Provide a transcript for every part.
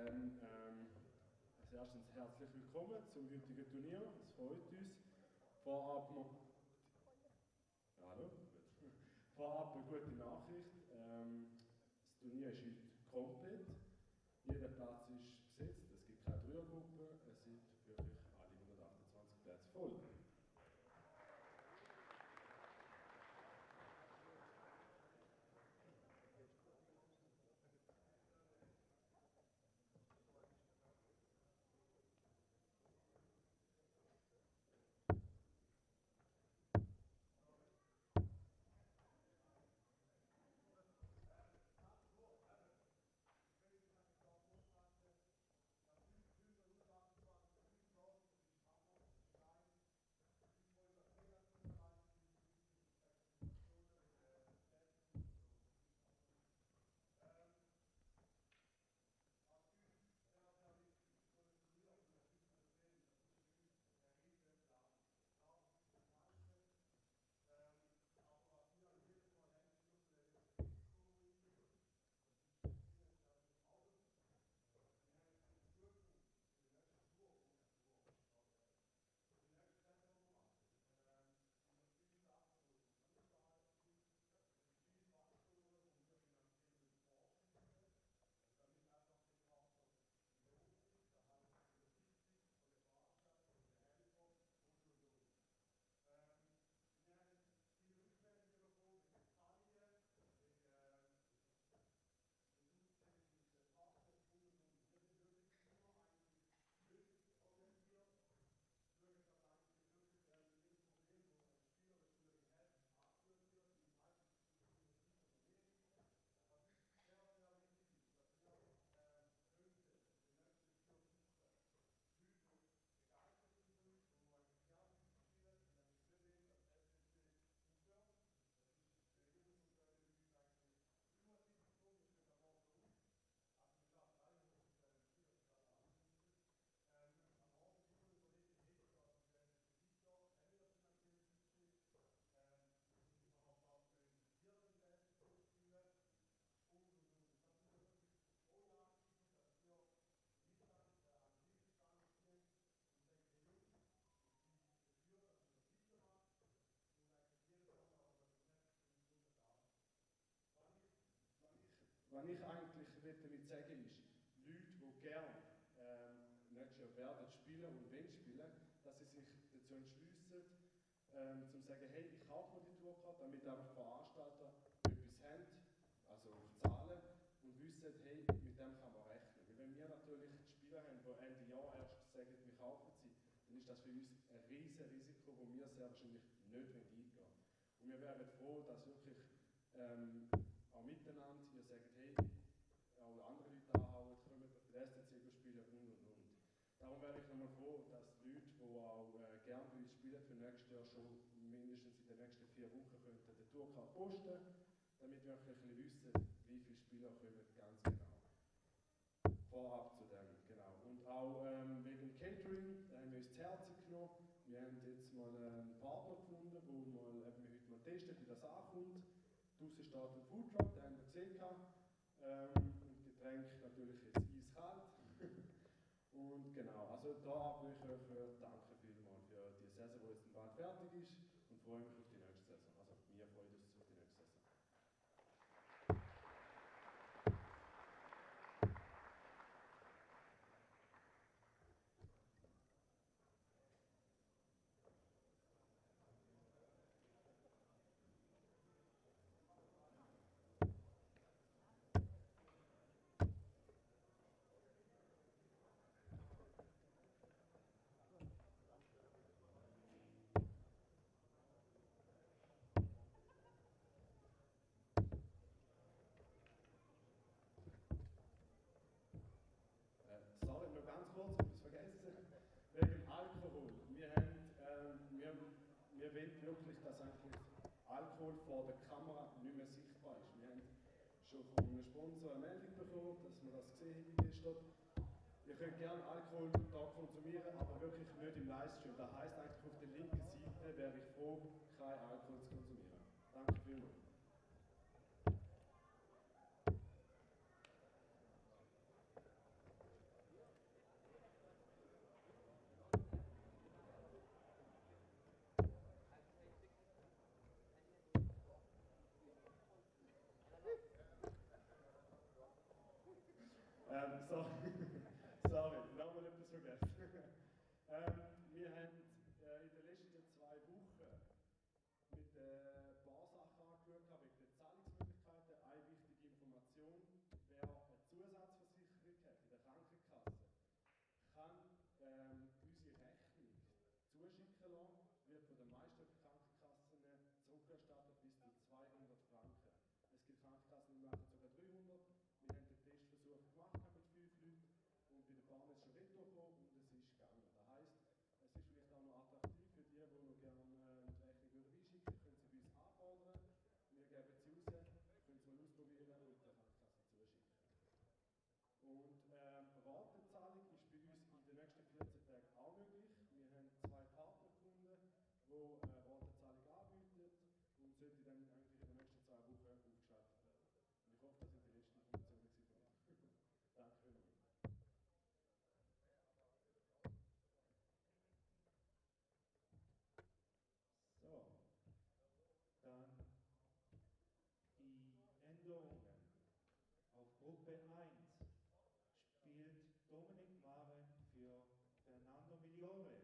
Dann als erstes herzlich willkommen zum heutigen Turnier. Es freut uns. Vorab eine gute Nachricht. Das Turnier ist heute komplett. Jeder Platz ist besetzt. Es gibt keine Dreiergruppe. Es sind wirklich alle 128 Plätze voll. Was ich eigentlich damit sagen ist, Leute, die gerne nicht schon werden spielen und wollen spielen, dass sie sich dazu entschliessen, zu sagen, hey, ich kaufe mir die Tourkarte, damit einfach Veranstalter etwas haben, also auf Zahlen, und wissen, hey, mit dem kann man rechnen. Weil wenn wir natürlich Spieler haben, die Ende Jahr erst sagen, wir kaufen sie, dann ist das für uns ein riesiges Risiko, das wir sehr wahrscheinlich nicht eingehen wollen. Und wir wären froh, dass wirklich auch miteinander, ihr sagt, hey, auch andere Leute anhauen, kommen bei der SDC spielen und. Darum wäre ich nochmal froh, dass die Leute, die auch gerne bei uns spielen, für nächstes Jahr schon mindestens in den nächsten 4 Wochen könnten den Tourcard posten, damit wir wirklich ein bisschen wissen, wie viele Spieler kommen ganz genau. Vorab zu dem, genau. Und auch wegen dem Catering, da haben wir uns zu Herzen genommen. Wir haben jetzt mal einen Partner gefunden, wo wir heute mal testen, wie das ankommt. Draußen steht ein Foodtruck, den haben wir gesehen. Und Getränk natürlich jetzt eiskalt. Und genau, also da will ich euch danken vielmals für die Saison, die jetzt bald fertig ist, und freue mich auf die nächste Saison. Also wir freuen uns auf die nächste Saison. Sorry, noch ganz kurz, ich habe es vergessen. Wegen Alkohol. Wir wollen wirklich, dass eigentlich Alkohol vor der Kamera nicht mehr sichtbar ist. Wir haben schon von einem Sponsor eine Meldung bekommen, dass wir das gesehen haben gestern. Ihr könnt gerne Alkohol da konsumieren, aber wirklich nicht im Livestream. Das heisst eigentlich, auf der linken Seite wäre ich froh, kein Alkohol zu konsumieren. Danke vielmals. So, sorry, nochmal etwas vergessen. Wir haben in den letzten 2 Wochen mit ein paar Sachen angeschaut, wegen der Zahlungsmöglichkeiten. Eine wichtige Information: wer eine Zusatzversicherung hat in der Krankenkasse, kann unsere Rechnung zuschicken lassen, wird von den meisten Krankenkassen zurückerstattet bis zu 200 Franken. Es gibt Krankenkassen, die machen sogar 300. Wir haben den Testversuch gemacht mit 5 Leuten und bei der Bahn ist schon retour gekommen und es ist gegangen. Das heisst, es ist vielleicht auch noch attraktiv für die noch gerne die Rechnung einschicken, können sie bei uns anfordern. Wir geben sie raus, können sie mal ausprobieren und der Krankenkasse zuschicken. Und Ratenzahlung ist bei uns in den nächsten 14 Tagen auch möglich. Wir haben 2 Partnerkunden, die Ratenzahlung anbieten und sollte dann eigentlich in den nächsten 2 Wochen aufgeschaltet werden. Und ich hoffe, das sind die letzten Informationen von mir. Danke vielmals. So, dann die Änderungen. Auf Gruppe 1 spielt Dominik Mare für Fernando Migliore.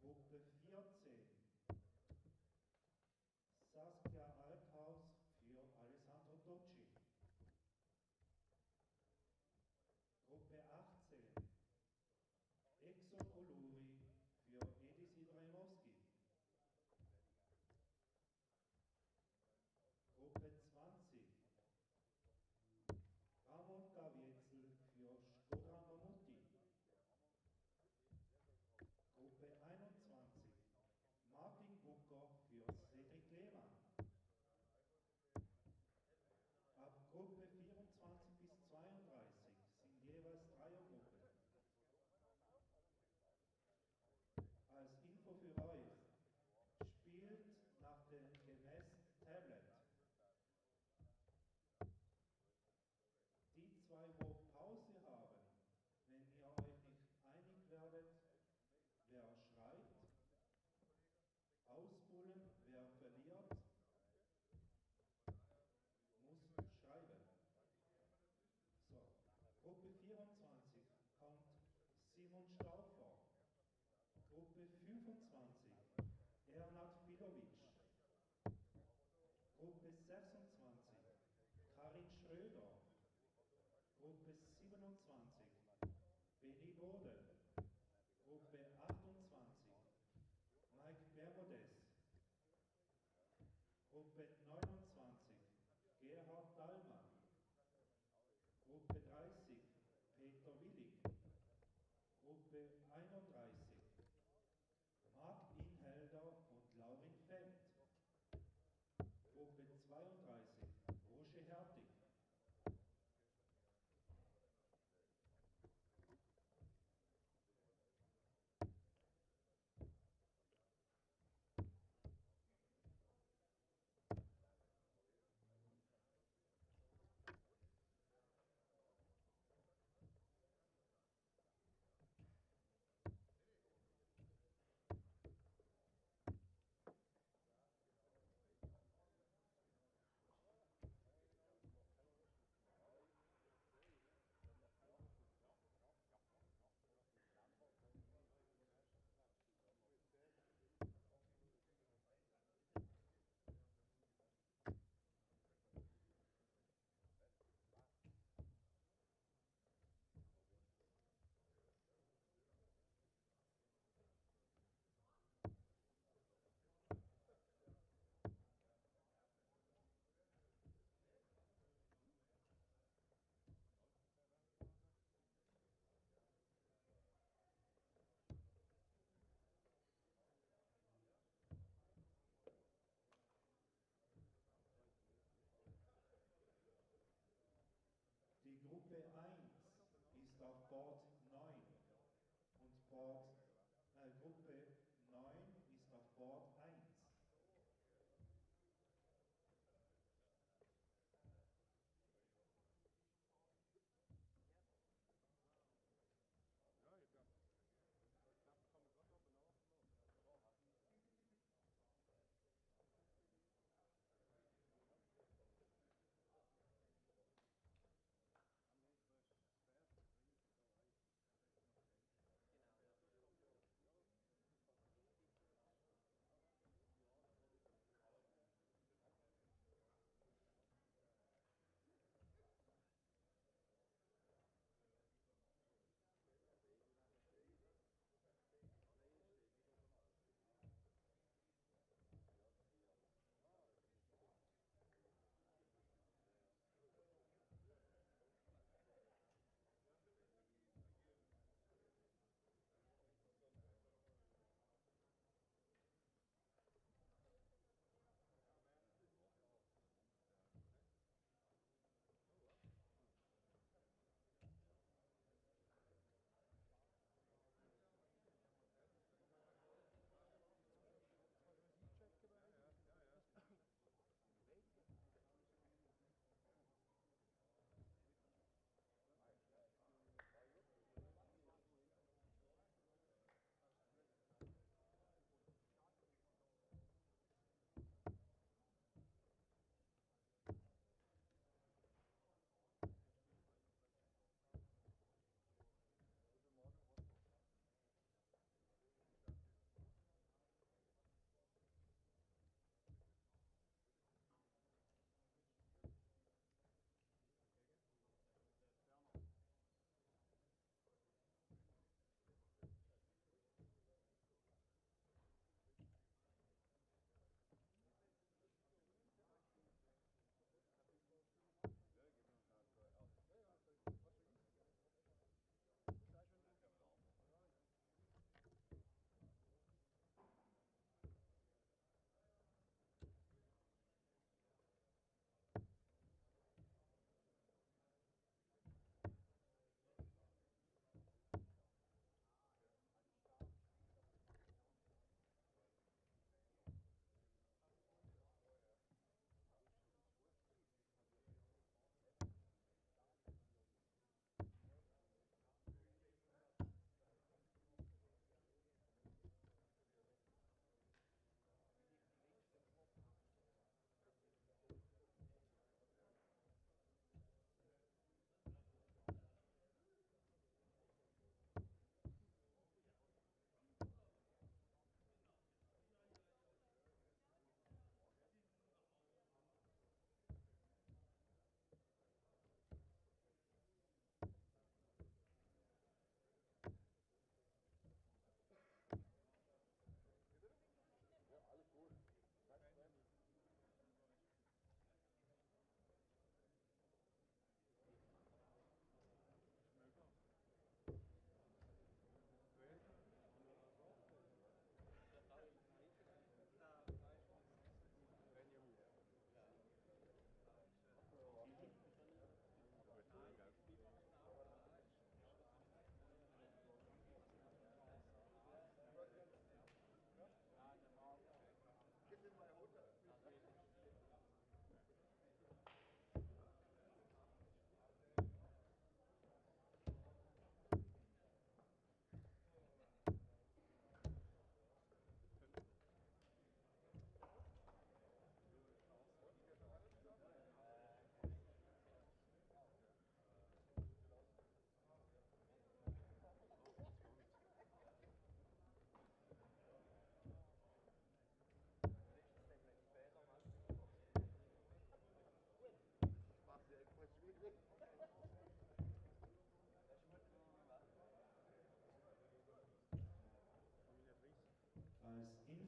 Gruppe 14 Saskia Althaus für Alessandro Tocci. Gruppe 18 Exxon Oluri für Edis Ibrahimowski. Gruppe 20 Ramon Gavietzel für Shkodran Mamuti. Gruppe 21 Martin Bucker für Cedric Lehmann. Ab Gruppe 24 bis 32 sind jeweils Dreiergruppen. Als Info für euch: spielt nach dem Gemäß Tablet. Die 2, wo Pause haben, wenn ihr euch nicht einig werdet, wer schreit, ausbullen, wer verliert, muss schreiben. So, Gruppe 24 kommt Simon Stauffer. Gruppe 25 Ernad Filovic. Gruppe 26 Karin Schröder. Gruppe 27 Benny Bode. Gruppe 28 Mike Bermudes. Gruppe 29 Gerhard Dallmann. Gruppe 30 Peter Willig. Gruppe 31 Marc Inhelder und Laurin Feld. Gruppe 32 Roger Hertig. Die Gruppe 1 ist auf Board 9 und Gruppe 9 ist auf Board 1.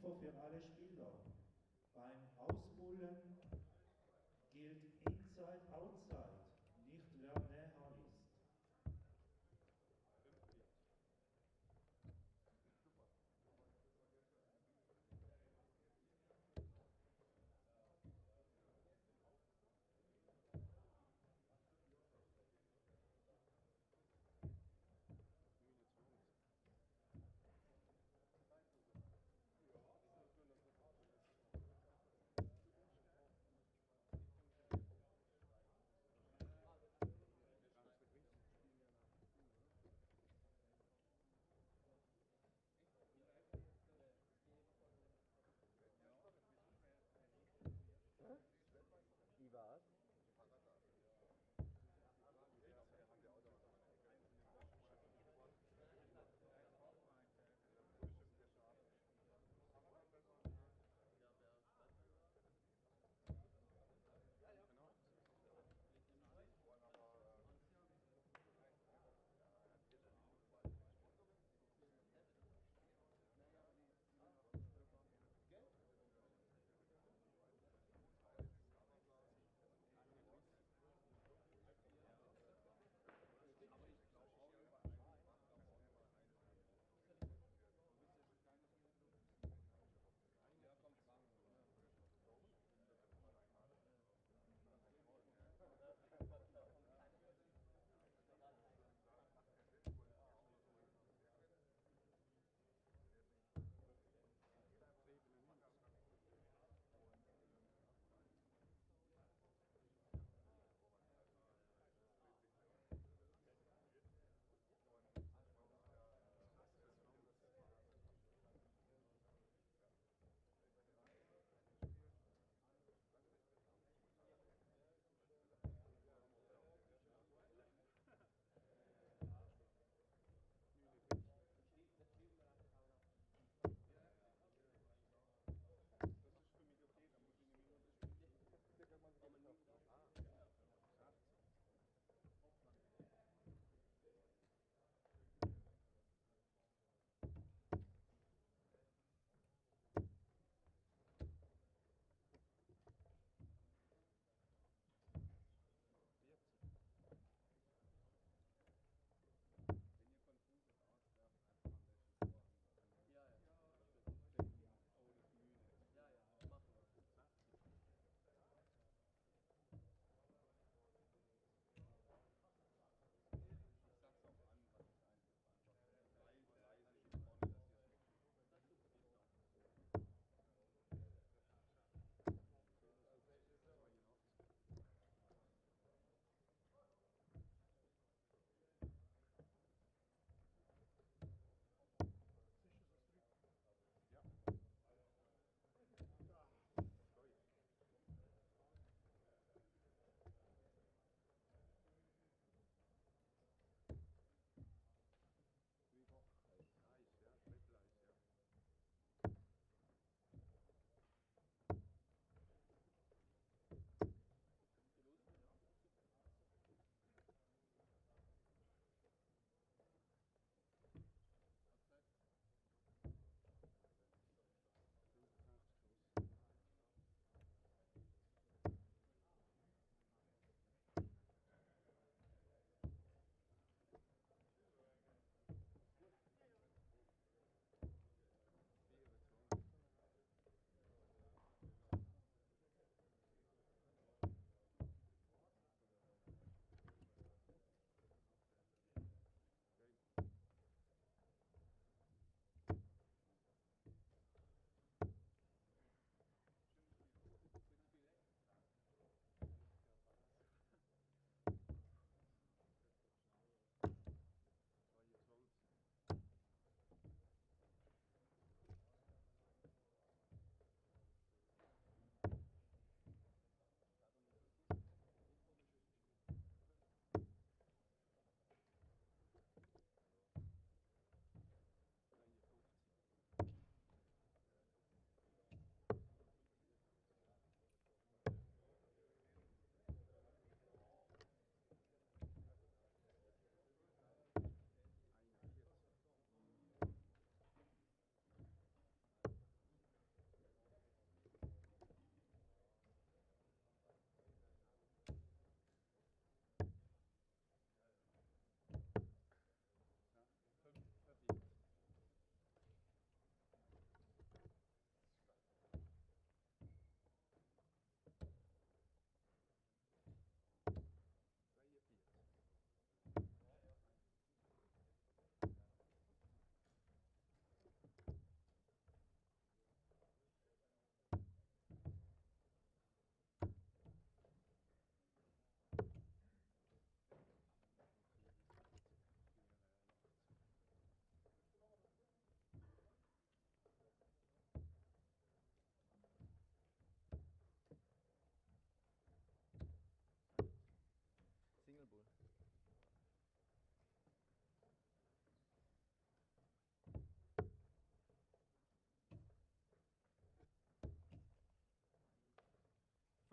Info für alle Spieler. Beim Ausbullen gilt Inside, Outside, nicht wer näher ist.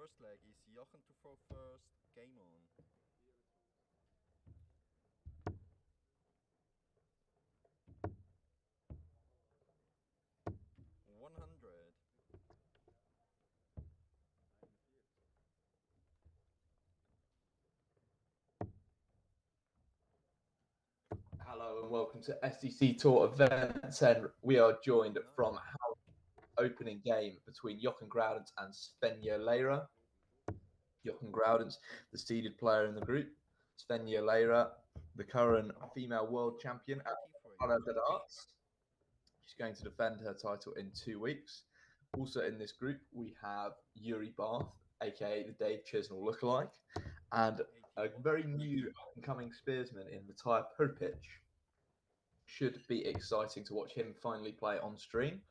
first leg is Jochen to throw first. Game on. Hello and welcome to SDC Tour events, and we are joined from Hausen opening game between Jochen Groudens and Svenja Leira. Jochen Groudens, the seeded player in the group. Svenja Leira, the current female world champion at MyDarts. She's going to defend her title in 2 weeks. Also in this group, we have Yuri Barth, aka the Dave Chisnell lookalike, and a very new incoming spearsman in Matthias Perpic. Should be exciting to watch him finally play on stream.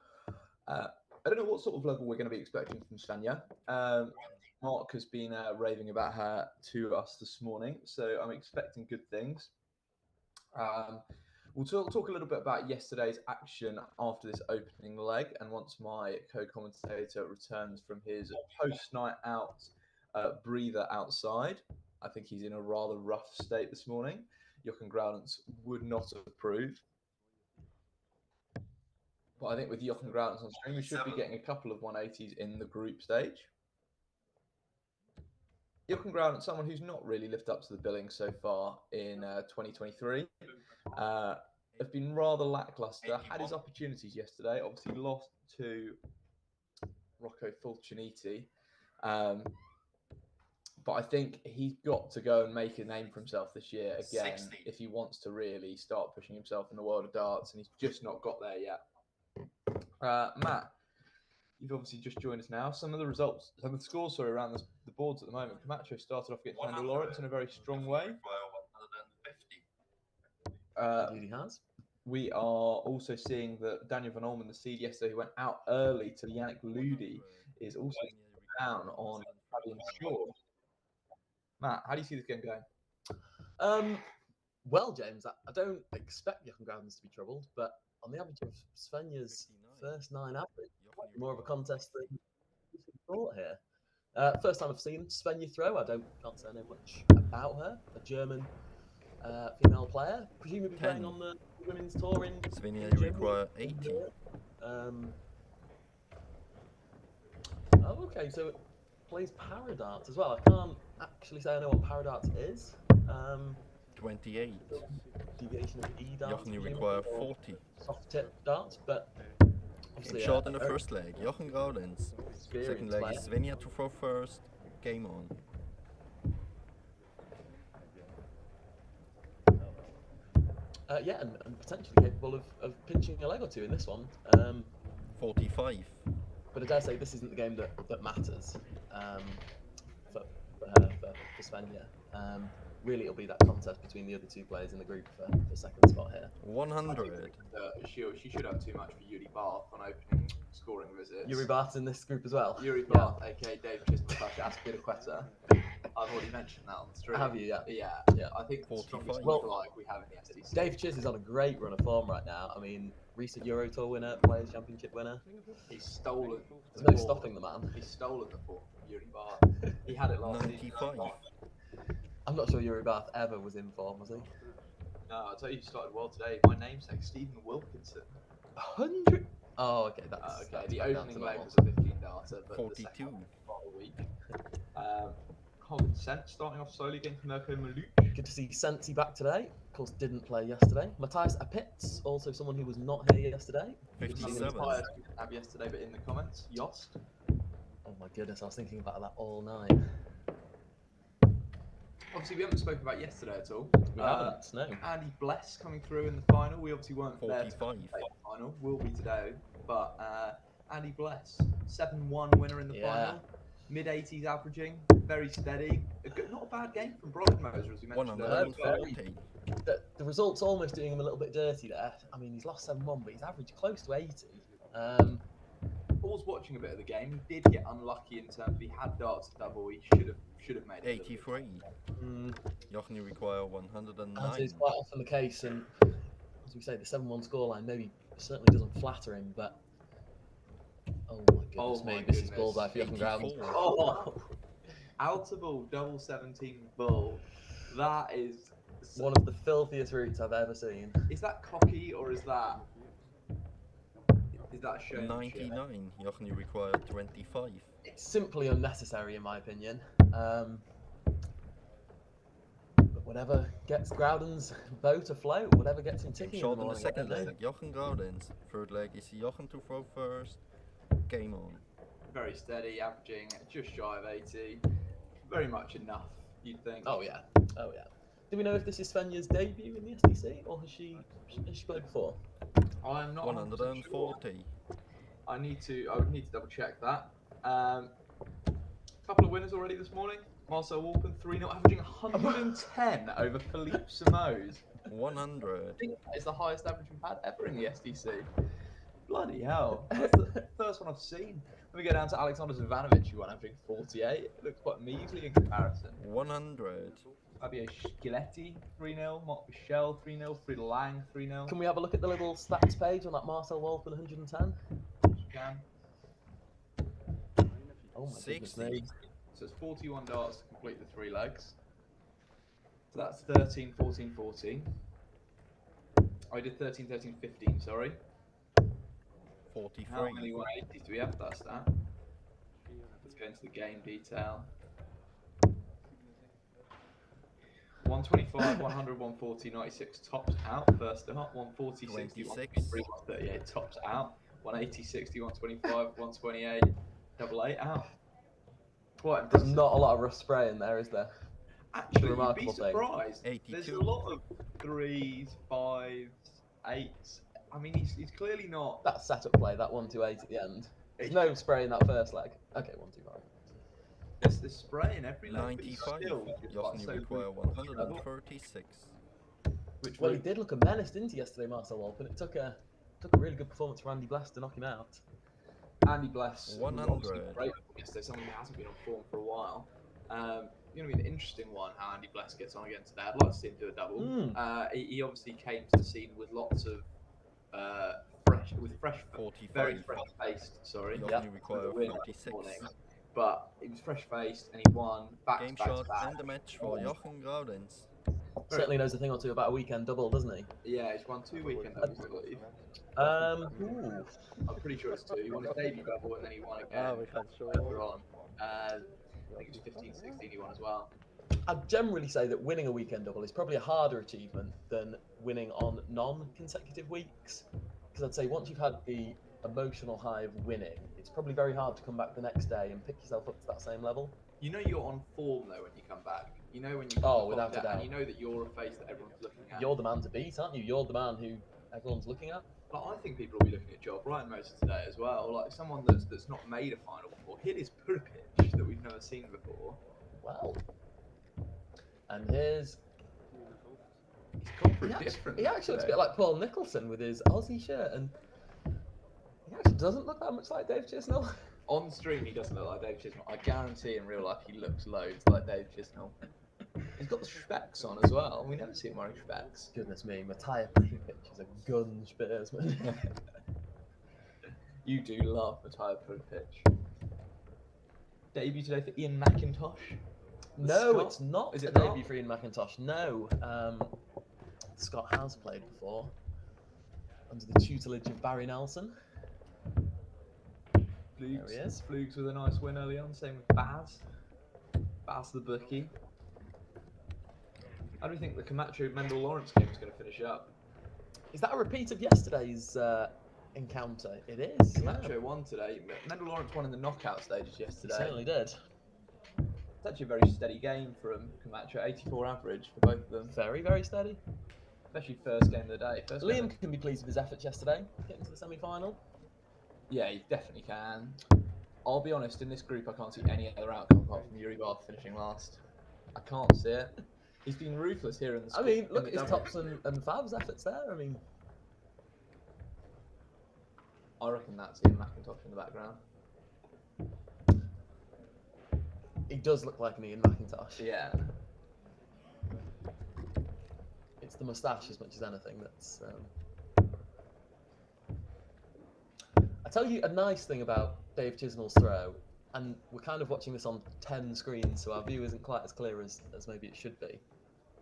I don't know what sort of level we're going to be expecting from Svenja. Mark has been raving about her to us this morning, so I'm expecting good things. We'll talk a little bit about yesterday's action after this opening leg, and once my co-commentator returns from his post-night out breather outside. I think he's in a rather rough state this morning. Jochen Groudens would not approve. But I think with Jochen Groudens on stream, we should be getting a couple of 180s in the group stage. Jochen Groudens, someone who's not really lived up to the billing so far in 2023. Have been rather lackluster. Had his opportunities yesterday. Obviously lost to Rocco Fulciniti. But I think he's got to go and make a name for himself this year again if he wants to really start pushing himself in the world of darts, and he's just not got there yet. Matt, you've obviously just joined us now. Some of the results, some of the scores are around the boards at the moment. Camacho started off against Randall Lawrence in a very strong way. He has. We are also seeing that Daniel Van Olmen, the seed yesterday, who went out early to Yannick Ludi, is also down on Fabian Shaw. Matt, how do you see this game going? Well, James, I don't expect Jochen Groudens to be troubled, but on the average of Svenja's first 9 average, more of a contest than we thought here. First time I've seen Svenja throw. Can't say I know much about her. A German female player, presumably playing on the women's tour in Svenja, you require 80. Oh, okay, so it plays Paradarts as well. I can't actually say I know what Paradarts is. 28. Deviation of E-darts. Jochen, you require 40. Soft tip darts, but obviously shot in the first leg. Jochen Groudens. Second leg is Svenja to throw first. Game on. Yeah, and potentially capable of pinching a leg or two in this one. 45. But I dare say this isn't the game that matters for Svenja. Really, it'll be that contest between the other 2 players in the group for second spot here. 100. She should have too much for Yuri Barth on opening scoring visits. Yuri Barth in this group as well? Yuri Barth, aka Dave Chisnell/Aspiraqueta. I've already mentioned that on the stream. Have you? Yeah. I think 45. we have in the SDC. Dave Chiz is on a great run of form right now. I mean, recent Euro Tour winner, Players Championship winner. He's stolen. There's no stopping the man. He's stolen the form from Yuri Barth. He had it last 95. season. I'm not sure Yuri Barth ever was in form, was he? No, I'll tell you, he started well today. My namesake, Stephen Wilkinson. 100? Oh, okay. That's the right opening leg was a 15 darter, but 42. the second one was a week. Colin Sent starting off slowly against Mirko Maluch. Good to see Sensi back today. Of course, didn't play yesterday. Matthias Apitz, also someone who was not here yesterday. 57. Have yesterday, but in the comments, Yost. Oh my goodness, I was thinking about that all night. Obviously, we haven't spoken about yesterday at all. We haven't, no. Andy Bless coming through in the final. We obviously weren't 45. there to play the final. Will be today, but Andy Bless, 7-1 winner in the final. Mid-80s averaging, very steady. Not a bad game from Broadmoser, as we mentioned earlier. 140. The result's almost doing him a little bit dirty there. I mean, he's lost 7-1, but he's averaged close to 80. I was watching a bit of the game. He did get unlucky in terms of he had darts at double. He should have made it. 83. Jochen, you require 109. As is quite often the case, and as we say, the 7-1 scoreline maybe certainly doesn't flatter him, but oh my goodness me, this is bullseye for Jochen Groudens. Outer ball, double 17 bull. That is One of the filthiest routes I've ever seen. Is that cocky or is that a showmanship? 99. Jochen, you require 25. It's simply unnecessary, in my opinion. But whatever gets Groudon's boat afloat, whatever gets him ticking in the Shot in the morning. second leg, Jochen Groudens. Third leg is Jochen to throw first. Game on. Very steady, averaging just shy of 80. Very much enough, you'd think. Oh yeah, oh yeah. Do we know if this is Svenja's debut in the SDC, or has she played before? I'm not 140. sure. I would need to double check that. Couple of winners already this morning. Marcel Walken 3-0, averaging 110 over Philippe Simoes. 100. I think that is the highest average we've had ever in the SDC. Bloody hell. That's the first one I've seen. Then we go down to Alexander Zvanovic, who won averaging 48. It looks quite measly in comparison. 100. Fabio Schiletti 3-0, Mark Michel 3-0, Frieda Lang 3-0. Can we have a look at the little stats page on that Marcel Wolfen 110? Can. Oh my 60. goodness me. So it's 41 darts to complete the 3 legs. So that's 13, 14, 14. I did 13, 13, 15, sorry. 43. How many 180s do we have for that stat? Let's go into the game detail. 125, 100, 140, 96 tops out. First up, 140, 60, 153, 138 tops out. 180, 60, 125, 128, double 8 out. Quite There's impressive. not a lot of rough spray in there, is there? Actually, you'd be Remarkable thing. surprised. 82. There's a lot of 3s, 5s, 8s. I mean, he's clearly not. That setup play, that 1-2-8 at the end. There's no spray in that first leg. Okay, 1-2-5. There's spray in every leg. 95. Jochen, Jochen, you require 136. Which Well, he did look a menace, didn't he, yesterday, Marcel Wolfen? It took a really good performance from Andy Blast to knock him out. Andy Bless, 100. great yesterday. Someone who hasn't been on form for a while. Going to be an interesting one. How Andy Bless gets on again today. I'd like to see him do a double. He obviously came to the scene with lots of very fresh faced. Sorry, Jochen, you require 46. But he was fresh faced and he won back Game to back shot to back. and the match for Jochen Groudens. Certainly knows a thing or two about a weekend double, doesn't he? Yeah, he's won 2 weekend doubles, I believe. Ooh. I'm pretty sure it's 2. He won his debut double and then he won again later on. I think it was 15, 16 he won as well. I'd generally say that winning a weekend double is probably a harder achievement than winning on non-consecutive weeks. Because I'd say once you've had the emotional high of winning, it's probably very hard to come back the next day and pick yourself up to that same level. You know you're on form though when you come back. You know when you without a doubt. and you know that you're a face that everyone's looking at. You're the man to beat, aren't you? You're the man who everyone's looking at. Like, I think people will be looking at Joe Brian most today as well. Like someone that's not made a final before. Hit his put pitch that we've never seen before. Well, and here's He's gone for different. he actually looks a bit like Paul Nicholson with his Aussie shirt, and he actually doesn't look that much like Dave Chisnell. On stream, he doesn't look like Dave Chisnell. I guarantee in real life he looks loads like Dave Chisnell. He's got the specs on as well. We never see him wearing specs. Goodness me, Matthias Pripich is a gun spearsman. You do love Matthias Pripich. Debut today for Ian McIntosh. No, Scott? it's not Is a it not? debut for Ian McIntosh. No, Scott has played before under the tutelage of Barry Nelson. There he is. Flugs with a nice win early on. Same with Baz. Baz the bookie. How do you think the Camacho Mendel Lawrence game is going to finish up? Is that a repeat of yesterday's encounter? It is. Camacho won today. Mendel Lawrence won in the knockout stages He yesterday. certainly did. It's actually a very steady game from Camacho. 84 average for both of them. Very, very steady. Especially first game of the day. Liam can be pleased with his efforts yesterday, getting to the semi-final. Yeah, he definitely can. I'll be honest, in this group I can't see any other outcome apart from Yuri Barth finishing last. I can't see it. He's been ruthless here in the I mean, look at his tops and Fab's efforts there. I mean, I reckon that's Ian McIntosh in the background. he does look like an Ian McIntosh. Yeah. It's the moustache as much as anything that's... I tell you a nice thing about Dave Chisnell's throw, and we're kind of watching this on 10 screens, so our view isn't quite as clear as maybe it should be.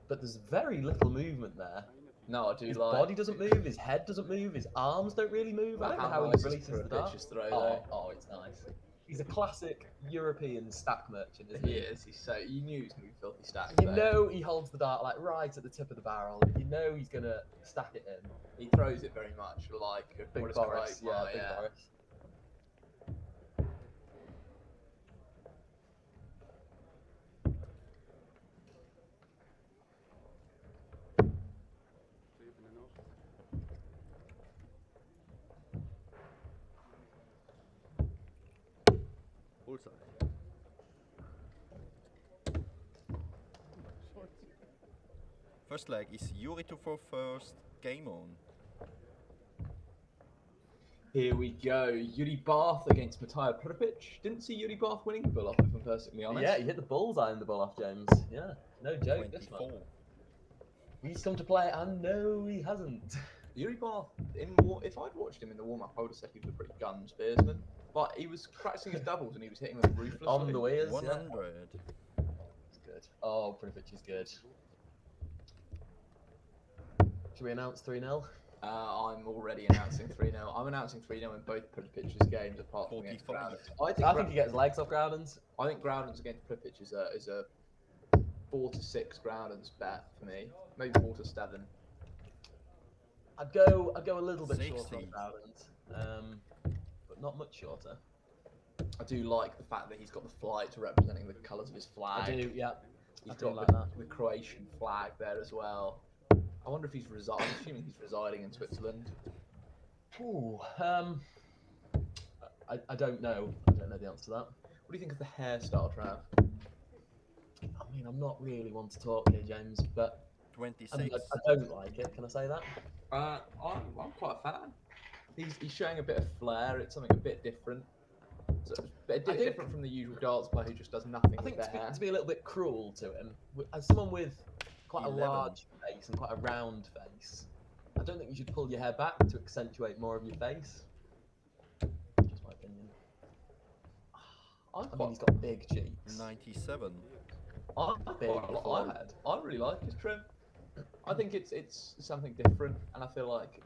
But there's very little movement there. No, I do His like. body doesn't move, his head doesn't move, his arms don't really move. I don't know how he releases the dart. Throw, Oh, it's nice. He's a classic European stack merchant, isn't he? He is. He's so. You knew he was going to be filthy stacked. You know he holds the dart like right at the tip of the barrel. You know he's going to stack it in. He throws it very much like a Big Boris, Big Boris. First leg is Yuri to throw first, game on. Here we go. Yuri Barth against Matija Prpic. Didn't see Yuri Barth winning the bull off, if I'm perfectly honest. Yeah, he hit the bullseye in the bull off, James. Yeah, no joke. 24. This one. He's come to play, and no, he hasn't. Yuri Barth, if I'd watched him in the warm-up, I would have said he was a pretty gun spearsman. But he was practicing his doubles and he was hitting them ruthlessly. On the weirs, 100. Yeah. It's good. Oh, Prpic is good. Should we announce 3-0? I'm already announcing 3-0. I'm announcing 3-0 in both Prpic's games, apart from against Groudens. I think he gets legs off Groudens. I think Groudens against Prpic is a 4-6 Groudens bet for me. Maybe 4-7. I'd go a little bit 60. shorter on Groudens, but not much shorter. I do like the fact that he's got the flight representing the colours of his flag. I do, yeah. He's I do got like the Croatian flag there as well. I wonder if he's I'm assuming he's residing in Switzerland. Ooh, I don't know. I don't know the answer to that. What do you think of the hairstyle, Trav? I mean, I'm not really one to talk here, James, but 26. I don't like it. Can I say that? I'm quite a fan. He's showing a bit of flair. It's something a bit different. So it's a bit different from the usual darts player who just does nothing with their hair. To be a little bit cruel to him, as someone with quite 11. a large face and quite a round face, I don't think you should pull your hair back to accentuate more of your face. Just my opinion. I mean, he's got big cheeks. 97. I really like his trim. I think it's something different, and I feel like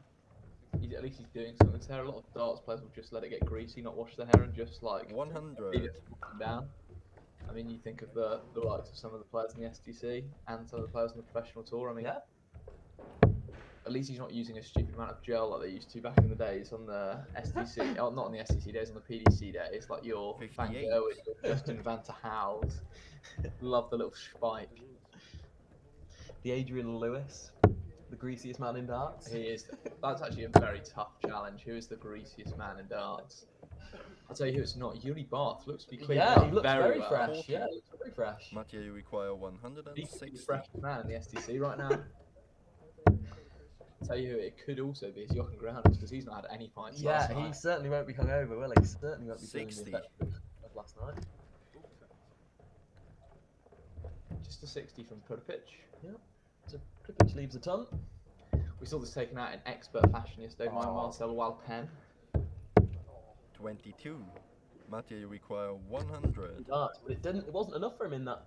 at least he's doing something to hair. A lot of darts players will just let it get greasy, not wash their hair, and just like 100. leave it down. I mean, you think of the likes of some of the players in the SDC and some of the players on the professional tour. I mean, Yeah. at least he's not using a stupid amount of gel like they used to back in the days on the SDC. Oh, not on the SDC days, on the PDC days, like your Van 58. Gerwen, your Justin Van ter Hout. Love the little spike. The Adrian Lewis, the greasiest man in darts. He is. That's actually a very tough challenge. Who is the greasiest man in darts? I'll tell you who it's not. Yuri Barth looks to be clean. Yeah, he looks very well. fresh. Yeah, he looks very fresh. Mattia, you require He's the 160. freshest man in the SDC right now. I'll tell you who it could also be is Jochen Groudens, because he's not had any pints Yeah, last he night. certainly won't be hungover, will he? Certainly won't be feeling the 60. effect of last night. Just a 60 from Prpic. Yeah. So Prpic leaves a ton. We saw this taken out in expert fashion yesterday by Marcel Walpen. 22. Mattia, you require 100. Darts, but it wasn't enough for him in that.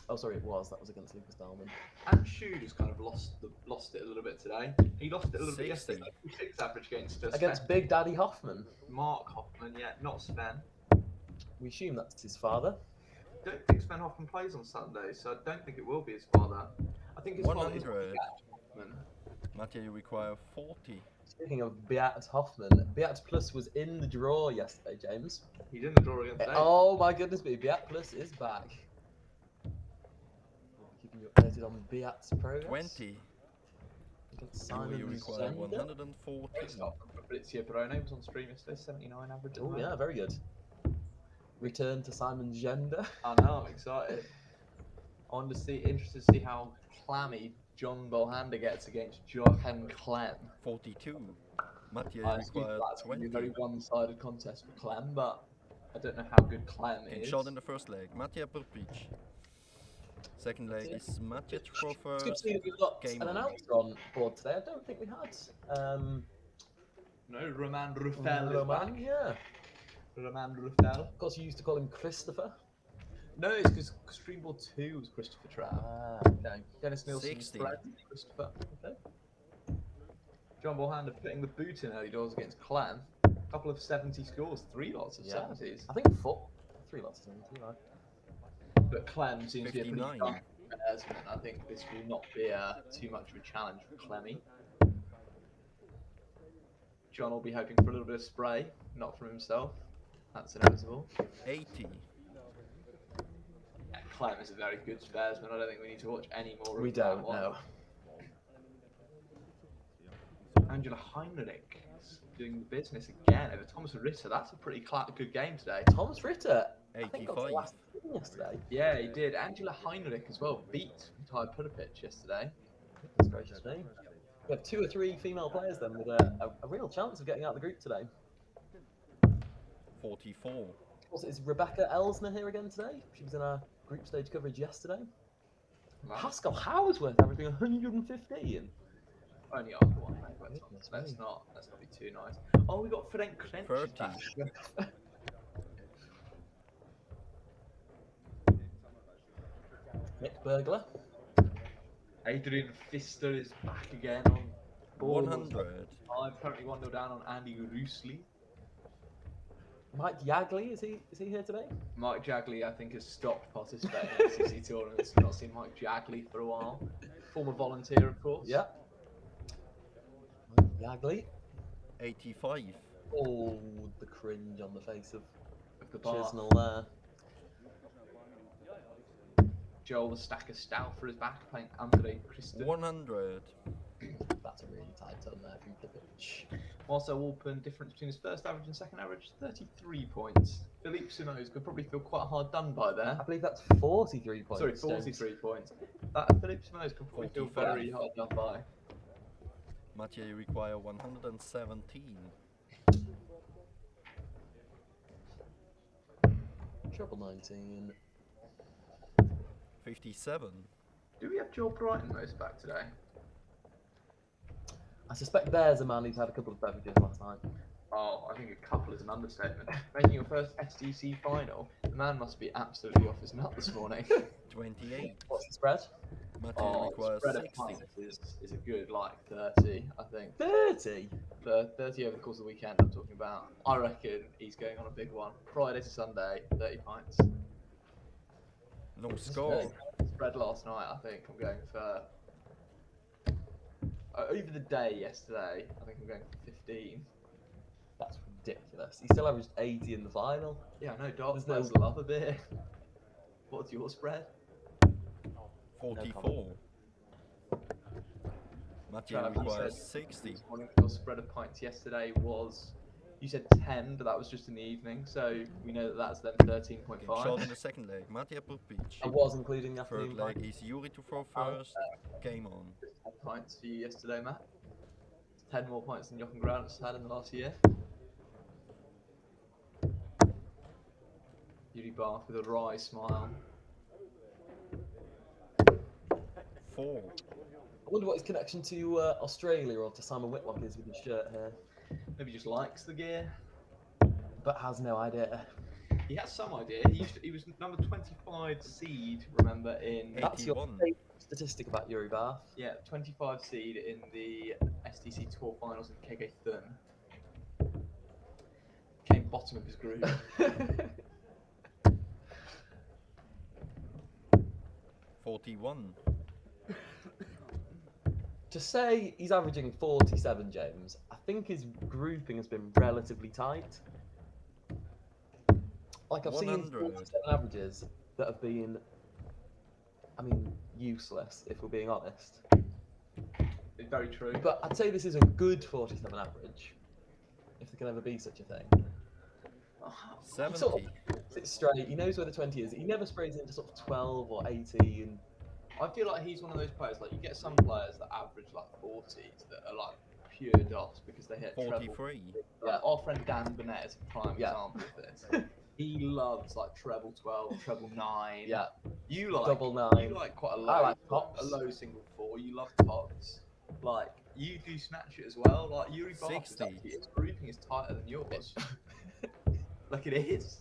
Oh, sorry, it was. That was against Lucas Dahlman. And Schuder's kind of lost it a little bit today. He lost it a little bit 60. yesterday. 6 average against Against Big Daddy Hoffman. Mark Hoffman, yeah, not Sven. We assume that's his father. Don't think Sven Hoffman plays on Sunday, so I don't think it will be his father. I think his father is 100. Hoffman. Mattia, you require 40. Speaking of Beat Hoffman, Beat Plus was in the draw yesterday, James. He's in the draw again today. Oh my goodness me, Beat Plus is back. Keeping you updated on Beat's progress. 20. Against You Simon require Zender. 140. Great start from Fabrizio Perone. Was on stream yesterday, 79 average. Oh yeah, very good. Return to Simon Gender. I know, I'm excited. Interested to see how clammy John Bolhander gets against Jochen Clem. 42. Mattia, I you assume require that's going to be a 20. very one-sided contest for Clem, but I don't know how good Clem In is. shot in the first leg. Mattia Prpic. Second leg is Mattia to throw It's good to first. see that we've got Game an on. announcer on board today. I don't think we had. No, Roman Ruffel is back. Roman, yeah. Raftel. Of course, you used to call him Christopher. No, it's because Streamball 2 was Christopher Trav. Ah, okay. Dennis Nielsen's 60. friend, Christopher. Okay. John Borhander putting the boot in early doors against Clem. A couple of 70 scores, 3 lots of 70s. I think 3 lots of 70, right? But Clem seems to be a pretty 59. strong batsman. I think this will not be too much of a challenge for Clemmy. John will be hoping for a little bit of spray, not from himself. That's inevitable. 80. Yeah, Clem is a very good sparesman. I don't think we need to watch any more of We that don't one. know. Angela Heinrich is doing the business again over Thomas Ritter. That's a pretty good game today. Thomas Ritter, I think got to 85. last game yesterday. Yeah, he did. Angela Heinrich as well beat Ty Pudapich yesterday. That's gracious me. We have 2 or 3 female players then with a real chance of getting out of the group today. 44. Also, is Rebecca Elsner here again today? She was in our group stage coverage yesterday. Right. Pascal Howardsworth averaging 115. Only after one, mate. Goodness Let's me. not be too nice. Oh, we got Frank Crench 30. back. Nick Burglar. Adrian Pfister is back again on board. 100. I'm currently 1-0 down on Andy Roosley. Mike Yagley, is he here today? Mike Jagley, I think, has stopped participating in SDC tournaments. Not seen Mike Jagley for a while. Former volunteer, of course. Yeah. Yagley. 85. Oh, the cringe on the face of Of the bar. Chisnell there. Joel the Stacker Stout for his back, playing Andre Christen. 100. That's a really tight turn there from the pitch. Also open difference between his first average and second average, 33 points. Philippe Simoes could probably feel quite hard done by there. I believe that's 43 points. Sorry, James. 43 points. That Philippe Simoes could probably feel 45. very hard done by. Mathieu, you require 117. Triple 19. 57. Do we have Joel Brighton most back today? I suspect there's a man who's had a couple of beverages last night. Oh, I think a couple is an understatement. Making your first SDC final, the man must be absolutely off his nut this morning. 28. What's the spread? Mathieu Oh, requires spread of 60. pints is a good, like, 30, I think. 30? 30 over the course of the weekend, I'm talking about. I reckon he's going on a big one. Friday to Sunday, 30 pints. No score. Spread last night, I think I'm going for... over the day yesterday, I think I'm going for 15. That's ridiculous. He still averaged 80 in the final. Yeah, I know, dogs There's players love a beer. What's your spread? 44. Mathieu Trav, you requires said 60. this morning your spread of pints yesterday was... You said 10, but that was just in the evening, so we know that that's then 13.5. Shot in the second leg. Mathieu Pupic. I was including the Third afternoon leg pint. is Yuri to throw first. Game on. 10 pints for you yesterday, Matt. 10 more pints than Jochen Grant's had in the last year. Yuri Barth with a wry smile. 4. I wonder what his connection to Australia or to Simon Whitlock is with his shirt here. Maybe just likes the gear. But has no idea. He has some idea. He was number 25 seed, remember, in... That's your 81. favourite statistic about Yuri Barth. Yeah, 25 seed in the SDC Tour finals in KK Thun. Came bottom of his group. 41. To say he's averaging 47, James, I think his grouping has been relatively tight. Like, I've seen 100. 47 averages that have been, I mean, useless, if we're being honest. It's very true. But I'd say this is a good 47 average, if there can ever be such a thing. 70. Sort of sits straight, he knows where the 20 is. He never sprays into sort of 12 or 18. I feel like he's one of those players, like, you get some players that average, like, 40s that are, like, pure DOS because they hit treble. 43. Like, our friend Dan Burnett is a prime Yeah. example of this. He loves, like, treble 12, treble 9. Yeah. You like... Double 9. You like quite a low, I like tops. a low single 4. You love tops. Like, you do snatch it as well. Like, Yuri Barth is 60. actually, his grouping is tighter than yours. Like it is.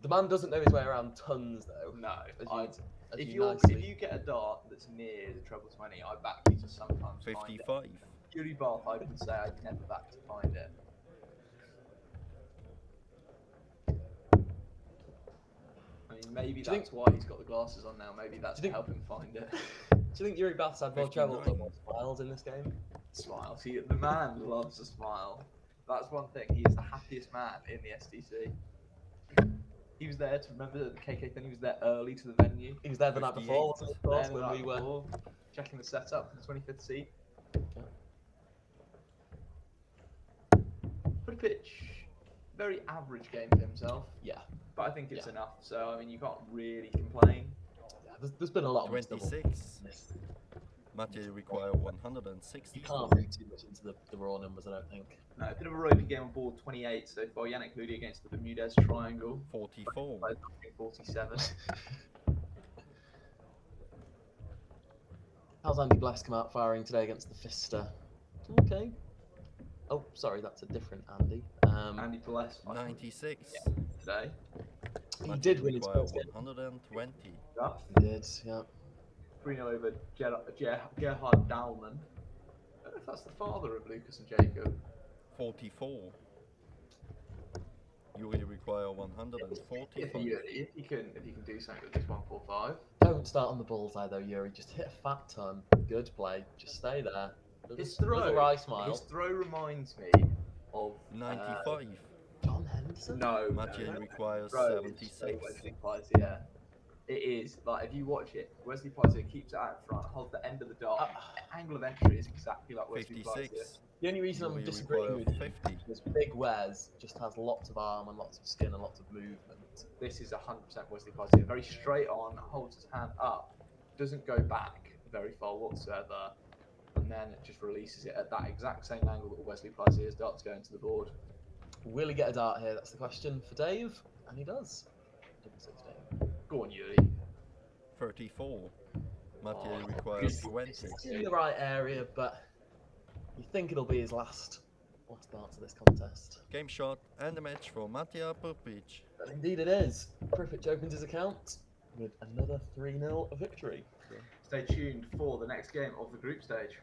The man doesn't know his way around tons, though. No, As if nicely- you get a dart that's near the treble 20, I back you to sometimes find it. 55. Yuri Bath, I would say I'd never back to find it. I mean, maybe Do you that's why he's got the glasses on now. Maybe that's Do to you help him find it. Do you think Yuri Bath's had more trouble 59. than more smiles in this game? Smile. See, the man loves a smile. That's one thing. He is the happiest man in the SDC. He was there to remember the KK thing. He was there early to the venue. He was there the night before, wasn't he, of course, There the when night we were. before, checking the setup for the 25th seat. Pretty pitch, very average game for himself, Yeah. but I think it's Yeah. enough. So I mean, you can't really complain. Yeah, there's been a lot of 26. Mathieu require 160. You can't read too much into the raw numbers, I don't think. No, a bit of a ropey game on board 28 so far. Yannick Hoody against the Bermudez triangle. 44. 47. How's Andy Bless come out firing today against the Fister? Okay. Oh, sorry, that's a different Andy. Andy Bless 96. today. He Mathieu did win his require first game. 120. He did, yeah. 3-0 over Gerhard Dahlmann. I don't know if that's the father of Lucas and Jacob. 44. Yuri require If 145. he can do something with this 145. Don't start on the bullseye though, Yuri. Just hit a fat ton. Good play. Just stay there. His Little wry smile. His throw reminds me of 95. John Henderson? No, Mathieu no. requires Throw is 76. Wesley Pies, yeah. It is like if you watch it, Wesley Pies keeps it out in front, holds the end of the dart. Angle of entry is exactly like Wesley Pies. 56. The only reason I'm Yuri disagreeing require with you 50. is Big Wes just has lots of arm and lots of skin and lots of movement. This is 100% Wesley Pies. Very straight on, holds his hand up, doesn't go back very far whatsoever, and then it just releases it at that exact same angle that Wesley Pies is. Dart's going to the board. Will he get a dart here? That's the question for Dave, and he does. 16. Go on, Yuri. 34. Mathieu Oh, requires good. 20. It's in the right area, but you think it'll be his last dart to this contest. Game shot and a match for Matija Pupic. And indeed it is. Pripic opens his account with another 3-0 victory. Stay tuned for the next game of the group stage.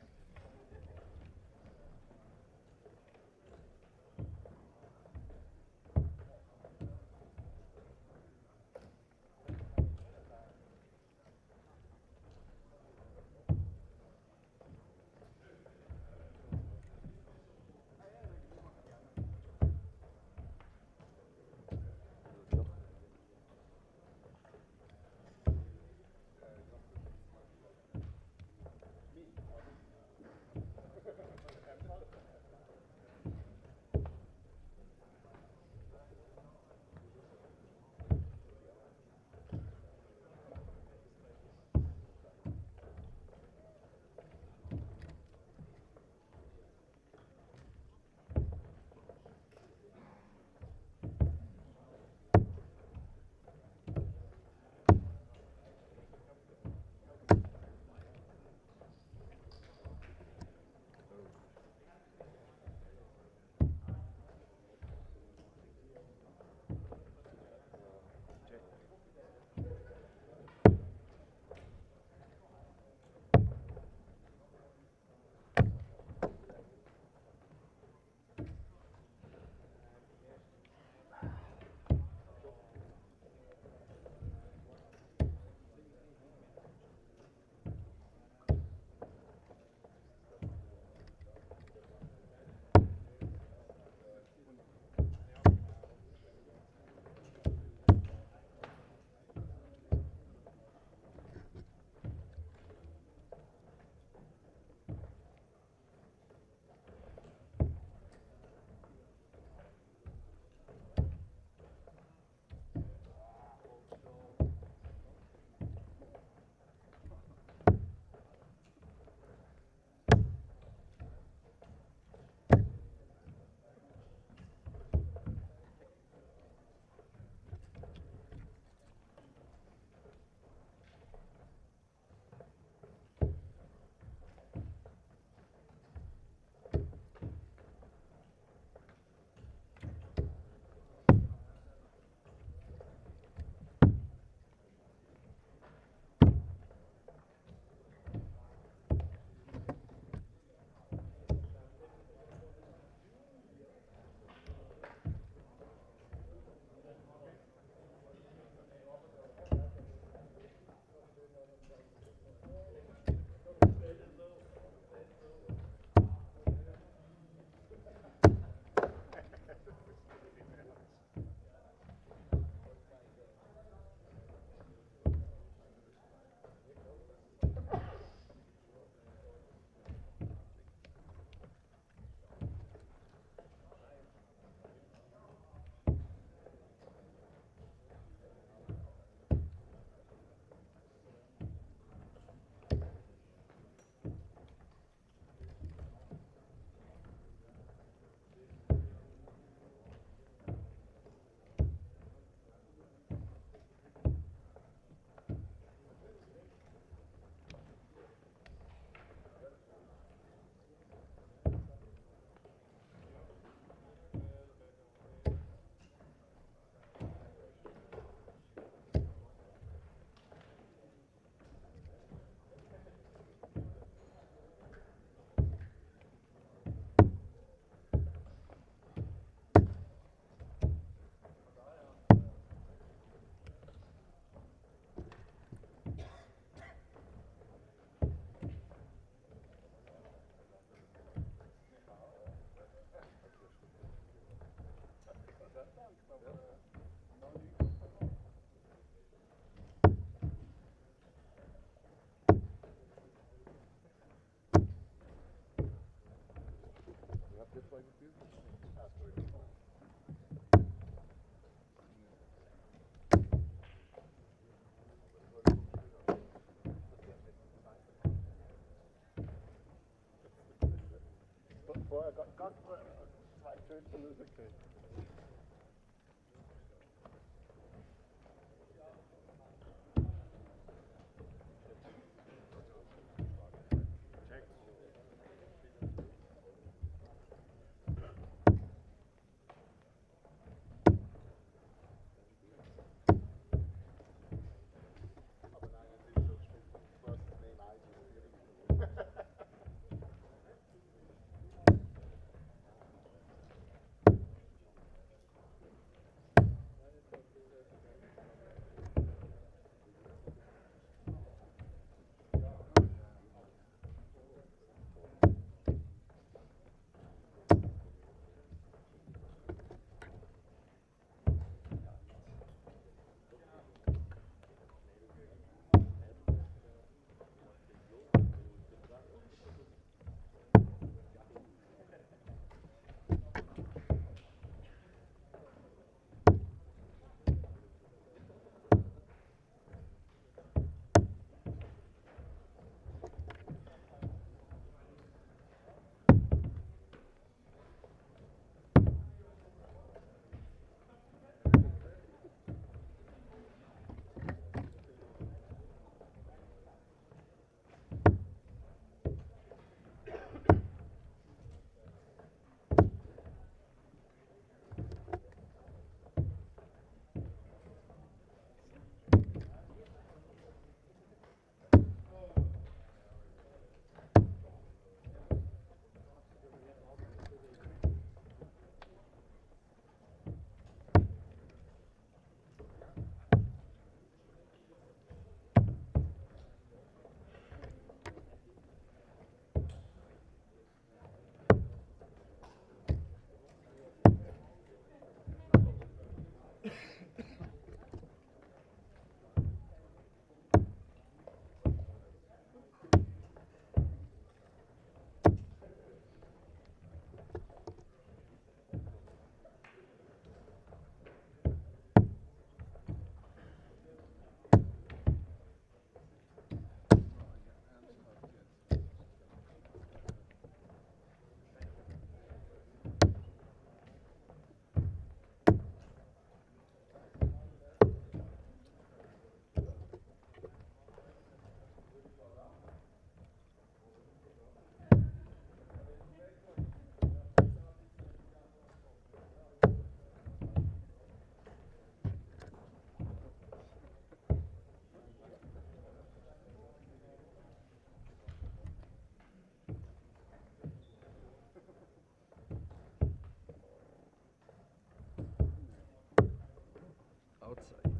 Outside.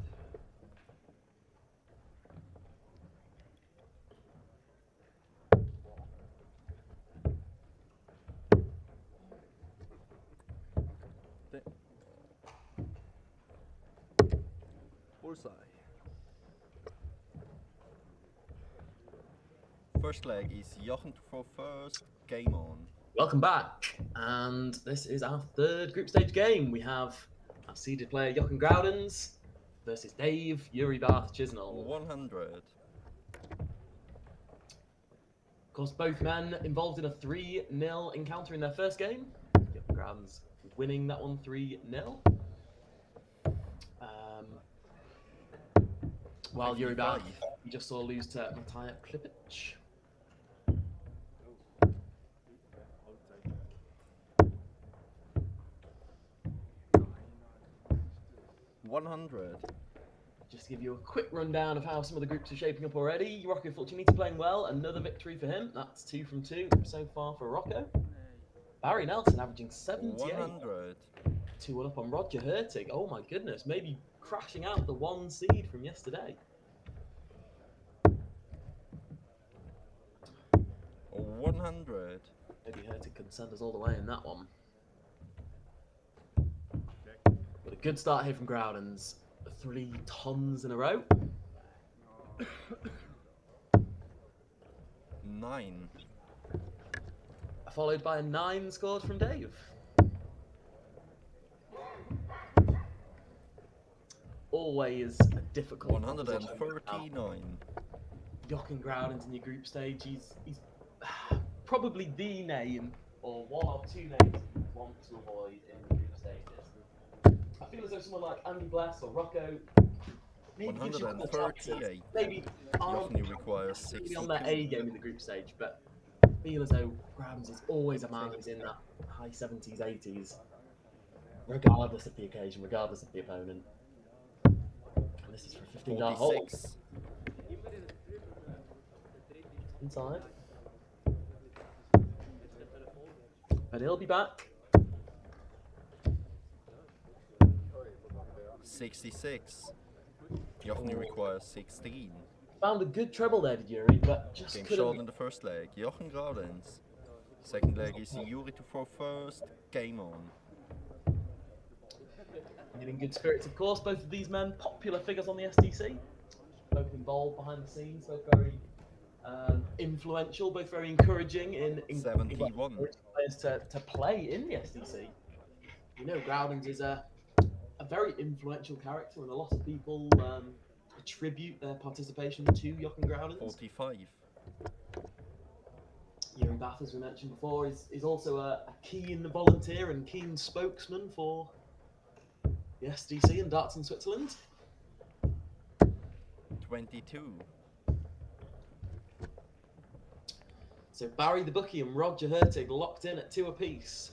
Bullseye. First leg is Jochen to throw first. Game on. Welcome back, and this is our third group stage game. We have our seeded player Jochen Groudens versus Dave Yuri Bath Chisnall. 100. Of course, both men involved in a 3-0 encounter in their first game. Jochen Groudens winning that one 3-0. While Yuri Bath, he just saw lose to Matija Klipic. 100. Just to give you a quick rundown of how some of the groups are shaping up already. Rocco Fulciniti playing well, another victory for him. That's 2 from 2 so far for Rocco. Barry Nelson averaging 78. 100. 2-1 up on Roger Hurtig. Oh my goodness, maybe crashing out the 1 seed from yesterday. 100. Maybe Hurtig could send us all the way in that one. But a good start here from Groudens. 3 tons in a row. 9. Followed by a 9 scored from Dave. Always a difficult 139. Jochen Groudens in your group stage. He's probably the name, or one or two names want to avoid in the group stages. I feel as though someone like Andy Bless or Rocco maybe gives you a couple of chances. 138. Maybe aren't Jochen requires really on 62. their A game in the group stage, but I feel as though Grounds is always a man who's in that high 70s, 80s, regardless of the occasion, regardless of the opponent. And this is for a 15-yard hold. 46. Inside. But he'll be back. 66. Jochen requires 16. Found a good treble there, did Yuri, but just Game couldn't. short in the first leg. Jochen Graudens. Second leg is Yuri to throw first. Game on. In good spirits, of course. Both of these men, popular figures on the SDC. Both involved behind the scenes, both very influential, both very encouraging in 71. players to play in the SDC. You know, Groudens is a very influential character, and a lot of people attribute their participation to Jochen Groudens. 45. Yuri Bath, as we mentioned before, is also a keen volunteer and keen spokesman for the SDC and darts in Switzerland. 22. So Barry the Bookie and Roger Hertig locked in at 2 apiece.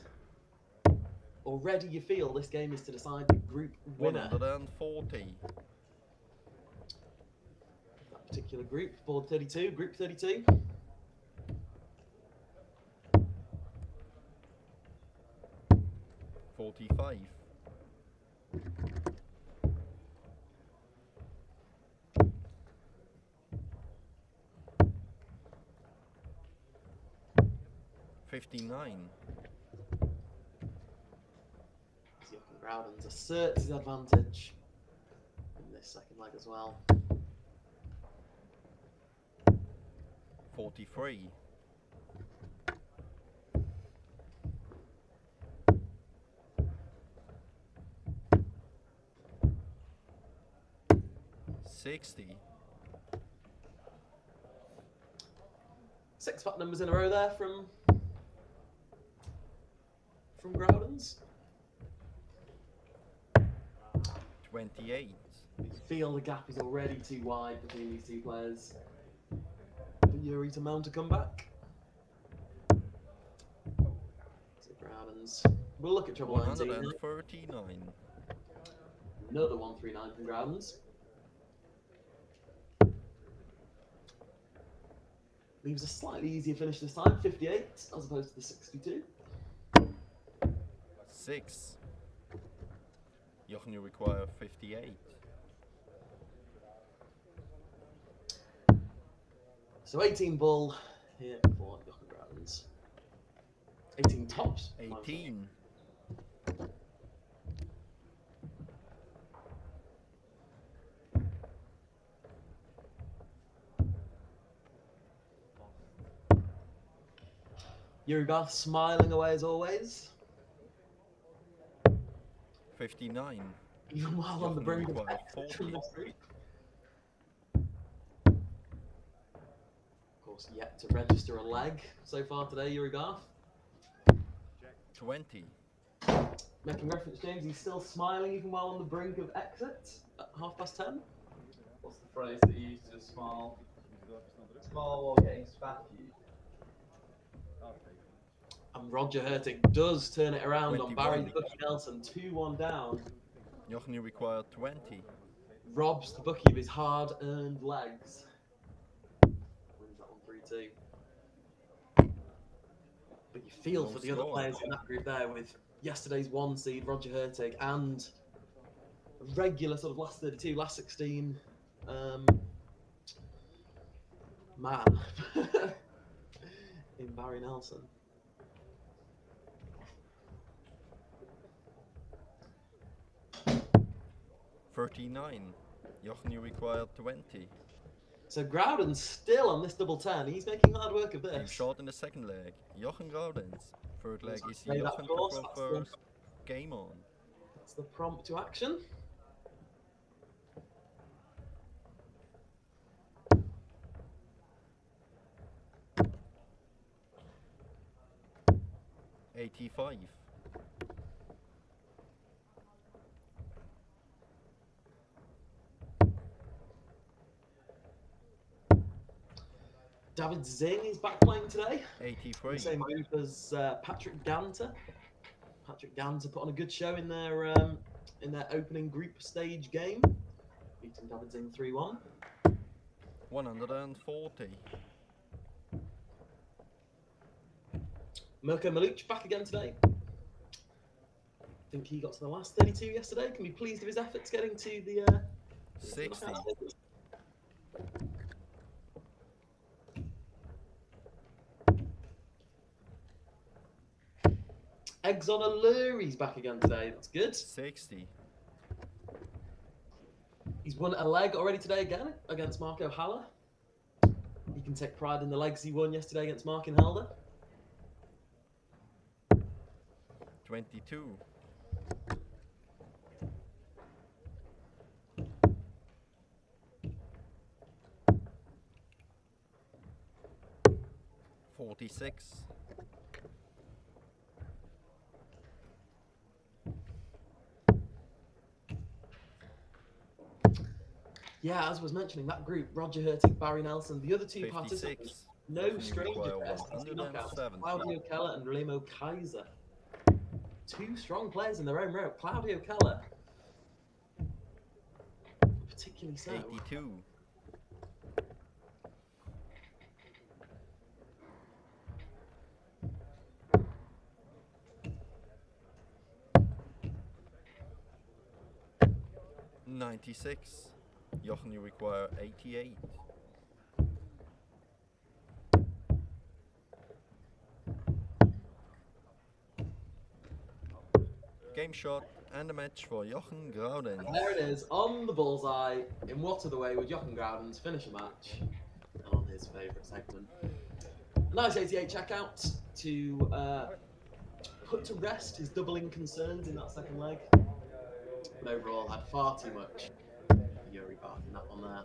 Already you feel this game is to decide the group winner. 140. That particular group, board 32, group 32. $45. 59. Jochen Groudens asserts his advantage in this second leg as well. 43. 60. 6 fat numbers in a row there from Groudens. 28. You feel the gap is already too wide between these two players for Yuri to mount a comeback. So Groudens. We'll look at treble 19. 139. Another 139 from Groudens. Leaves a slightly easier finish this time, 58 as opposed to the 62. 6. Jochen, you require 58. So 18 bull here for Jochen Groudens. 18 tops. 18. Yuri Bath smiling away as always. 59. Even while on the brink of require exit 40. from this group. Of course, yet to register a leg so far today, Yuri Bath. 20. Making reference, James, he's still smiling even while on the brink of exit at 10:30. What's the phrase that you used to smile? Smile while getting spat at you. And Roger Hertig does turn it around 21. on Barry the Bookie Nelson, 2-1 down. Jochen, you require 20. Robs the Bookie of his hard-earned legs. Wins that one 3-2. But you feel for the other players in that group there with yesterday's 1 seed, Roger Hertig, and a regular sort of last 32, last 16 man in Barry Nelson. 39. Jochen, you require 20. So Groudens still on this double 10. He's making hard work of Game this. short in the second leg. Jochen Graudens. Third leg is Play that Jochen to course, throw that's first. Game on. That's the prompt to action. $85. David Zing is back playing today. 83. The same group as Patrick Ganter. Patrick Ganter put on a good show in their opening group stage game, beating David Zing 3-1. 140. Mirko Maluch back again today. I think he got to the last 32 yesterday. Can be pleased with his efforts getting to the 60. Eggs on a lure, he's back again today. That's good. 60. He's won a leg already today again against Marco Haller. He can take pride in the legs he won yesterday against Markin Helder. 22. $46. Yeah, as I was mentioning, that group, Roger Hurtig, Barry Nelson, the other two 56. participants, no stranger to require SDC knockouts, 170. Claudio Keller and Remo Kaiser. Two strong players in their own right. Claudio Keller, particularly so. 82. $96. Jochen, you require 88. Game shot and a match for Jochen Graudens. There it is, on the bullseye. In what other way would Jochen Graudens finish a match on his favourite segment? A nice 88 checkout to put to rest his doubling concerns in that second leg. But overall, had far too much Yuri Barth in that one there.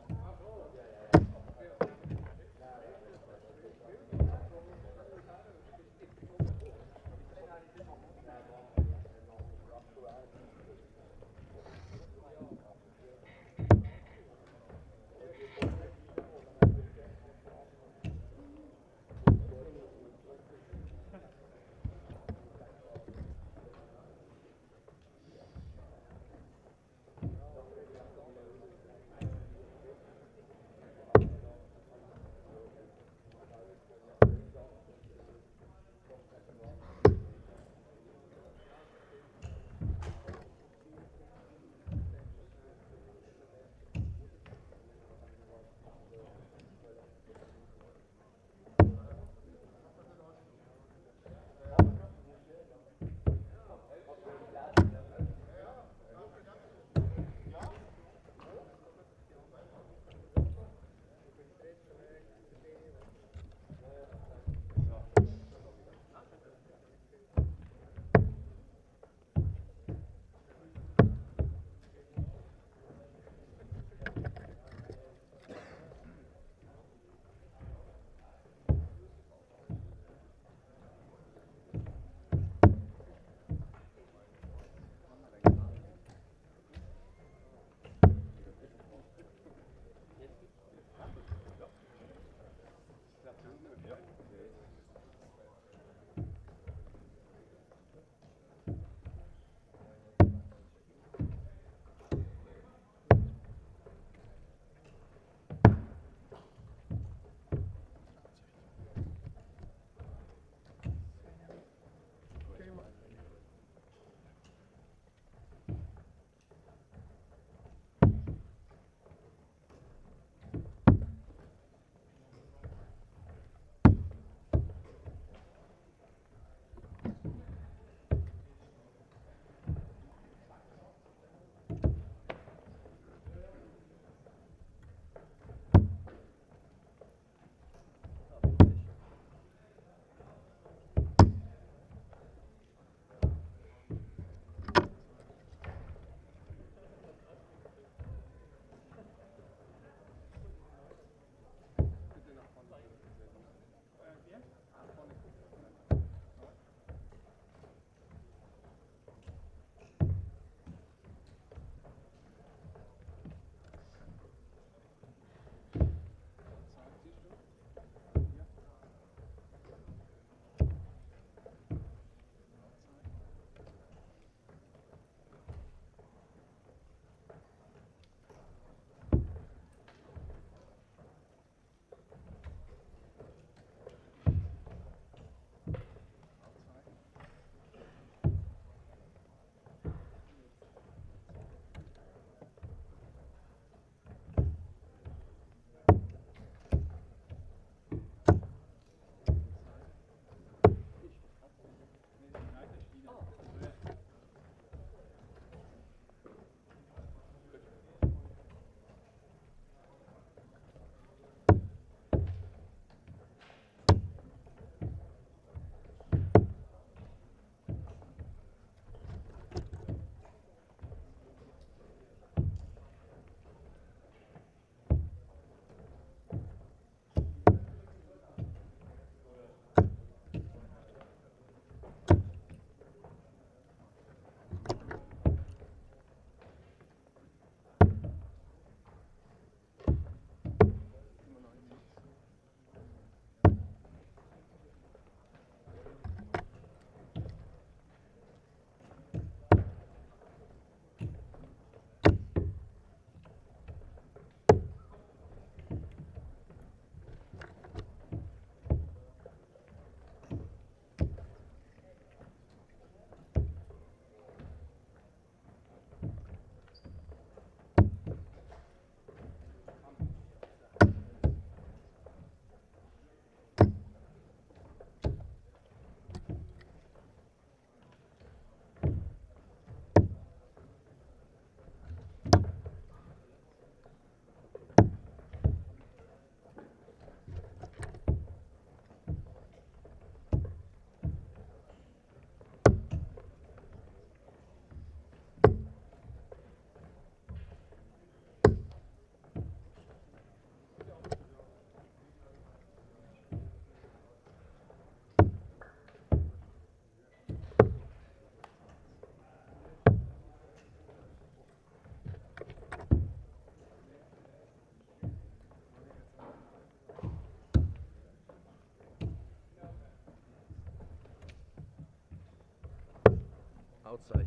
Outside.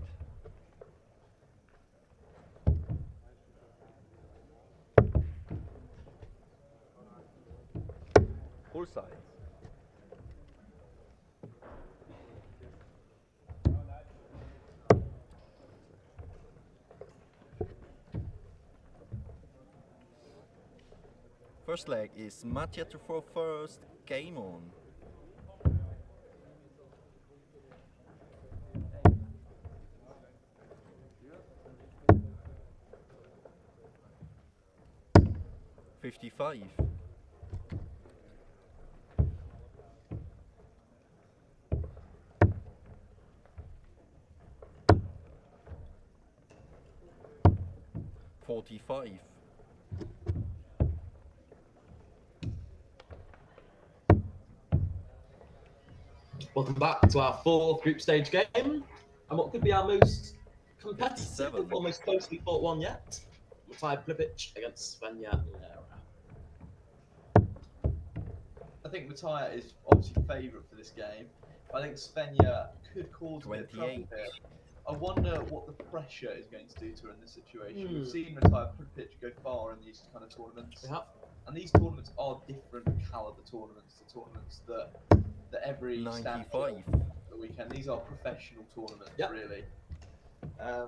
Full side. First leg is Mattia to throw first. Game on. $55. $45. Welcome back to our fourth group stage game, and what could be our most competitive, 57. or most closely fought one yet. Matai Plipic against Svenja Lera. I think Mattia is obviously favourite for this game. I think Svenja could cause a bit of trouble 28. here. I wonder what the pressure is going to do to her in this situation. We've seen Mattia Plipic go far in these kind of tournaments. Yeah. And these tournaments are different calibre tournaments to tournaments that every stand 95. the weekend. These are professional tournaments, Yep. really. I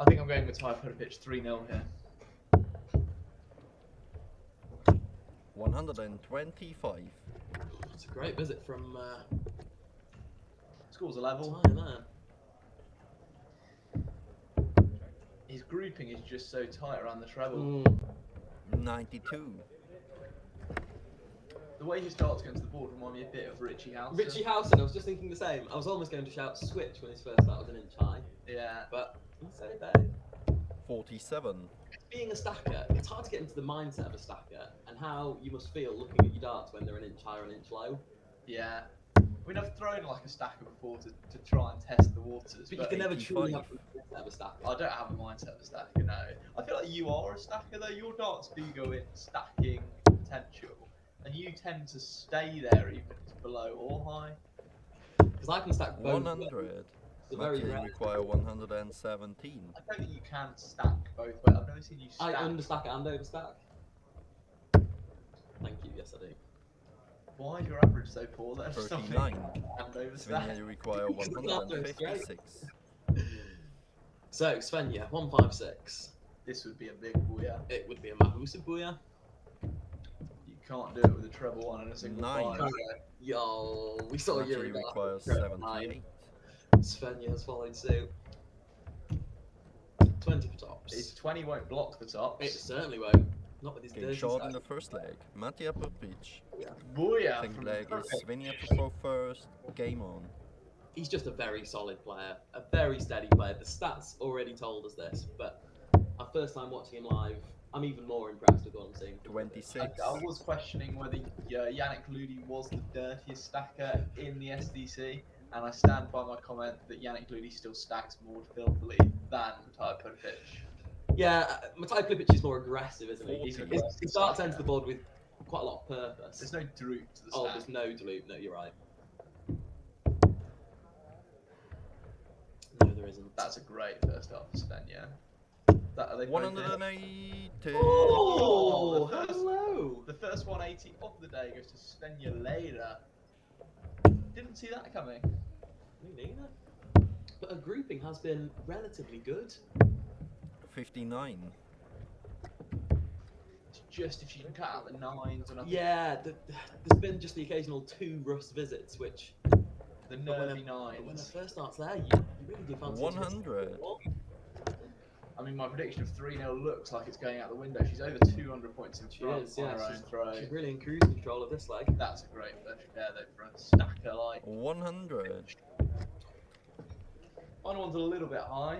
think I'm going with Mattia Plipic 3-0 here. 125. It's a great visit from Scores a level. Matai there. His grouping is just so tight around the treble. 92. The way he starts against the board reminds me a bit of Richie Hausen. Richie Hausen, I was just thinking the same. I was almost going to shout switch when his first start was an inch high, Yeah. but he said it there. 47. Being a stacker, it's hard to get into the mindset of a stacker and how you must feel looking at your darts when they're an inch high or an inch low. Yeah. I mean, I've thrown like a stacker before to try and test the waters. But you can never 85. truly have the mindset of a stacker. I don't have a mindset of a stacker, no. I feel like you are a stacker though. Your darts do go in stacking potential, and you tend to stay there even if it's below or high. Because I can stack both. 100. It's very Mattia rare. require 117. I don't think you can stack both ways. I've never seen you I stack. understack and overstack. Thank you, yes I do. Why is your average so poor then? 39. And overstack. Svenja require 156. So, Svenja, 156. This would be a big booyah. It would be a Mahusa booyah. You can't do it with a treble one and a single 9. five. Yo, we saw Mattia Yuri requires Nine. 78. Svenja has followed suit. 20 for tops. His 20 won't block the tops. It certainly won't. Not with his Game dirty short in side. the first leg. Mattia Plipic. Booyah! Second from leg the is Svenja to throw first. Game on. He's just a very solid player, a very steady player. The stats already told us this, but our first time watching him live, I'm even more impressed with what I'm seeing. 26. I was questioning whether Yannick Ludi was the dirtiest stacker in the SDC, and I stand by my comment that Yannick Ludi still stacks more filthily than Mattia Plipic. Yeah, Matai Plipic is more aggressive, isn't he? 40. He starts ends the board with quite a lot of purpose. There's no droop to the Oh, stack. there's no dilute. No, you're right. No, there isn't. That's a great first half for Svenja. Are they both in? 180. Oh, the first- hello. The first 180 of the day goes to Svenja Lera. Didn't see that coming. Me neither. But her grouping has been relatively good. 59. It's just if she can cut out the nines and I think Yeah, there's been just the occasional 2 rust visits, which the but nervy when her nines. first starts there, you really do fancy 100. I mean, my prediction of 3-0 looks like it's going out the window. She's over 200 points in She front is, on yeah. her own throw. She's really in cruise control of this leg. That's a great first pair though for a stacker like. 100. Final one's a little bit high.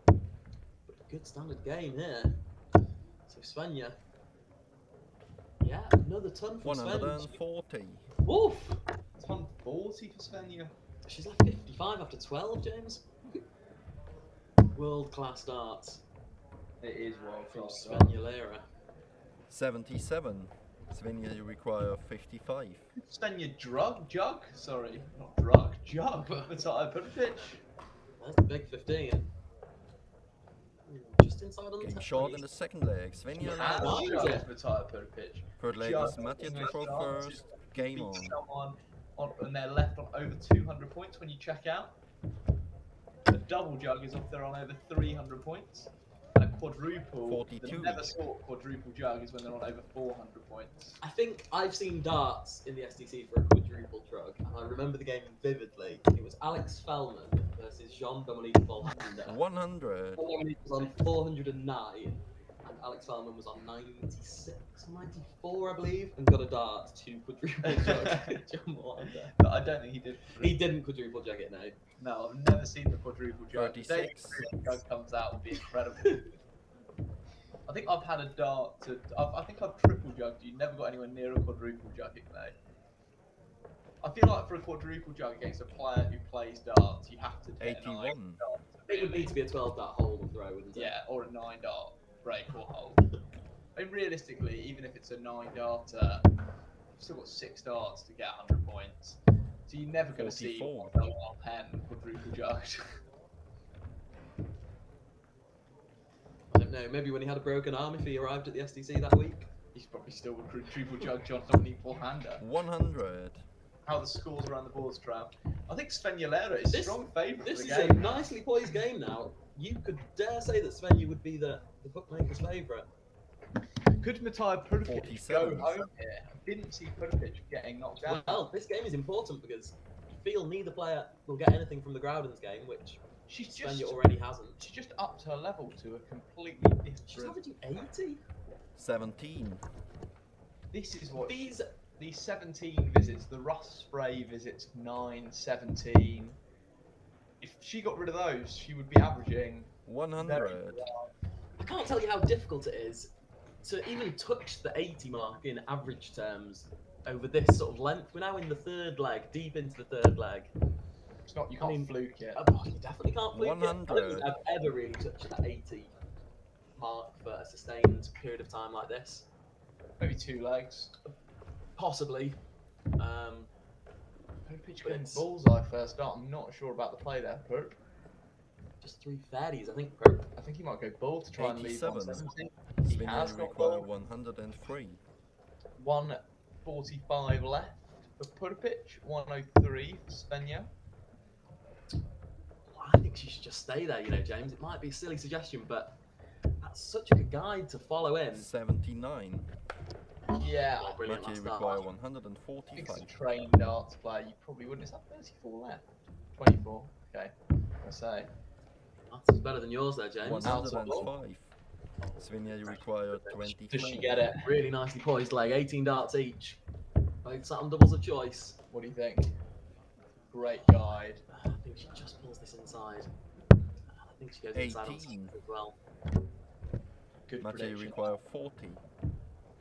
But good standard game here. So Svenja. Yeah, another ton from Svenja. 140. Woof! Ton 40 for Svenja. She's left 55 after 12, James. World class darts It is well from from Svenja Lera. 77. Svenja, you require 55. Svenja jug? Sorry, not jug. Matija Purpic. That's the big 15. Just inside on the Game 10. short in the second leg. Svenja And Leira. Matija Purpic. Third leg Just is Matija to English throw dance. first. Game Beat on. someone on their left on over 200 points when you check out. The double jug is if they're on over 300 points. And a quadruple, 42. the never saw quadruple jug is when they're on over 400 points. I think I've seen darts in the SDC for a quadruple drug, and I remember the game vividly. It was Alex Fellman versus Jean-Dominique Volhander. 100. Jean-Dominique was on 409, and Alex Fellman was on 96, 94, I believe, and got a dart to quadruple jug John Volhander. But I don't think he did. He didn't quadruple jug it, no. No, I've never seen the quadruple jug. The day 36. the jug comes out would be incredible. I think I've had a dart to. I think I've triple jugged. You never got anywhere near a quadruple jugging, mate. I feel like for a quadruple jug against a player who plays darts, you have to get an 81. dart. It would need to be a 12 dart hold and throw, wouldn't it? Yeah, or a 9 dart break or hold. I mean, realistically, even if it's a 9 darter, you've still got 6 darts to get 100 points. So you're never going to see 44. a pen quadruple jug. I don't know, maybe when he had a broken arm if he arrived at the SDC that week. He's probably still with quadruple jug Jean-Dominique Volhander. 100. How the scores around the boards, Trav. I think Svenja Leira is strong favourite This for is the a game. nicely poised game now. You could dare say that Svenja would be the bookmaker's favourite. Could Matija Purpic go 47. home here? I didn't see Purpic getting knocked out. Well, this game is important because you feel neither player will get anything from the Groudens game, which She's Svenja just already hasn't. She just upped her level to a completely She's different. averaging 80. 17. This is what These these 17 visits, the Russ Spray visits 9, 17. If she got rid of those, she would be averaging 100. I can't tell you how difficult it is to even touch the 80 mark in average terms over this sort of length. We're now in the third leg, deep into the third leg. It's not. You can't fluke it. You definitely can't fluke it. I don't 100. think I've ever really touched that 80 mark for a sustained period of time like this. Maybe 2 legs. Possibly. Purpic But going it's- bullseye first start. I'm not sure about the play there, Perp. Just 3 fatties, I think. I think he might go bull to try and leave 87. 117. He has Svenja got require bull. 103. 145 left for Purpic. 103 for Svenja. I think she should just stay there, you know, James. It might be a silly suggestion, but that's such a good guide to follow in. 79. Yeah, Oh, brilliant Matija last start. require I think 145. as a trained darts player, you probably wouldn't. Is that 34 left? 24. Okay. I say. That's better than yours there, James. 105. Svenja, you require 23. Does she get it? Really nicely poised leg, 18 darts each. Both sat on doubles of choice. What do you think? Great guide. I think she just pulls this inside. I think she goes inside on 18. as well. Good Matija prediction. require 40.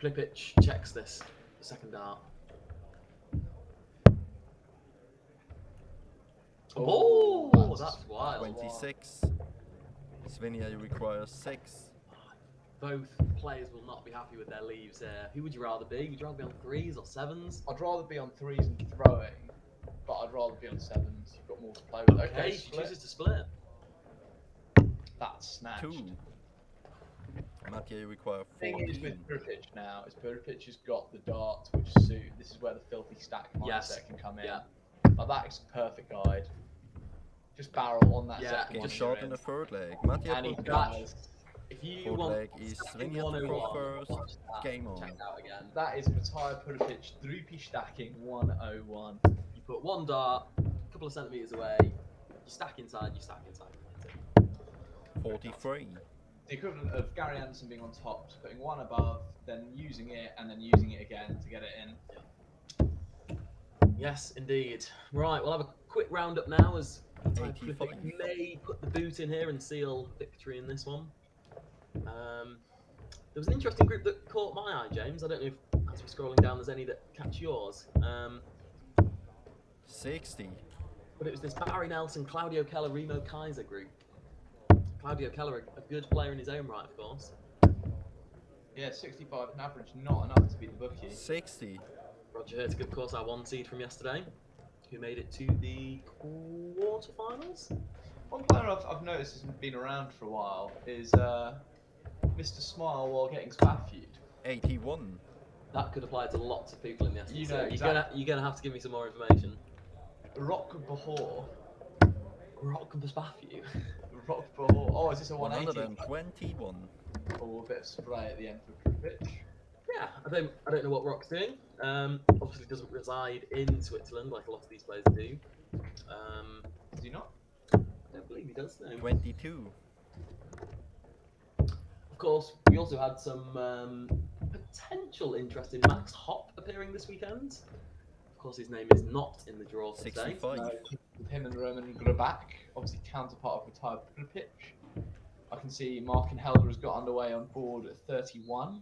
Plipic checks this second dart. Oh, that's wild. 26. Svenja, you require 6. Both players will not be happy with their leaves here. Who would you rather be? Would you rather be on 3s or 7s? I'd rather be on 3s and throwing, but I'd rather be on 7s. You've got more to play with. Okay, she split. chooses to split. That's snatched. 2. Matija, you require The thing is 14. with Purpic now, is Purpic has got the darts which suit. This is where the filthy stack mindset Yes. can come in. Yeah. Like that is a perfect guide. Just barrel on that Yeah, second Game one. short in the third leg. Matija And he Purpic. does. If you Fourth want leg is stacking Svenja to throw 101, first. Game on. check out again. That is Matija Purpic, Drupi stacking 101. You put 1 dart, a couple of centimetres away, you stack inside, you stack inside. 43. The equivalent of Gary Anderson being on top, just putting 1 above, then using it, and then using it again to get it in. Yes, indeed. Right, we'll have a quick roundup now as 85. may put the boot in here and seal victory in this one. There was an interesting group that caught my eye, James. I don't know if, as we're scrolling down, there's any that catch yours. 60. But it was this Barry Nelson, Claudio Keller, Remo Kaiser group. Claudio Keller, a good player in his own right, of course. Yeah, 65 an average, not enough to beat the bookie. 60. Roger here to give, of course, our 1 seed from yesterday, who made it to the quarterfinals. One player I've noticed has been around for a while is Mr. Smile while getting spaffied. 81. That could apply to lots of people in the SDC. You know, You're gonna have to give me some more information. Rock Bahor. Rock and Paspafu. Rock Bahor. Oh, is this a 180? 121. Oh, a bit of spray at the end for Privic. Yeah, I don't know what Rock's doing. Obviously doesn't reside in Switzerland like a lot of these players do. Does he not? I don't believe he does, no. 22. Of course, we also had some potential interest in Max Hopp appearing this weekend. Of course, his name is not in the draw for today. 65. With him and Roman Grabak, obviously counterpart of retired Privic. I can see Mark and Helder has got underway on board at 31.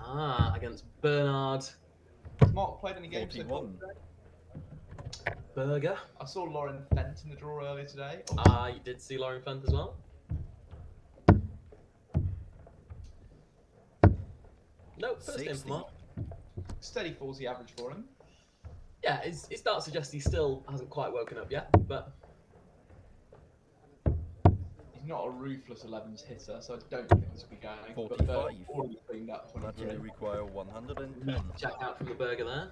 Ah, against Bernard Has Mark played any games so far 41. today? Berger. I saw Lauren Fent in the draw earlier today. You did see Lauren Fent as well? No, first game 60. for Mark. Steady 40 average for him. Yeah, his start suggests he still hasn't quite woken up yet, but He's not a ruthless 11s hitter, so I don't think this will be going. 45. But already cleaned up Mathieu 23. require 110. check out from the Berger there.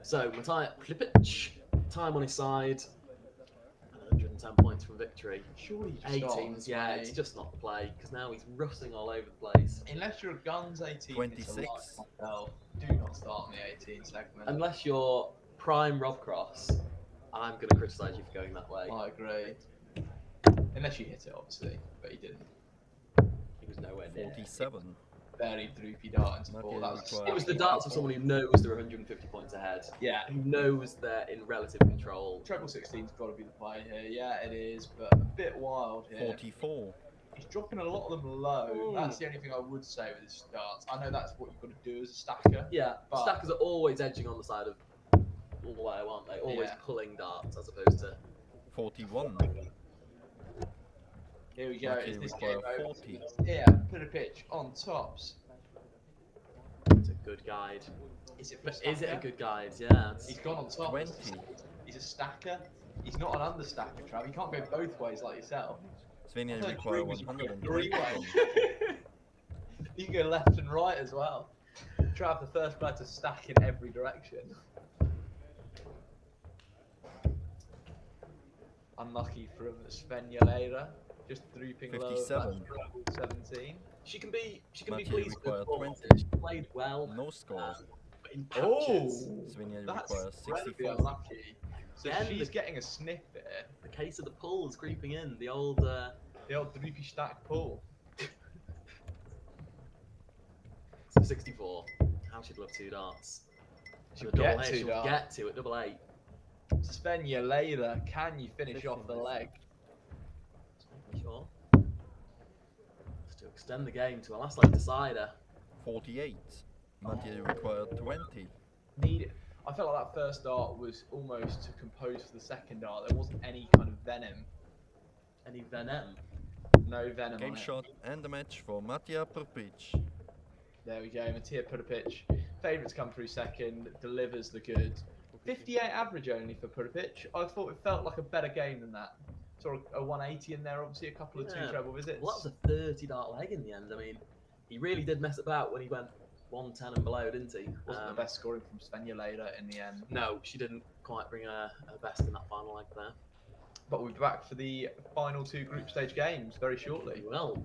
So, Matija Plipic, time on his side, and 110 points from victory. Surely you just 18s, start yeah, on it's 20. just not the play, because now he's rusting all over the place. Unless you're a guns 18, it's a 26. lot myself. Do not start in the 18 segment. Unless you're prime Rob Cross, I'm going to criticise you for going that way. I agree. Unless you hit it, obviously, but he didn't. He was nowhere near. 47. Very droopy dart into Mathieu ball. That was require It was the darts of someone who knows they're 150 points ahead. Yeah. Who knows they're in relative control. Treble 16's got to be the play here. Yeah, it is, but a bit wild here. 44. He's dropping a lot of them low. Ooh. That's the only thing I would say with his starts. I know that's what you've got to do as a stacker. Yeah, But- stackers are always edging on the side of low, aren't they? Always Yeah. pulling darts as opposed to... 41. Here we go. Mathieu Is this require game over? 40. Yeah, put a pitch on tops. It's a good guide. Is it? But is it a stacker? good guide? Yeah. He's gone on top. 20. He's a stacker. He's not an understacker, Trav. You can't go both ways like yourself. Svenja I've heard require rumours you can go 120. 3 ways. You can go left and right as well. Trav, the first player to stack in every direction. Unlucky from Svenja Leira, just drooping low. 57. 17. She can be Mathieu pleased with require the performance. 20. She played well. No score. But in Oh, patches, Svenja that's requires incredibly 64. unlucky. So Again, she's the- getting a sniff here. the case of the pull is creeping in. The old... The old droopy stack pull. So 64. How she'd love 2 darts. She'll Double get eight, 2 she'll darts. get to at double 8. Svenja Leira, can you finish off the leg? Sure. Just to extend the game to a last leg decider. 48. Mathieu require 20. Need. I felt like that first dart was almost to compose for the second dart. There wasn't any kind of venom. Any venom? No venom Game on it. shot and the match for Matija Prpic. There we go. Matija Prpic. Favourites come through second. Delivers the goods. 58 average only for Prpic. I thought it felt like a better game than that. Saw a 180 in there. Obviously a couple of 2 Yeah. treble visits. Well, that was a 30 dart leg in the end. I mean, he really did mess about when he went 110 and below, didn't he? Wasn't the best scoring from Svenja Leira in the end. No, she didn't quite bring her best in that final leg there. But we'll be back for the final 2 group stage games very shortly. Well,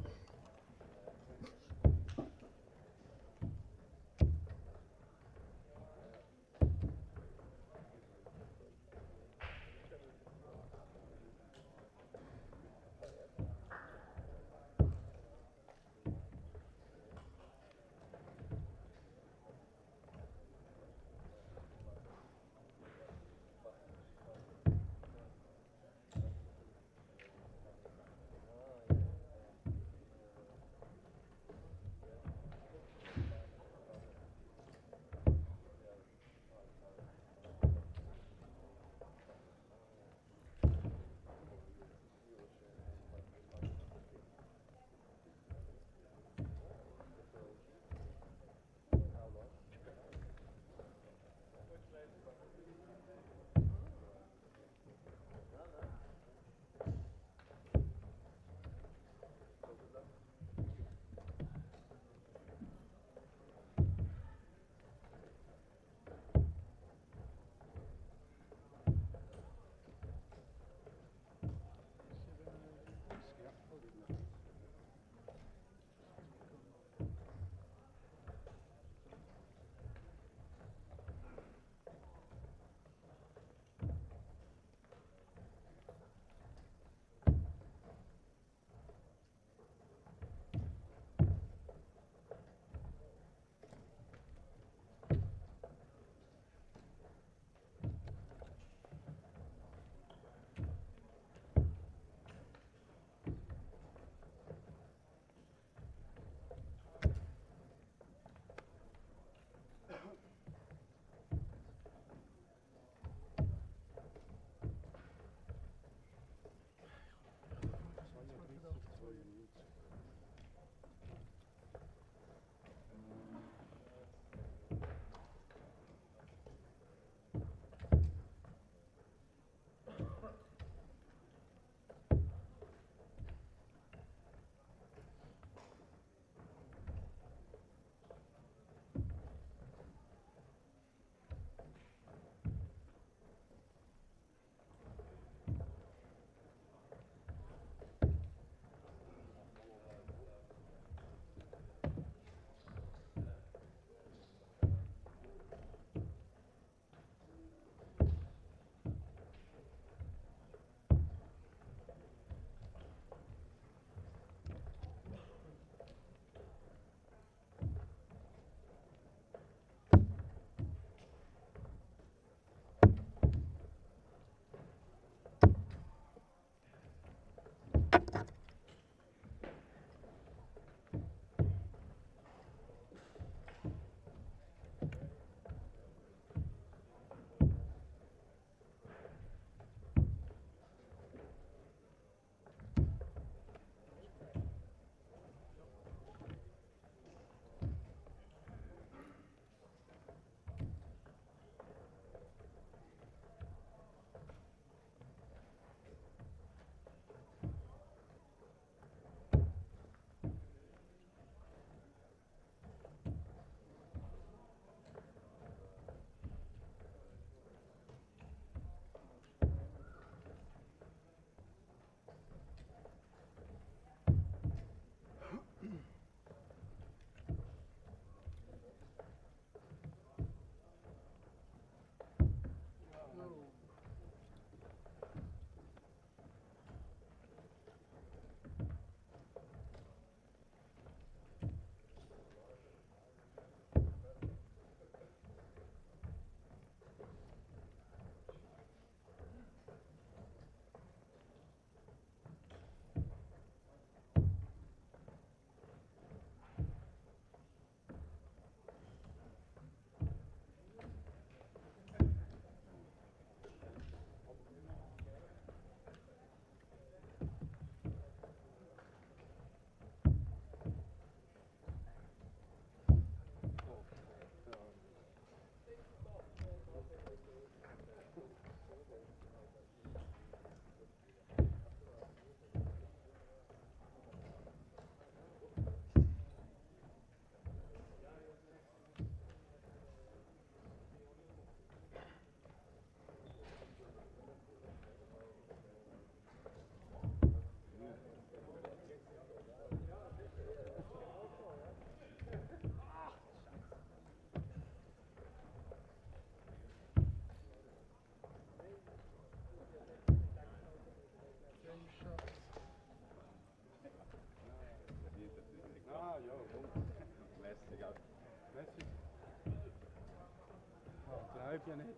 Halb ja nicht.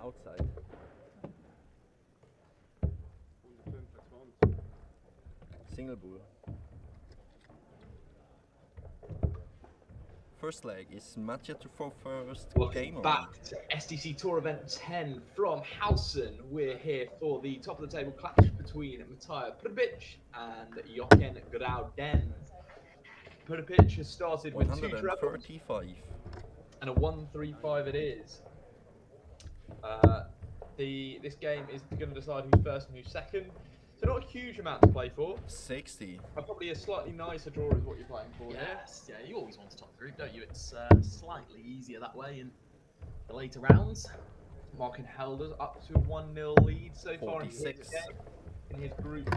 outside. Single bull. First leg is Mattia to throw first. Game Welcome on. back to SDC Tour event 10 from Hausen. We're here for the top of the table clash between Matija Prpic and Jochen Grauden. Prpic has started with 2 trebles 135. and a 1-3-5 it is. This game is going to decide who's first and who's second. So not a huge amount to play for. 60. Probably a slightly nicer draw is what you're playing for here. Yes, yeah, you always want a top group, don't you? It's slightly easier that way in the later rounds. Markin Helder's up to a 1-0 lead so far in his 46. game in his group,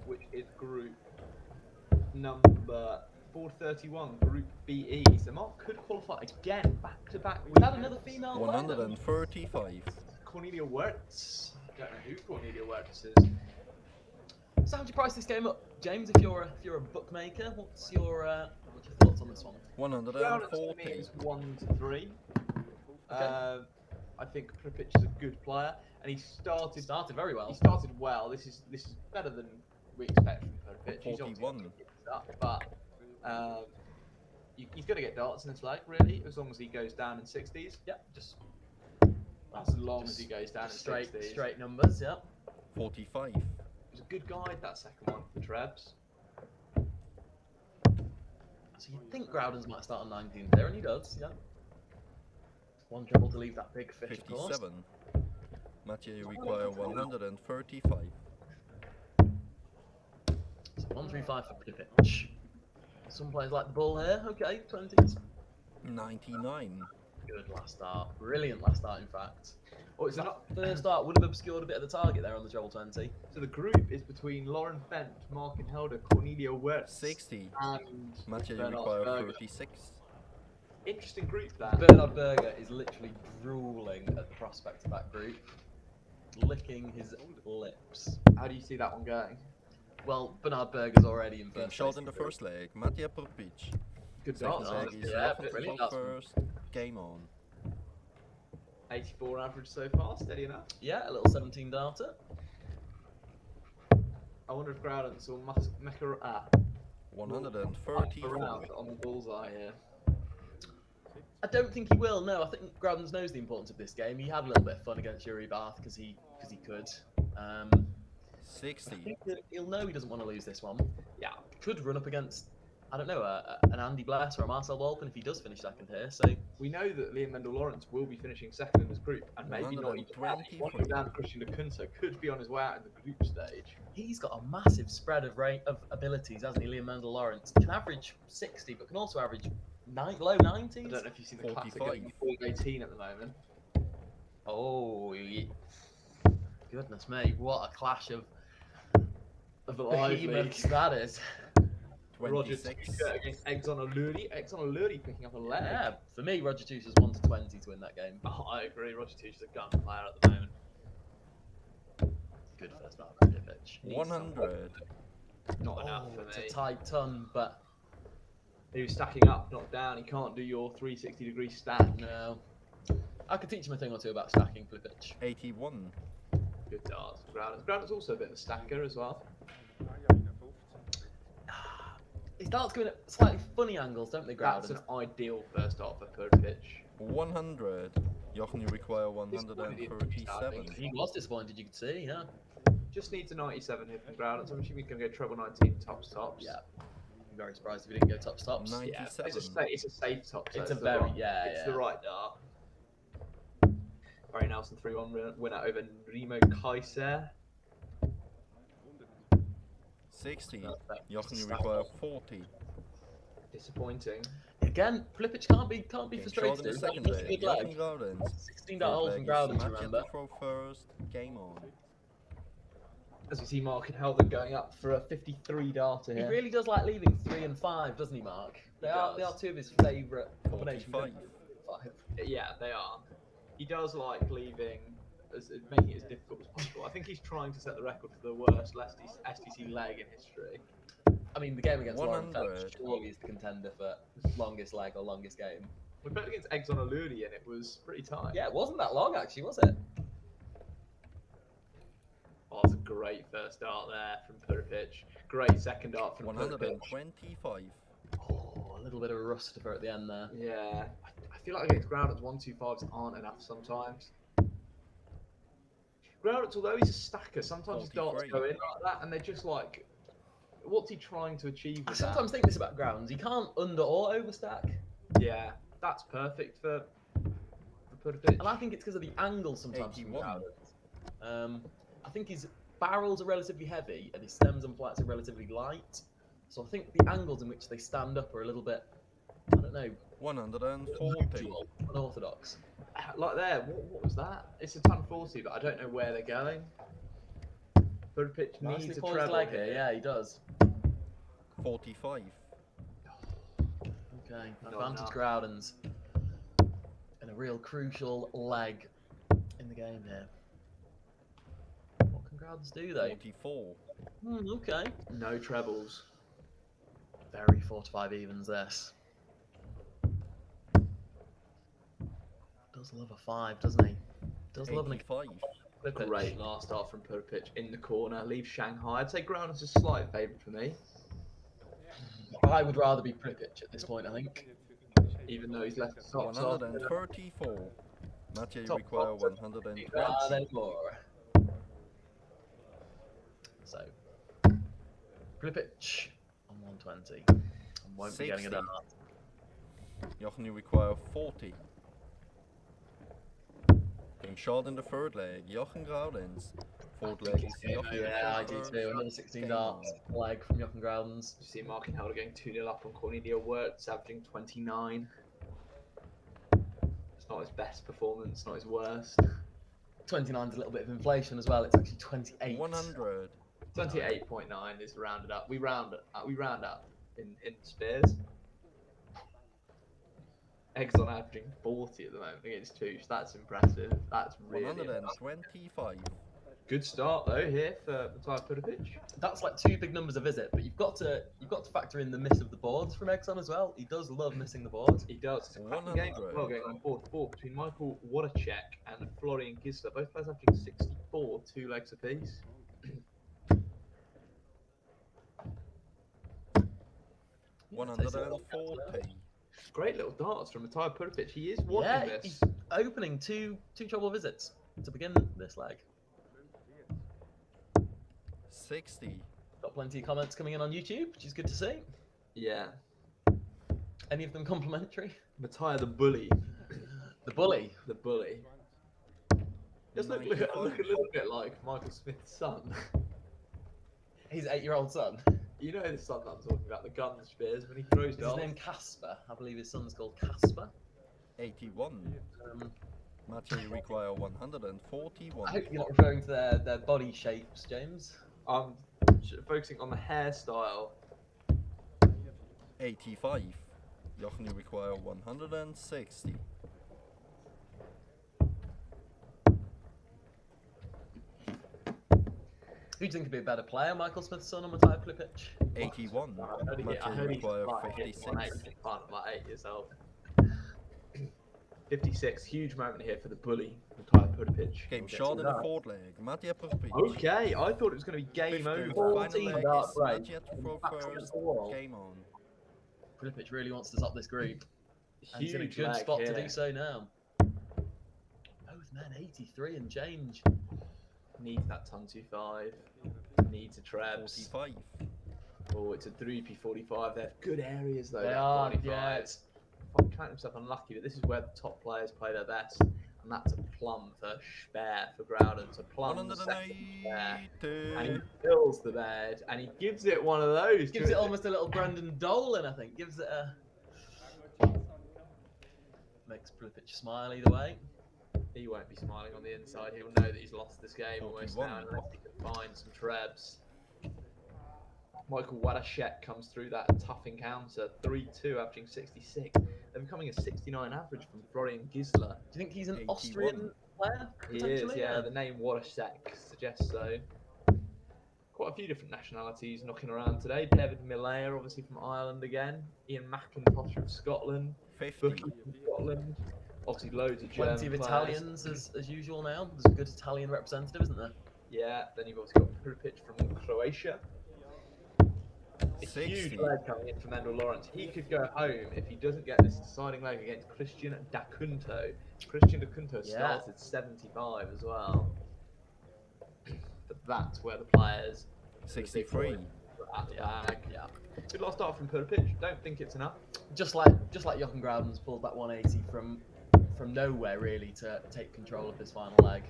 which is group number 431, Group BE. So Mark could qualify again, back to back. We've had another female player. 135. Cornelia Wertz. I don't know who Cornelia Wertz is. So how do you price this game up, James? If you're a bookmaker, what's your thoughts on this one? 140. Is 1-3. Okay. I think Prpic is a good player, and he started Very well. He started well. This is better than we expect from Prpic. He's obviously 41. picked up, but he's going to get darts in this leg, really, as long as he goes down in 60s. Yeah, just As long as he goes down in 60s. straight numbers. Yeah. 45. It was a good guide, that second one, for Trebs. So you think Groudens might start on 19th there, and he does. Yeah. One treble to leave that big fish, of course. 57. Mattia, you require 135. So 135 for Prpic. Some players like the ball here. Okay, 20s. 99. Good last start. Brilliant last start, in fact. Oh, it's That not. first start would have obscured a bit of the target there on the treble 20. So the group is between Lauren Fent, Markin Helder, Cornelia Wertz, 60. and Mattia, you Bernard require Berger. 36. Interesting group, that. Bernard Berger is literally drooling at the prospect of that group, licking his lips. How do you see that one going? Well, Bernard Berger's already in Game first. shot place in the of group. first leg. Mattia Prpic. Good Second darts. leg is Yeah, Jochen to brilliant throw darts. first. Game on. 84 average so far, steady enough. Yeah, a little 17 darter. I wonder if Groudens will make a 134. around on the bullseye here. I don't think he will. No, I think Groudens knows the importance of this game. He had a little bit of fun against Yuri Bath because he could. I 60. think that he'll know he doesn't want to lose this one. Yeah. Could run up against, I don't know, an Andy Bless or a Marcel Walpin if he does finish second here. So We know that Liam Mendel-Lawrence will be finishing second in this group, and maybe not even that. If one goes down, Christian Lecunta could be on his way out in the group stage. he's got a massive spread of abilities, hasn't he? Liam Mendel-Lawrence can average 60, but can also average low 90s. I don't know if you've seen the 45. classic at 418 at the moment. Oh, goodness me! What a clash of lively. behemoths that is. Roger 26. Tuka against Exxon Aluri. Exxon Aluri picking up a leg. Yeah, for me, Roger Tusa's 1-20 to win that game. Oh, I agree. Roger Tuka's a gun player at the moment. Good first start for Prpic. 100. Not enough for It's me. a tight ton, but He was stacking up, not down. He can't do your 360-degree stack. no. I could teach him a thing or two about stacking Prpic. 81. Good darts. Groudens also a bit of a stacker as well. His darts going at slightly funny angles, don't they, That's Groudens? an ideal first start for Prpic. 100. Jochen, you require 137. He was disappointed, you could see, yeah. Just needs a 97 here from Groudens. I'm assuming he's going to go treble 19 tops. Yeah. I'm very surprised if he didn't go tops. 97. Yeah, it's a safe top. So It's a the very, right- yeah, It's yeah. the right dart. Barry Nelson 3-1 winner over Remo Kaiser. 60. Perfect. Jochen, you require 40. Disappointing. Again, Prpic can't be Game shot in frustrated. the second That's a leg. good Jochen leg. Groudens. 16 dart hole from Groudens, remember. To throw first. Game on. As we see Markin Helder going up for a 53 darter He here. really does like leaving 3 and 5, doesn't he, Mark? They are does. two of his favourite combinations. 45. 5. Yeah, they are. He does like leaving, making it as difficult as possible. I think he's trying to set the record for the worst SDC leg in history. I mean, the game against Lauren 100. Phelps surely is the contender for longest leg or longest game. We played against Exxon Aluli and it was pretty tight. Yeah, it wasn't that long actually, was it? Oh, that's a great first dart there from Puripic. Great second dart from Puripic. 125. Oh, a little bit of a ruster at the end there. Yeah, I feel like against Groundnuts, 125s aren't enough sometimes. Groundnuts, although he's a stacker, sometimes his darts go in like that and they're just like, what's he trying to achieve with I sometimes think this about Grounds. He can't under or overstack. Yeah, that's perfect for Puripic. And I think it's because of the angle sometimes. 81. I think his barrels are relatively heavy and his stems and flats are relatively light. So I think the angles in which they stand up are a little bit, I don't know, 140. unorthodox. Like there, what was that? It's a ton 40, but I don't know where they're going. Puripic Nicely needs a poised treble leg here, yeah, he does. 45. Okay, Not advantage enough. Groudens. And a real crucial leg in the game here. What can Groudens do though? 44. Okay. No trebles. Very 4 to 5 evens this. Does love a 5, doesn't he? Does love an 85. Puripic. Great last start from Puripic in the corner. Leave Shanghai. I'd say Groundnuts is a slight favourite for me, I would rather be Puripic at this point, I think. even though he's left the top top. 134. Matthew, you Top require top. 120. Then more. So, Puripic on 120. And won't be getting a 60. dart. Jochen, you require 40. Game shot in the third leg. Jochen Groudens. Fourth leg is Jochen. Yeah, I do too. Another 16 darts leg from Jochen Groudens. You see Mark and Helder going 2-0 up on Cornelia Wirtz, averaging 29. It's not his best performance, not his worst. 29's a little bit of inflation as well. It's actually 28. 100. 28.9 is rounded up. We round up in Spears. Exxon averaging 40 at the moment against Touche. That's impressive. That's really impressive. 125. Good start though here for Matthias Puripic. That's like 2 big numbers a visit, but you've got to factor in the miss of the boards from Exxon as well. He does love missing the boards. He does. It's a cracking game as well, going on 4-4 between Michael Wodacek and Florian Gisler. Both players averaging 64, 2 legs apiece. $140. Great little darts from Matthias Puripic. He is wanting Yeah, this. he's opening two trouble visits to begin this leg. 60. Got plenty of comments coming in on YouTube, which is good to see. Yeah. Any of them complimentary? Matthias the bully. The bully. The bully. Just look a little bit like Michael Smith's son. His 8-year-old son. You know the son that I'm talking about, the gun spears when he throws Is his darts. name Casper? I believe his son's called Casper. 81. Matthew, you require 141. I hope you're not referring to their body shapes, James. I'm focusing on the hairstyle. 85. Jochen, you require 160. Who do you think would be a better player, Michael Smith's son or Matthias Puripic? 81. I heard Matthew, you he's require like 56. about 8 years old. 56, huge moment here for the bully, Matthias Puripic. Game shot in the fourth leg. Matthew Puripic. Okay, I thought it was going to be game over. Final 14 leg dart is break. Matthew to throw Back to first. the wall. Game on. Puripic really wants to top this group. And he's in a Huge good leg spot here. to do so now. Both men 83 and change. Needs that ton 25. Needs a trebs. 45. Oh, it's a 3p45. They're good areas though. They they're are, 45s. yeah. I'm counting himself unlucky, but this is where the top players play their best. And that's a plum for Speer for Groudens. A plum second Speer. And he 180. fills the bed and he gives it one of those. Gives it almost a little Brandon Dolan, I think. Gives it a... Makes Puripic smile either way. He won't be smiling on the inside. He'll know that he's lost this game almost 41. now unless he can find some trebs. Michael Wodacek comes through that tough encounter. 3-2, averaging 66. They're becoming a 69 average from Florian Gisler. Do you think he's an 81. Austrian player? He is, potentially? yeah. The name Wodacek suggests so. Quite a few different nationalities knocking around today. David Millea, obviously from Ireland again. Ian McIntosh of Scotland. 50. Bookie from Scotland. Obviously, loads of German Plenty of players. Italians as usual now. There's a good Italian representative, isn't there? Yeah, then you've also got Pripyat from Croatia. A 60. huge leg coming in for Mendel Lawrence. He could go home if he doesn't get this deciding leg against Christian D'Acunto. Christian D'Acunto started 75 as well. But that's where the players 63. at the bag. Yeah. Good last start from Pripyat. Don't think it's enough. Just like Jochen Grauden's pulled that 180 from nowhere really to take control of this final leg.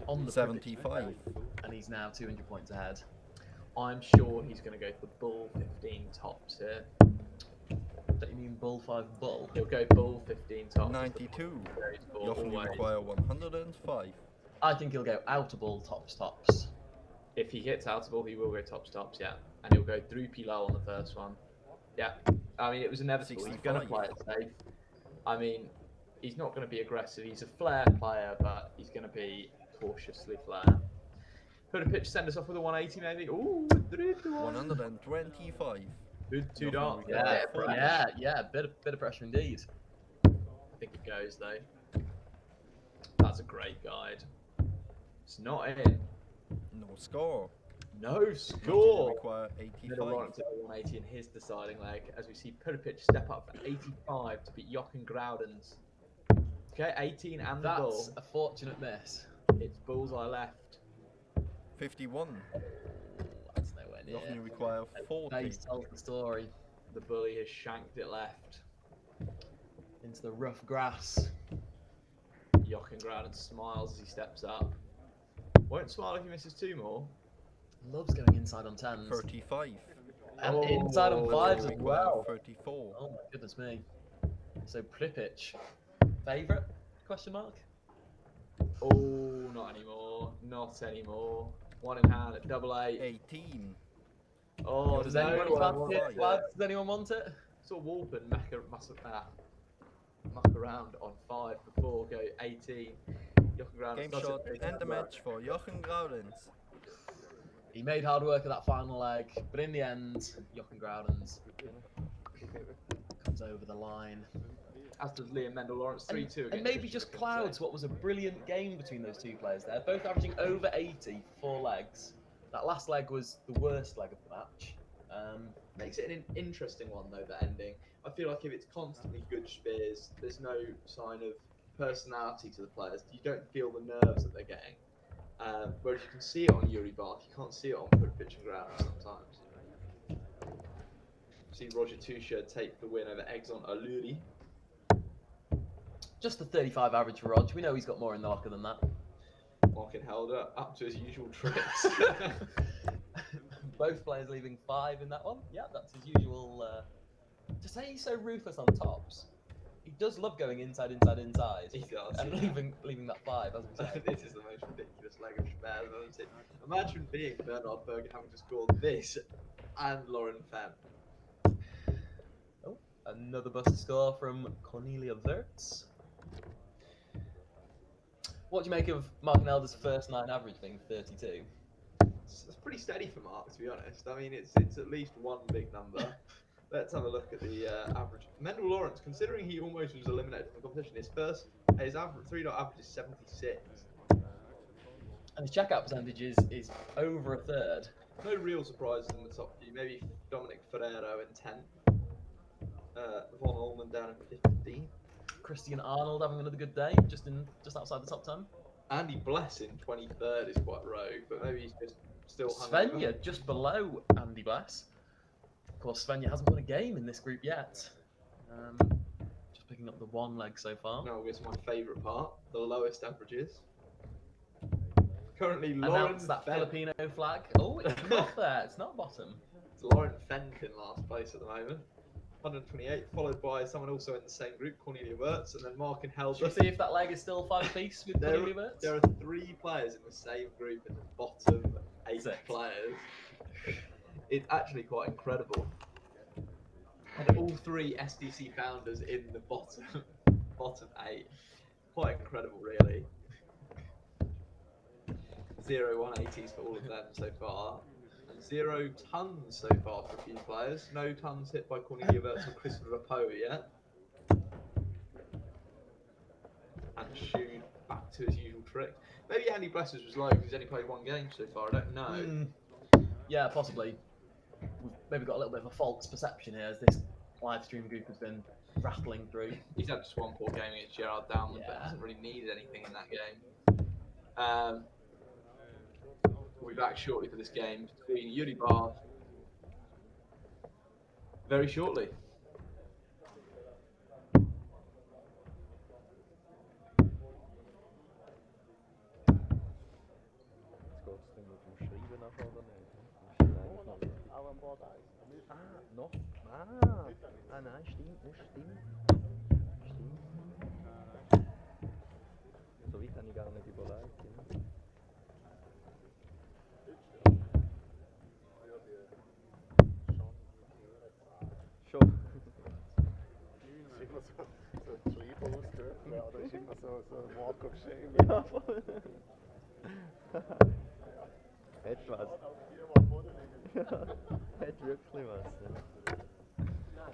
On the 75. and he's now 200 points ahead. I'm sure he's going to go for bull 15 tops here. Don't you mean bull 5 bull? He'll go bull 15 tops. 92. Always. Jochen, you require 105. I think he'll go out of bull tops. If he hits out of ball, he will go tops, yeah. And he'll go droopy low on the first one. Yeah. I mean, it was inevitable. He's going to play it safe. I mean, he's not going to be aggressive. He's a flair player, but he's going to be cautiously flair. Put a pitch, send us off with a 180 maybe. Ooh, 125. Good 2 darts. Yeah. Bit of pressure indeed. I think it goes though. That's a great guide. It's not in. No score. No Jochen, you score. require Middle 85. Lawrence at 180 in his deciding leg as we see Pripyat step up for 85 to beat Jochen Grauden's. Okay, 18 and the bull. That's a fortunate miss. It's bullseye left. 51. That's nowhere near. Jochen, you require 40. Base tells the story. The bully has shanked it left. Into the rough grass. Jochen Grauden smiles as he steps up. Won't smile if he misses 2 more. Loves going inside on 10s. 35. And inside on 5s as Require well. 34. Oh my goodness me. So Pripyat, favourite? Question mark. Oh, not anymore. Not anymore. 1 in hand at double 8. 18. Oh, Does no anyone one want wants it, lads? Does anyone want it? Saw Walpen muck around on 5 before go 18. Jochen Grauden Game does shot it. and the match for Jochen Graudens. He made hard work of that final leg, but in the end, Jochen Grauden's comes over the line. As does Liam Mendel Lawrence, 3-2 And maybe just clouds what was a brilliant game between those two players there, both averaging over 80 for 4 legs. That last leg was the worst leg of the match. Makes it an interesting one though, the ending. I feel like if it's constantly good spears, there's no sign of personality to the players. You don't feel the nerves that they're getting. Whereas you can see it on Yuri Barth, you can't see it on Pitch and Ground sometimes. See Roger Tusha take the win over Exxon Aluri. Just a 35 average for Rog. We know he's got more in the locker than that. Markin Helder up to his usual tricks. Both players leaving 5 in that one. Yeah, that's his usual. To say he's so ruthless on tops, he does love going inside. He does. And leaving that 5, as we said. This is the most ridiculous leg of Schmer I've ever seen. Imagine being Bernard Berger having to score this and Lauren Fenn. Oh, another busted score from Cornelia Wirtz. What do you make of Mark Nelder's first 9 average being 32? It's pretty steady for Mark, to be honest. I mean, it's at least one big number. Let's have a look at the average. Mendel Lawrence, considering he almost was eliminated from the competition, his average 3-dot average is 76. And his checkout percentage is over a third. No real surprises in the top few. Maybe Dominic Ferrero in 10th. Von Ullman down in 15th. Christian Arnold having another good day, just outside the top 10. Andy Bless in 23rd is quite rogue, but maybe he's just still Svenja just below Andy Bless. Of course, Svenja hasn't won a game in this group yet. Just picking up the 1 leg so far. Now it's my favourite part, the lowest averages. Currently, Announce Lauren that Fenn. Filipino flag. Oh, it's not there. It's not bottom. It's Lauren Fenn in last place at the moment. 128, followed by someone also in the same group, Cornelia Wirtz, and then Mark and Helder. Should we see if that leg is still 5 apiece with Cornelia Wirtz? There are 3 players in the same group in the bottom 8 players. It's actually quite incredible. And all 3 SDC founders in the bottom 8. Quite incredible, really. 0 180s for all of them so far. And 0 tons so far for a few players. No tons hit by Cornelia Wirtz or Christopher Rapoe yet. and Shoon back to his usual trick. Maybe Andy Blessers was low because he's only played one game so far. I don't know. Yeah, possibly. We've maybe got a little bit of a false perception here as this live stream group has been rattling through. He's had just one poor game against Gerard Downland, but Yeah. hasn't really needed anything in that game. We'll be back shortly for this game between Yuri Bar very shortly. Noch? Nein, stimmt, muss stimmt. So weit habe ich gar nicht überlegt. Schon. Ist immer so ein Schreiber ausgehört, oder ist immer so ein Walk of Shame? Ja, voll. Hat was. Hat wirklich was. Ja.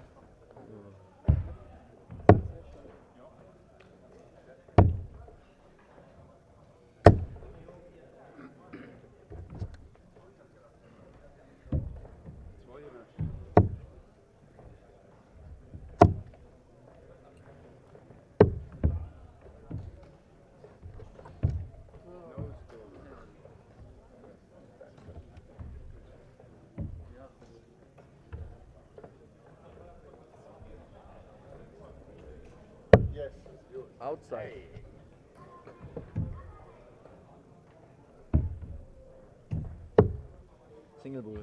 Yes, it's yours. Outside. Single ball.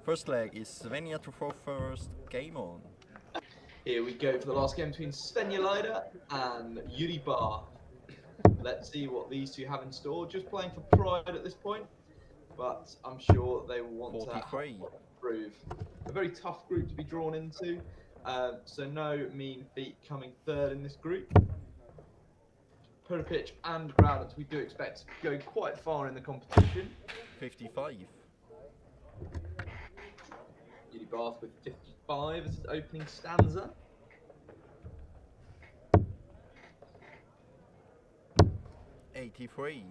First leg is Svenja to throw first. Game on. Here we go for the last game between Svenja Leider and Yuri Bar. Let's see what these two have in store. Just playing for pride at this point, but I'm sure they will want 43. to improve. A very tough group to be drawn into, so no mean feat coming third in this group. Puripic and Groudance we do expect to go quite far in the competition. 55. Yuri Bath with 55 as his opening stanza. '83.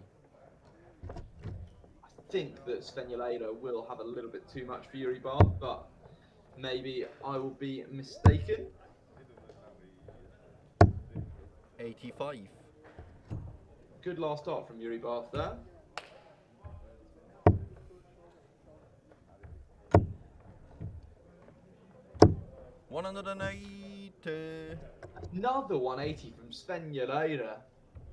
I think that Svenja Leider will have a little bit too much for Yuri Bath, but maybe I will be mistaken. 85. Good last start from Yuri Bath there. $180. Another 180 from Svenja Leider.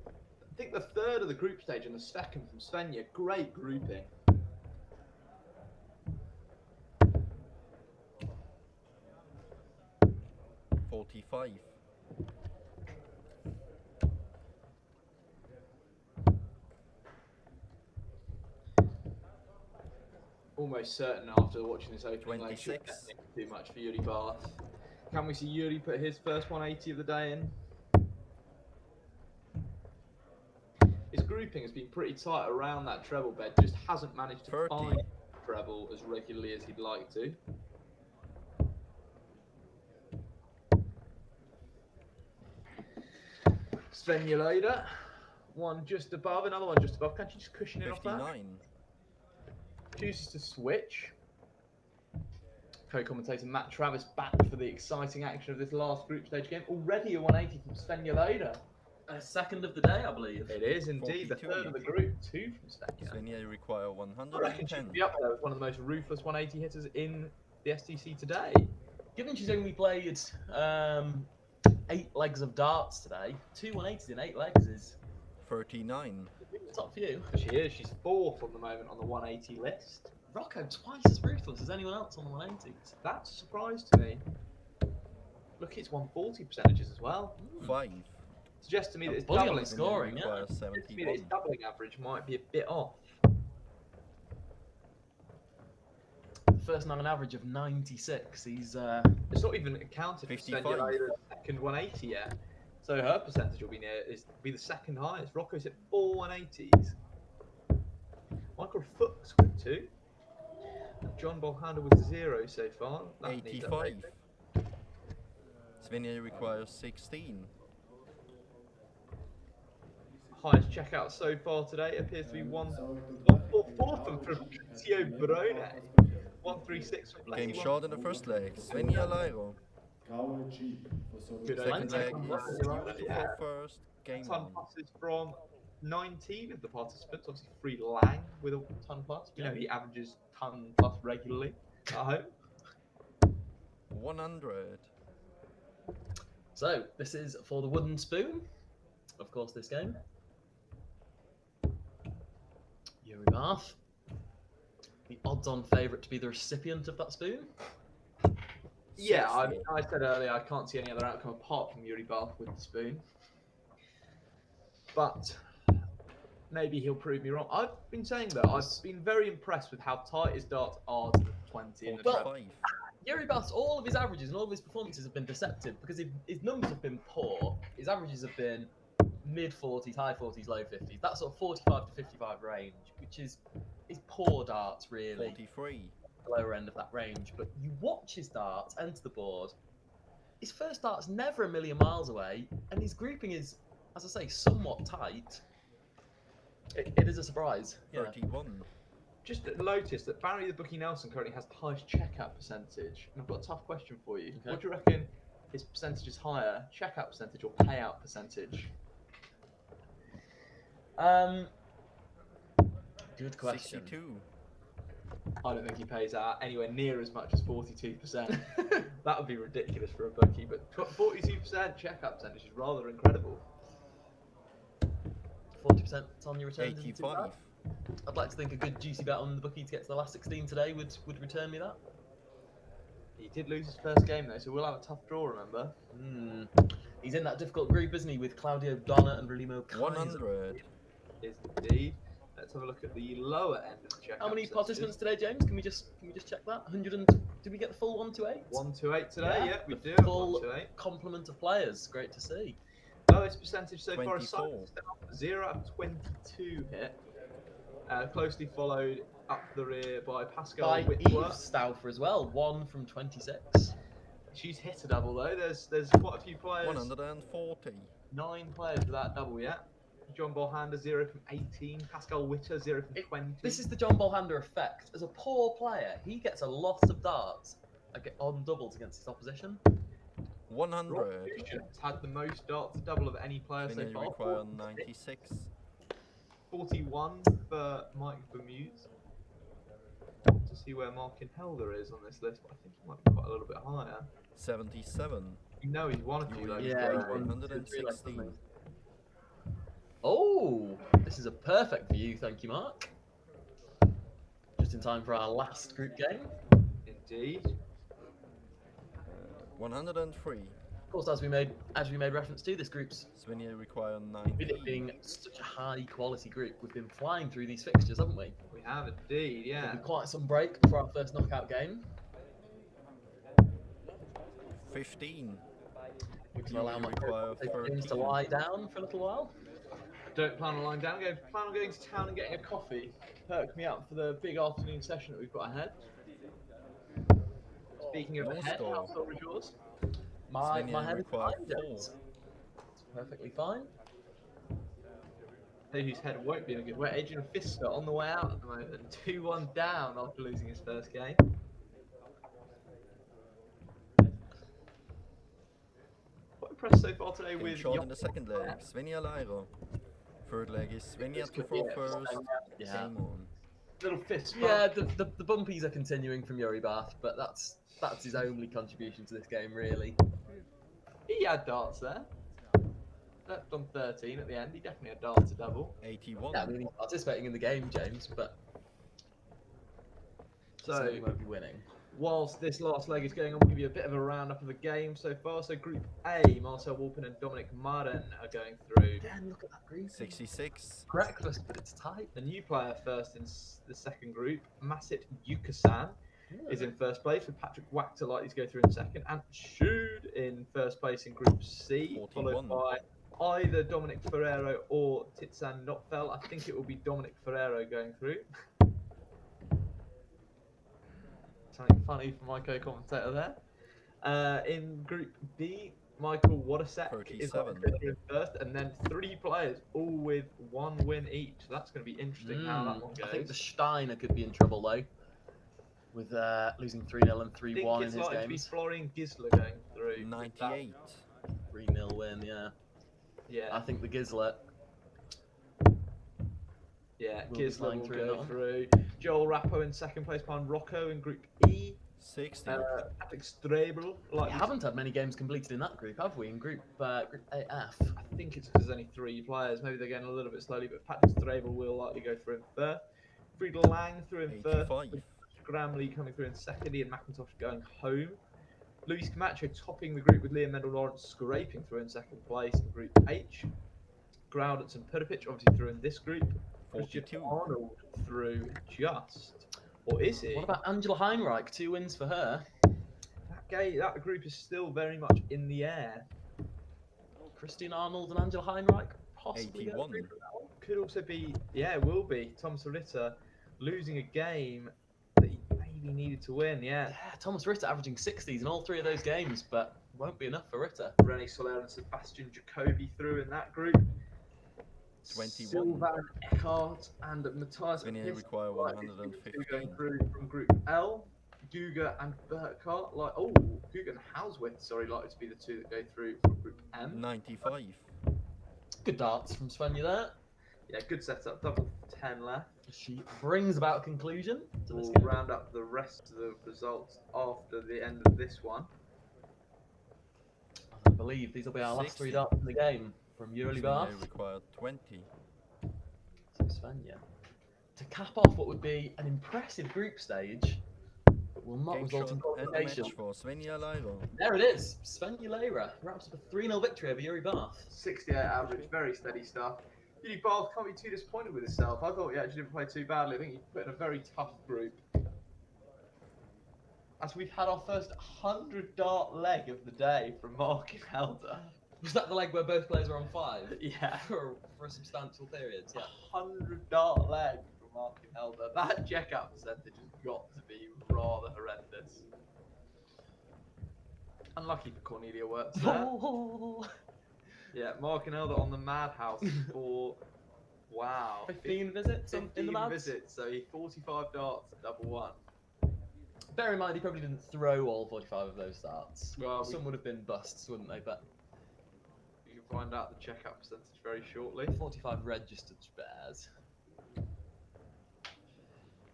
I think the third of the group stage and the second from Svenja. Great grouping. $45. Almost certain after watching this opening leg, 26. too much for Yuri Bath. Can we see Yuri put his first 180 of the day in? His grouping has been pretty tight around that treble bed, just hasn't managed to 30. find treble as regularly as he'd like to. Svenja Leider, one just above, another one just above. Can't you just cushion it off that? 59. Chooses to switch. Co-commentator Matt Travis back for the exciting action of this last group stage game. Already a 180 from Svenja Leider. Second of the day, I believe. It is indeed 42. the third of the group, two from Svenja. Svenja require I reckon she 110. could be up there with one of the most ruthless 180 hitters in the SDC today. Given she's only played 8 legs of darts today, 2 180s in 8 legs is 39. top few. She is. She's fourth on the moment on the 180 list. Rocco twice as ruthless as anyone else on the 180s. That's a surprise to me. Look, it's 140 percentages as well. 5. Suggests to me that it's Bully on doubling. the scoring, yeah. Requires Suggests to me that its 71. doubling average might be a bit off. First time an average of 96. He's It's not even accounted for 55. Svenja Leider's second 180 yet. So her percentage will be be the second highest. Rocco's at 4 180s. Michael Fuchs with 2. John Bolhander with 0 so far. That needs 85. updating. Svenja requires 16. Highest checkout so far today appears to be 144 from Fabrizio Barone. 136 from Game Blessy. short in the first leg. Svenja Leiro. Graue Jeep for so Good Second leg idea. is you to throw first. Game Ton on. passes from 19 of the participants. Obviously, free Lang with a ton plus. You know, he averages ton plus regularly at home. 100. So this is for the wooden spoon. Of course, this game. Yuri Bath, the odds-on favourite to be the recipient of that spoon. Yeah, I mean, I said earlier I can't see any other outcome apart from Yuri Bath with the spoon. But maybe he'll prove me wrong. I've been saying that I've been very impressed with how tight his darts are to the 20 in the trap. Yuri Bath's, all of his averages and all of his performances have been deceptive because his numbers have been poor. His averages have been mid-40s, high 40s, low 50s. That sort of 45 to 55 range, which is poor darts, really. 43. The lower end of that range. But you watch his darts enter the board, his first dart's never a million miles away, and his grouping is, as I say, somewhat tight. It is a surprise. 31. Just noticed that Barry the Bookie Nelson currently has the highest checkout percentage. And I've got a tough question for you. Okay. What do you reckon his percentage is higher, checkout percentage or payout percentage? Good question. 62. I don't think he pays out anywhere near as much as 42%. That would be ridiculous for a bookie, but 42% checkout percentage is rather incredible. 40% on your return. 85. I'd like to think a good juicy bet on the bookie to get to the last 16 today would return me that. He did lose his first game though, so we'll have a tough draw, remember? He's in that difficult group, isn't he, with Claudio Donna and Relimo Kaiser. 100. Is indeed. Let's have a look at the lower end of the checkout. How many percentages. participants today, James? Can we just check that? 100 and did we get the full 128? 128 today, yeah, we do. Full 128. complement of players. Great to see. Lowest percentage so far is 0 out of 22 hit. Closely followed up the rear by Pascal By Whitworth. Eve Stauffer as well, 1 from 26. She's hit a double though. There's quite a few players. 140. 9 players without double yet. John Bolhander 0 from 18. Pascal Witter 0 from 20. This is the John Bolhander effect. As a poor player, he gets a lot of darts on doubles against his opposition. 100. Has had the most darts to double of any player so Svenja far. require 96. 41 for Mike Bermuse. To see where Markin Helder is on this list, but I think he might be quite a little bit higher. 77. You know he's one of you though. Yeah, require he's 116. Oh, this is a perfect view, thank you, Mark. Just in time for our last group game. Indeed. 103. Of course, as we made reference to, this group's Svenja require with 90. it being such a high quality group, we've been flying through these fixtures, haven't we? We have indeed, yeah. There'll be quite some break before our first knockout game. 15. We can allow my require teams to 13. lie down for a little while. Don't plan on lying down. Plan on going to town and getting a coffee. Perk me up for the big afternoon session that we've got ahead. Speaking of ahead, how sore is yours? My Svenja head is require fine, 4. James. It's perfectly fine. Whose head won't be in a good way. Adrian Fister on the way out at the moment. 2-1 down after losing his first game. Quite impressed so far today Game with short in the second leg. Svenja Leiro. Third leg is Svenja to throw first. Yeah. Game on. little fist. Yeah, the bumpies are continuing from Yuri Bath, but that's his only contribution to this game, really. He had darts there. Left on 13 at the end. He definitely had darts to double. 81. Yeah, I mean, he's participating in the game, James, but So he won't be winning. whilst this last leg is going on, we'll give you a bit of a roundup of the game so far. So Group A, Marcel Walpin and Dominic Maren are going through. Again, look at that group. 66. Breakfast, but it's tight. The new player first in the second group, Masit Yukasan, is in first place, with Patrick Wachter likely to go through in second, and Shood in first place in Group C, 41. followed by either Dominic Ferrero or Titsan Notfell. I think it will be Dominic Ferrero going through. Something funny from my co-commentator there. In Group B, Michael Wadasek is 37. in first, and then 3 players, all with 1 win each. So that's going to be interesting how that one goes. I think the Steiner could be in trouble though, with losing 3-0 and 3-1 in his it's likely to be games. Florian Gisler going through. 98. 3-0 win, yeah. Yeah. I think the Gisler. Yeah, will be Gisler flying will through in go that one. through. Joel Rappo in second place behind Rocco in Group E. 60. Alex Strebel. We haven't had many games completed in that group, have we? In Group AF. I think it's because there's only 3 players. Maybe they're getting a little bit slowly, but Patrick Strebel will likely go through in third. Friedel Lang through in first. 85. Gramley coming through in second. Ian McIntosh going home. Luis Camacho topping the group with Liam Mendel-Lawrence scraping through in second place in Group H. Grouditz and Perdipic obviously through in this group. 42. Christian Arnold through just. Or is he? What about Angela Heinreich? 2 wins for her. That group is still very much in the air. Christian Arnold and Angela Heinreich possibly. 81. Could also be, yeah, it will be. Thomas Ritter losing a game that he maybe needed to win, yeah. Yeah, Thomas Ritter averaging 60s in all 3 of those games, but won't be enough for Ritter. René Soler and Sebastian Jacobi through in that group. 21. Sylvain Eckhart and Matthias Svenja require going 115. through from Group L. Guga and Burkhart, Guga and Hauswitz, likely to be the 2 that go through from Group M. 95. Good darts from Svenja there. Yeah, good setup. Double 10 left. She brings about a conclusion to this We'll game. round up the rest of the results after the end of this one. I believe these will be our last 3 60. darts in the game from Yuri Bath. Svenja required 20. So Svenja. To cap off what would be an impressive group stage, but will not Game result in shot and a qualification. match for Svenja Leira. There it is. Svenja Leira wraps up a 3-0 victory over Yuri Bath. 68 average, very steady stuff. Yuri Bath can't be too disappointed with himself. I thought he actually didn't play too badly. I think he put in a very tough group. As we've had our first 100 dart leg of the day from Mark Helder. Was that the leg where both players were on 5? Yeah. For a substantial period, yeah. 100 dart leg from Mark Helder. That checkout percentage has got to be rather horrendous. Unlucky for Cornelia Wirtz there. Yeah, Mark and Elder on the Madhouse for, wow. 15 visits in the 15 Mads. visits, so he 45 darts at double 1. Bear in mind, he probably didn't throw all 45 of those darts. Well, Some would have been busts, wouldn't they? But you can find out the checkout percentage very shortly. 45 registered spares.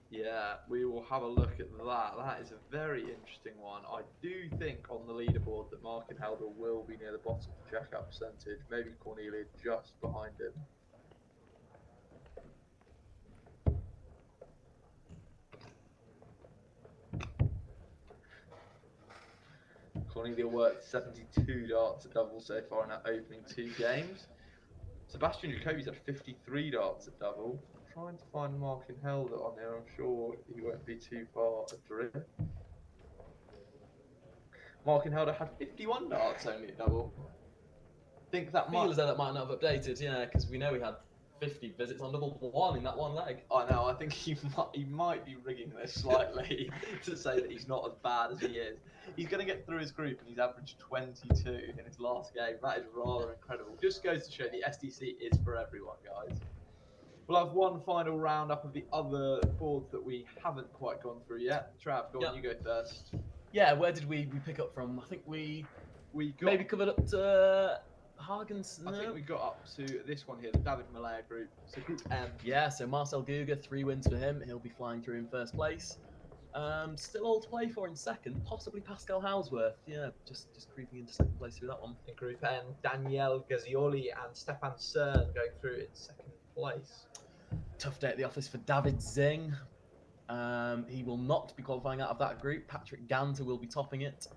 Yeah, we will have a look at that. That is a very interesting one. I do think on the leaderboard that Mark and Helder will be near the bottom of the checkout percentage. Maybe Cornelia just behind him. Cornelia worked 72 darts at double so far in our opening 2 games. Sebastian Jacobi's had 53 darts at double. I'm trying to find Mark and Helder on here. I'm sure he won't be too far adrift. Mark and Helder had 51 darts only at double. Think that Feel might. as though that might not have updated, yeah, because we know we had 50 visits on double 1 in that one leg. I know. I think he might be rigging this slightly to say that he's not as bad as he is. He's going to get through his group and he's averaged 22 in his last game. That is rather incredible. Just goes to show the SDC is for everyone, guys. We'll have one final round up of the other boards that we haven't quite gone through yet. Trav, go on, you go first. Yeah, where did we pick up from? I think we got, maybe covered up to Hagen's. I think we got up to this one here, the David Malaya group. So Group M. Yeah, so Marcel Guga, 3 wins for him. He'll be flying through in first place. Still all to play for in second, possibly Pascal Hausworth. Yeah, just creeping into second place through that one. In Group N, Danielle Gazioli and Stefan Cern going through in second place. Tough day at the office for David Zing. He will not be qualifying out of that group. Patrick Ganter will be topping it.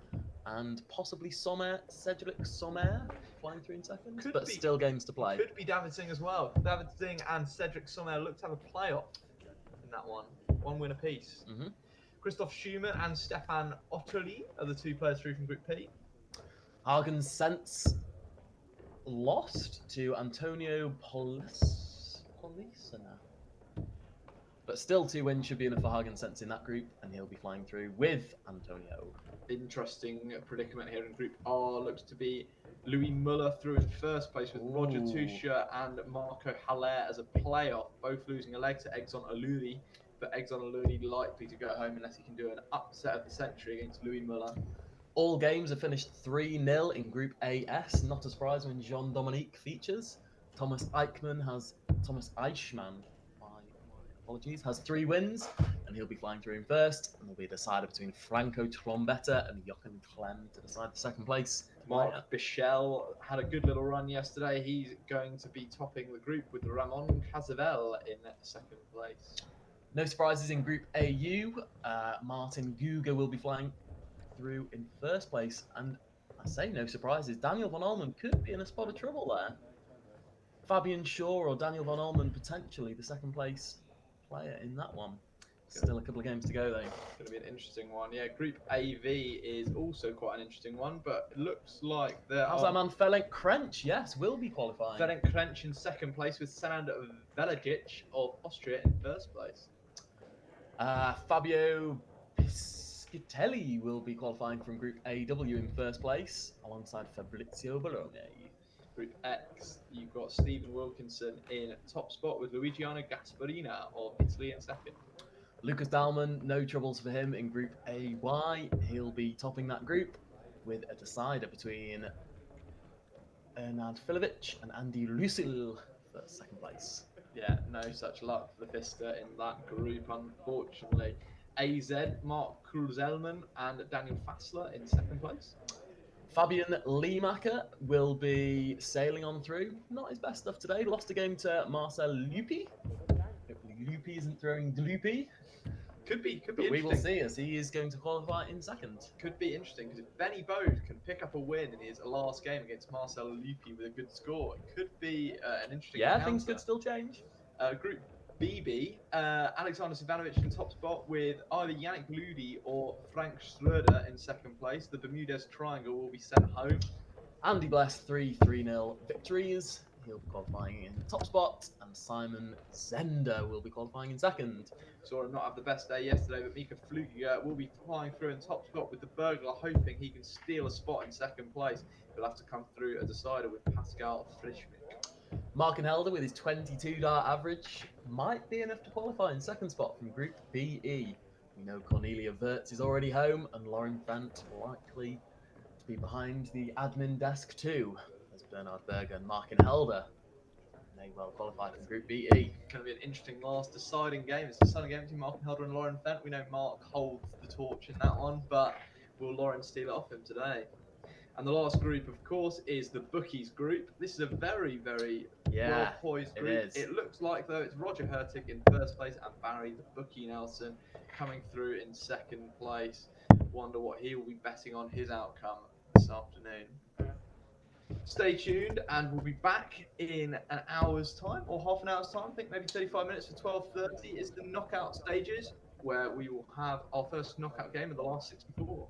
And possibly Cedric Sommer flying through in second. But still games to play. Could be David Zing as well. David Zing and Cedric Sommer look to have a playoff in that one. 1 win apiece. Christoph Schumann and Stefan Otterli are the 2 players through from Group P. Hagen Sense lost to Antonio Polisena. But still 2 wins should be enough for Hagen Sense in that group, and he'll be flying through with Antonio. Interesting predicament here in Group R. Looks to be Louis Muller through in first place with Roger Tuscher and Marco Haller as a playoff, both losing a leg to Exxon Aluri, but Exxon Aluri likely to go home unless he can do an upset of the century against Louis Muller. All games are finished 3-0 in Group AS. Not a surprise when Jean-Dominique features. Thomas Eichmann, my apologies, has 3 wins, and he'll be flying through in first. And there'll be a decider between Franco Trombetta and Jochen Clem to decide the second place. Mark Bichel had a good little run yesterday. He's going to be topping the group with Ramon Casavel in second place. No surprises in Group AU. Martin Guga will be flying through in first place, and I say no surprises. Daniel Van Olmen could be in a spot of trouble there. Fabian Shaw or Daniel Van Olmen potentially the second place player in that one. Still a couple of games to go though. It's going to be an interesting one. Yeah, Group AV is also quite an interesting one, but it looks like how's that man Ferenc Krench? Yes, will be qualifying. Ferenc Krench in second place with Senad Velagic of Austria in first place. Fabio Piscitelli will be qualifying from Group AW in first place alongside Fabrizio Barone. Group X, you've got Stephen Wilkinson in top spot with Luigiano Gasparina of Italy in second. Lucas Dahlmann, no troubles for him in Group AY. He'll be topping that group with a decider between Ernad Filovic and Andy Lucil for second place. Yeah, no such luck for the Vista in that group, unfortunately. AZ, Mark Kruzelman and Daniel Fassler in second place. Fabian Liemacher will be sailing on through. Not his best stuff today. Lost a game to Marcel Lupi. Hopefully Lupi isn't throwing Lupi. Could be But interesting. we will see as he is going to qualify in second. Could be interesting because if Benny Bode can pick up a win in his last game against Marcel Lupi with a good score, it could be an interesting encounter. Things could still change. Group BB, Alexander Sivanovic in top spot with either Yannick Ludi or Frank Schröder in second place. The Bermudez Triangle will be sent home. Andy Bless 3-3-0 victories. He'll be qualifying in top spot, and Simon Zender will be qualifying in second. Saw him not have the best day yesterday, but Mika Flugiger will be flying through in top spot with the Burglar, hoping he can steal a spot in second place. He'll have to come through a decider with Pascal Frischmick. Markenhelder with his 22 dart average might be enough to qualify in second spot from Group BE. We know Cornelia Wirtz is already home, and Lauren Fent likely to be behind the admin desk too, as Bernard Berger and Markenhelder may well qualify from Group BE. Going to be an interesting last deciding game. It's a deciding game between Markenhelder and Lauren Fent. We know Mark holds the torch in that one, but will Lauren steal it off him today? And the last group, of course, is the Bookies group. This is a very, very well-poised group. It looks like, though, it's Roger Hurtig in first place and Barry the Bookie Nelson coming through in second place. Wonder what he will be betting on his outcome this afternoon. Stay tuned, and we'll be back in an hour's time, or half an hour's time. I think maybe 35 minutes for 12:30 is the knockout stages, where we will have our first knockout game of the last 64.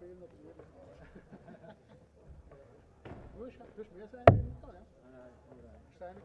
spielen oder so. Du hast mehr sein in ja? Nein, nur ein. Ist einer?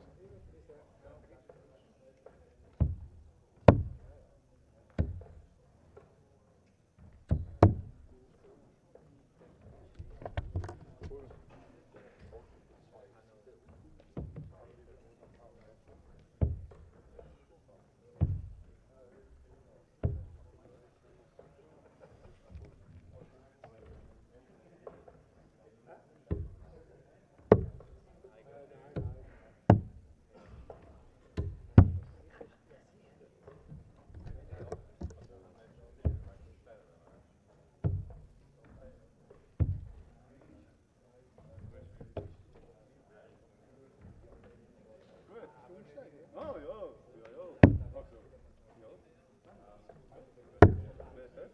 Oh ja, ja, ja. Also, ja. Wer ist das?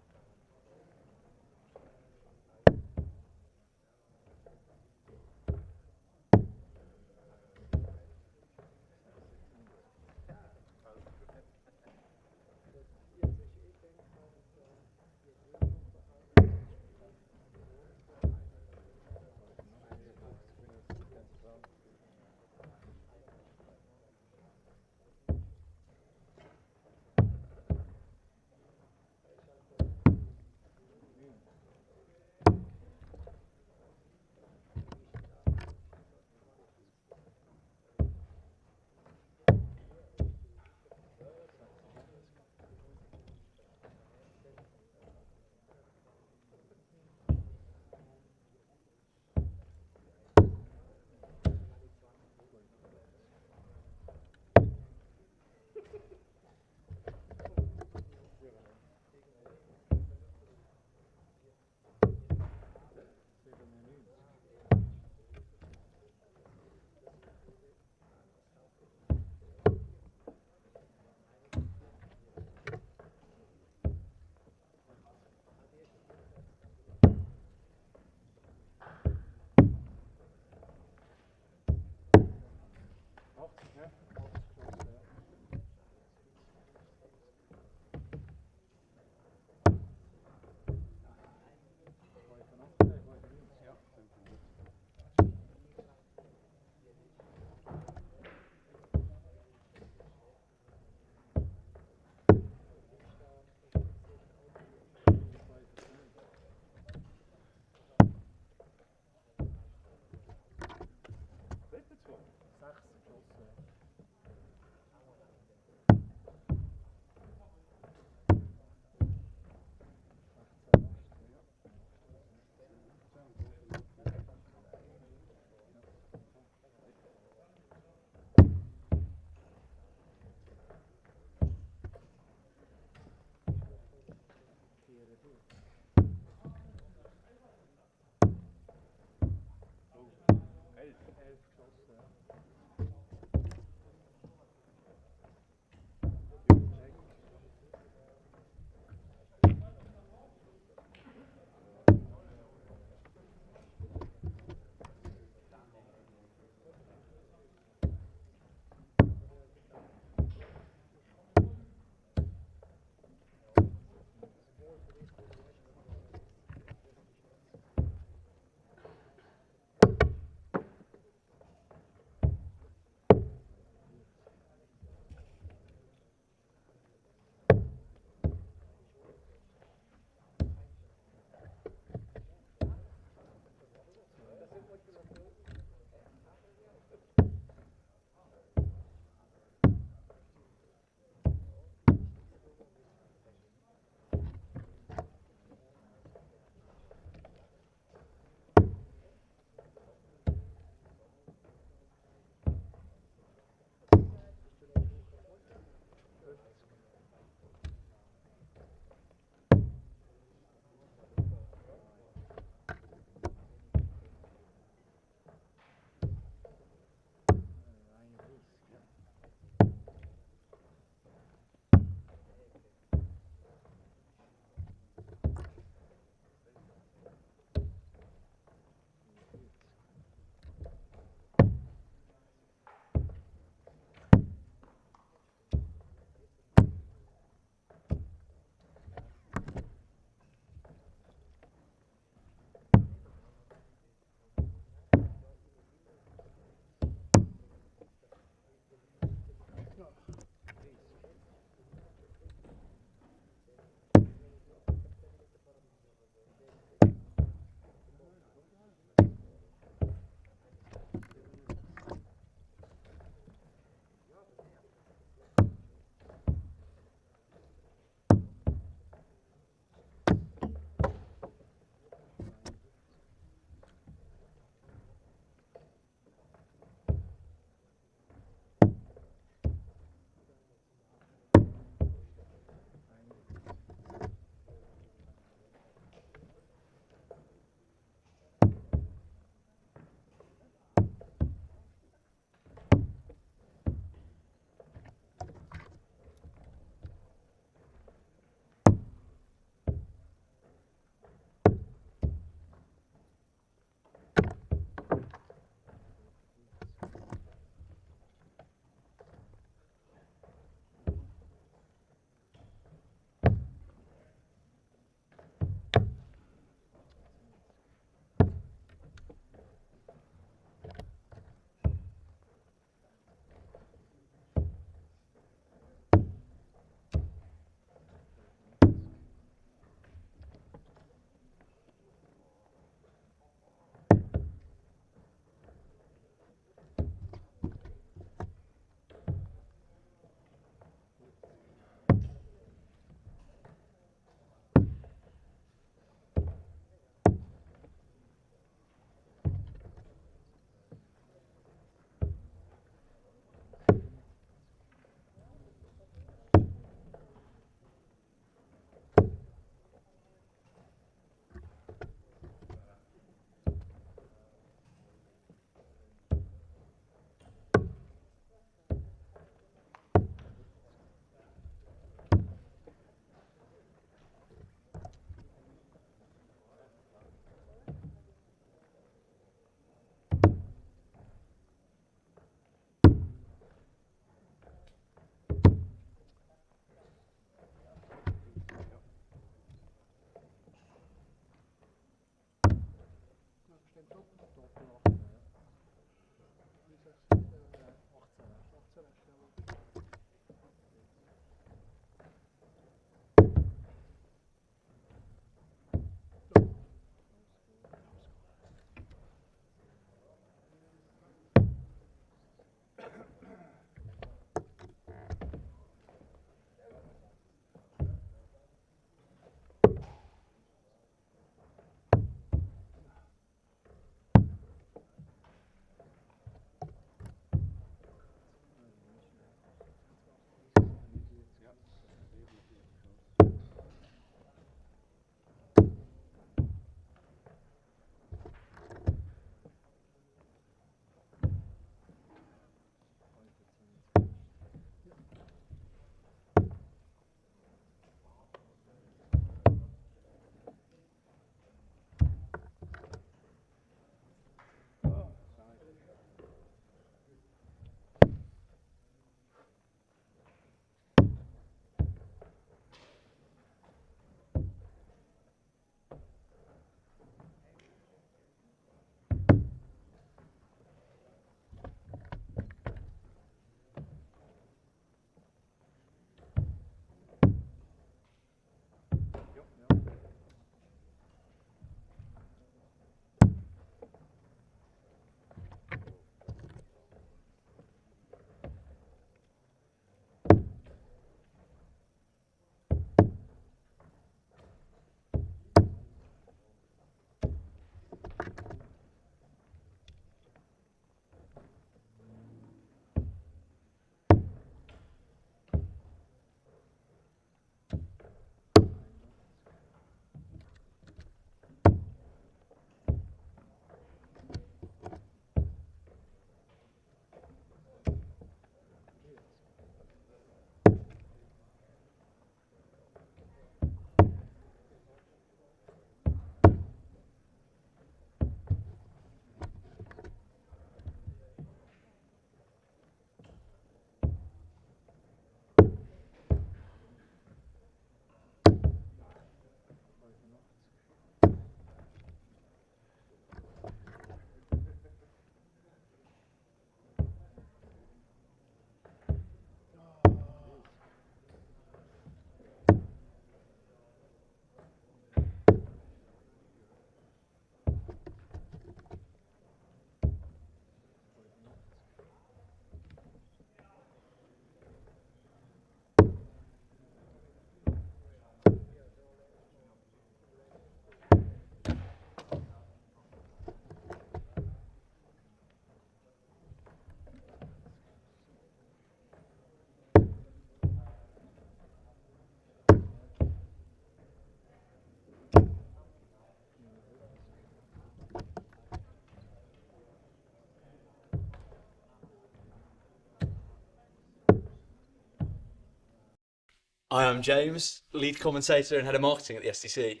I am James, lead commentator and head of marketing at the SDC.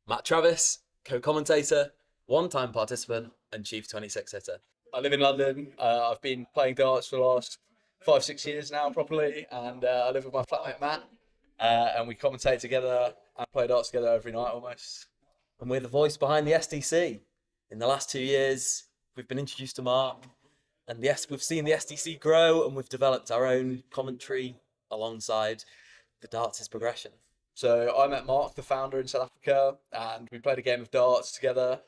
Matt Travis, co-commentator, one-time participant, and chief 26 hitter. I live in London. I've been playing darts for the last 5-6 years now properly, and I live with my flatmate Matt, and we commentate together and play darts together every night almost. And we're the voice behind the SDC. In the last 2 years, we've been introduced to Mark, and we've seen the SDC grow, and we've developed our own commentary alongside the darts' progression. So I met Mark, the founder, in South Africa, and we played a game of darts together.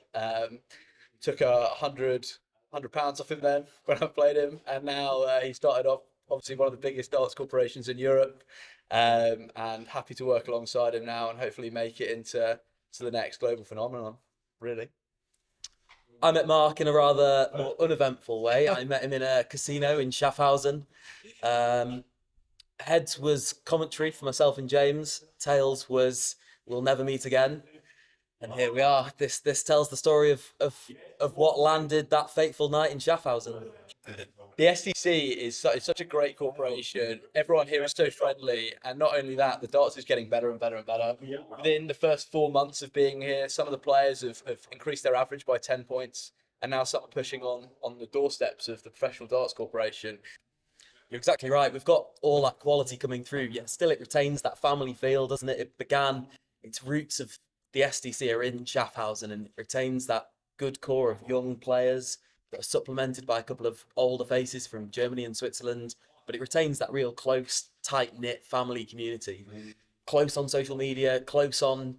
Took £100 off him then when I played him, and now he started off obviously one of the biggest darts corporations in Europe, and happy to work alongside him now and hopefully make it into the next global phenomenon, really. I met Mark in a rather more uneventful way. I met him in a casino in Hausen. Heads was commentary for myself and James. Tails was we'll never meet again. And here we are. This tells the story of what landed that fateful night in Schaffhausen. The SDC is such a great corporation. Everyone here is so friendly, and not only that, the darts is getting better and better and better. Within the first 4 months of being here, some of the players have increased their average by 10 points, and now some are pushing on the doorsteps of the Professional Darts Corporation. You're exactly right. We've got all that quality coming through, yet still it retains that family feel, doesn't it? It began, its roots of the SDC are in Schaffhausen, and it retains that good core of young players that are supplemented by a couple of older faces from Germany and Switzerland, but it retains that real close, tight-knit family community. Close on social media, close on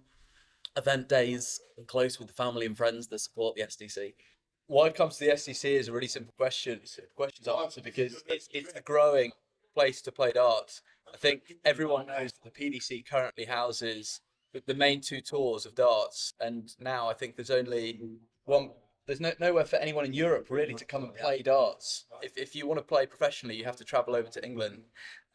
event days, and close with the family and friends that support the SDC. Why it comes to the SDC is a really simple question. It's a question to answer because it's a growing place to play darts. I think everyone knows that the PDC currently houses the main 2 tours of darts, and now I think there's only one. There's nowhere for anyone in Europe really to come and play darts. If you want to play professionally, you have to travel over to England.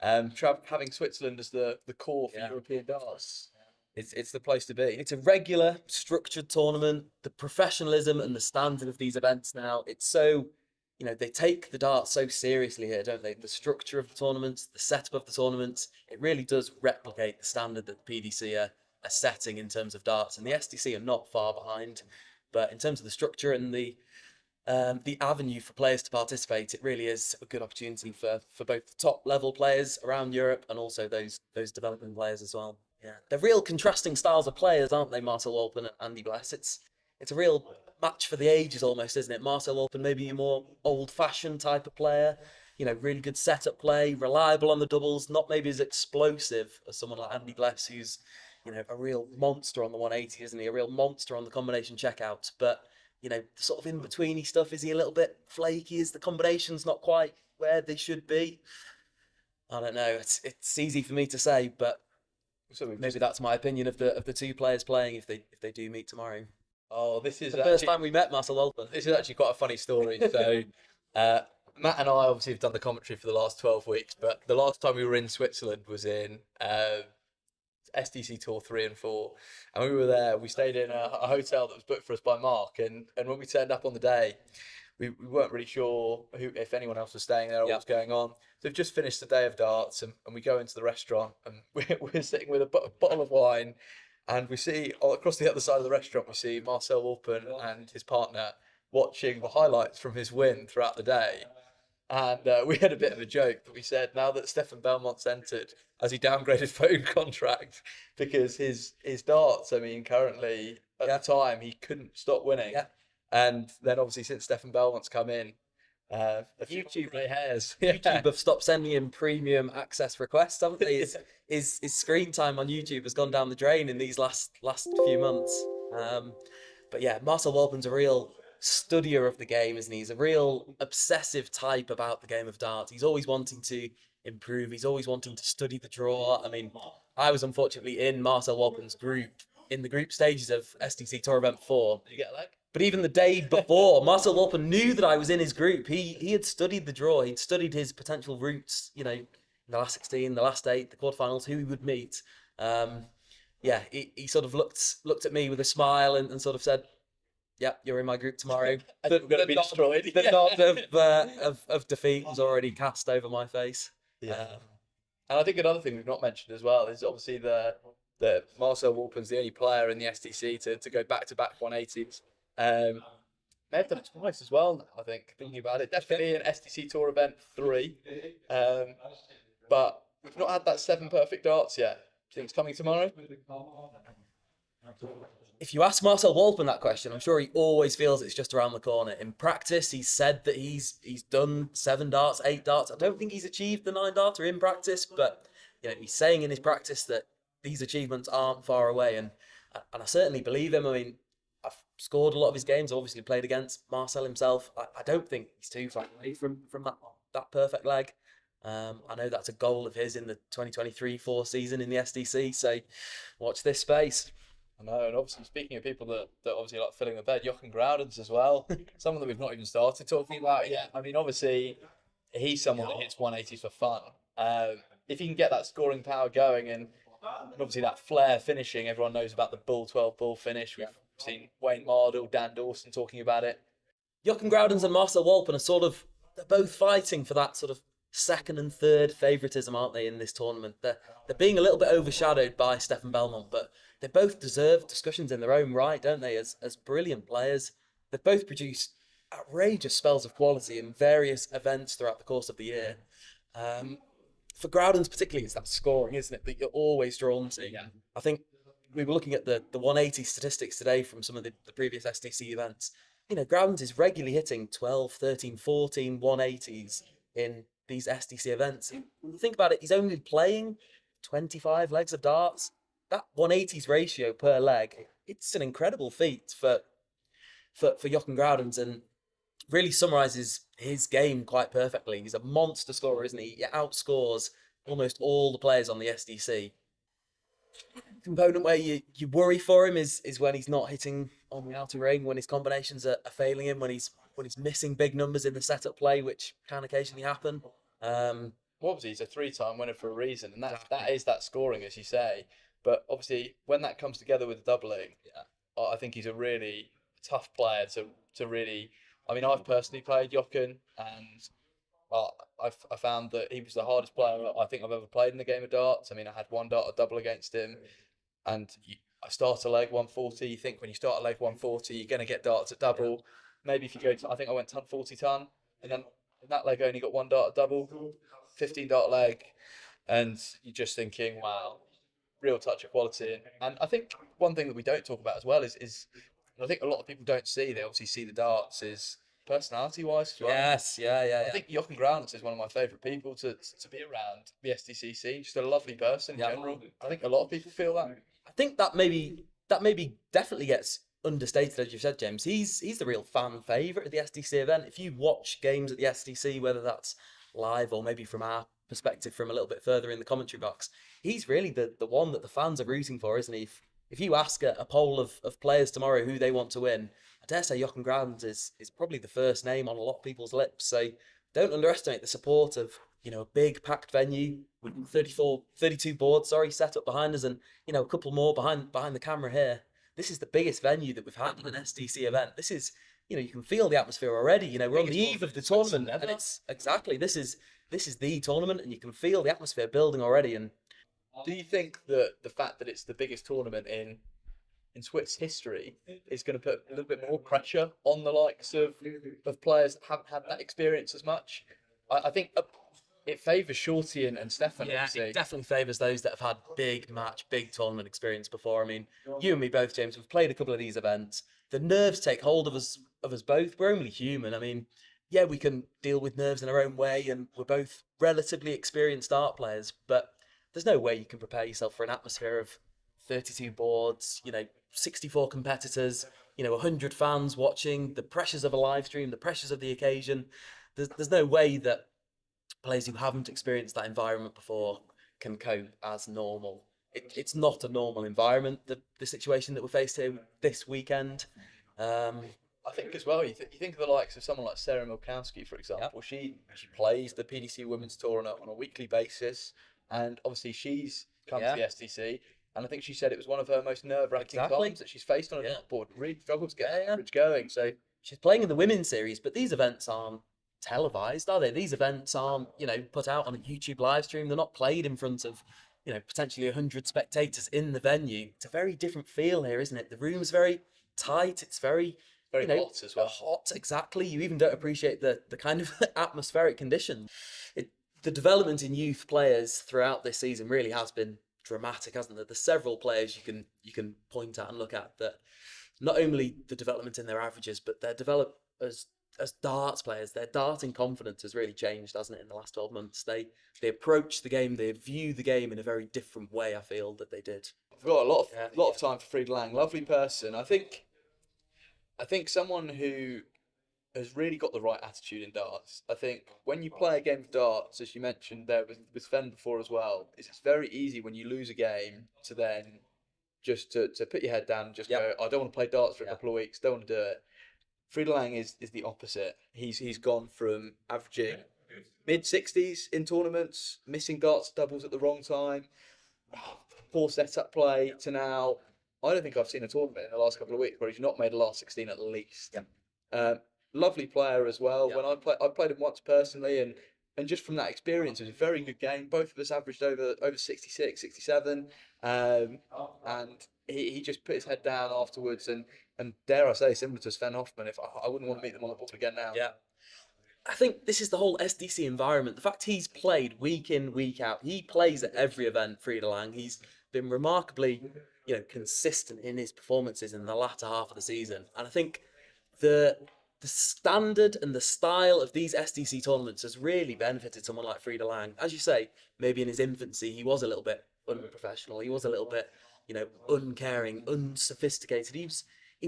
Having Switzerland as the core for European darts, it's the place to be. It's a regular, structured tournament. The professionalism and the standard of these events now, it's so, they take the darts so seriously here, don't they? The structure of the tournaments, the setup of the tournaments, it really does replicate the standard that the PDC are setting in terms of darts. And the SDC are not far behind. But in terms of the structure and the avenue for players to participate, it really is a good opportunity for both the top level players around Europe and also those developing players as well. Yeah, they're real contrasting styles of players, aren't they? Marcel Walpen and Andy Bless. It's a real match for the ages almost, isn't it? Marcel Walpen maybe a more old-fashioned type of player, really good setup play, reliable on the doubles, not maybe as explosive as someone like Andy Bless, who's a real monster on the 180, isn't he? A real monster on the combination checkouts. But, the sort of in-betweeny stuff, is he a little bit flaky? Is the combinations not quite where they should be? I don't know. It's easy for me to say, but maybe that's my opinion of the 2 players playing if they do meet tomorrow. Oh, this is the first time we met Marcel Walpen. This is actually quite a funny story. So, Matt and I obviously have done the commentary for the last 12 weeks, but the last time we were in Switzerland was in SDC Tour 3 and 4, and we were there. We stayed in a hotel that was booked for us by Mark, and when we turned up on the day, we weren't really sure if anyone else was staying there or what was going on. So we've just finished the day of darts, and we go into the restaurant, and we're sitting with a bottle of wine, and we see across the other side of the restaurant, we see Marcel Walpen and his partner watching the highlights from his win throughout the day. And we had a bit of a joke that we said, now that Stefan Belmont's entered, has he downgraded his phone contract because his darts, currently at the time, he couldn't stop winning. Yeah. And then obviously since Stefan Belmont's come in, YouTube hairs. YouTube have stopped sending him premium access requests, haven't they? His screen time on YouTube has gone down the drain in these last few months. But yeah, Marcel Walpen's a real studier of the game, isn't he? He's a real obsessive type about the game of darts. He's always wanting to improve. He's always wanting to study the draw. I was unfortunately in Marcel Walpen's group in the group stages of SDC Tour Event 4. Did you get a leg? But even the day before, Marcel Walpen knew that I was in his group. He had studied the draw. He'd studied his potential routes, in the last 16, the last 8, the quarterfinals, who he would meet. He sort of looked at me with a smile and sort of said, "Yeah, you're in my group tomorrow." We're going to be destroyed. The nod of defeat was already cast over my face. Yeah. And I think another thing we've not mentioned as well is obviously the Marcel Walpen's the only player in the SDC to go back-to-back 180s. May have done it twice as well now, I think, thinking about it. Definitely an SDC Tour event 3. But we've not had that 7 perfect darts yet. Do you think it's coming tomorrow? If you ask Marcel Walpen that question, I'm sure he always feels it's just around the corner. In practice, he's said that he's done 7 darts, 8 darts. I don't think he's achieved the 9 darter in practice, but he's saying in his practice that these achievements aren't far away, and I certainly believe him. I mean, I've scored a lot of his games. I've obviously played against Marcel himself. I don't think he's too far away from that perfect leg. I know that's a goal of his in the 2023-4 season in the SDC. So watch this space. I know, and obviously speaking of people that obviously like filling the bed, Jochen Groudens as well. Someone that we've not even started talking about yet. I mean, obviously he's someone that hits 180s for fun. If he can get that scoring power going and obviously that flair finishing, everyone knows about the bull 12 bull finish. We've seen Wayne Mardle, Dan Dawson talking about it. Jochen Groudens and Marcel Walpen are they're both fighting for that sort of second and third favouritism, aren't they, in this tournament? They're being a little bit overshadowed by Stefan Belmont, but they both deserve discussions in their own right, don't they, as brilliant players. They've both produced outrageous spells of quality in various events throughout the course of the year. For Groudens particularly, it's that scoring, isn't it, that you're always drawn to. Yeah. I think we were looking at the 180 statistics today from some of the previous SDC events. Groudens is regularly hitting 12, 13, 14 180s in these SDC events. When you think about it, he's only playing 25 legs of darts. That 180s ratio per leg, it's an incredible feat for Jochen Groudens, and really summarises his game quite perfectly. He's a monster scorer, isn't he? He outscores almost all the players on the SDC. Component where you worry for him is when he's not hitting on the outer ring, when his combinations are failing him, when he's missing big numbers in the setup play, which can occasionally happen. Obviously, he's a 3-time winner for a reason, and that is that scoring, as you say. But obviously, when that comes together with the doubling, I think he's a really tough player to really. I mean, I've personally played Jochen, and I found that he was the hardest player I think I've ever played in the game of darts. I mean, I had 1 dart a double against him, and I start a leg 140. You think when you start a leg 140, you're going to get darts at double. Maybe if you go to, I think I went ton 40 ton, and then in that leg only got 1 dart at double, 15 dart leg, and you're just thinking, wow, real touch of quality. And I think one thing that we don't talk about as well is I think a lot of people don't see, they obviously see the darts is personality-wise as well. Yes, yeah. I think Jochen Groudens is one of my favourite people to be around the SDCC. Just a lovely person in general. I think a lot of people feel that. I think that maybe definitely gets understated, as you've said, James. He's the real fan favourite of the SDC event. If you watch games at the SDC, whether that's live or maybe from our perspective from a little bit further in the commentary box, he's really the one that the fans are rooting for, isn't he? If you ask a poll of players tomorrow who they want to win, I dare say Jochen Groudens is probably the first name on a lot of people's lips. So don't underestimate the support of a big packed venue with 32 boards set up behind us, and a couple more behind the camera here. This is the biggest venue that we've had at an SDC event. This is you can feel the atmosphere already. We're on the eve of the tournament, and it's exactly this is the tournament, and you can feel the atmosphere building already. And do you think that the fact that it's the biggest tournament in Swiss history is going to put a little bit more pressure on the likes of players that haven't had that experience as much? I think it favours Shorty and Stefan. Yeah, obviously. It definitely favours those that have had big tournament experience before. I mean, you and me both, James, we've played a couple of these events. The nerves take hold of us both. We're only human. I mean, yeah, we can deal with nerves in our own way, and we're both relatively experienced dart players, but there's no way you can prepare yourself for an atmosphere of 32 boards, 64 competitors, 100 fans watching, the pressures of a live stream, the pressures of the occasion. There's no way that players who haven't experienced that environment before can cope as normal. It's not a normal environment, the situation that we're faced here this weekend. I think as well, you think of the likes of someone like Sarah Milkowski, for example. Yep. She plays the PDC Women's Tour on a weekly basis, and obviously she's come to the SDC, and I think she said it was one of her most nerve-wracking times that she's faced on a dartboard. Really struggled to get average going. So she's playing in the women's series, but these events aren't televised, are they? These events aren't, put out on a YouTube live stream. They're not played in front of, potentially 100 spectators in the venue. It's a very different feel here, isn't it? The room's very tight. It's very hot as well. Hot, exactly. You even don't appreciate the kind of atmospheric conditions. The development in youth players throughout this season really has been dramatic, hasn't it? There's several players you can point at and look at that not only the development in their averages, but their develop as darts players. Their darting confidence has really changed, hasn't it, in the last 12 months? They approach the game, they view the game in a very different way, I feel, that they did. I've got a lot of time for Frieda Lang. Lovely person. I think someone who has really got the right attitude in darts. I think when you play a game of darts, as you mentioned there with Sven before as well, it's very easy when you lose a game to then just to put your head down and just go, I don't want to play darts for a couple of weeks, don't want to do it. Frieda Lang is the opposite. He's gone from averaging mid-60s in tournaments, missing darts doubles at the wrong time, poor setup play, to now, I don't think I've seen a tournament in the last couple of weeks where he's not made a last 16 at least. Lovely player as well. When I played him once personally, and just from that experience, it was a very good game. Both of us averaged over 66, 67, and he just put his head down afterwards, and dare I say, similar to Sven Hoffman, if I wouldn't want to meet them on the board again now. Yeah. I think this is the whole SDC environment. The fact he's played week in, week out. He plays at every event, Frieda Lang. He's been remarkably, consistent in his performances in the latter half of the season. And I think the standard and the style of these SDC tournaments has really benefited someone like Frieda Lang. As you say, maybe in his infancy, he was a little bit unprofessional. He was a little bit, uncaring, unsophisticated. He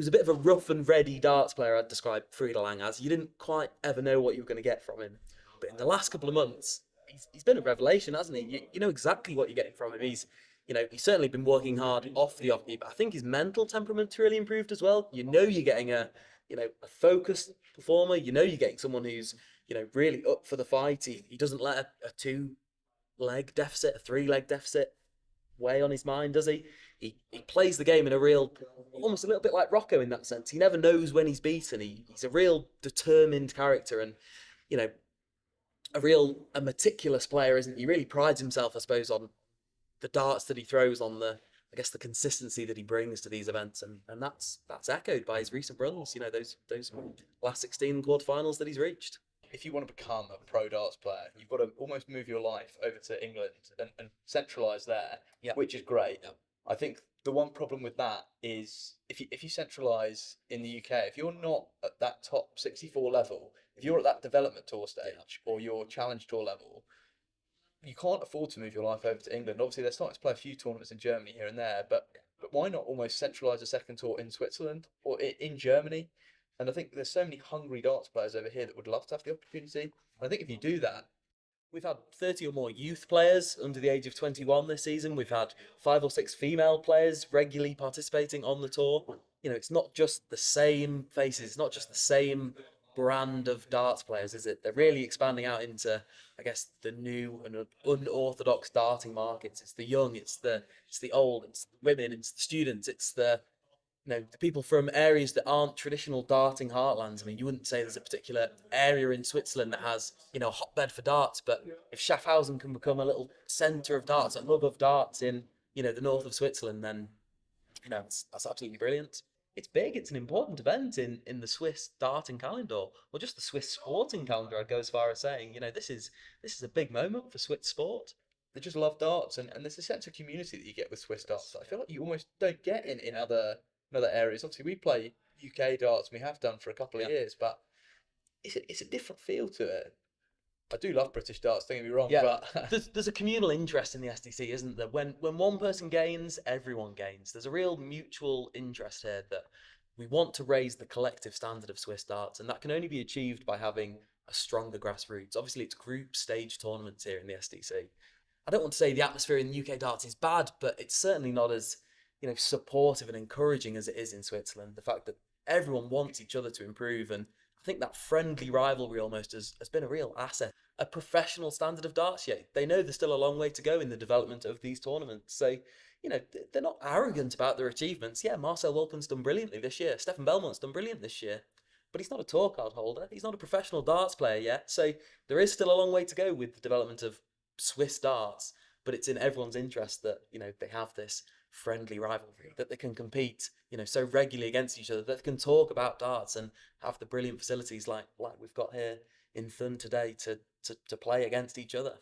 was a bit of a rough and ready darts player, I'd describe Frieda Lang as. You didn't quite ever know what you were going to get from him. But in the last couple of months, he's been a revelation, hasn't he? You know exactly what you're getting from him. He's certainly been working hard off the offbeat, but I think his mental temperament's really improved as well. You're getting a focused performer. You're getting someone who's, really up for the fight. He doesn't let a 2-leg deficit, a 3-leg deficit weigh on his mind, does he? He plays the game in a real, almost a little bit like Rocco in that sense. He never knows when he's beaten. He's a real determined character, and, a meticulous player, isn't he? He really prides himself, I suppose, on the darts that he throws, on the consistency that he brings to these events, and that's echoed by his recent runs. Those last 16 quarterfinals that he's reached. If you want to become a pro darts player, you've got to almost move your life over to England and centralise there, which is great. I think the one problem with that is if you centralise in the UK, if you're not at that top 64 level, if you're at that development tour stage or your challenge tour level, you can't afford to move your life over to England. Obviously, they're starting to play a few tournaments in Germany here and there, but why not almost centralise a second tour in Switzerland or in Germany? And I think there's so many hungry darts players over here that would love to have the opportunity. And I think if you do that, we've had 30 or more youth players under the age of 21 this season. We've had 5 or 6 female players regularly participating on the tour. It's not just the same faces, it's not just the same brand of darts players, is it? They're really expanding out into, I guess, the new and unorthodox darting markets. It's the young, it's the old, it's the women, it's the students, it's the the people from areas that aren't traditional darting heartlands. I mean, you wouldn't say there's a particular area in Switzerland that has, a hotbed for darts, but if Schaffhausen can become a little centre of darts, a hub of darts in, the north of Switzerland, then, that's absolutely brilliant. It's big. It's an important event in the Swiss darting calendar, or just the Swiss sporting calendar. I'd go as far as saying, this is a big moment for Swiss sport. They just love darts, and there's a sense of community that you get with Swiss darts that I feel like you almost don't get in other areas. Obviously, we play UK darts, and we have done for a couple of years, but it's a different feel to it. I do love British darts, don't get me wrong, but there's a communal interest in the SDC, isn't there? When one person gains, everyone gains. There's a real mutual interest here that we want to raise the collective standard of Swiss darts, and that can only be achieved by having a stronger grassroots. Obviously, it's group stage tournaments here in the SDC. I don't want to say the atmosphere in the UK darts is bad, but it's certainly not as supportive and encouraging as it is in Switzerland. The fact that everyone wants each other to improve, and I think that friendly rivalry almost has been a real asset. A professional standard of darts, they know there's still a long way to go in the development of these tournaments. So, they're not arrogant about their achievements. Yeah, Marcel Wolpen's done brilliantly this year. Stefan Belmont's done brilliant this year. but he's not a tour card holder. He's not a professional darts player yet. So there is still a long way to go with the development of Swiss darts, but it's in everyone's interest that, you know, they have this friendly rivalry, that they can compete, you know, so regularly against each other, that they can talk about darts and have the brilliant facilities like we've got here in Thun today to play against each other.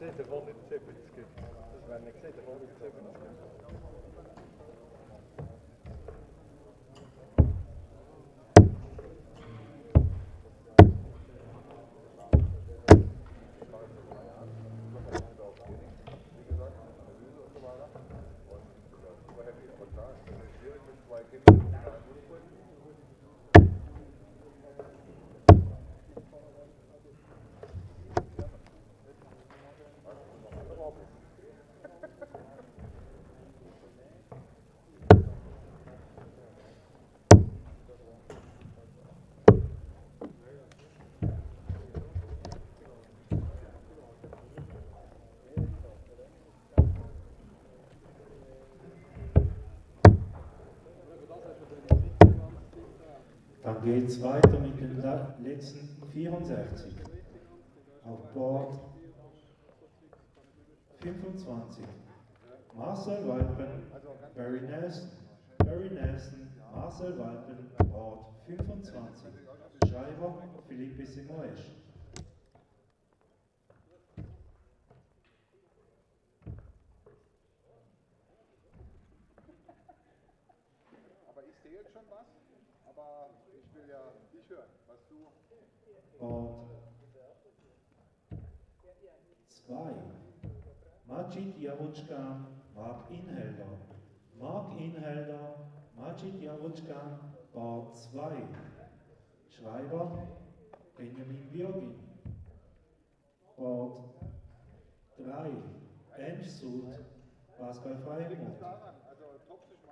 gesehen, davon nicht 70 gibt. Das wäre nicht gesehen, davon nicht 70 gibt. Dann geht es weiter mit den letzten 64. Auf Board 25. Marcel Walpen, Barry Nelson, Marcel Walpen, Board 25. Schreiber Philippe Simoesch. Aber ich sehe jetzt schon was, aber ich will ja nicht hören, was du... Board 2. Majid Javutschkan, Mark Inhelder. Mark Inhelder, Majid Javutschkan, Board 2. Schreiber Benjamin Björgin. Board 3. Enschsud, Pascal Freimuth.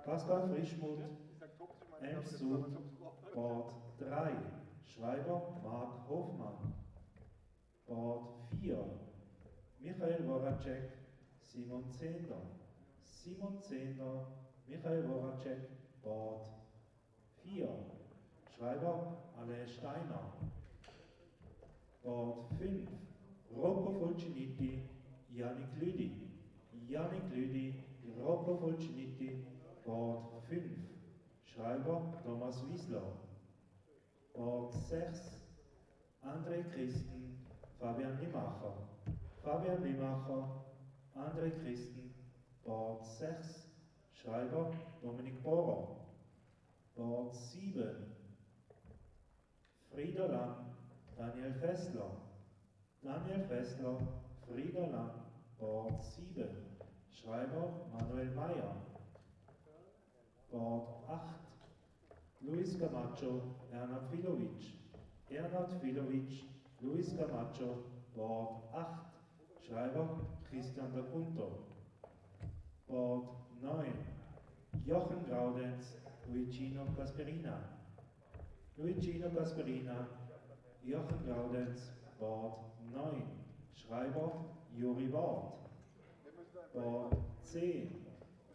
Pascal Frischmuth, Enschsud, Board 3. Schreiber Mark Hofmann. Board 4. Michael Voracek, Simon Zehnder. Simon Zehnder, Michael Voracek, Board 4. Schreiber Alain Steiner. Board 5. Rocco Fulciniti, Yannick Lüdi. Yannick Lüdi, Rocco Fulciniti, Board 5. Schreiber Thomas Wiesler. Board 6. André Christen, Fabian Limacher. Fabian Limacher, André Christen, Board 6. Schreiber Dominik Bohrer. Board 7. Frieder Lang, Daniel Fessler. Daniel Fessler, Frieder Lang, Board 7. Schreiber Manuel Mayer. Board 8. Luis Camacho, Ernad Filovic. Ernad Filovic, Luis Camacho, Board 8. Schreiber Christian da Punto. Board 9. Jochen Graudenz, Luigino Gasperina. Luigino Gasperina, Jochen Graudenz, Board 9. Schreiber Juri Ward. Board 10.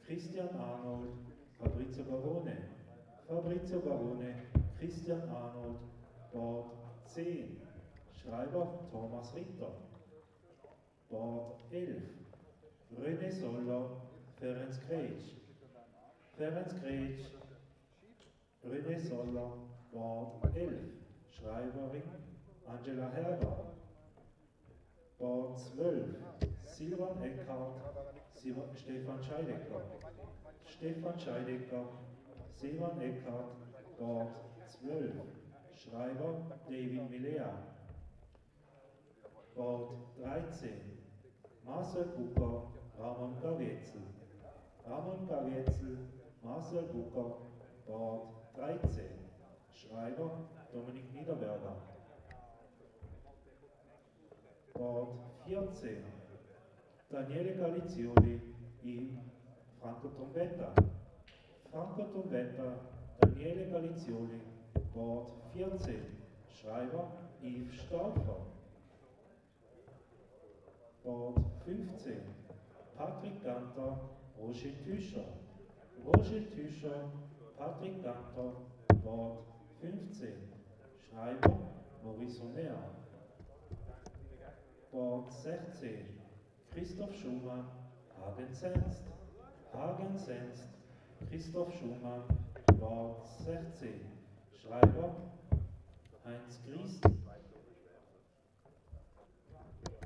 Christian Arnold, Fabrizio Barone. Fabrizio Barone, Christian Arnold, Board 10. Schreiber Thomas Ritter. Board 11. René Soller, Ferenc Kretsch. Ferenc Kretsch, René Soller, Board 11. Schreiberin Angela Herber. Board 12. Silvan Eckhardt, Stefan Scheidecker. Stefan Scheidecker, Silvan Eckhardt, Board 12. Schreiber David Milea. Board 13. Marcel Bucker, Ramon Gavetzel. Ramon Gavetzel, Marcel Bucker, Board 13. Schreiber Dominik Niederberger. Board 14. Daniele Galizioli, Franco Trombetta. Franco Trombetta, Daniele Galizioli, Board 14. Schreiber Yves Stauffer. Board 15. Patrick Ganter, Roger Tüscher. Roger Tüscher, Patrick Ganter, Board 15. Schreiber Maurice Honner. Board 16. Christoph Schumann, Hagen Senst. Hagen Senst, Christoph Schumann, Board 16. Schreiber Heinz Griesen.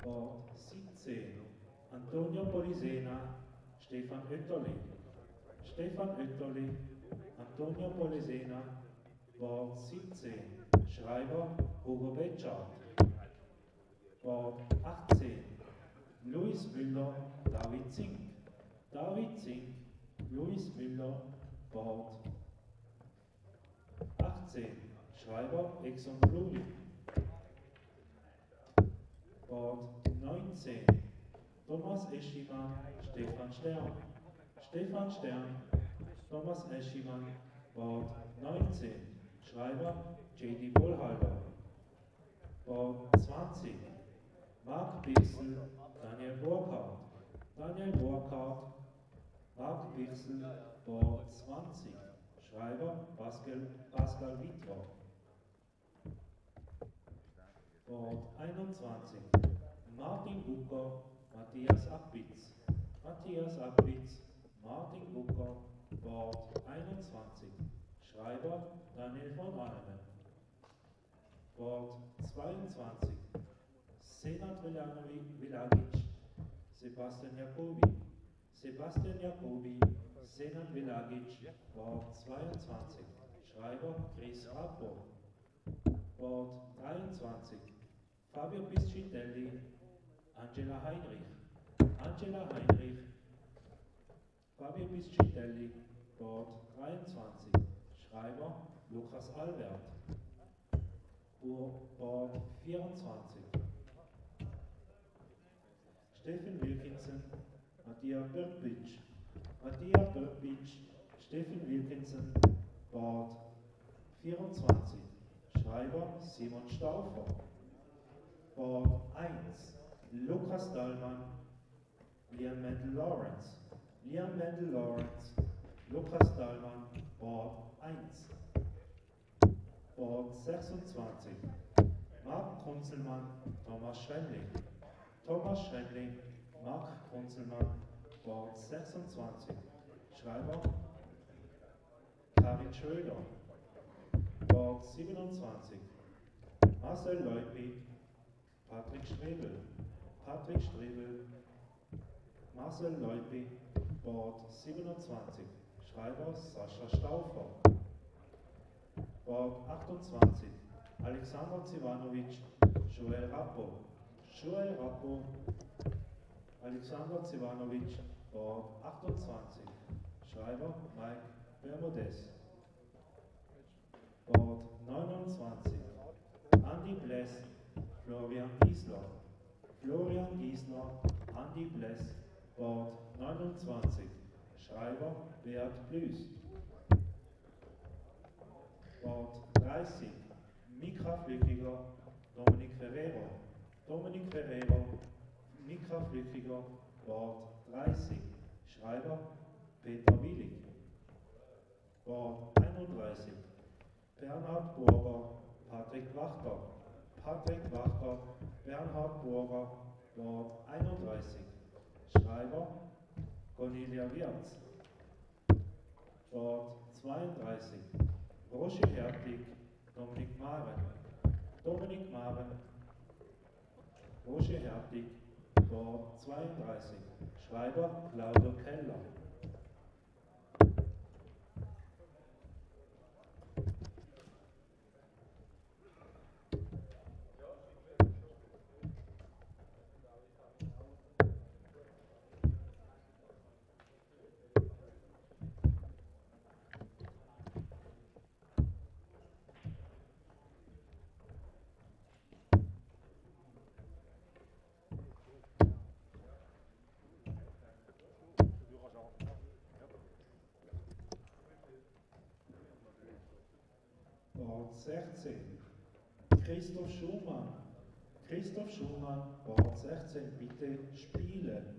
Board 17. Antonio Polisena, Stefan Oetterli. Stefan Oetterli, Antonio Polisena, Board 17, Schreiber Hugo Betschart. Board 18, Luis Müller, David Zink. David Zink, Luis Müller, Board 18, Schreiber Exxon Blumi. Board 19, Thomas Eschimann, Stefan Stern. Stefan Stern, Thomas Eschimann, Board 19, Schreiber J.D. Bohlhalter. Board 20, Marc Bixel, Daniel Burkhardt. Daniel Burkhardt, Marc Bixel, Board 20, Schreiber Pascal Vitro. Board 21, Martin Bucker, Matthias Abwitz. Matthias Abwitz, Martin Bucker, Board 21, Schreiber Daniel von Arnemann. Board 22, Senat Vilagic, Sebastian Jacobi. Sebastian Jacobi, Senat Vilagic, Board 22, Schreiber Chris Rappo. Board 23, Fabio Piscitelli, Angela Heinrich. Angela Heinrich, Fabio Piscitelli, Board 23, Schreiber Lukas Albert. Board 24, Steffen Wilkinson, Matthias Birkbitsch. Matthias Birkbitsch, Steffen Wilkinson, Board 24, Schreiber Simon Stauffer. Board 1, Lukas Dahlmann, Liam Mendel Lawrence. Liam Mendel Lawrence, Lukas Dahlmann, Board 1. Board 26, Marc Kunzelmann, Thomas Schrenling. Thomas Schrenling, Marc Kunzelmann, Board 26, Schreiber Karin Schröder. Board 27, Marcel Leupi, Patrick Strebel. Patrick Strebel, Marcel Leupi, Board 27, Schreiber Sascha Stauffer. Board 28, Alexander Zivanovic, Joel Rappo. Joel Rappo, Alexander Zivanovic, Board 28, Schreiber Mike Bermudez. Board 29, Andy Bless, Florian Giesler. Florian Giesler, Andy Bless, Board 29, Schreiber Beat Blüß. Board 30, Mika Flückiger, Dominik Ferrero. Dominik Ferrero, Mika Flückiger, Board 30, Schreiber Peter Willig. Board 31, Bernhard Burger, Patrick Wachter. Patrick Wachter, Bernhard Burger, Board 31, Schreiber Cornelia Wirz. Board 32, Roger Hertig, Dominik Maren. Dominik Maren, Roger Hertig, Board 32, Schreiber Claudio Keller. Board 16, Christoph Schumann. Christoph Schumann, Board 16, bitte spielen.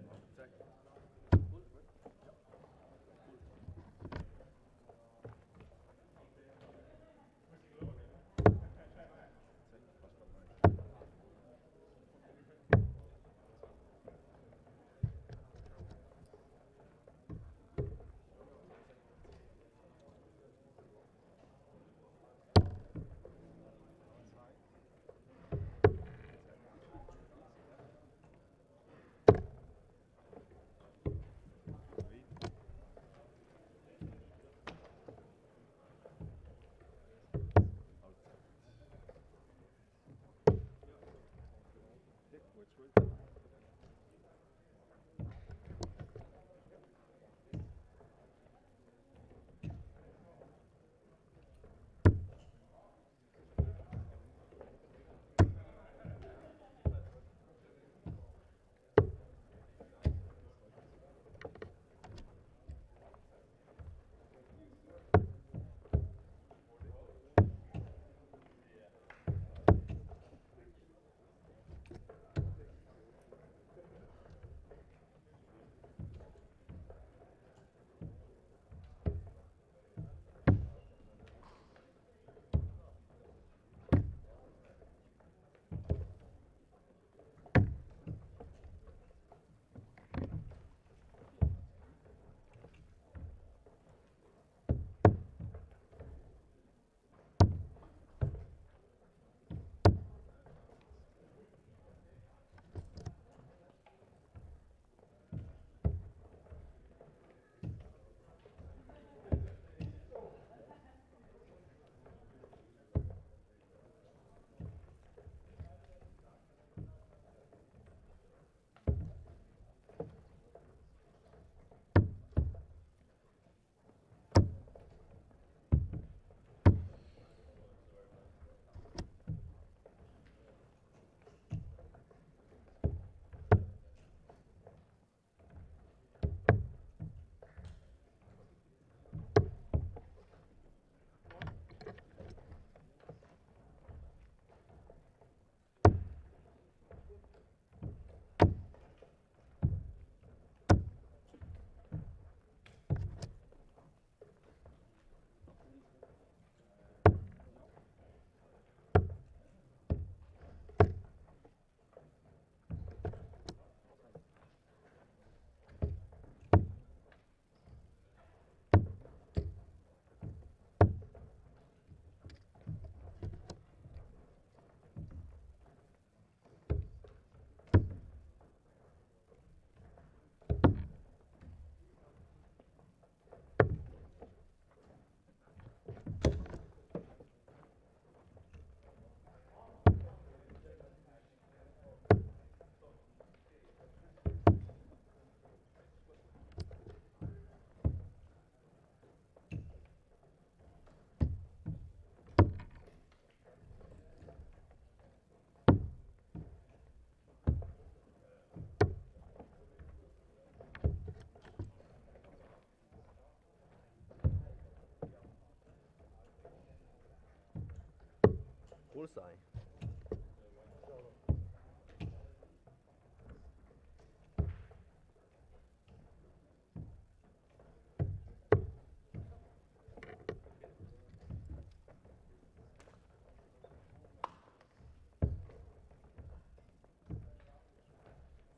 Bullseye.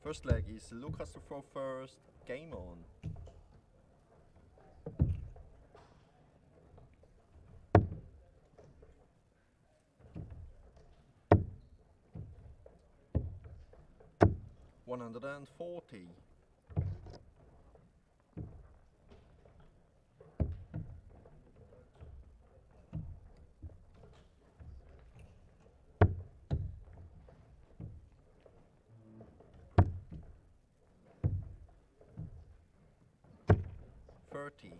First leg is Lucas to throw first. Game on. $140. $30.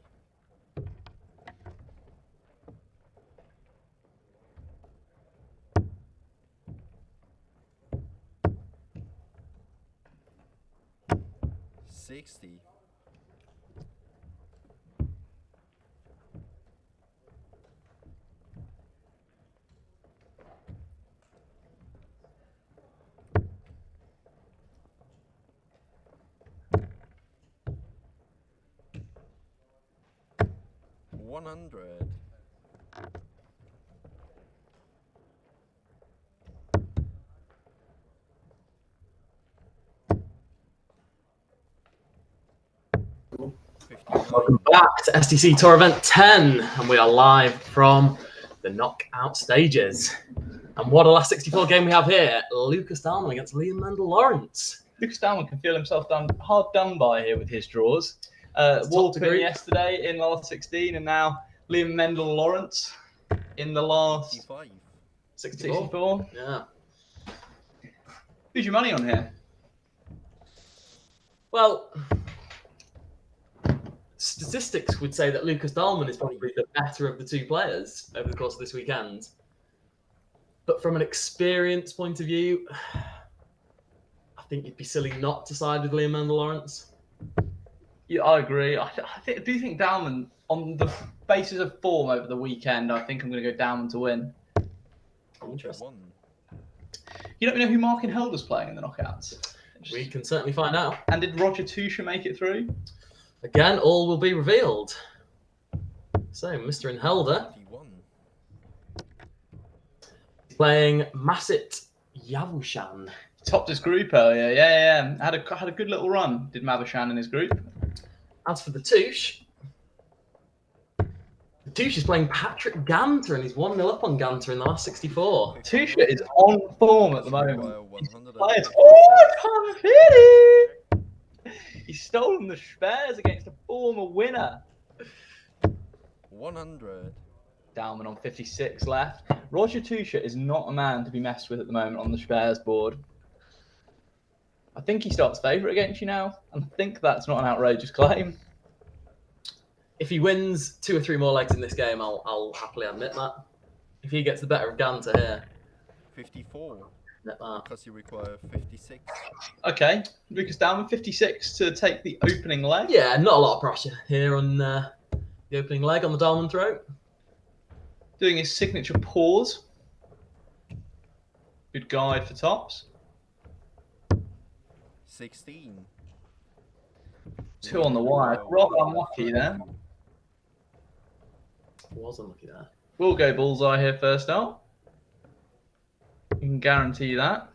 $60. $100. Welcome back to SDC Tour Event 10, and we are live from the knockout stages. And what a last 64 game we have here. Lucas Dahlmann against Liam Mendel-Lawrence. Lucas Dahlmann can feel himself hard done by here with his draws. Walter yesterday in the last 16, and now Liam Mendel-Lawrence in the last 64. Yeah. Who's your money on here? Well, statistics would say that Lucas Dahlmann is probably the better of the two players over the course of this weekend. But from an experience point of view, I think you'd be silly not to side with Liam Mendel-Lawrence. Yeah, I agree. I do think Dahlmann, on the basis of form over the weekend, I think I'm going to go Dahlmann to win. Interesting. You don't know who Markin Helder's playing in the knockouts? We can certainly find out. And did Roger Tusha make it through? Again, all will be revealed. So, Mr. Inhelder playing Masit Yavushan. Topped his group earlier, yeah. Had a good little run, did Mavushan in his group. As for the Tush is playing Patrick Ganter, and he's 1-0 up on Ganter in the last 64. Tusha is on form at the moment. I can't hit it! He's stolen the spares against a former winner. 100. Dahlmann on 56 left. Roger Tusha is not a man to be messed with at the moment on the spares board. I think he starts favourite against you now, and I think that's not an outrageous claim. If he wins 2 or 3 more legs in this game, I'll happily admit that. If he gets the better of Ganter here. 54. Admit that. Because you require 56. Okay, Lucas Dahlmann 56 to take the opening leg. Yeah, not a lot of pressure here on the opening leg on the Dahlmann throw. Doing his signature pause. Good guide for tops. 16. 2 on the wire. Rather unlucky there. Was unlucky there. We'll go bullseye here first up. You can guarantee that.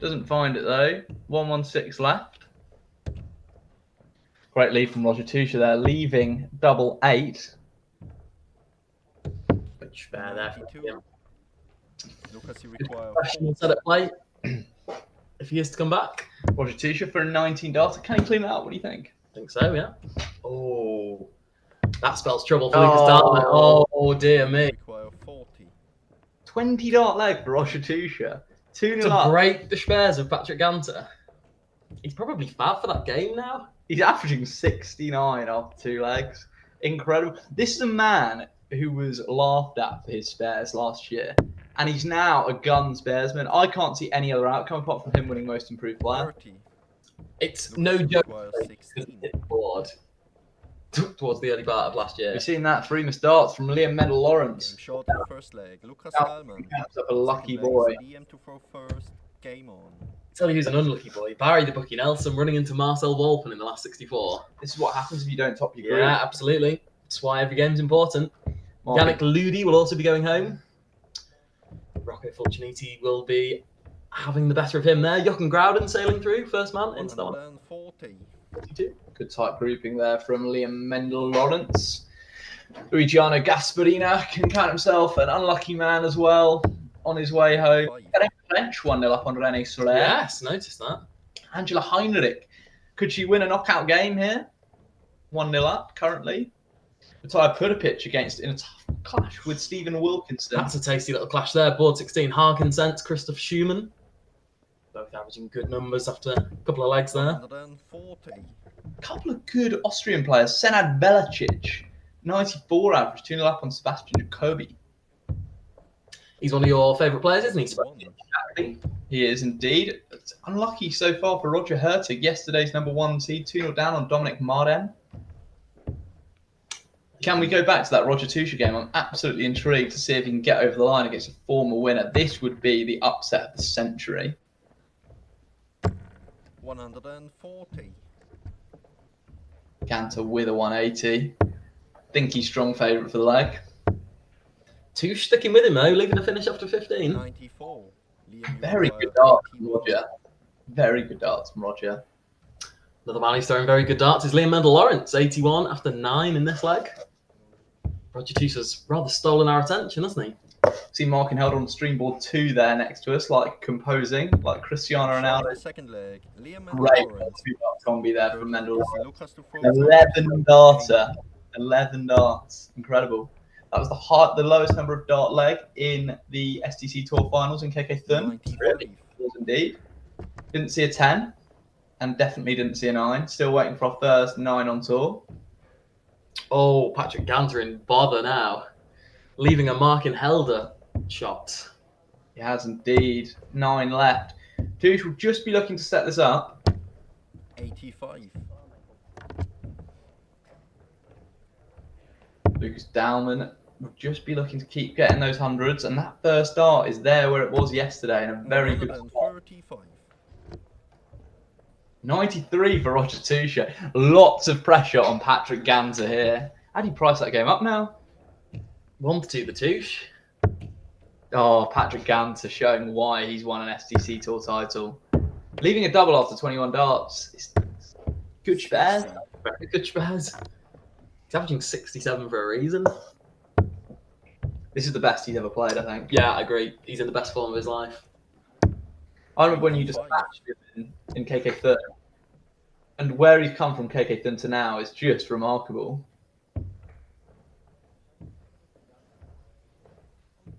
Doesn't find it though. 116 left. Great lead from Roger Tusha there, leaving double 8. Which fair there. Yeah. Lucas, you require Professional set at play. If he is to come back. Roger Tusha for a 19 darter. Can he clean it out? What do you think? I think so, yeah. Oh, that spells trouble for Lucas Dahlmann. Oh, dear me. require 40. 20 dart leg for Roger Tusha. 2-0 To up. break the spares of Patrick Ganter. He's probably fab for that game now. He's averaging 69 off 2 legs. Incredible. This is a man who was laughed at for his spares last year. And he's now a gun sparesman. I can't see any other outcome apart from him winning most improved player. 30. It's Lucas no joke. requires 16. Board towards the early part of last year. We've seen that 3 missed darts from Liam Mendel Lawrence. Game short in the first leg. Lucas Now, Dahlmann. he counts up a lucky Second leg boy. is Liam to throw first. Game on. Tell you who's an unlucky boy. Barry the Bucky Nelson running into Marcel Wolpen in the last 64. This is what happens if you don't top your group. Yeah, absolutely. That's why every game's important. Yannick Ludi will also be going home. Rocco Fulciniti will be having the better of him there. Jochen Grouden sailing through, first man into that one. 140. 42. Good tight grouping there from Liam Mendel Lawrence. Luigiano Gasparina can count himself an unlucky man as well on his way home. Getting French 1-0 up on René Soler. Yes, noticed that. Angela Heinrich. Could she win a knockout game here? 1-0 up currently. Matthias Pudapic against in a tough clash with Stephen Wilkinson. That's a tasty little clash there. Board 16, Harkensens, Christoph Schumann. Both averaging good numbers after a couple of legs there. 140. A couple of good Austrian players. Senad Velicic, 94 average, 2-0 up on Sebastian Jacobi. He's one of your favourite players, isn't he, Sebastian? He is indeed. It's unlucky so far for Roger Hertig. Yesterday's number 1 seed, 2-0 down on Dominic Marden. Can we go back to that Roger Tusha game? I'm absolutely intrigued to see if he can get over the line against a former winner. This would be the upset of the century. 140. Ganter with a 180. Think he's strong favourite for the leg. Tush sticking with him though, leaving the finish after 15. 94. Liam Very Uruguay, good darts from 81. Roger. Very good darts from Roger. Another man who's throwing very good darts is Liam Mendel Lawrence, 81 after 9 in this leg. Roger Tusha's rather stolen our attention, hasn't he? See Markin held on stream board 2 there next to us, like composing, like Cristiano Ronaldo. Second leg. Liam Great Lawrence. combi there from Mendel Lawrence. Lucas to throw 11 darter. 11 darts. Incredible. That was the lowest number of dart leg in the SDC Tour finals in KK Thun. Really? It was indeed. Didn't see a 10 and definitely didn't see a 9. Still waiting for our first 9 on tour. Oh, Patrick Ganter in bother now. Leaving a Markin Helder shot. He has indeed. 9 left. Tush will just be looking to set this up. 85. Lucas Dahlmann will just be looking to keep getting those hundreds, and that first dart is there where it was yesterday in a very good spot. 135. 93 for Roger Tusha. Lots of pressure on Patrick Ganser here. How do you price that game up now? 1-2 the Tush. Oh, Patrick Ganser showing why he's won an SDC Tour title. Leaving a double after 21 darts. It's good spares. Very good spares. He's averaging 67 for a reason. This is the best he's ever played, I think. Yeah, I agree. He's in the best form of his life. I remember when you just matched him in KK Thun. And where he's come from KK Thun to now is just remarkable.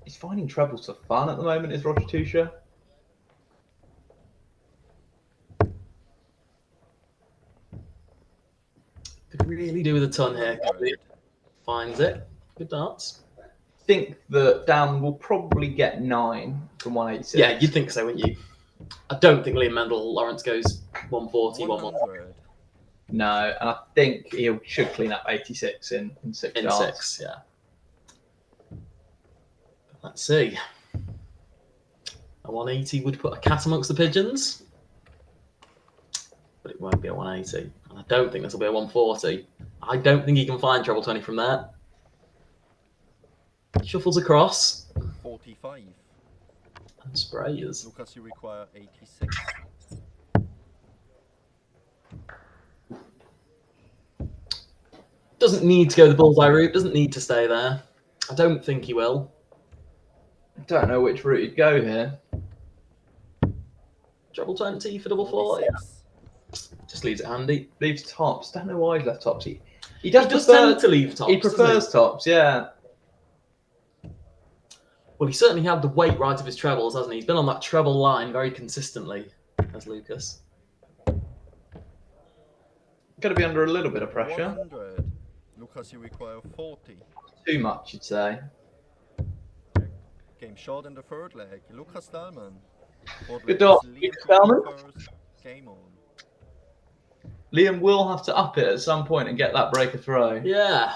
He's finding trebles for fun at the moment, is Roger Tusha. Could really do with a ton here. Finds it. Good darts. Think that Dan will probably get 9 from 186. Yeah, you'd think so, wouldn't you? I don't think Liam Mendel Lawrence goes 140, 100. No, and I think he should clean up 86 in 6 in darts. 6, yeah. Let's see. A 180 would put a cat amongst the pigeons, but it won't be a 180. And I don't think this will be a 140. I don't think he can find treble 20 from there. Shuffles across. 45. And sprays. Lucas, you require 86. Doesn't need to go the bullseye route. Doesn't need to stay there. I don't think he will. Don't know which route he'd go here. Treble 20 for double 4. Yeah. Just leaves it handy. Leaves tops. Don't know why he's left tops. He He does does prefer tend to leave tops. He prefers tops, yeah. Well, he certainly had the weight right of his trebles, hasn't he? He's been on that treble line very consistently, as Lucas. Got to be under a little bit of pressure. 100. Lucas, you require 40. Too much, you'd say. Game short in the third leg. Lucas Dahlmann. Good dot, Lucas Dahlmann. Game on. Liam will have to up it at some point and get that breaker throw. Yeah.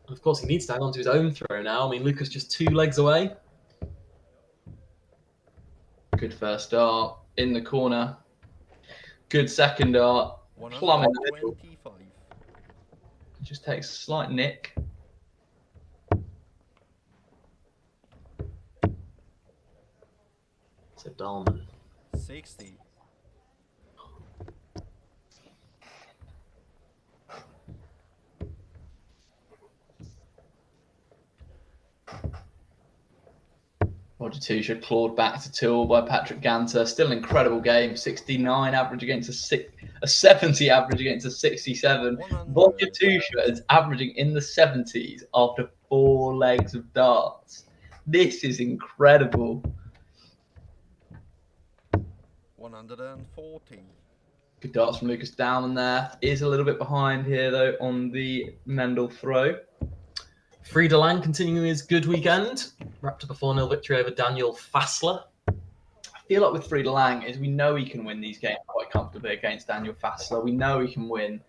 Of course, he needs to hang on to his own throw now. I mean, Lucas just 2 legs away. Good first dart in the corner. Good second dart. Plumb in the middle. Just takes a slight nick. So Dahlmann. 60. Roger Tusha clawed back to 2 by Patrick Ganter. Still an incredible game. 69 average against a 70 average against a 67. Roger Tusha is averaging in the 70s after 4 legs of darts. This is incredible. 140. Good darts from Lucas Dowman there. Is a little bit behind here, though, on the Mendel throw. Frieda Lang continuing his good weekend. Wrapped up a 4-0 victory over Daniel Fassler. I feel like with Frieda Lang is we know he can win these games quite comfortably against Daniel Fassler. We know he can win.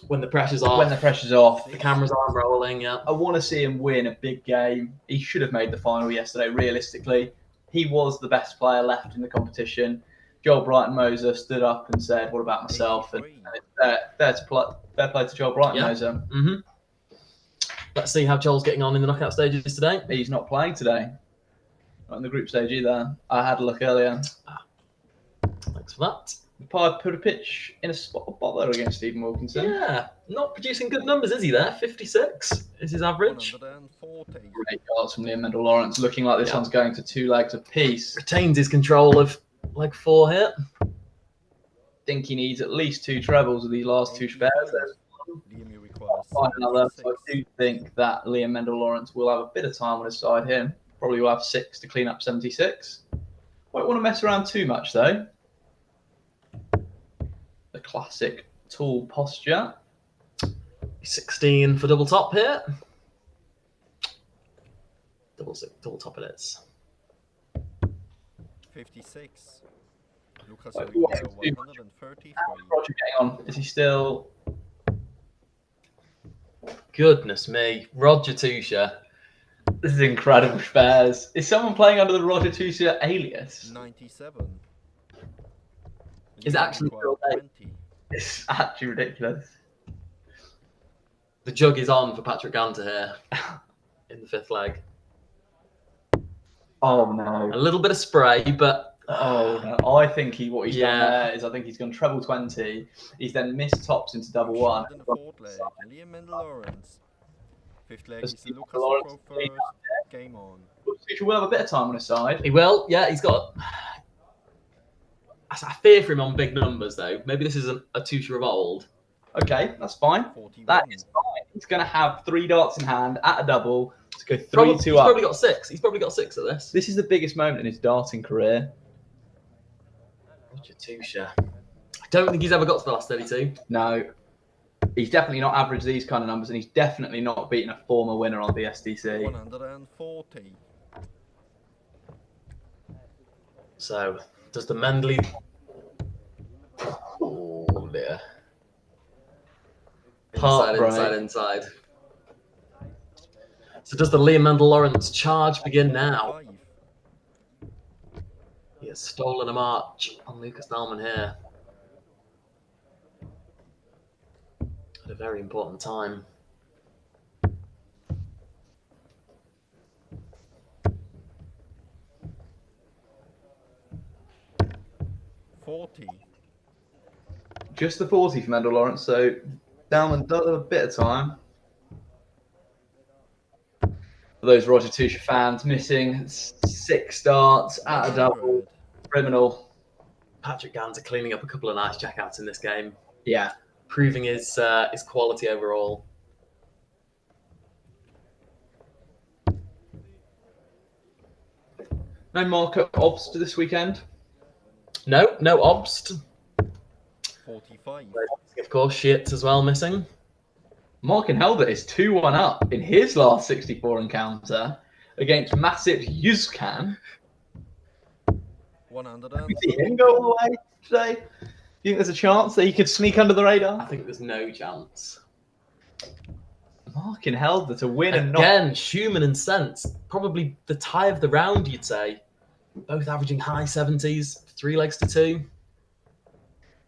When the pressure's off. When the pressure's off. The cameras aren't rolling, yeah. I want to see him win a big game. He should have made the final yesterday, realistically. He was the best player left in the competition. Joel Brighton-Moser stood up and said, what about myself? And fair play to Joel Brighton-Moser. Yeah. Mm-hmm. Let's see how Joel's getting on in the knockout stages today. He's not playing today. Not in the group stage either. I had a look earlier. Thanks for that. Pard put a pitch in a spot of bother against Stephen Wilkinson. Yeah, not producing good numbers, is he there? 56 is his average. 140. Great darts from Liam Mendel Lawrence. Looking like this one's going to 2 legs apiece. Retains his control of leg 4 here. Think he needs at least 2 trebles with these last 2 spares. Find another. So I do think that Liam Mendel Lawrence will have a bit of time on his side here. Probably will have 6 to clean up 76. Won't want to mess around too much though. The classic tall posture. 16 for double top here. Double top it is. 56. Lucas Roger 133. getting on. Is he still? Goodness me, Roger Tusha. This is incredible spares. Is someone playing under the Roger Tusha alias? 97. Is it actually real day? It's actually ridiculous. The jug is on for Patrick Ganter here in the 5th leg. Oh no. A little bit of spray, but oh no. I think what he's done there is I think he's gone treble 20. He's then missed tops into double 1. Liam Mendel Lawrence. 5th leg is Lucas Lawrence first. Game on. Tusha will have a bit of time on his side. He will. Yeah, he's got. I fear for him on big numbers though. Maybe this isn't a Tusha of old. Okay, that's fine. 41. That is fine. He's going to have 3 darts in hand at a double to go 3-2 up. He's probably got 6. He's probably got 6 at this. This is the biggest moment in his darting career. Roger Tusha. I don't think he's ever got to the last 32. No. He's definitely not averaged these kind of numbers, and he's definitely not beaten a former winner on the SDC. 140. So, does the Mendley... Oh, dear. Inside. So does the Liam Mendel Lawrence charge begin now? He has stolen a march on Lucas Dahlmann here. At a very important time. Just the 40 for Mendel Lawrence, so Dahlmann does have a bit of time. For those Roger Tusha fans, missing 6 starts at a double. Criminal. Patrick Ganter cleaning up a couple of nice checkouts in this game. Yeah. Proving his quality overall. No marker obst this weekend? No obst. 45. Of course, shit as well missing. Markin Helder is 2-1 up in his last 64 encounter against massive Yuzkan. 100. We see him go all the way today. you think there's a chance that he could sneak under the radar? I think there's no chance. Markin Helder to win and Again, Schumann and Sense, probably the tie of the round, you'd say. Both averaging high 70s, 3 legs to 2.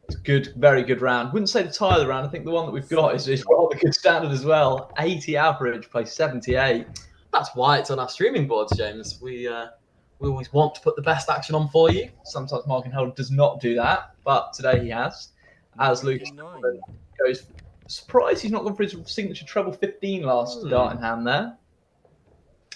It's good, very good round. Wouldn't say the tie of the round. I think the one that we've got is rather good standard as well. 80 average, plays 78. That's why it's on our streaming boards, James. We always want to put the best action on for you. Sometimes Markin Helder does not do that, but today he has. As Lucas goes, surprised he's not gone for his signature treble 15 last dart in hand there.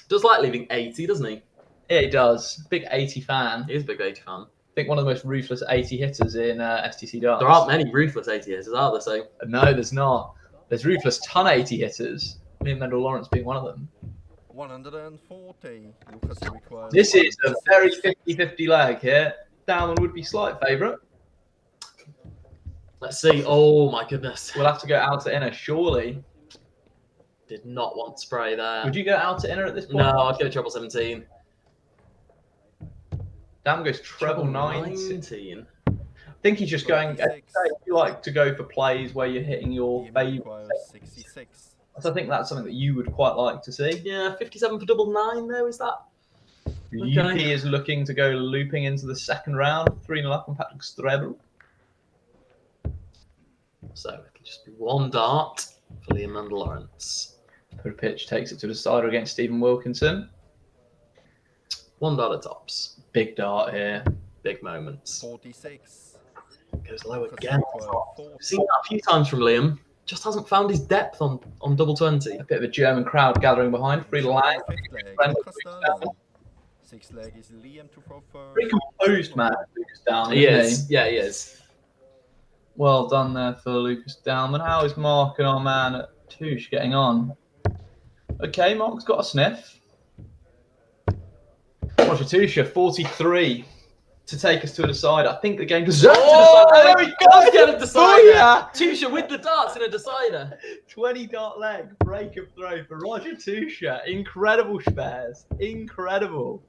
Does like leaving 80, doesn't he? Yeah, he does. Big 80 fan. He is a big 80 fan. I think one of the most ruthless 80 hitters in SDC darts. There aren't many ruthless 80 hitters, are there? So no, there's not. There's ruthless ton 80 hitters. Me and Mendel Lawrence being one of them. 140. Lucas requires. This is a very 50-50 leg here. Dowman would be slight favourite. Let's see. Oh my goodness. We'll have to go outer inner, surely. Did not want spray there. Would you go outer inner at this point? No, I'd go treble 17. Dam goes treble 19. I think he's just going. You like to go for plays where you're hitting your favourite. 66. So I think that's something that you would quite like to see. Yeah, 57 for double 9 though, is that? UP is looking to go looping into the second round. 3-0 up on Patrick Strebel. So it'll just be one dart for Liam Mendel Lawrence. Put a pitch, takes it to the decider against Stephen Wilkinson. One dart at tops. Big dart here. Big moments. 46. Goes low again. We've seen that a few times from Liam. Just hasn't found his depth on double 20. A bit of a German crowd gathering behind. Free line. Sixth leg is Liam to throw first. Pretty composed man, Lucas Dowman. He is. Yeah, he is. Well done there for Lucas Dowman. How is Mark and our man at Touche getting on? Okay, Mark's got a sniff. Roger Touche, 43 to take us to a decider. I think the game deserves to decide. There he goes, get a decider. Touche with the darts in a decider. 20 dart leg, break of throw for Roger Touche. Incredible spares. Incredible.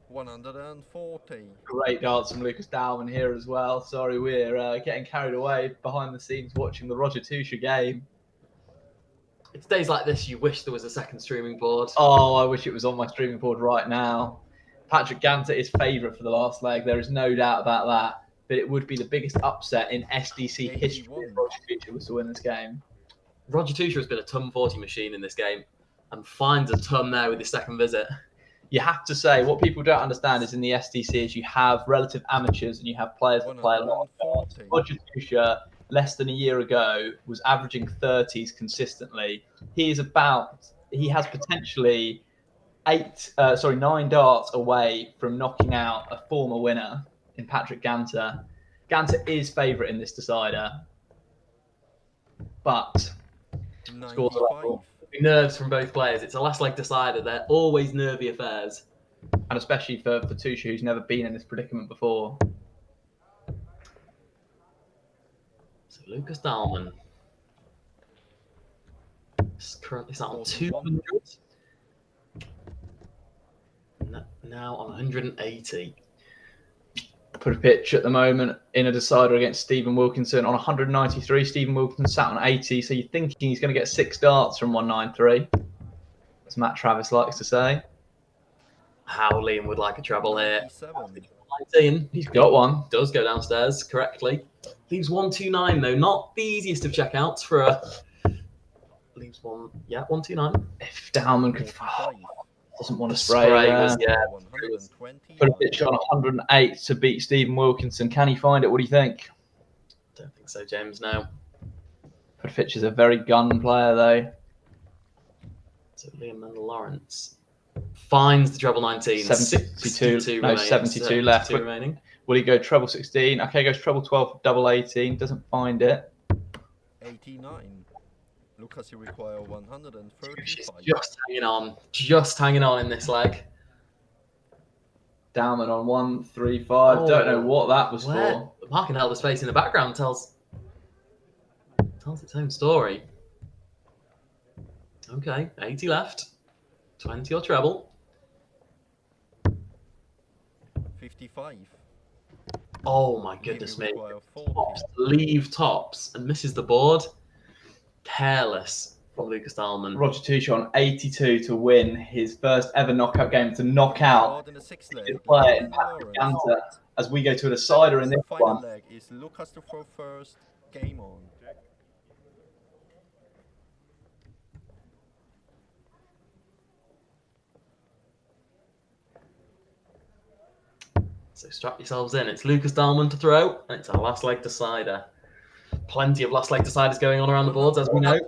140. Great darts from Lucas Dowman here as well. Sorry, we're getting carried away behind the scenes watching the Roger Touche game. It's days like this you wish there was a second streaming board. Oh, I wish it was on my streaming board right now. Patrick Ganter is favourite for the last leg. There is no doubt about that. But it would be the biggest upset in SDC history if Roger Touche was to win this game. Roger Touche has been a ton 40 machine in this game and finds a ton there with his second visit. You have to say, what people don't understand is in the SDC is you have relative amateurs and you have players that play a lot. Roger Touche, less than a year ago, was averaging 30s consistently. He has potentially 9 darts away from knocking out a former winner in Patrick Ganter. Ganter is favourite in this decider, but scores a lot more. Nerves from both players. It's a last leg decider. They're always nervy affairs. And especially for Touche, who's never been in this predicament before. So Lucas Dowman is currently sat on 200. Now on 180. Put a pitch at the moment in a decider against Stephen Wilkinson on 193. Stephen Wilkinson sat on 80, so you're thinking he's going to get 6 darts from 193, as Matt Travis likes to say. How Liam would like a treble here. 19. He's got one. Does go downstairs correctly. Leaves 129 though. Not the easiest of checkouts for a. Leaves 129. If Dowman could. Doesn't want to spray. Put a pitch on 108 to beat Stephen Wilkinson. Can he find it? What do you think? Don't think so, James. No. Put a pitch is a very gun player, though. So Liam Mendel Lawrence finds the treble 19. 72 remaining. 72 left. Remaining. Will he go treble 16? Okay, goes treble 12, double 18. Doesn't find it. 89. Lucas, you require 135. She's just hanging on in this leg. Dowman on 135. Don't know what that was for. Mark and Helder's face in the background tells its own story. Okay, 80 left. 20 or treble. 55. Oh my goodness me. Tops, leave tops and misses the board. Careless from Lucas Dahlmann. Roger Tuch on 82 to win his first ever knockout game to knock out his player, Patrick Ganter, as we go to a decider in this one. Leg is Lucas to throw first. Game on. So strap yourselves in. It's Lucas Dahlmann to throw, and it's our last leg decider. Plenty of last leg deciders going on around the boards, as we know.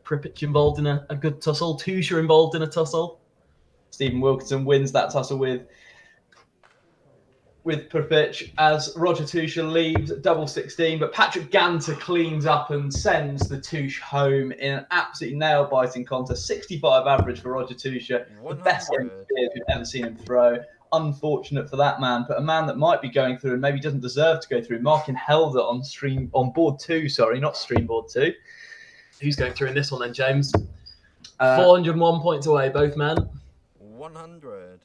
Pripyat involved in a good tussle. Tuch involved in a tussle. Stephen Wilkinson wins that tussle with Pripyat as Roger Tuch leaves double 16, but Patrick Ganter cleans up and sends the Tuch home in an absolutely nail-biting contest. 65 average for Roger Tuch, the best game we've ever seen him throw. Unfortunate for that man, but a man that might be going through and maybe doesn't deserve to go through. Martin Helder on board 2, sorry, not stream board 2. Who's going through in this one then, James? 401 points away, both men. 100.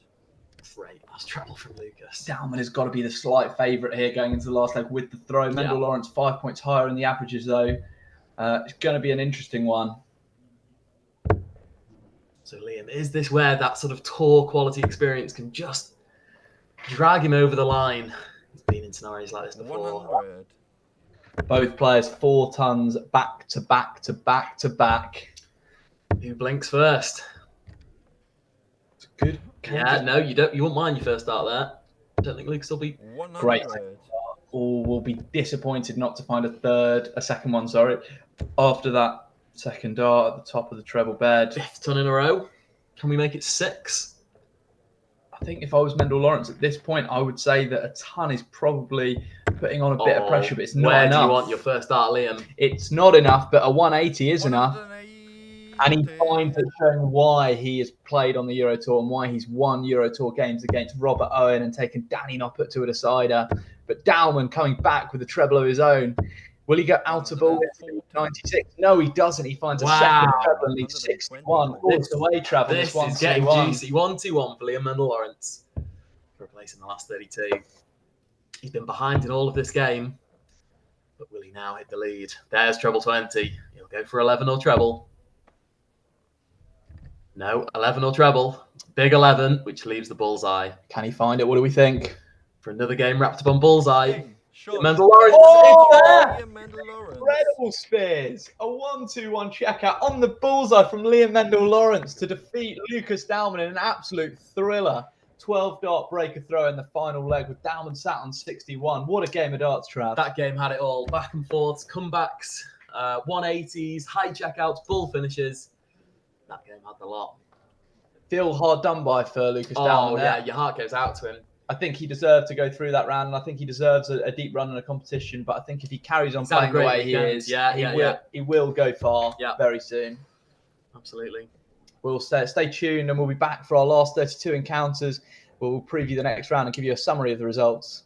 Great, that's treble from Lucas. Dahlmann has got to be the slight favourite here going into the last leg with the throw. Mendel Lawrence 5 points higher in the averages though. It's going to be an interesting one. So Liam, is this where that sort of tour quality experience can just drag him over the line? He's been in scenarios like this before. 100. Both players 4 tons back to back to back to back. Who blinks first? It's good. Yeah, no, you don't. You won't mind your first start there. I don't think Lucas will be 100. Great. Or will be disappointed not to find a second one, after that second dart at the top of the treble bed. 5th ton in a row. Can we make it 6? I think if I was Mendel Lawrence at this point, I would say that a ton is probably putting on a bit of pressure, but it's not enough. Where do you want your first start, Liam? It's not enough, but a 180 is enough. And he finds it showing why he has played on the Euro Tour and why he's won Euro Tour games against Robert Owen and taken Danny Noppert to a decider. But Dahlmann coming back with a treble of his own. Will he go out of all 96? No, he doesn't. He finds a second treble and leaves 61. This away travel. This is getting juicy. 1-2-1 for Liam Mendel Lawrence for a place in the last 32. He's been behind in all of this game, but will he now hit the lead? There's treble 20. He'll go for 11 or treble. No, 11 or treble. Big 11, which leaves the bullseye. Can he find it? What do we think? For another game wrapped up on bullseye. Sure. Mendel Lawrence. Incredible Spears. A 1-2-1 checkout on the bullseye from Liam Mendel Lawrence to defeat Lucas Dahlmann in an absolute thriller. 12-dart breaker throw in the final leg with Dahlmann sat on 61. What a game of darts, Trav. That game had it all. Back and forths, comebacks, 180s, high checkouts, bull finishes. That game had the lot. Feel hard done by for Lucas Dahlmann. Oh, yeah, your heart goes out to him. I think he deserved to go through that round, and I think he deserves a deep run in a competition. But I think if he carries on playing the way he is, he will go far very soon. Absolutely. We'll stay tuned, and we'll be back for our last 32 encounters. We'll preview the next round and give you a summary of the results.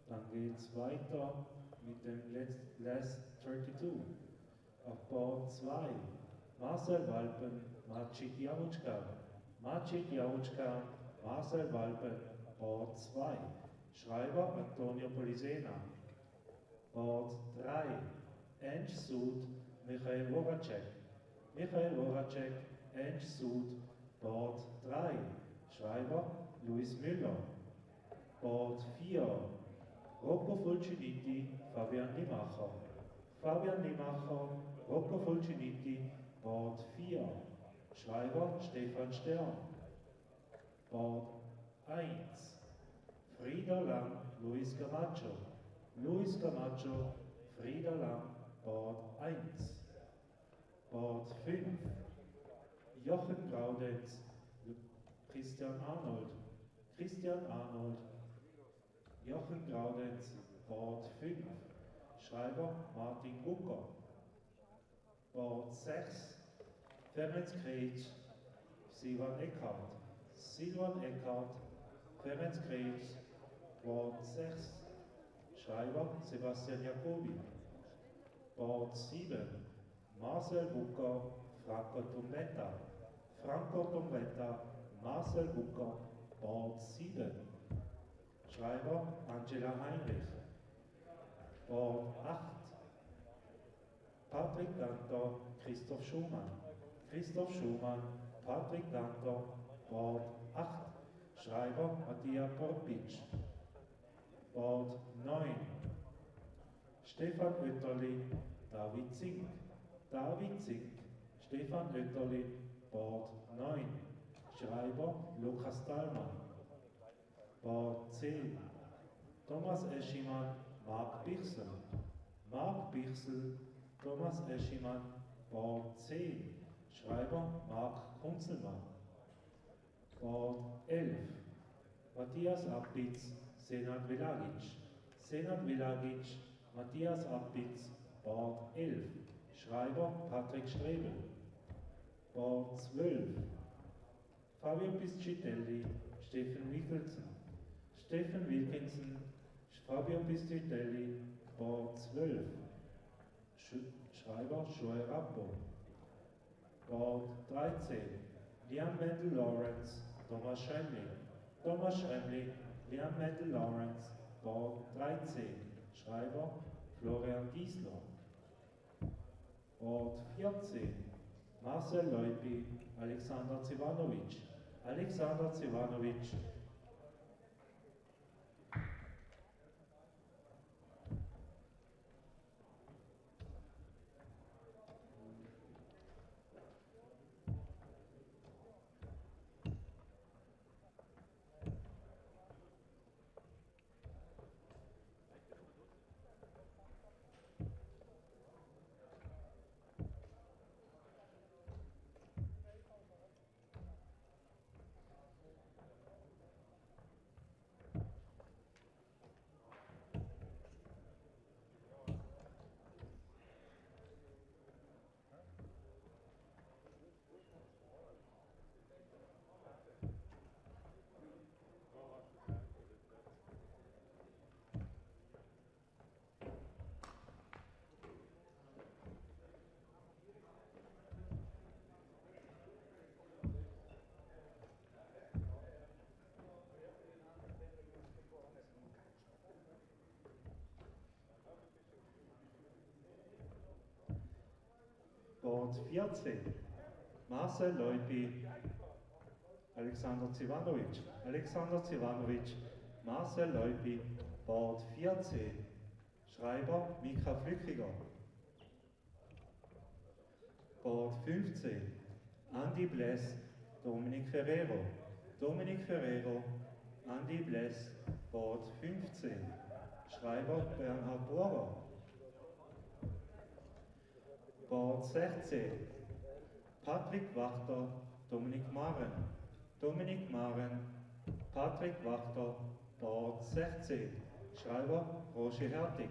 Dann geht es weiter mit dem Last 32. Auf Board 2, Marcel Walpen, Maciej Jałuczka. Maciej Jałuczka, Marcel Walpen, Board 2. Schreiber Antonio Polisena. Board 3, Ensch Sud, Michael Voracek. Michael Voracek, Ensch Sud, Board 3. Schreiber Luis Müller. Board 4, Rocco Fulciniti, Fabian Limacher. Fabian Limacher, Rocco Fulciniti, Board 4. Schreiber Stefan Stern. Board 1. Frieda Lang, Luis Camacho. Luis Camacho, Frieda Lang, Board 1. Board 5. Jochen Graudenz, Christian Arnold. Christian Arnold, Jochen Graudenz, Board 5. Schreiber Martin Bucker. Board 6. Ferenc Kretsch, Silvan Eckhardt. Silvan Eckhardt, Ferenc Kretsch, Board 6. Schreiber Sebastian Jacobi. Board 7. Marcel Bucker, Franco Tombetta. Franco Tombetta, Marcel Bucker, Board 7. Schreiber Angela Heinrich. Board 8. Patrick Danter, Christoph Schumann. Christoph Schumann, Patrick Danter, Board 8. Schreiber Mattia Porpic. Board 9. Stefan Oetterli, David Zink. David Zink, Stefan Oetterli, Board 9. Schreiber Lukas Dahlmann. Board 10. Thomas Eschimann, Marc Bichsel. Marc Bichsel, Thomas Eschimann, Board 10. Schreiber Marc Kunzelmann. Board 11. Matthias Appitz, Senat Velagic. Senat Velagic, Matthias Appitz, Board 11. Schreiber Patrick Strebel. Board 12. Fabio Piscitelli, Steffen Wilkinson. Steffen Wilkinson, Fabio Piscitelli, Board 12. Schreiber Joel Rappo. Bord 13, Liam Mendel Lawrence, Thomas Schremli. Thomas Schremli, Liam Mendel Lawrence, Bord 13, Schreiber Florian Giesler. Bord 14, Marcel Leupi, Alexander Zivanovic. Alexander Zivanovic. Bord 14, Marcel Leupi, Alexander Zivanovic. Alexander Zivanovic, Marcel Leupi, Bord 14, Schreiber Mika Flückiger. Bord 15, Andy Bless, Dominik Ferrero. Dominik Ferrero, Andy Bless, Bord 15, Schreiber Bernhard Bohrer. Bord 16, Patrick Wachter, Dominik Maren. Dominik Maren, Patrick Wachter, Bord 16, Schreiber Roger Hertig.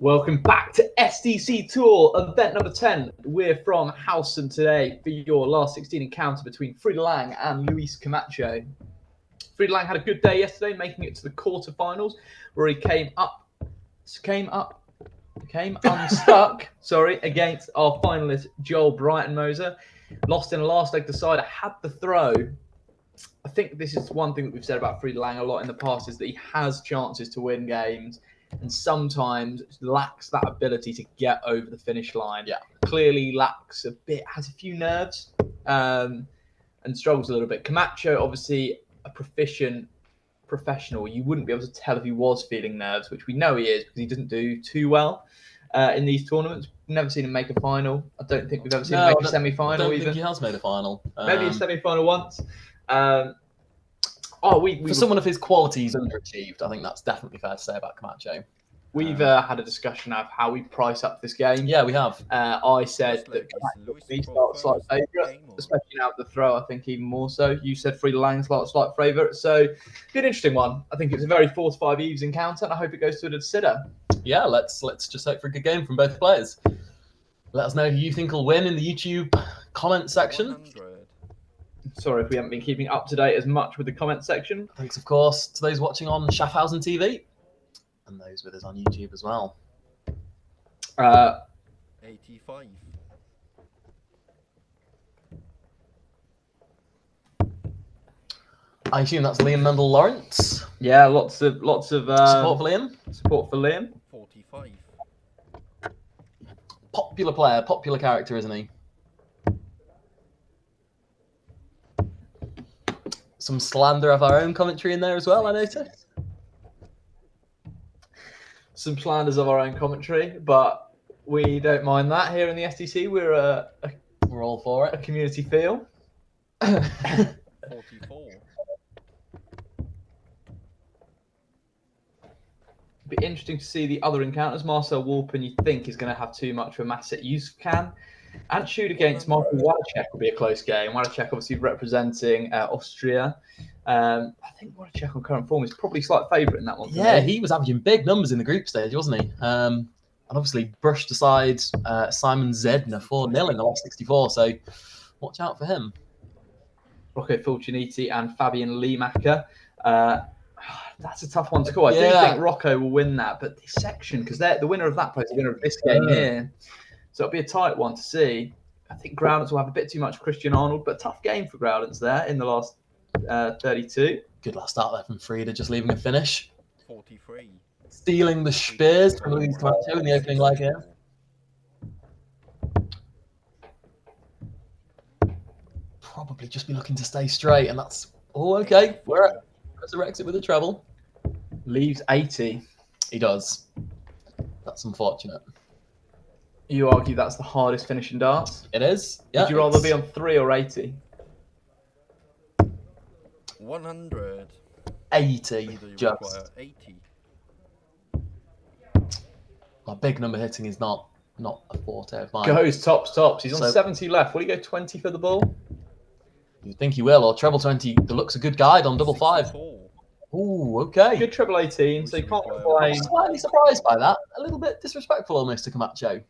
Welcome back to SDC Tour, event number 10. We're from Hausen today for your last 16 encounter between Frieder Lang and Luis Camacho. Frieder Lang had a good day yesterday, making it to the quarterfinals, where he came unstuck, against our finalist Joel Breitenmoser. Lost in a last leg decider, had the throw. I think this is one thing that we've said about Frieder Lang a lot in the past, is that he has chances to win games and sometimes lacks that ability to get over the finish line. Yeah. Clearly lacks a bit, has a few nerves, and struggles a little bit. Camacho, obviously a proficient professional. You wouldn't be able to tell if he was feeling nerves, which we know he is because he doesn't do too well in these tournaments. Never seen him make a final. I don't think we've ever seen him make a semi-final. I don't even. think he has made a final. Maybe a semi-final once. For someone of his quality, he's underachieved. I think that's definitely fair to say about Camacho. We've had a discussion of how we price up this game. Yeah, we have. I said that Camacho starts slight favourite, especially now the throw. I think even more so. You said Frieder Lang's slight favourite, so be an interesting one. I think it's a very 4 to 5 eves encounter, and I hope it goes to a decider. Yeah, let's just hope for a good game from both players. Let us know who you think will win in the YouTube comment section. Sorry if we haven't been keeping up to date as much with the comment section. Thanks, of course, to those watching on Schaffhausen TV and those with us on YouTube as well. 85. I assume that's Liam Mendel Lawrence. Yeah, lots of support for Liam. Support for Liam. 45. Popular player, popular character, isn't he? Some slander of our own commentary in there as well, I noticed. Some slanders of our own commentary, but we don't mind that here in the SDC. We're all for it. A community feel. 44. Be interesting to see the other encounters. Marcel Walpen, you think, is going to have too much for Maset Yusufcan. And shoot against Michael Wadacek will be a close game. Wadacek obviously representing Austria. I think Wadacek on current form is probably slight favourite in that one. Yeah, he was averaging big numbers in the group stage, wasn't he? And obviously brushed aside Simon Zedner 4-0 in the last 64. So watch out for him. Rocco Fulciniti and Fabian Liemacher. That's a tough one to call. I do think Rocco will win that, but this section, because the winner of that plays the winner of this game here. So it'll be a tight one to see. I think Groudens will have a bit too much Christian Arnold, but tough game for Groudens there in the last 32. Good last start there from Frieder, just leaving a finish. 43. Stealing the spears from Luis Camacho in the opening leg here. Probably just be looking to stay straight, and that's all okay. We're resurrected with a treble. Leaves 80. He does. That's unfortunate. You argue that's the hardest finish in darts? It is. Yeah, would you rather be on 3 or 80? 100. 80. Just. 80. My big number hitting is not a forte of mine. Goes tops. He's on 70 left. Will he go 20 for the ball? You think he will, or treble 20? That looks a good guide on double 5. Ooh, okay. Good treble 18, so you can't complain. I'm slightly surprised by that. A little bit disrespectful almost to Camacho.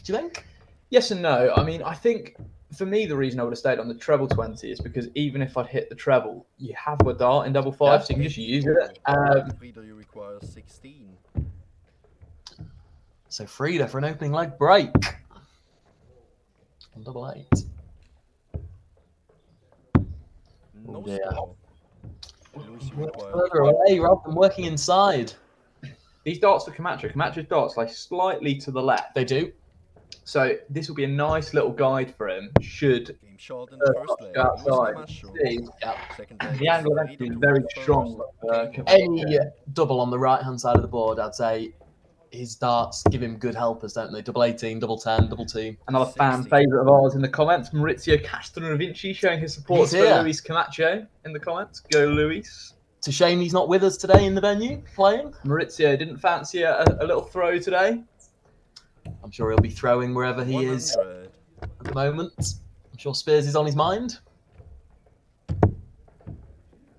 Do you think? Yes and no. I mean, I think for me, the reason I would have stayed on the treble 20 is because even if I'd hit the treble, you have a dart in double 5, so you can just use it. You require 16. So Frieder for an opening leg break. On double 8. No score. Further away rather than working inside. These darts for Camacho. Camacho's darts lie slightly to the left. They do. So this will be a nice little guide for him. Should go outside. The angle of entry is very strong. Any double on the right hand side of the board, I'd say his darts give him good helpers, don't they? Double 18, double 10, double 2. Another fan favourite of ours in the comments, Maurizio Castronovinci, showing his support for Luis Camacho in the comments. Go, Luis. It's a shame he's not with us today in the venue playing. Maurizio didn't fancy a little throw today. I'm sure he'll be throwing wherever he 100. is at the moment. I'm sure Spears is on his mind.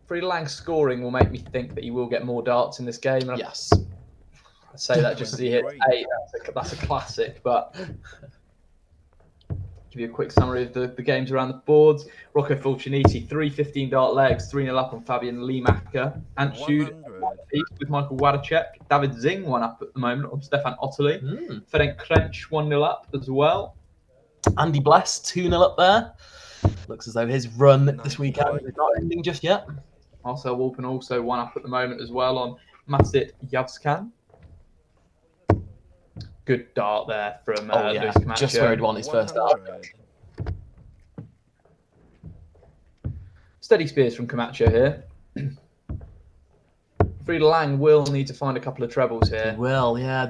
Frieder Lang's scoring will make me think that he will get more darts in this game. Yes. I say that just as he hits 8. That's a classic, but give you a quick summary of the games around the boards. Rocco Fulciniti, 3 15-dart legs, 3-0 up on Fabian Liemacher. Antschud, with Michael Wadacek. David Zing, 1 up at the moment on Stefan Otterly. Ferenc Krench, 1-0 up as well. Andy Bless, 2-0 up there. Looks as though his run this weekend is not ending just yet. Marcel Walpen also 1 up at the moment as well on Masit Yavskan. Good dart there from Luis Camacho. Just where he'd won his first dart. Steady spears from Camacho here. Frieda Lang will need to find a couple of trebles here. He will, yeah.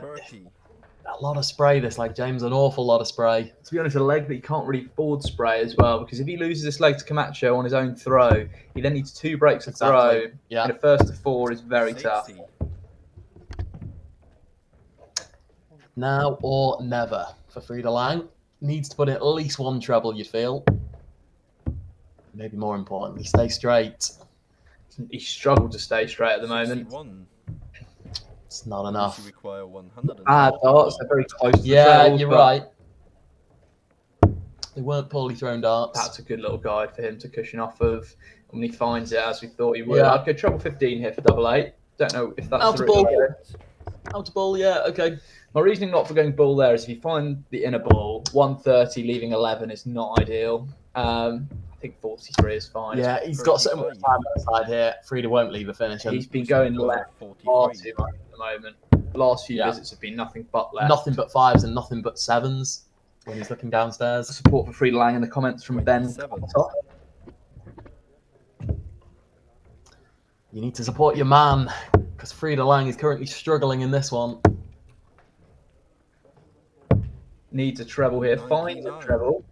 A lot of spray this leg, James. An awful lot of spray. To be honest, a leg that he can't really afford spray as well, because if he loses this leg to Camacho on his own throw, he then needs 2 breaks of throw. Yeah. And a first to 4 is very tough. Now or never for Frieda Lang. Needs to put in at least 1 treble, you feel. Maybe more importantly, stay straight. He struggled to stay straight at the moment. It's not enough. Bad darts, they're very close to the Yeah, trebles, you're but right. They weren't poorly thrown darts. That's a good little guide for him to cushion off of when he finds it, as we thought he would. Yeah. I'd go treble 15 here for double 8. Don't know if that's Out the of ball. route. Out of ball, yeah, okay. My reasoning not for going ball there is if you find the inner ball, 130 leaving 11 is not ideal. I think 43 is fine. Yeah, he's got so much time on the side here. Frieda won't leave a finish. He's been going left far too much at the moment. Last few visits have been nothing but left. Nothing but 5s and nothing but 7s when he's looking downstairs. Support for Frieda Lang in the comments from Ben. You need to support your man, because Frieda Lang is currently struggling in this one. Needs a treble here. Finds a treble.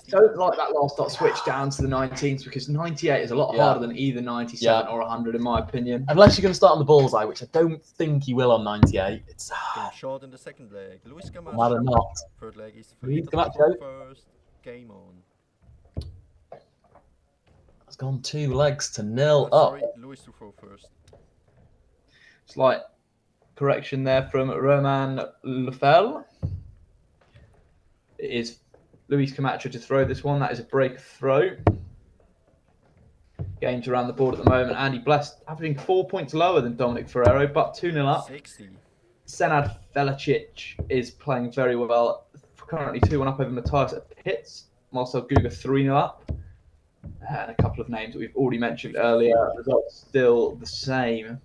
Don't like that last dot switch down to the 19s, because 98 is a lot harder than either 97 or 100 in my opinion. Unless you're going to start on the bullseye, which I don't think he will on 98. It's short in the second leg. Luis Camacho. Matter not. Third leg is Luis Camacho. First game on. It's gone 2 legs to 0 up. Sorry, Luis to throw first. Slight correction there from Roman Lefel. It is Luis Camacho to throw this one. That is a break throw. Games around the board at the moment. Andy Bless averaging 4 points lower than Dominic Ferrero, but 2-0 up. 60. Senad Velicic is playing very well. Currently 2-1 up over Matthias at Pitts. Marcel Guga 3-0 up. And a couple of names that we've already mentioned earlier. Results still the same.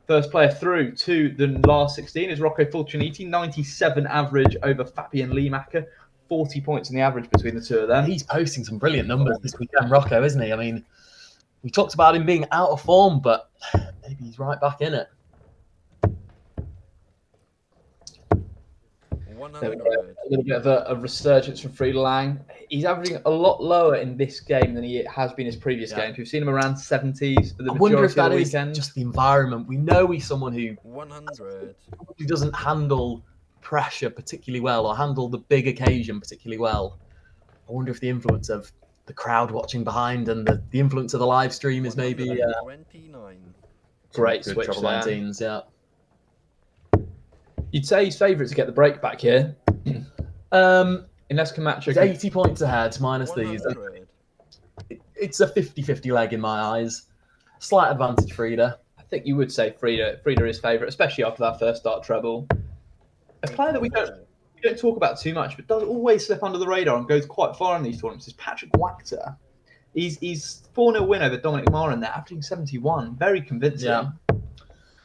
First player through to the last 16 is Rocco Fulciniti, 97 average over Fabian Liemacher, 40 points in the average between the two of them. He's posting some brilliant numbers this weekend, Rocco, isn't he? I mean, we talked about him being out of form, but maybe he's right back in it. There we go. A little bit of a resurgence from Frieda Lang. He's averaging a lot lower in this game than he has been his previous games. We've seen him around 70s for the majority of the weekend. I wonder if that is just the environment. We know he's someone who 100. Who doesn't handle pressure particularly well or handle the big occasion particularly well. I wonder if the influence of the crowd watching behind and the influence of the live stream is maybe 29. Great good switch treble there. 19s, yeah. You'd say he's favourite to get the break back here. Unless Camacho... He's 80 points ahead, minus 100. these. It's a 50-50 leg in my eyes. Slight advantage, Frieda. I think you would say Frieda is favourite, especially after that first start treble. A player that we don't talk about too much, but does always slip under the radar and goes quite far in these tournaments is Patrick Wachter. He's 4-0 win over Dominic Marin there, averaging 71. Very convincing.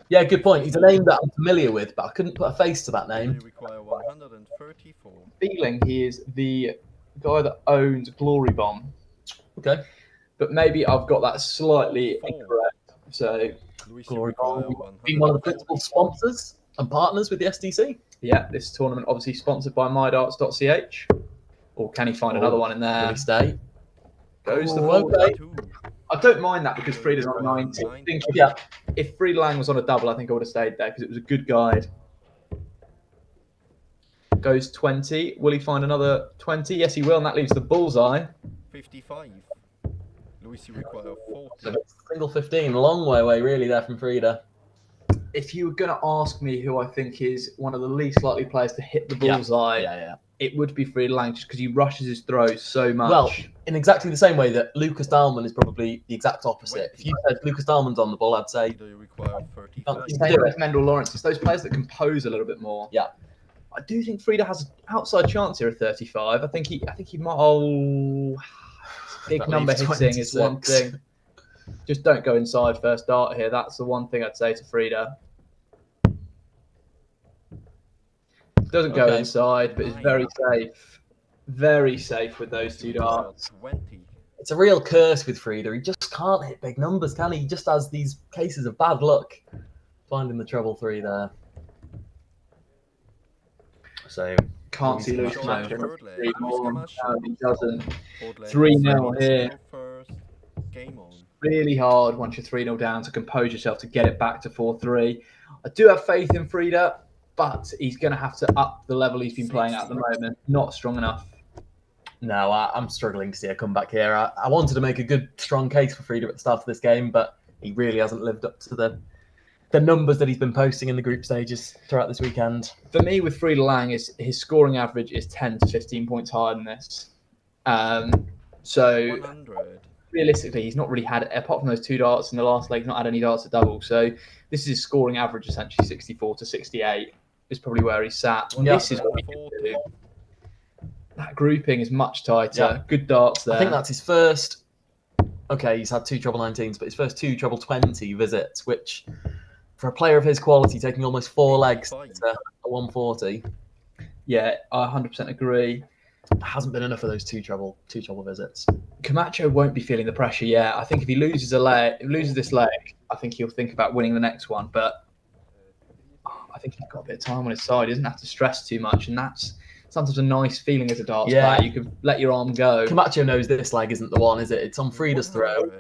Yeah, good point. He's a name that I'm familiar with, but I couldn't put a face to that name. Require 134. Feeling he is the guy that owns Glory Bomb. Okay. But maybe I've got that slightly incorrect. So, Glory Bomb being one of the principal sponsors and partners with the SDC. Yeah, this tournament obviously sponsored by MyDarts.ch. Or can he find another one in there? Will he stay? Goes the full okay. I don't mind that because Frieda's on 90. I think if Frieda Lang was on a double, I think I would have stayed there because it was a good guide. Goes 20. Will he find another 20? Yes, he will, and that leaves the bullseye. 55. Luis, you require 40. Single 15, long way away really there from Frieda. if you were going to ask me who I think is one of the least likely players to hit the bullseye, it would be Frieda Lang, just because he rushes his throws so much. Well, in exactly the same way that Lucas Dahlmann is probably the exact opposite. If you said Lucas Dahlmann's on the ball, I'd say same with Mendel Lawrence. It's those players that compose a little bit more. Yeah. I do think Frieda has an outside chance here at 35. I think he might. Oh, big number hitting is one thing. Just don't go inside first dart here. That's the one thing I'd say to Frieda. Doesn't go inside, but is very safe. Very safe with those 2 darts. It's a real curse with Frieda. He just can't hit big numbers, can he? He just has these cases of bad luck finding the treble 3 there. So can't see Lewis Camacho. 3 more. No, he doesn't. 3-0 here. Really hard once you're 3-0 down to compose yourself to get it back to 4-3. I do have faith in Frieda, but he's going to have to up the level he's been playing at the moment. Not strong enough. No, I'm struggling to see a comeback here. I wanted to make a good, strong case for Frieda at the start of this game, but he really hasn't lived up to the numbers that he's been posting in the group stages throughout this weekend. For me, with Frieda Lang, his scoring average is 10 to 15 points higher than this. So 100. Realistically, he's not really had, apart from those 2 darts in the last leg, he's not had any darts at double. So this is his scoring average, essentially 64 to 68 is probably where he's sat. And this is what we can do. That grouping is much tighter. Yeah. Good darts there. I think that's his first. Okay, he's had 2 treble 19s, but his first 2 treble 20 visits, which for a player of his quality, taking almost 4 legs to a 140. Yeah, I 100% agree. Hasn't been enough of those two treble visits. Camacho won't be feeling the pressure yet. I think if he loses this leg, I think he'll think about winning the next one. But I think he's got a bit of time on his side. He doesn't have to stress too much, and that's sometimes a nice feeling as a darts player. You can let your arm go. Camacho knows this leg isn't the one, is it? It's on Frieda's throw.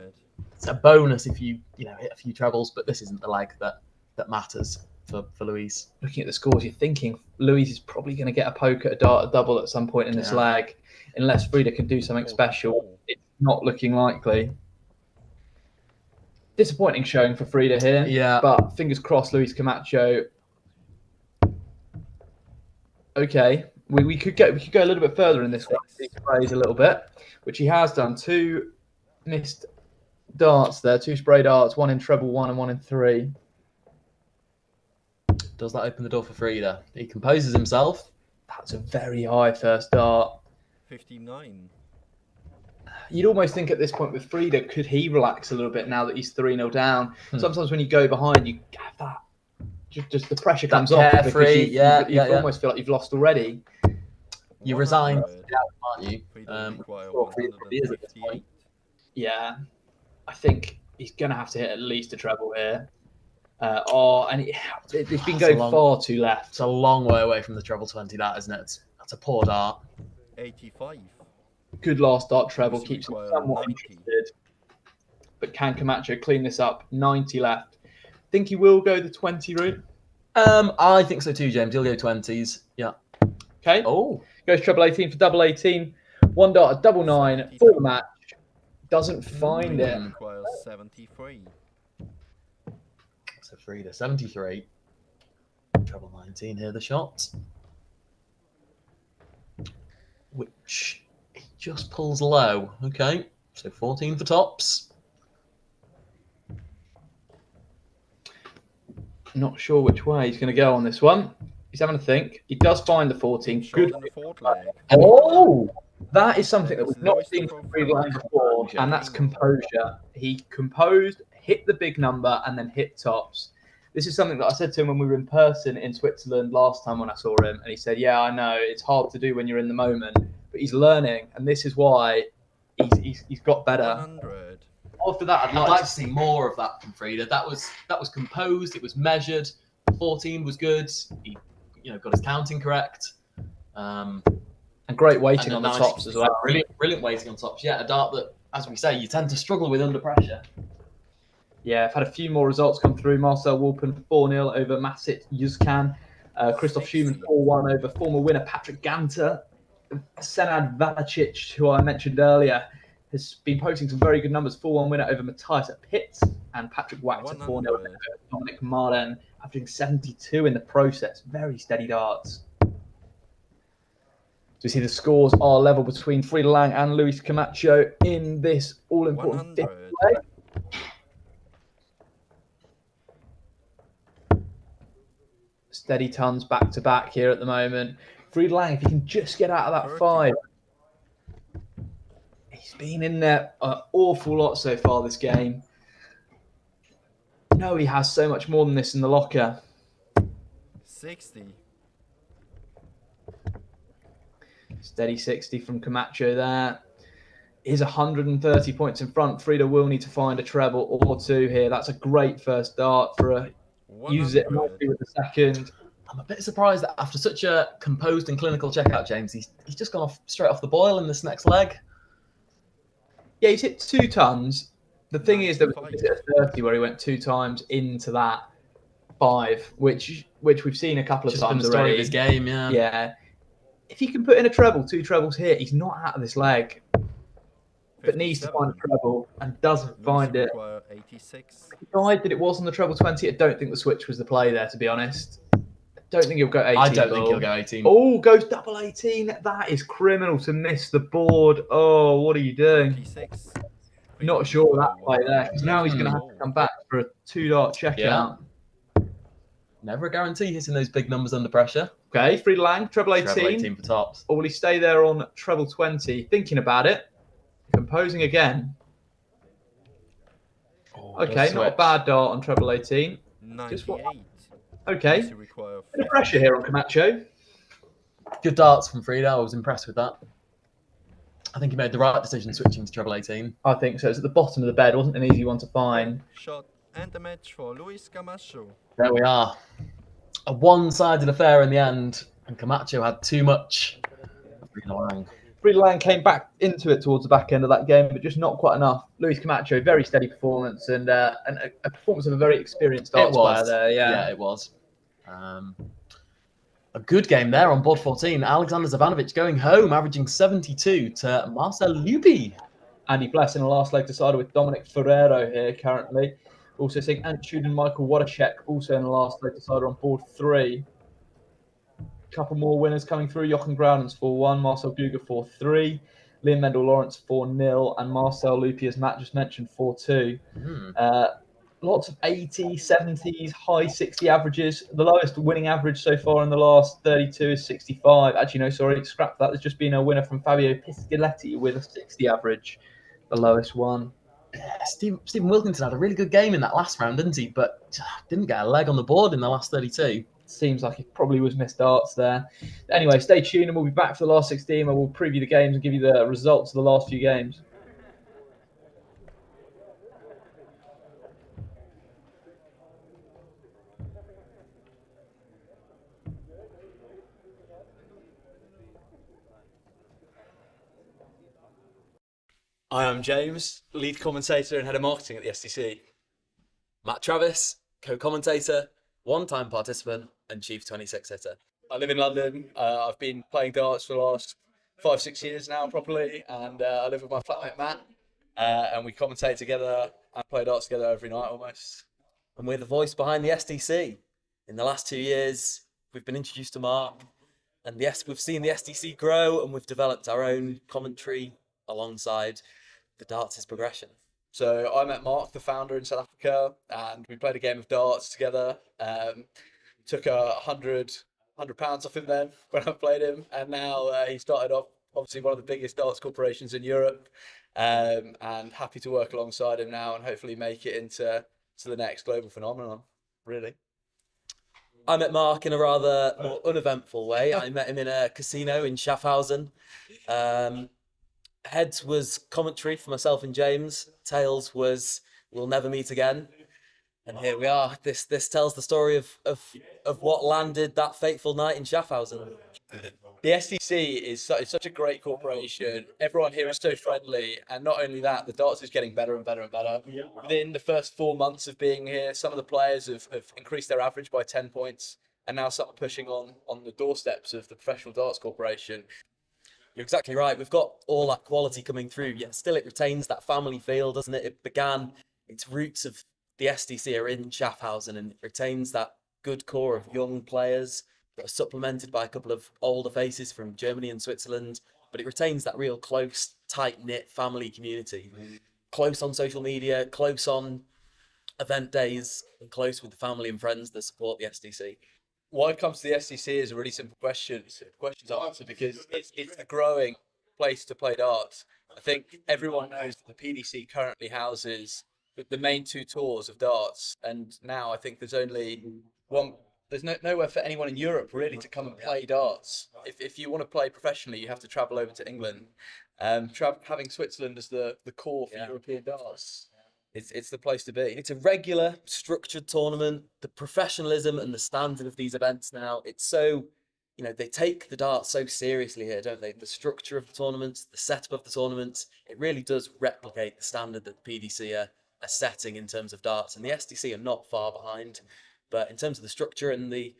It's a bonus if you hit a few trebles, but this isn't the leg that matters for Luis. Looking at the scores, you're thinking Luis is probably going to get a poke at a double at some point in this leg, unless Frieda can do something special. It's not looking likely. Disappointing showing for Frieda here. Yeah. But fingers crossed, Luis Camacho. Okay, we could go a little bit further in this one. He sprays a little bit, which he has done. 2 missed darts there, 2 spray darts, 1 in treble 1 and 1 in 3. Does that open the door for Frieda? He composes himself. That's a very high first dart. 59. You'd almost think at this point with Frieda, could he relax a little bit now that he's 3-0 down? Sometimes when you go behind, you have that. Just the pressure comes off. Carefree, you almost feel like you've lost already. You resign, aren't you? Yeah, I think he's going to have to hit at least a treble here. And it's been going far too left. It's a long way away from the treble 20, that, isn't it? That's a poor dart. 85. Good last dart treble, keeps him somewhat interested. But can Camacho clean this up? 90 left. Think he will go the 20 route? I think so too, James. He'll go 20s. Yeah. Okay. Oh. Goes treble 18 for double 18. 1 dart at double 9 for the match. Doesn't find it. 73. So Frieda, 73. Treble 19 here, the shot. Which he just pulls low. Okay. So 14 for tops. Not sure which way he's going to go on this one. He's having a think. He does find the 14. Good. Oh, that is something that we've not seen from Frieda Lang before, and that's composure. He composed, hit the big number, and then hit tops. This is something that I said to him when we were in person in Switzerland last time when I saw him, and he said, "Yeah, I know it's hard to do when you're in the moment, but he's learning, and this is why he's got better." 100. After that, I'd like to see more of that from Frieda. That was composed. It was measured. 14 was good. He, got his counting correct. And great weighting on the tops as well. Brilliant weighting on tops. Yeah, a dart that, as we say, you tend to struggle with under pressure. Yeah, I've had a few more results come through. Marcel Wolpen 4-0 over Masit Yuzkan. Christoph Schumann 4-1 over former winner Patrick Ganter. Senad Valacic, who I mentioned earlier, has been posting some very good numbers. 4-1 winner over Matthias at Pitts. and Patrick Wachter 4-0. 100. Dominic Marden averaging 72 in the process. Very steady darts. So we see the scores are level between Frida Lang and Luis Camacho in this all-important fifth 100. leg. Steady tons back to back here at the moment. Frida Lang, if he can just get out of that 30. 5. He's been in there an awful lot so far this game. No, he has so much more than this in the locker. 60. Steady 60 from Camacho there. Is 130 points in front. Frida will need to find a treble or two here. That's a great first dart for a 100. use it nicely with the second. I'm a bit surprised that after such a composed and clinical checkout, James, he's just gone off straight off the boil in this next leg. Yeah, he's hit 2 tons. The thing is, there was a visit at 30 where he went 2 times into that 5, which we've seen a couple of Just been times the story already. of his game, yeah. Yeah. If he can put in a treble, 2 trebles here, he's not out of this leg. But needs to find a treble and doesn't find it. 86. The guide that it was on the treble 20, I don't think the switch was the play there, to be honest. I don't think he'll go 18. I don't think he'll go 18. Oh, goes double 18. That is criminal to miss the board. Oh, what are you doing? 36. Not sure of that play there, because now he's going to have to come back for a 2-dart checkout. Yeah. Never a guarantee hitting those big numbers under pressure. Okay, Frida Lang, treble 18. Treble 18 for tops. Or will he stay there on treble 20? Thinking about it. Composing again. Oh, Okay, not a bad dart on treble 18. 98. Okay. Does he require Bit of pressure here on Camacho. Good darts from Frida. I was impressed with that. I think he made the right decision switching to treble 18. I think so. It's at the bottom of the bed. Wasn't an easy one to find. Shot and a match for Luis Camacho. There we are. A one-sided affair in the end, and Camacho had too much. Frida Lang came back into it towards the back end of that game, but just not quite enough. Luis Camacho, very steady performance and a performance of a very experienced darts player there. Yeah, it was. A good game there on board 14. Alexander Zavanovic going home, averaging 72 to Marcel Lupi. Andy Bless in the last leg decider with Dominic Ferrero here currently. Also seeing Antud and Michael Waterchek also in the last leg decider on board 3. Couple more winners coming through. Jochen Groudens 4-1, Marcel Guga 4-3, Liam Mendel-Lawrence 4-0, and Marcel Lupi, as Matt just mentioned, 4-2. Lots of 80s, 70s, high 60 averages. The lowest winning average so far in the last 32 is 65. Actually, no, sorry, scrap that. There's just been a winner from Fabio Piscoletti with a 60 average, the lowest one. Stephen Wilkinson had a really good game in that last round, didn't he? But didn't get a leg on the board in the last 32. Seems like it probably was missed darts there. Anyway, stay tuned and we'll be back for the last 16 where we'll preview the games and give you the results of the last few games. I am James, lead commentator and head of marketing at the SDC. Matt Travis, co-commentator, one-time participant and chief 26 hitter. I live in London. I've been playing darts for the last 5-6 years now properly, and I live with my flatmate Matt, and we commentate together and play darts together every night almost. And we're the voice behind the SDC. In the last 2 years, we've been introduced to Mark, and yes, we've seen the SDC grow, and we've developed our own commentary alongside the darts' progression. So I met Mark, the founder, in South Africa, and we played a game of darts together. Took £100 off him then when I played him, and now he started off obviously one of the biggest darts corporations in Europe, and happy to work alongside him now and hopefully make it into the next global phenomenon, really. I met Mark in a rather more uneventful way. I met him in a casino in Schaffhausen. Heads was commentary for myself and James. Tails was we'll never meet again. And here we are. This tells the story of what landed that fateful night in Schaffhausen. The SDC is such a great corporation. Everyone here is so friendly, and not only that, the darts is getting better and better and better. Within the first 4 months of being here, some of the players have increased their average by 10 points, and now start pushing on the doorsteps of the Professional Darts Corporation. You're exactly right. We've got all that quality coming through, yet still it retains that family feel, doesn't it? It began its roots of the SDC are in Schaffhausen, and it retains that good core of young players that are supplemented by a couple of older faces from Germany and Switzerland, but it retains that real close, tight-knit family community. Close on social media, close on event days, and close with the family and friends that support the SDC. Why it comes to the SDC is a really simple question. It's a question to answer because it's a growing place to play darts. I think everyone knows that the PDC currently houses the main two tours of darts, and now I think there's only one. There's nowhere for anyone in Europe really to come and play darts. If you want to play professionally, you have to travel over to England. Having Switzerland as the core for European darts, it's the place to be. It's a regular, structured tournament. The professionalism and the standard of these events now, it's so, they take the darts so seriously here, don't they? The structure of the tournaments, the setup of the tournaments, it really does replicate the standard that the PDC are setting in terms of darts. And the SDC are not far behind. But in terms of the structure and the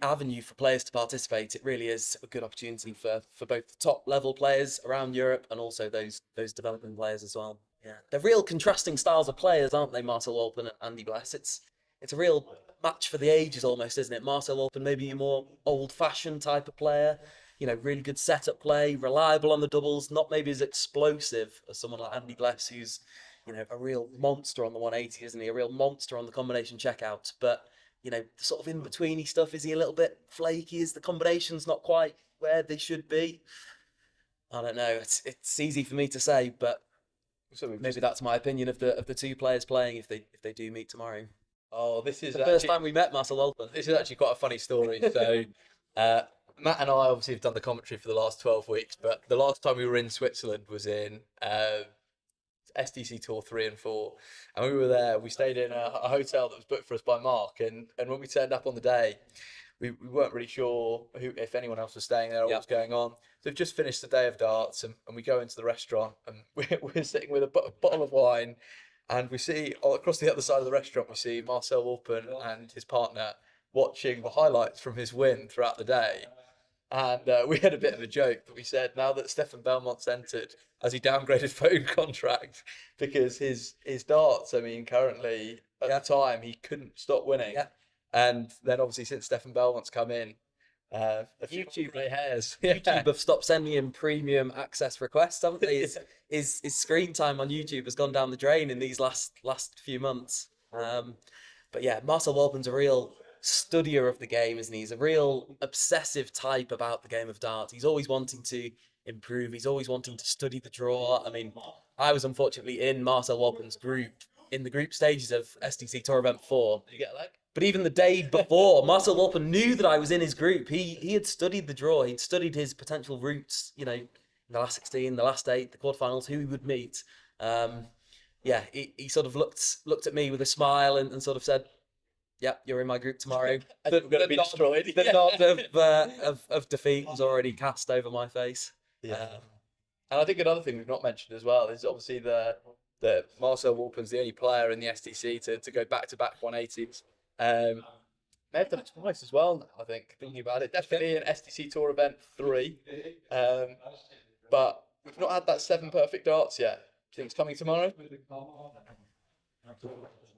avenue for players to participate, it really is a good opportunity for both the top level players around Europe and also those developing players as well. Yeah, they're real contrasting styles of players, aren't they, Marcel Wolpen and Andy Bless? It's a real match for the ages almost, isn't it? Marcel Wolpen, maybe a more old-fashioned type of player, really good setup play, reliable on the doubles, not maybe as explosive as someone like Andy Bless, who's a real monster on the 180, isn't he? A real monster on the combination checkouts. But, the sort of in-betweeny stuff, is he a little bit flaky? Is the combinations not quite where they should be? I don't know. It's easy for me to say, but maybe that's my opinion of the two players playing if they do meet tomorrow. Oh, this is the first time we met Marcel Wolpen. This is actually quite a funny story. So, Matt and I obviously have done the commentary for the last 12 weeks, but the last time we were in Switzerland was in SDC Tour 3 and 4, and we were there. We stayed in a hotel that was booked for us by Mark, and when we turned up on the day, we weren't really sure if anyone else was staying there or what was going on. So we've just finished the day of darts, and we go into the restaurant, and we're sitting with a bottle of wine, and we see across the other side of the restaurant, we see Marcel Wolpen and his partner watching the highlights from his win throughout the day. And we had a bit of a joke that we said, now that Stefan Belmont's entered, has he downgraded phone contract because his darts, currently at the time, he couldn't stop winning. Yeah. And then obviously since Stefan Belmont's come in, YouTube have stopped sending him premium access requests, haven't they? His screen time on YouTube has gone down the drain in these last few months. But yeah, Marcel Wolpen's a real studier of the game, isn't he? He's a real obsessive type about the game of darts. He's always wanting to improve. He's always wanting to study the draw. I was unfortunately in Marcel Wolpen's group in the group stages of SDC Tour Event 4. Did you get a leg? But even the day before, Marcel Wolpen knew that I was in his group. He had studied the draw. He'd studied his potential routes, in the last 16, the last 8, the quarterfinals, who he would meet. He sort of looked at me with a smile and sort of said, "Yep, you're in my group tomorrow." We're going to be destroyed. The nod of defeat was already cast over my face. Yeah. And I think another thing we've not mentioned as well is obviously the Marcel Wolpen's the only player in the SDC to go back-to-back 180s. May have done it twice as well now, I think, thinking about it. Definitely in SDC Tour Event 3. But we've not had that 7 perfect darts yet. Do you think it's coming tomorrow?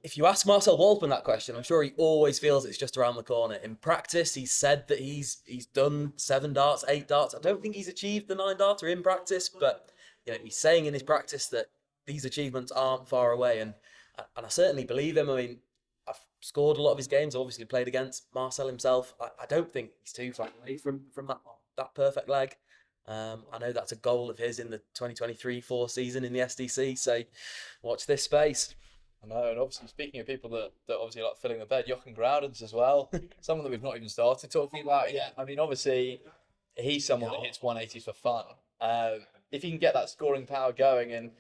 If you ask Marcel Wolpen that question, I'm sure he always feels it's just around the corner. In practice, he's said that he's done 7 darts, 8 darts. I don't think he's achieved the 9 darter in practice, but he's saying in his practice that these achievements aren't far away, and I certainly believe him. I've scored a lot of his games. I've obviously played against Marcel himself. I don't think he's too far away from that perfect leg. I know that's a goal of his in the 2023-4 season in the SDC, so watch this space. I know, and obviously speaking of people that obviously like filling the bed, Jochen Groudens as well. Someone that we've not even started talking about yet. Obviously, he's someone that hits 180s for fun. If he can get that scoring power going and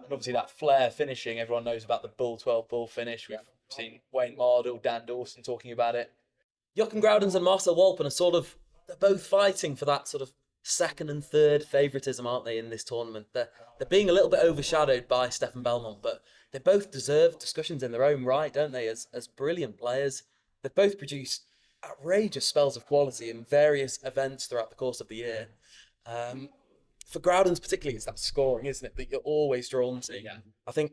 obviously that flair finishing, everyone knows about the Bull 12 Bull finish. We've seen Wayne Mardell, Dan Dawson talking about it. Jochen Groudens and Marcel Wolpen are they're both fighting for that sort of second and third favouritism, aren't they, in this tournament? They're being a little bit overshadowed by Stefan Belmont, but they both deserve discussions in their own right, don't they, as brilliant players. They've both produced outrageous spells of quality in various events throughout the course of the year. For Groudens particularly, it's that scoring, isn't it, that you're always drawn to. Yeah. I think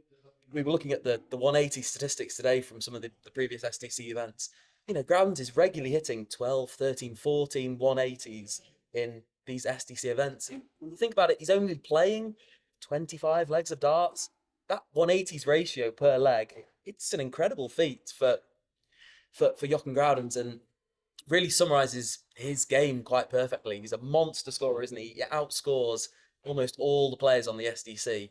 we were looking at the 180 statistics today from some of the previous SDC events. You know, Grounds is regularly hitting 12, 13, 14 180s in these SDC events. When you think about it, he's only playing 25 legs of darts. That 180s ratio per leg, it's an incredible feat for Jochen Groudens, and really summarises his game quite perfectly. He's a monster scorer, isn't he? He outscores almost all the players on the SDC.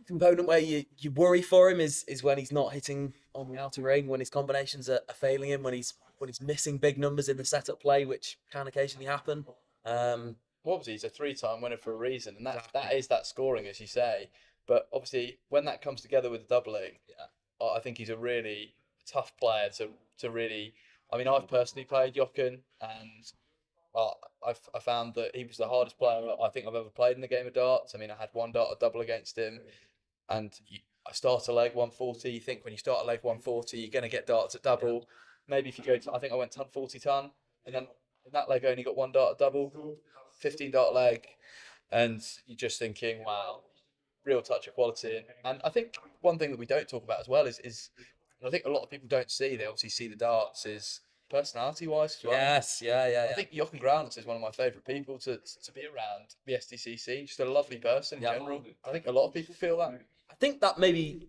Component where you worry for him is when he's not hitting on the outer ring, when his combinations are failing him, when he's missing big numbers in the setup play, which can occasionally happen. Obviously, he's a 3-time winner for a reason, and that is that scoring, as you say. But obviously, when that comes together with the doubling, I think he's a really tough player to really. I mean, I've personally played Jochen, and I found that he was the hardest player I think I've ever played in a game of darts. I mean, I had one dart double against him, and I start a leg 140. You think when you start a leg 140, you're going to get darts at double. Maybe if you go to, I think I went ton 40 ton, and then in that leg I only got one dart at double, 15 dart leg, and you're just thinking, wow, real touch of quality. And I think one thing that we don't talk about as well is I think a lot of people don't see. They obviously see the darts is personality-wise as well. Yes, yeah. I think Jochen Groudens is one of my favourite people to be around the SDC scene. Just a lovely person in general. I think a lot of people feel that. I think that maybe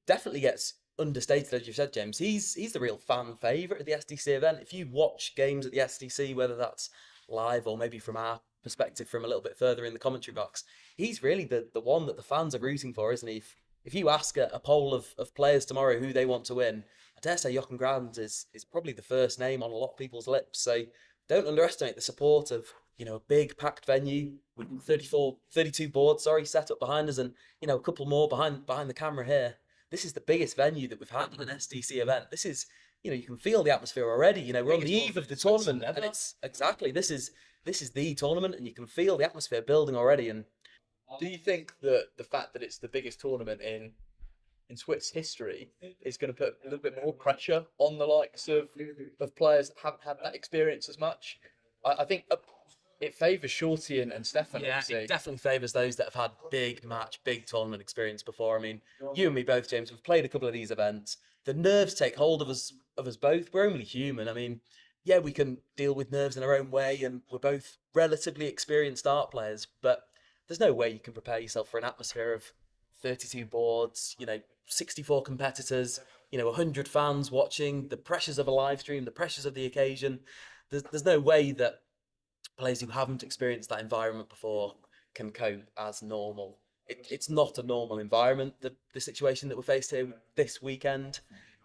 definitely gets understated, as you've said, James. He's the real fan favourite at the SDC event. If you watch games at the SDC, whether that's live or maybe from our perspective from a little bit further in the commentary box, he's really the one that the fans are rooting for, isn't he? If you ask a poll of players tomorrow who they want to win, I dare say Jochen Groudens is probably the first name on a lot of people's lips. So don't underestimate the support of, you know, a big packed venue with 32 boards, set up behind us, and, you know, a couple more behind the camera here. This is the biggest venue that we've had at an SDC event. This is, you know, you can feel the atmosphere already. You know, we're on the eve of the tournament, and it's exactly this is the tournament, and you can feel the atmosphere building already. And do you think that the fact that it's the biggest tournament in Swiss history is going to put a little bit more pressure on the likes of players that haven't had that experience as much? I think it favours Shorty and Stefan. Yeah, it definitely favours those that have had big tournament experience before. I mean, you and me both, James, we've played a couple of these events. The nerves take hold of us both. We're only human. I mean, yeah, we can deal with nerves in our own way, and we're both relatively experienced art players, but there's no way you can prepare yourself for an atmosphere of 32 boards, you know, 64 competitors, you know, 100 fans watching, the pressures of a live stream, the pressures of the occasion. There's no way that players who haven't experienced that environment before can cope as normal. It's not a normal environment, the situation that we're faced here this weekend.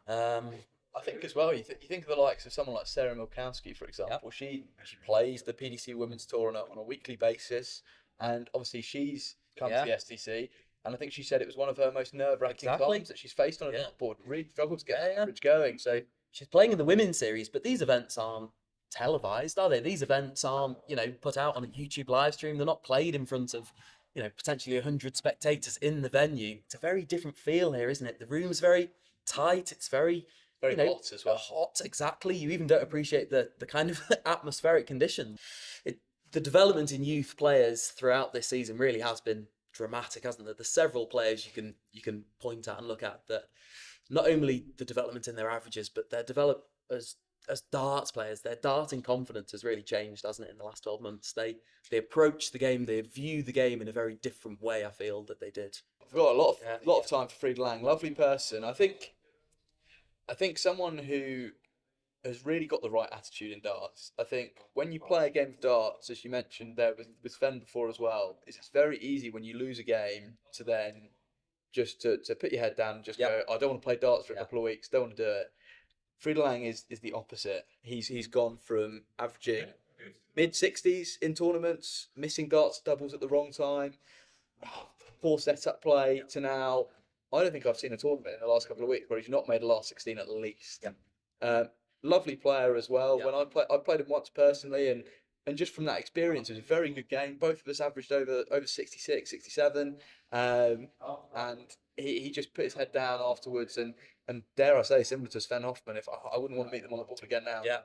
I think as well, you think of the likes of someone like Sarah Milkowski, for example. She plays the PDC Women's Tour on a weekly basis, and obviously she's come to the SDC, and I think she said it was one of her most nerve-wracking times that she's faced on a dartboard. Really struggled to get average going. So she's playing in the women's series, but these events aren't televised, are they? These events aren't, you know, put out on a YouTube live stream. They're not played in front of, you know, potentially 100 spectators in the venue. It's a very different feel here, isn't it? The room's very tight. It's very hot as well. Hot, exactly. You even don't appreciate the kind of atmospheric conditions. The development in youth players throughout this season really has been dramatic, hasn't there? There's several players you can point at and look at that not only the development in their averages, but their develop as darts players. Their darting confidence has really changed, hasn't it, in the last 12 months? They approach the game, they view the game in a very different way, I feel, that they did. I've got a lot of time for Frieda Lang. Lovely person. I think someone who has really got the right attitude in darts. I think when you play a game of darts, as you mentioned there with Sven before as well, it's very easy when you lose a game to then just to put your head down and just go, I don't want to play darts for a couple of weeks, don't want to do it. Frieda Lang is the opposite. He's gone from averaging mid-60s in tournaments, missing darts doubles at the wrong time, poor setup play, to now, I don't think I've seen a tournament in the last couple of weeks where he's not made a last 16 at least. Lovely player as well. When I played him once personally, and just from that experience, it was a very good game. Both of us averaged over 66, 67, and he just put his head down afterwards, and dare I say, similar to Sven Hoffman, if I wouldn't want to meet them on the board again now. Yeah.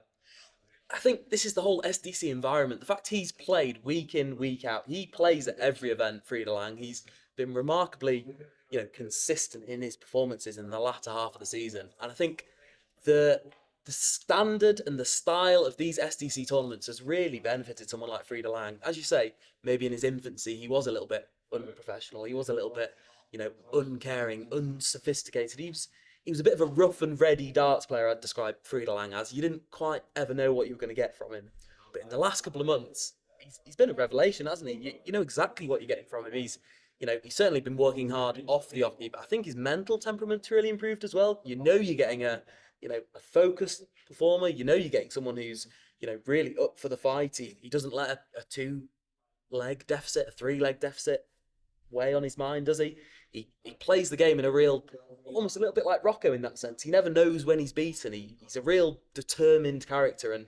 I think this is the whole SDC environment. The fact he's played week in, week out. He plays at every event, Frieda Lang. He's been remarkably, consistent in his performances in the latter half of the season. And I think the standard and the style of these SDC tournaments has really benefited someone like Frieder Lang. As you say, maybe in his infancy he was a little bit unprofessional. He was a little bit, uncaring, unsophisticated. He was a bit of a rough and ready darts player, I'd describe Frieder Lang as. You didn't quite ever know what you were going to get from him. But in the last couple of months, he's been a revelation, hasn't he? You know exactly what you're getting from him. He's certainly been working hard off the off-key, but I think his mental temperament's really improved as well. You're getting a focused performer. You're getting someone who's, really up for the fight. He doesn't let a 2-leg deficit, a 3-leg deficit weigh on his mind, does he? He plays the game in a real, almost a little bit like Rocco in that sense. He never knows when he's beaten. He's a real determined character and,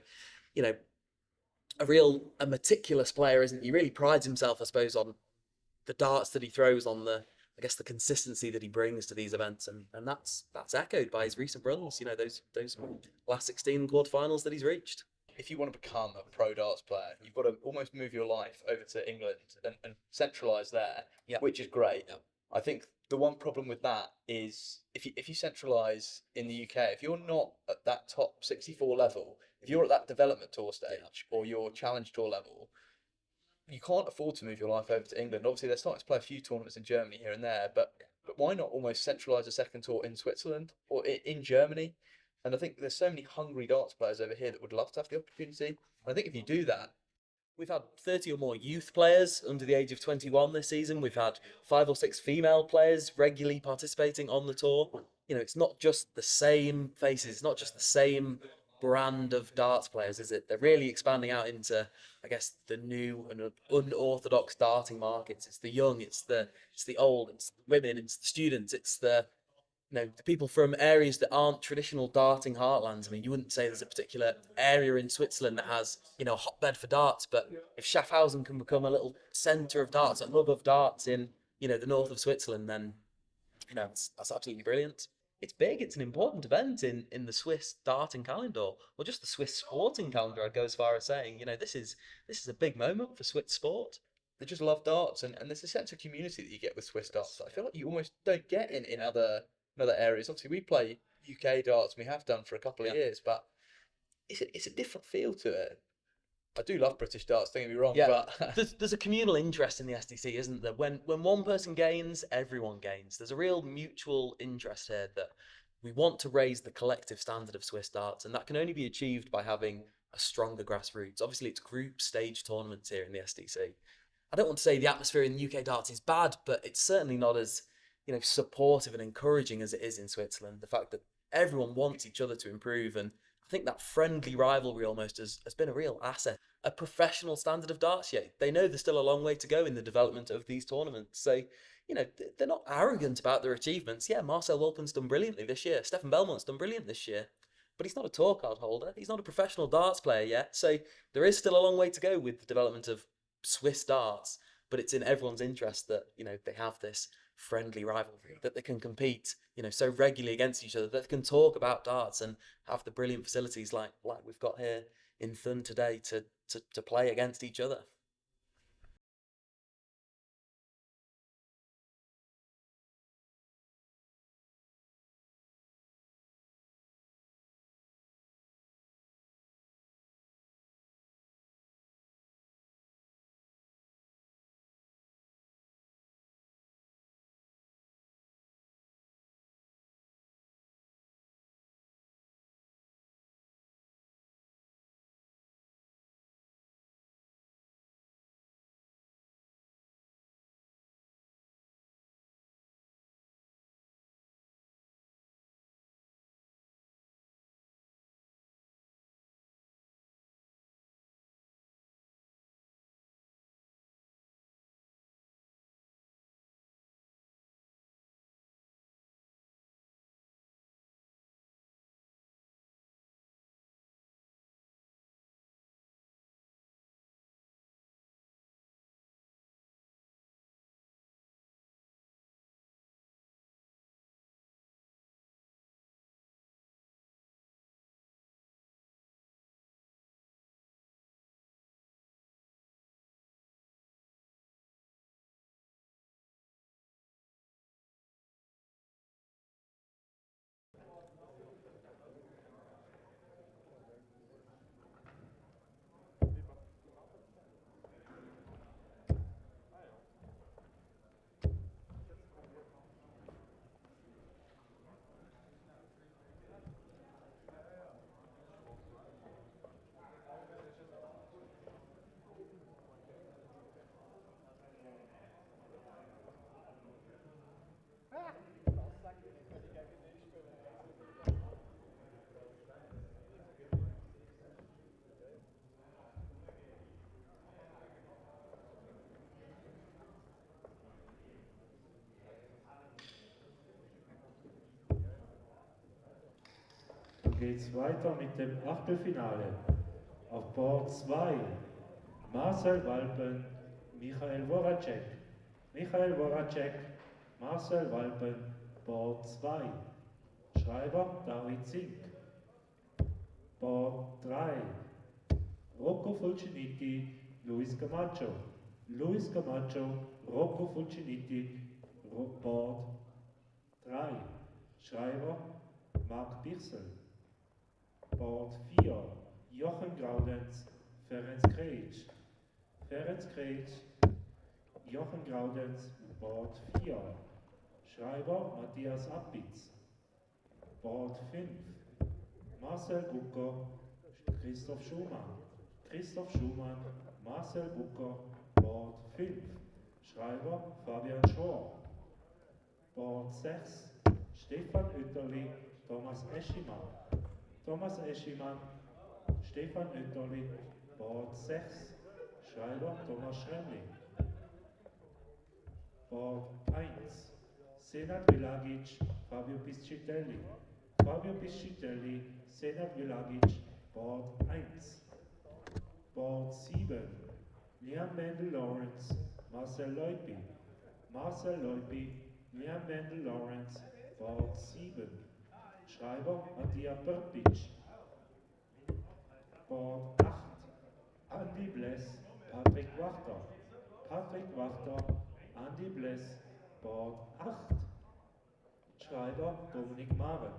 a meticulous player, isn't he? He really prides himself, I suppose, on the darts that he throws, on the consistency that he brings to these events, and that's echoed by his recent runs. Those last 16 quarterfinals that he's reached. If you want to become a pro darts player, you've got to almost move your life over to England and centralise there, which is great. Yeah. I think the one problem with that is if you centralise in the UK, if you're not at that top 64 level, if you're at that development tour stage or your challenge tour level, you can't afford to move your life over to England. Obviously, they're starting to play a few tournaments in Germany here and there, but why not almost centralise a second tour in Switzerland or in Germany? And I think there's so many hungry darts players over here that would love to have the opportunity. And I think if you do that, we've had 30 or more youth players under the age of 21 this season. We've had 5 or 6 female players regularly participating on the tour. It's not just the same faces. It's not just the same brand of darts players, is it? They're really expanding out into, I guess, the new and unorthodox darting markets. It's the young, it's the old, it's the women, it's the students, it's the people from areas that aren't traditional darting heartlands. I mean, you wouldn't say there's a particular area in Switzerland that has, a hotbed for darts, but if Schaffhausen can become a little centre of darts, a hub of darts in, the north of Switzerland, then, that's absolutely brilliant. It's big, it's an important event in the Swiss darting calendar, or just the Swiss sporting calendar, I'd go as far as saying, this is a big moment for Swiss sport. They just love darts, and there's a sense of community that you get with Swiss darts that I feel like you almost don't get in other areas. Obviously, we play UK darts, and we have done for a couple of years, but it's a different feel to it. I do love British darts, don't get me wrong, but there's a communal interest in the SDC, isn't there? When one person gains, everyone gains. There's a real mutual interest here that we want to raise the collective standard of Swiss darts, and that can only be achieved by having a stronger grassroots. Obviously, it's group stage tournaments here in the SDC. I don't want to say the atmosphere in the UK darts is bad, but it's certainly not as supportive and encouraging as it is in Switzerland. The fact that everyone wants each other to improve, and I think that friendly rivalry almost has been a real asset. A professional standard of darts, they know there's still a long way to go in the development of these tournaments. So, they're not arrogant about their achievements. Yeah, Marcel Wolpen's done brilliantly this year. Stefan Belmont's done brilliant this year. But he's not a tour card holder. He's not a professional darts player yet. So there is still a long way to go with the development of Swiss darts. But it's in everyone's interest that, they have this friendly rivalry, that they can compete, so regularly against each other, that they can talk about darts and have the brilliant facilities like we've got here in Thun today to play against each other. geht's weiter mit dem Achtelfinale. Auf Board 2 Marcel Walpen, Michael Voracek. Michael Voracek, Marcel Walpen, Board 2. Schreiber David Zink. Board 3 Rocco Fulciniti, Luis Camacho. Luis Camacho, Rocco Fulciniti, Board 3. Schreiber Marc Birsel. Board 4 Jochen Graudenz, Ferenc Krejc. Ferenc Krejc, Jochen Graudenz, Board 4. Schreiber Matthias Appitz. Board 5 Marcel Gucker, Christoph Schumann. Christoph Schumann, Marcel Gucker, Board 5. Schreiber Fabian Schor. Board 6 Stefan Oetterli, Thomas Eschimann. Thomas Eschimann, Stefan Oetterli, Board 6. Schreiber Thomas Schremli. Board 1 Senat Vilagic, Fabio Piscitelli. Fabio Piscitelli, Senat Vilagic, Board 1. Board 7 Liam Mendel Lawrence, Marcel Leupi. Marcel Leupi, Liam Mendel Lawrence, Board 7. Schreiber Matthias Perpic. Board 8 Andy Bless, Patrick Wachter. Patrick Wachter, Andy Bless, Board 8. Schreiber Dominik Maren.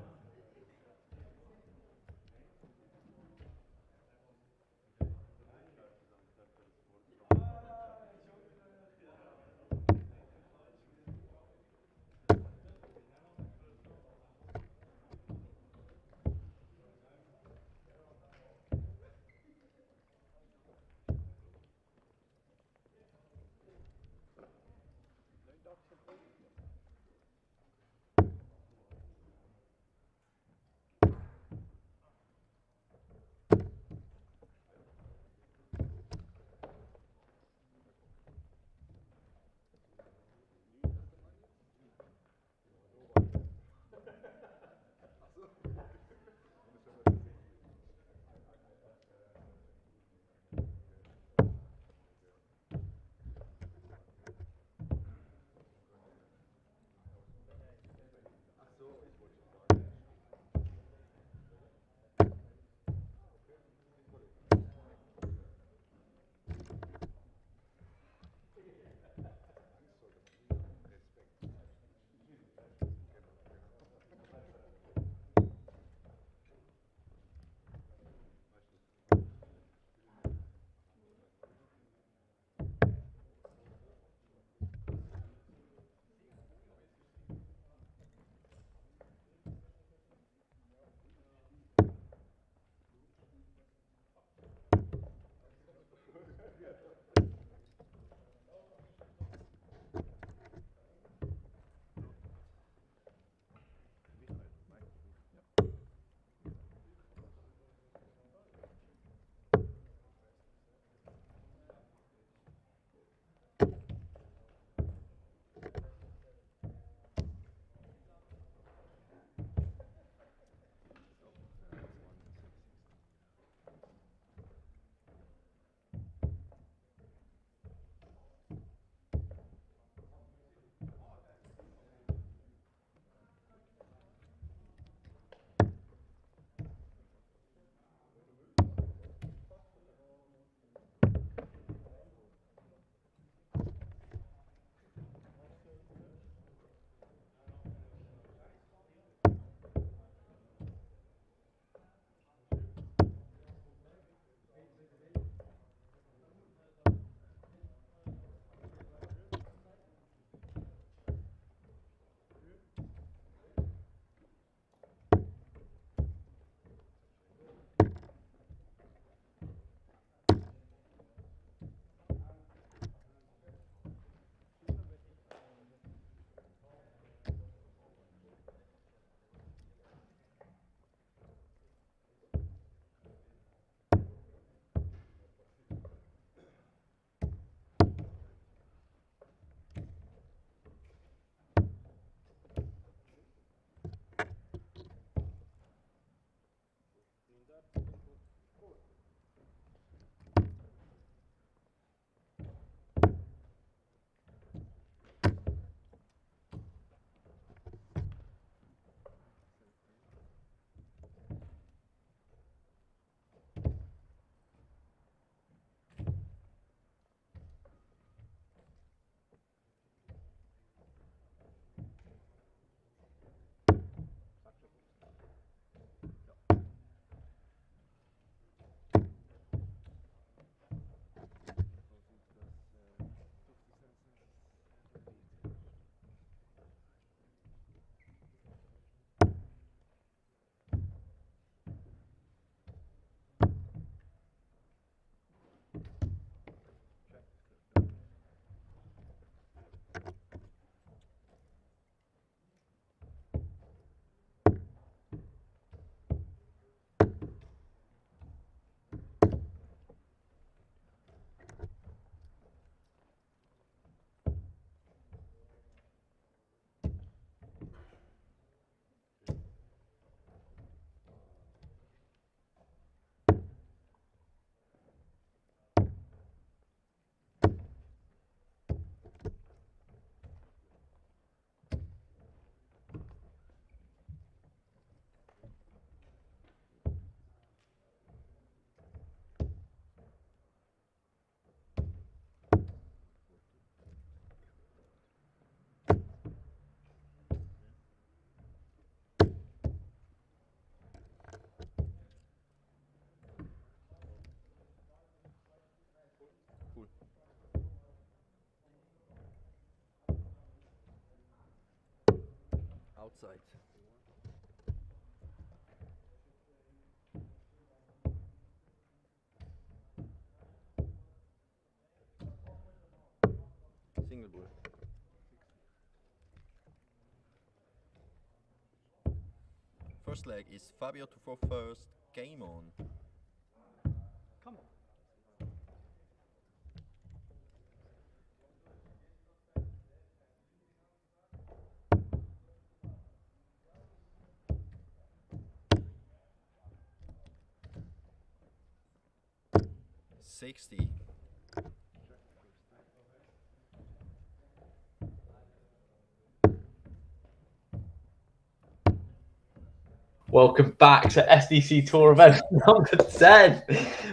Outside. Single ball. First leg is Fabio to throw first. Game on. Come on. 60. Welcome back to SDC Tour event number 10.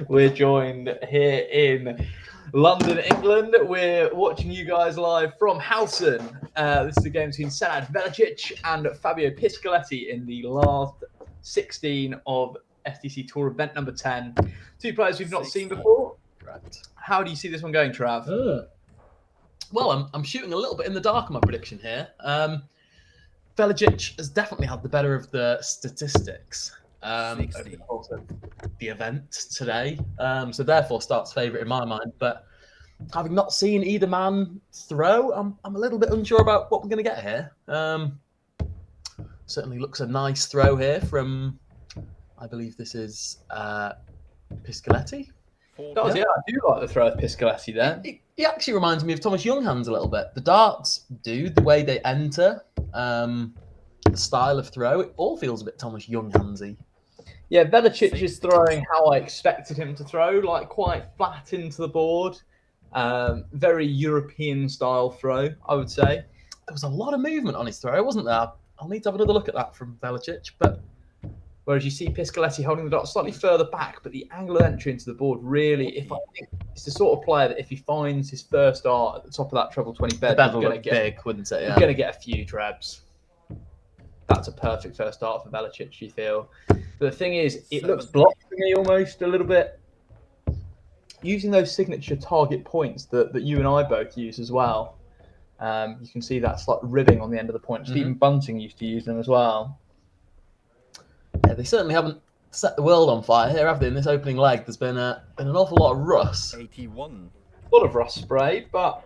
We're joined here in London, England. We're watching you guys live from Hausen. This is a game between Senad Velicic and Fabio Piscoletti in the last 16 of SDC Tour event number 10. Two players we've not seen before. Right. How do you see this one going, Trav? Well, I'm shooting a little bit in the dark on my prediction here. Velicic has definitely had the better of the statistics over the course of the event today. So therefore starts favourite in my mind. But having not seen either man throw, I'm a little bit unsure about what we're going to get here. Certainly looks a nice throw here from, I believe this is Piscoletti. Yeah, I do like the throw of Piscoletti there. He actually reminds me of Thomas Younghands a little bit. The darts do, the way they enter, the style of throw, it all feels a bit Thomas Younghandsy. Yeah, Velicic is throwing how I expected him to throw, like quite flat into the board. Very European style throw, I would say. There was a lot of movement on his throw, wasn't there? I'll need to have another look at that from Velicic. But whereas you see Piscoletti holding the dart slightly further back, but the angle of entry into the board really, if I think it's the sort of player that if he finds his first dart at the top of that treble 20 bed, the bed will look big, wouldn't it? Yeah. He's going to get a few trebs. That's a perfect first dart for Velicic, you feel. But the thing is, it looks blocked for me almost a little bit. Using those signature target points that you and I both use as well. You can see that slight ribbing on the end of the point. Stephen Bunting used to use them as well. Yeah, they certainly haven't set the world on fire here, have they? In this opening leg, there's been an awful lot of rust. 81. A lot of rust sprayed, but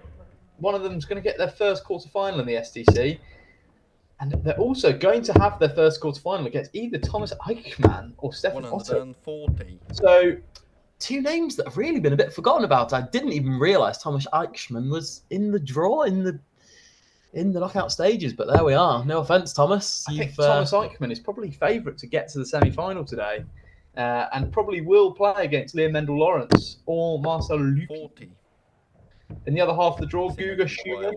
one of them's going to get their first quarter-final in the SDC. And they're also going to have their first quarter-final against either Thomas Eichmann or Stefan Otto. 140. So, two names that have really been a bit forgotten about. I didn't even realise Thomas Eichmann was in the draw in the knockout stages, but there we are. No offence, Thomas. I think Thomas Eichmann is probably favourite to get to the semi-final today, and probably will play against Liam Mendel-Lawrence or Marcel Luque. 40. In the other half of the draw, Guga Schumer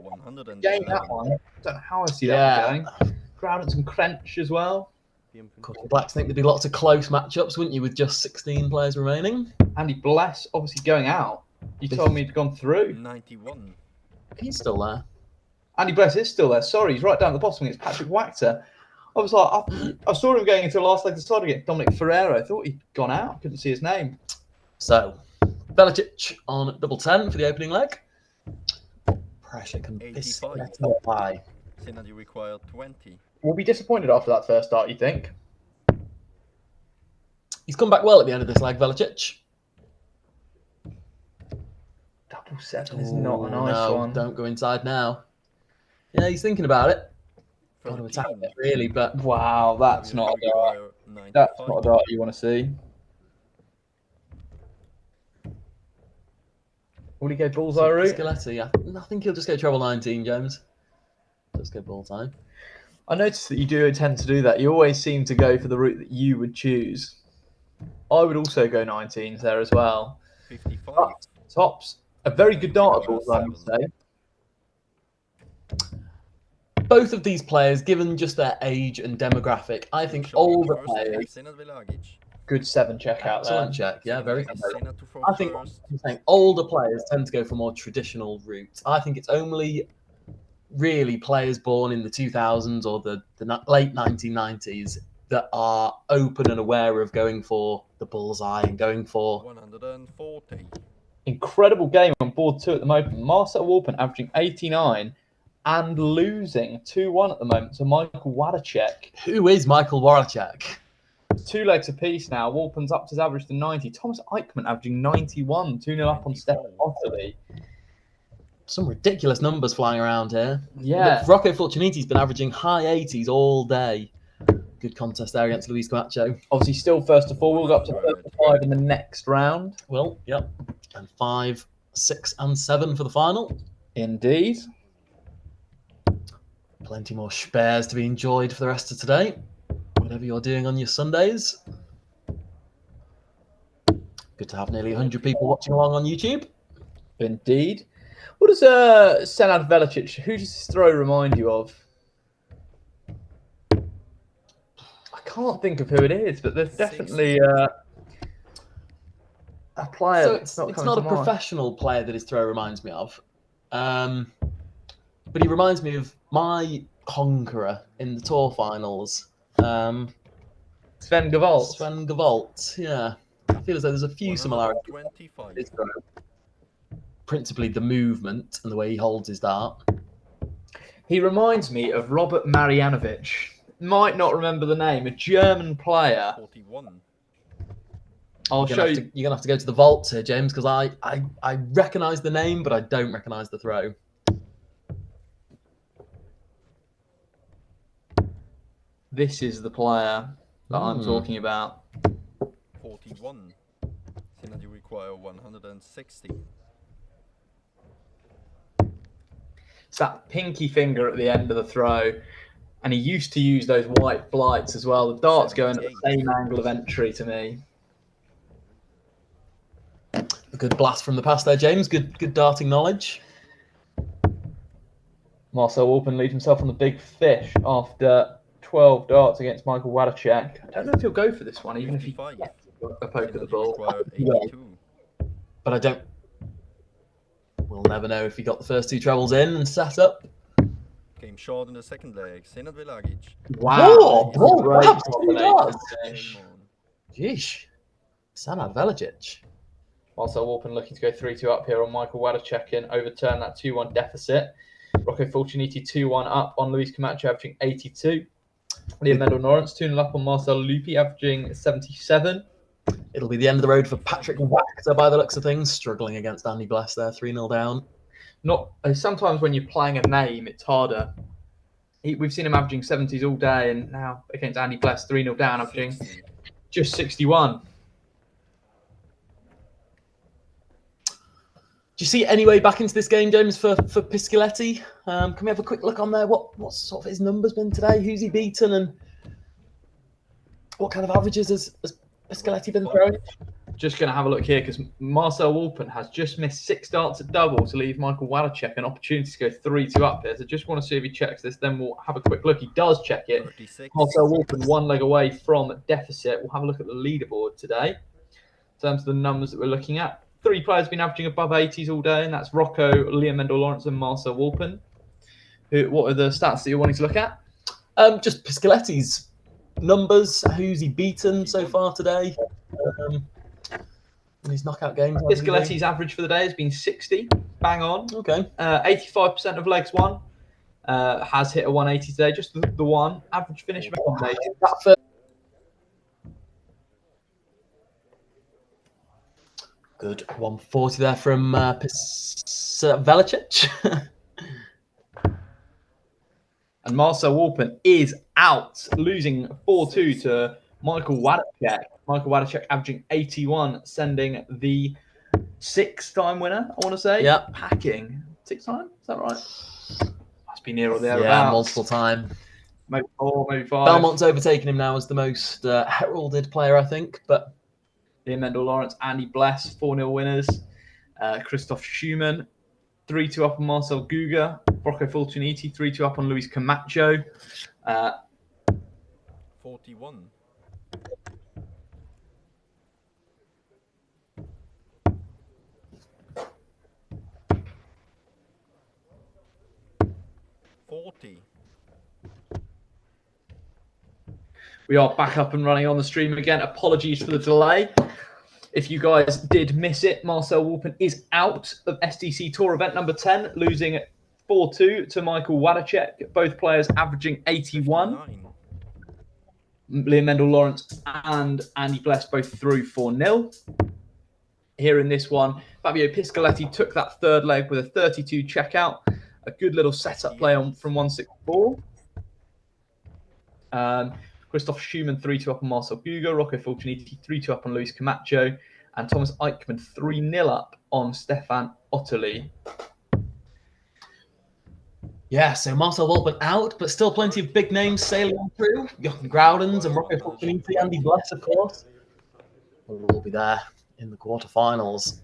gained that one. I don't know how I see that one going. Groudens and Crench as well. Of course, the Blacks think there'd be lots of close matchups, wouldn't you, with just 16 players remaining? Andy Bless obviously going out. You told me he'd gone through. 91. He's still there. Andy Bless is still there. Sorry, he's right down at the bottom. It's Patrick Wachter. I was like, I saw him going into the last leg to start against Dominic Ferreira. I thought he'd gone out. Couldn't see his name. So, Velicic on double 10 for the opening leg. Pressure can apply. Senad, you require 20. We'll be disappointed after that first start, you think? He's come back well at the end of this leg, Velicic. Double 7 is not a nice one. Don't go inside now. Yeah, he's thinking about it. Got to attack it, really, but wow, that's not a dart. That's not a dart you want to see. Will he go bullseye route? Piscoletti, I think he'll just go treble 19, James. Just go bullseye. I noticed that you do tend to do that. You always seem to go for the route that you would choose. I would also go 19s there as well. 55. But tops, a very good dart, I would say. Both of these players, given just their age and demographic, I think older players. Good 7 check out there. Excellent check, yeah, very good. I think I'm saying older players tend to go for more traditional routes. I think it's only really players born in the 2000s or the late 1990s that are open and aware of going for the bullseye and going for 140. Incredible game on board 2 at the moment. Marcel Walpen averaging 89. and losing 2-1 at the moment to Michael Wadacek. Who is Michael Waracek? 2 legs apiece now. Walpen's upped his average to 90. Thomas Eichmann averaging 91. 2-0 up on Stefan Otterly. Some ridiculous numbers flying around here. Yeah. Look, Rocco Fortuniti's been averaging high 80s all day. Good contest there against Luis Camacho. Obviously still first to 4. We'll go up to 35 in the next round. Well, yep. And 5, 6, and 7 for the final. Indeed. Plenty more spares to be enjoyed for the rest of today. Whatever you're doing on your Sundays. Good to have nearly 100 people watching along on YouTube. Indeed. What does Senad Velicic, who does this throw remind you of? I can't think of who it is, but there's definitely a player. So that's it's not a professional player that his throw reminds me of. But he reminds me of my conqueror in the tour finals. Sven Gavolt. Sven Gavolt, yeah. I feel as though there's a few similarities. Principally the movement and the way he holds his dart. He reminds me of Robert Marjanovic. Might not remember the name. A German player. 41. I'll show you. You're going to have to go to the vaults here, James, because I recognise the name, but I don't recognise the throw. This is the player that I'm talking about. 41. Then you require 160. It's that pinky finger at the end of the throw. And he used to use those white flights as well. The darts go in at the same angle of entry to me. A good blast from the past there, James. Good darting knowledge. Marcel Walpen leaves himself on the big fish after 12 darts against Michael Wadacek. I don't know if he'll go for this one, even if he gets a poke at the ball. But I don't... We'll never know if he got the first 2 trebles in and set up. Came short in the second leg. Senad Velagic. Wow. Jeez. Senad Velagic. Marcel Walpen looking to go 3-2 up here on Michael Wadacek and overturn that 2-1 deficit. Rocco Fortuniti 2-1 up on Luis Camacho, averaging 82. Liam Mendel-Norrance 2-0 up on Marcel Lupi, averaging 77. It'll be the end of the road for Patrick Wachter by the looks of things, struggling against Andy Bless there, 3-0 down. Sometimes when you're playing a name, it's harder. We've seen him averaging 70s all day, and now against Andy Bless, 3-0 down, averaging just 61. Do you see any way back into this game, James, for Piscoletti? Can we have a quick look on there? What sort of his numbers been today? Who's he beaten, and what kind of averages has Piscoletti been throwing? Just going to have a look here because Marcel Walpen has just missed 6 darts at double to leave Michael Wadacek an opportunity to go 3-2 up here. So just want to see if he checks this. Then we'll have a quick look. He does check it. 36. Marcel Walpen 1 leg away from deficit. We'll have a look at the leaderboard today in terms of the numbers that we're looking at. 3 players have been averaging above 80s all day, and that's Rocco, Liam Mendel-Norrance, and Marcel Walpen. What are the stats that you're wanting to look at? Just Piscoletti's numbers. Who's he beaten so far today? In his knockout games. Piscoletti's average for the day has been 60, bang on. Okay. 85% of legs won. Has hit a 180 today, just the one. Average finish recommendation. Good 140 there from Velicic. And Marcel Walpen is out, losing 4-2 to Michael Wadacek. Michael Wadacek averaging 81, sending the 6-time winner, I want to say. Yeah. Packing. 6 time? Is that right? Must be near or there. Yeah, multiple time. Maybe 4, maybe 5. Belmont's overtaken him now as the most heralded player, I think. But Liam Mendel-Norrance, Andy Bless, 4-0 winners. Christoph Schumann, 3-2 up on Marcel Guga. Rocco Fortuniti, 3-2 up on Luis Camacho. 41. We are back up and running on the stream again. Apologies for the delay. If you guys did miss it, Marcel Walpen is out of SDC Tour event number 10, losing 4-2 to Michael Wadacek. Both players averaging 81. 59. Liam Mendel-Lawrence and Andy Bless both through 4-0. Here in this one, Fabio Piscoletti took that third leg with a 32 checkout. A good little setup play on from 164. Christoph Schumann 3-2 up on Marcel Guga. Rocco Fulciniti 3-2 up on Luis Camacho. And Thomas Eichmann 3-0 up on Stefan Otterly. Yeah, so Marcel Wolpen out, but still plenty of big names sailing on through. Jochen Groudens and Rocco Fulciniti, Andy Bless, of course, will all be there in the quarterfinals.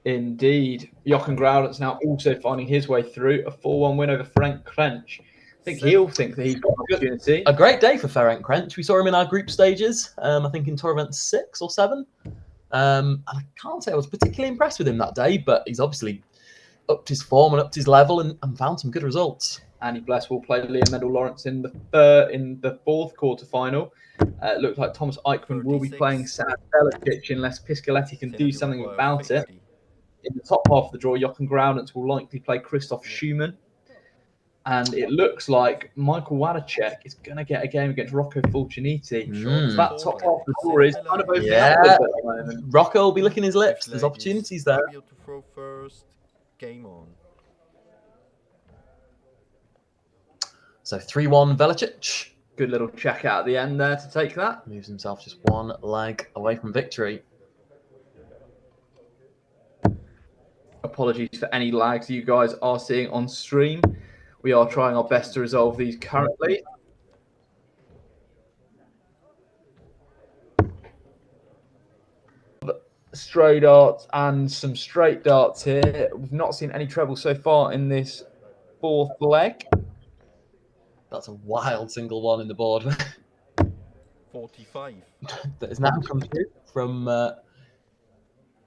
Indeed. Jochen Groudens now also finding his way through. A 4-1 win over Ferenc Krench. I think he'll think that he's got an opportunity. A great day for Ferenc Krench. We saw him in our group stages, I think in tour event 6 or 7. And I can't say I was particularly impressed with him that day, but he's obviously upped his form and upped his level and found some good results. Andy Bless will play Liam Mendel-Lawrence in the fourth quarterfinal. It looks like Thomas Eichmann will be playing Sad Belicic unless Piscoletti can do something about it. In the top half of the draw, Jochen Groudens will likely play Christoph Schumann. And it looks like Michael Wadacek is going to get a game against Rocco Fulciniti. That top half of the draw is kind of opening up a bit at the moment. Rocco will be licking his lips. There's opportunities there. To throw first. Game on. So 3-1 Velicic. Good little check out at the end there to take that. Moves himself just one leg away from victory. Apologies for any lags you guys are seeing on stream. We are trying our best to resolve these currently. Stray darts and some straight darts here. We've not seen any treble so far in this fourth leg. That's a wild single one in the board. 45. That has now come through from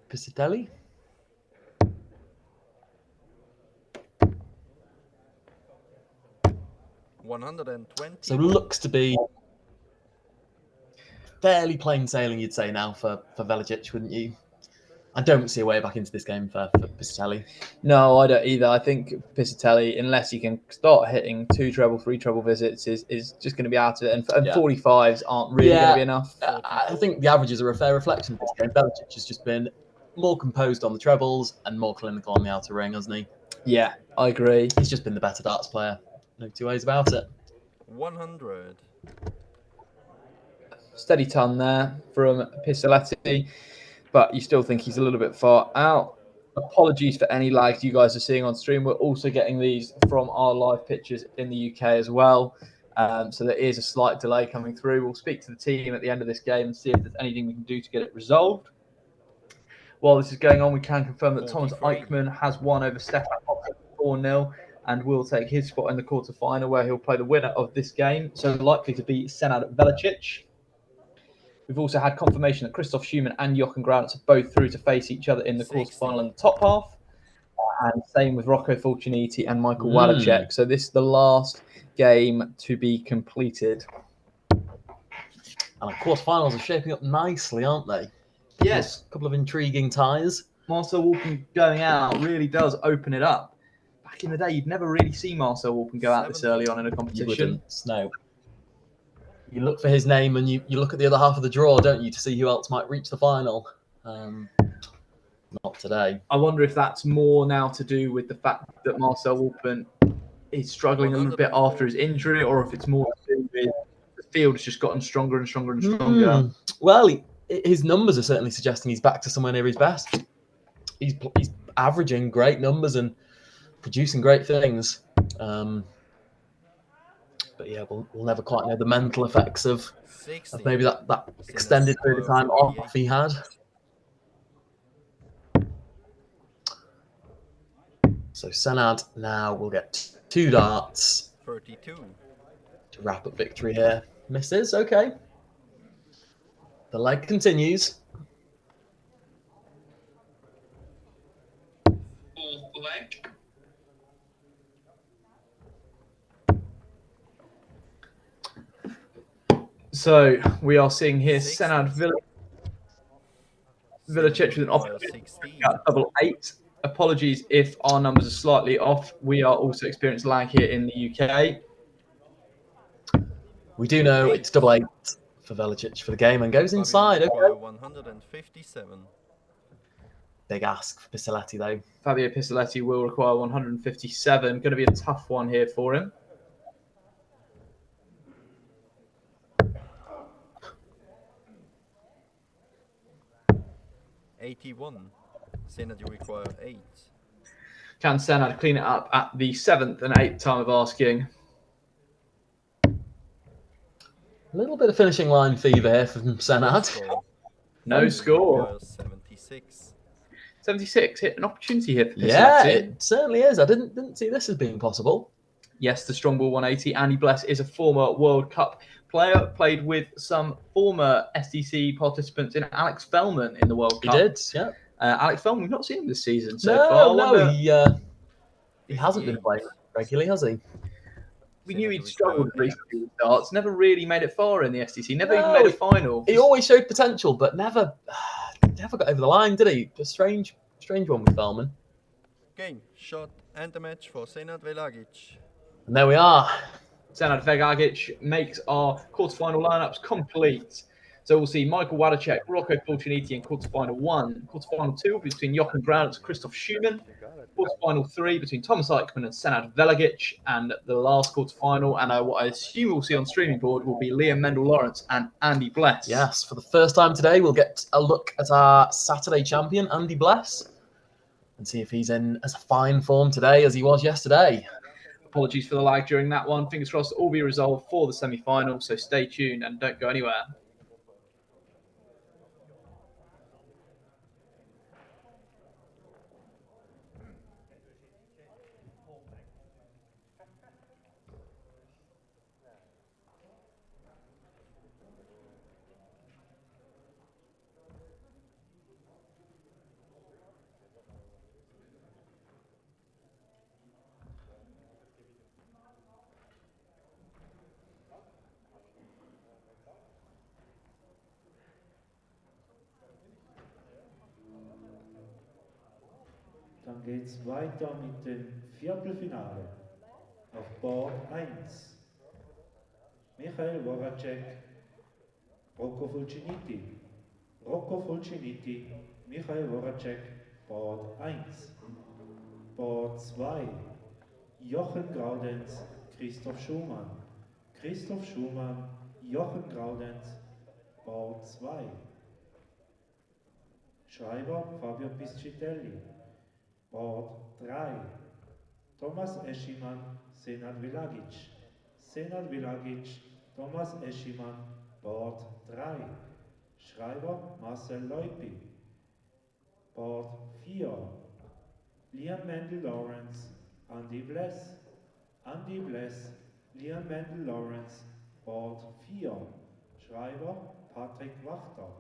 Piscitelli. So looks to be fairly plain sailing, you'd say now for Velicic, wouldn't you? I don't see a way back into this game for Piscitelli. No, I don't either. I think Piscitelli, unless he can start hitting 2 treble, 3 treble visits, is just going to be out of it. And 45s aren't really going to be enough. I think the averages are a fair reflection of this game. Velicic has just been more composed on the trebles and more clinical on the outer ring, hasn't he? Yeah, I agree. He's just been the better darts player. No two ways about it. 100. Steady ton there from Piscitelli, but you still think he's a little bit far out. Apologies for any lags you guys are seeing on stream. We're also getting these from our live pictures in the UK as well. So there is a slight delay coming through. We'll speak to the team at the end of this game and see if there's anything we can do to get it resolved. While this is going on, we can confirm that Thomas Eichmann has won over Stefan Otterly 4-0 and will take his spot in the quarterfinal where he'll play the winner of this game. So likely to be Senad Velicic. We've also had confirmation that Christoph Schumann and Jochen Groudens are both through to face each other in the quarterfinal in the top half. And same with Rocco Fulciniti and Michael Wadacek. So this is the last game to be completed. And the quarterfinals are shaping up nicely, aren't they? Yes. A couple of intriguing ties. Marcel Wolpen going out really does open it up. Back in the day, you'd never really see Marcel Wolpen go out this early on in a competition. You wouldn't. No. You look for his name and you look at the other half of the draw, don't you, to see who else might reach the final. Not today. I wonder if that's more now to do with the fact that Marcel Wolpen is struggling a little bit after his injury, or if it's more to do with the field has just gotten stronger and stronger and stronger. Well, his numbers are certainly suggesting he's back to somewhere near his best. He's averaging great numbers and producing great things. But yeah, we'll never quite know the mental effects of maybe that extended period of time off he had. So Senad now will get 2 darts 32. to wrap up victory here. Misses, okay. The leg continues. Leg. So we are seeing here Senad Velicic with an opportunity at double 8. apologies if our numbers are slightly off. We are also experiencing lag here in the UK. We do know it's 8-8 for Velicic for the game and goes inside. Okay. 157. Big ask for Pistoletti, though. Fabio Pistoletti will require 157. Going to be a tough one here for him. '81. Senad, you require 8. Can Senad clean it up at the 7th and 8th time of asking? A little bit of finishing line fever here from Senad. No score. 76. 76. Hit an opportunity here for Pistoletti. Yeah, it certainly is. I didn't see this as being possible. Yes, the strong ball 180. Andy Bless is a former World Cup player. Played with some former SDC participants in Alex Fellman in the World Cup. He did, yeah. Alex Fellman, we've not seen him this season so far. No, he hasn't been playing regularly, has he? We knew he'd struggled recently with darts. Never really made it far in the SDC. Never even made a final. He always showed potential, but never got over the line, did he? A strange one with Fellman. Game, shot, and the match for Senad Velagic. And there we are. Senad Velagic makes our quarterfinal lineups complete. So we'll see Michael Wadacek, Rocco Fulciniti in quarterfinal 1. Quarterfinal 2 will be between Jochen Graunitz and Christoph Schumann. Quarterfinal 3 between Thomas Eichmann and Senad Velagic. And the last quarterfinal, and what I assume we'll see on streaming board, will be Liam Mendel-Lawrence and Andy Bless. Yes, for the first time today, we'll get a look at our Saturday champion, Andy Bless, and see if he's in as fine form today as he was yesterday. Apologies for the lag during that one. Fingers crossed all be resolved for the semi-final, so stay tuned and don't go anywhere. Dann geht es weiter mit dem Viertelfinale. Auf Board 1. Michael Voracek, Rocco Fulciniti. Rocco Fulciniti, Michael Voracek, Board 1. Board 2. Jochen Graudenz, Christoph Schumann. Christoph Schumann, Jochen Graudenz, Board 2. Schreiber Fabio Piscitelli. Board 3. Thomas Eschimann, Senad Velagic. Senad Velagic, Thomas Eschimann, Board 3. Schreiber Marcel Leupi. Board 4. Liam Mendel-Lawrence, Andy Bless. Andy Bless, Liam Mendel-Lawrence, Board 4. Schreiber Patrick Wachter.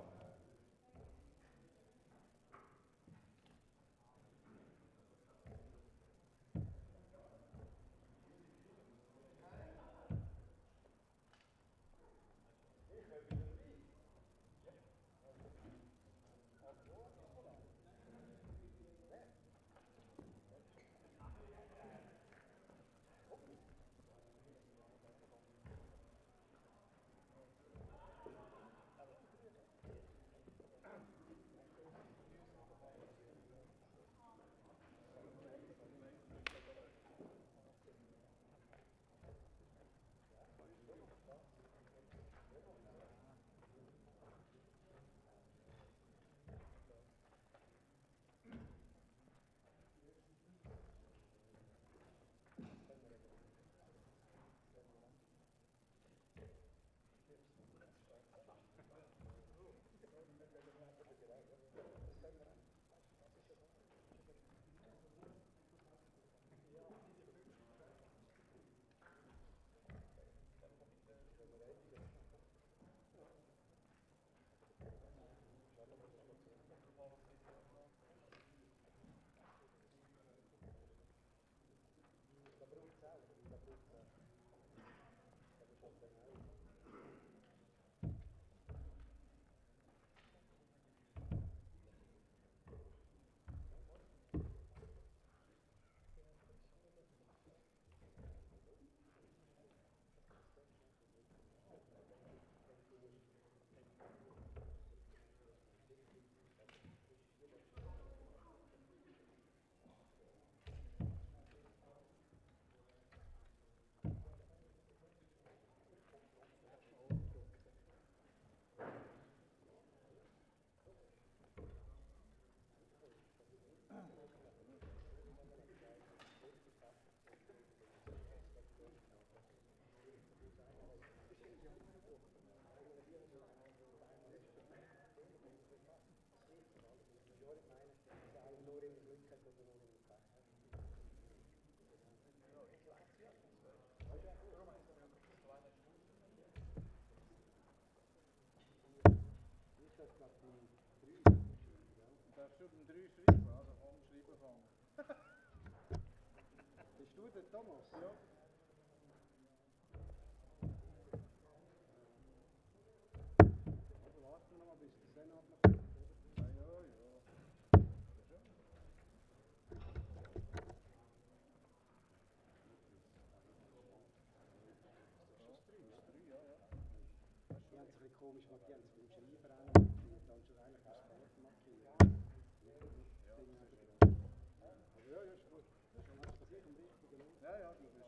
Darfst du den 3 schreiben, also vom Schreiben fangen. Bist du der Thomas? Ja. Also warten wir noch mal, bis der Senat noch kommt, oder? Ja, ja, ja. Die haben es ein bisschen komisch gemacht, die haben es beim Schreiben auch noch markiert, dann schon eigentlich als Sport markiert. Ja, ja, ist gut. Das ist schon sicher am richtigen Ort. Ja, ja, das ist schon.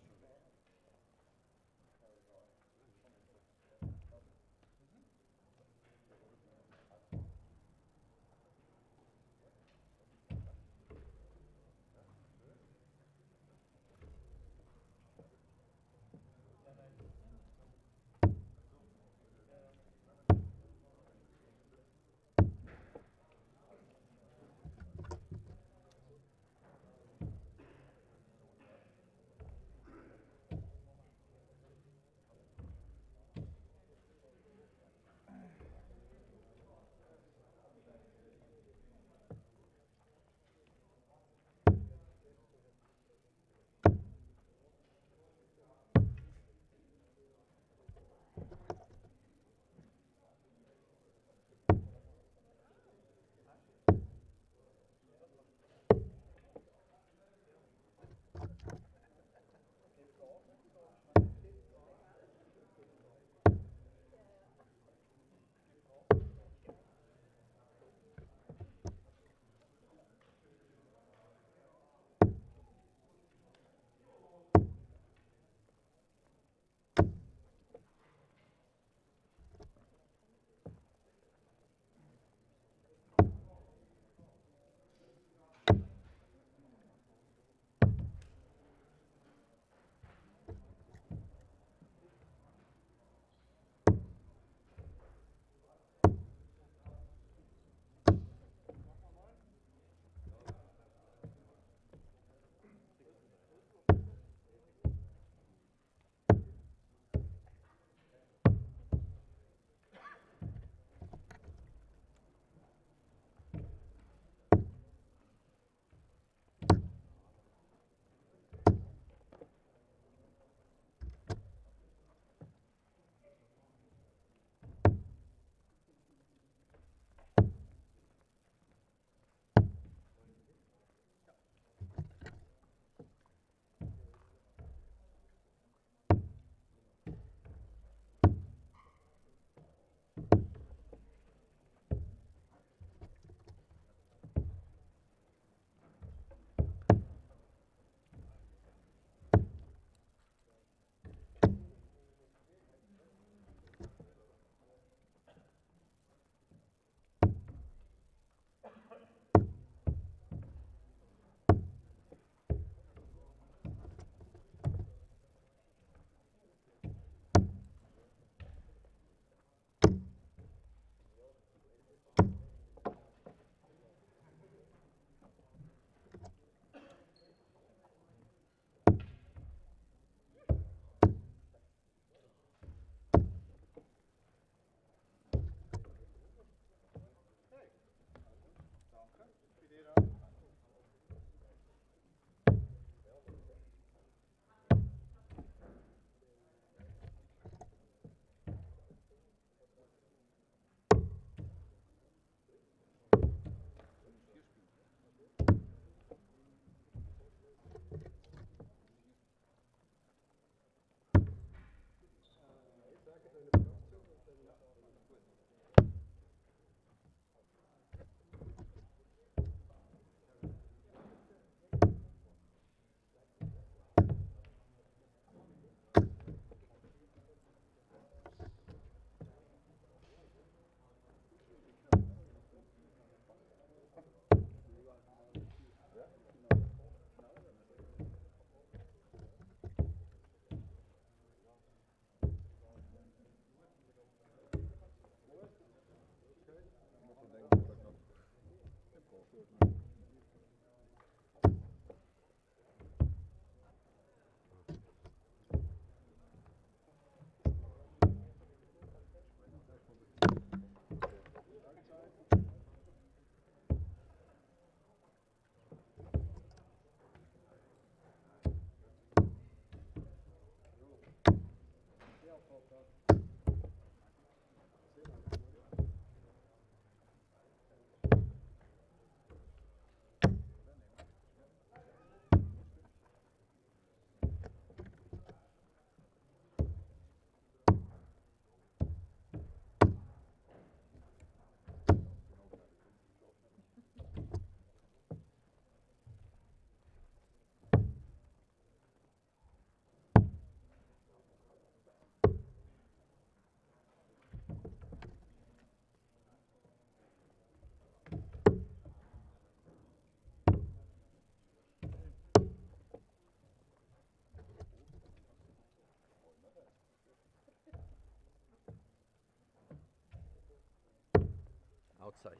Outside.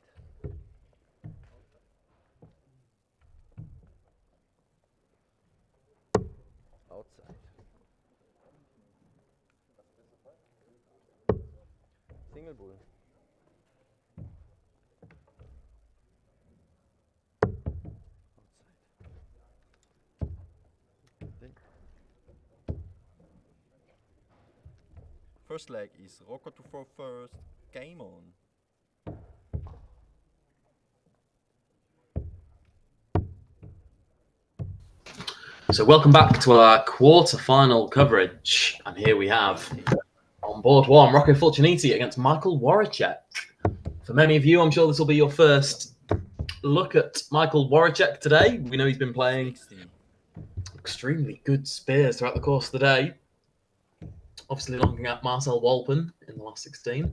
Outside. Single bull. First leg is Rocco to throw first. Game on. So welcome back to our quarter-final coverage, and here we have on board one Rocco Fulciniti against Michael Waracek. For many of you, I'm sure this will be your first look at Michael Waracek today. We know he's been playing extremely good spears throughout the course of the day. Obviously looking at Marcel Walpen in the last 16.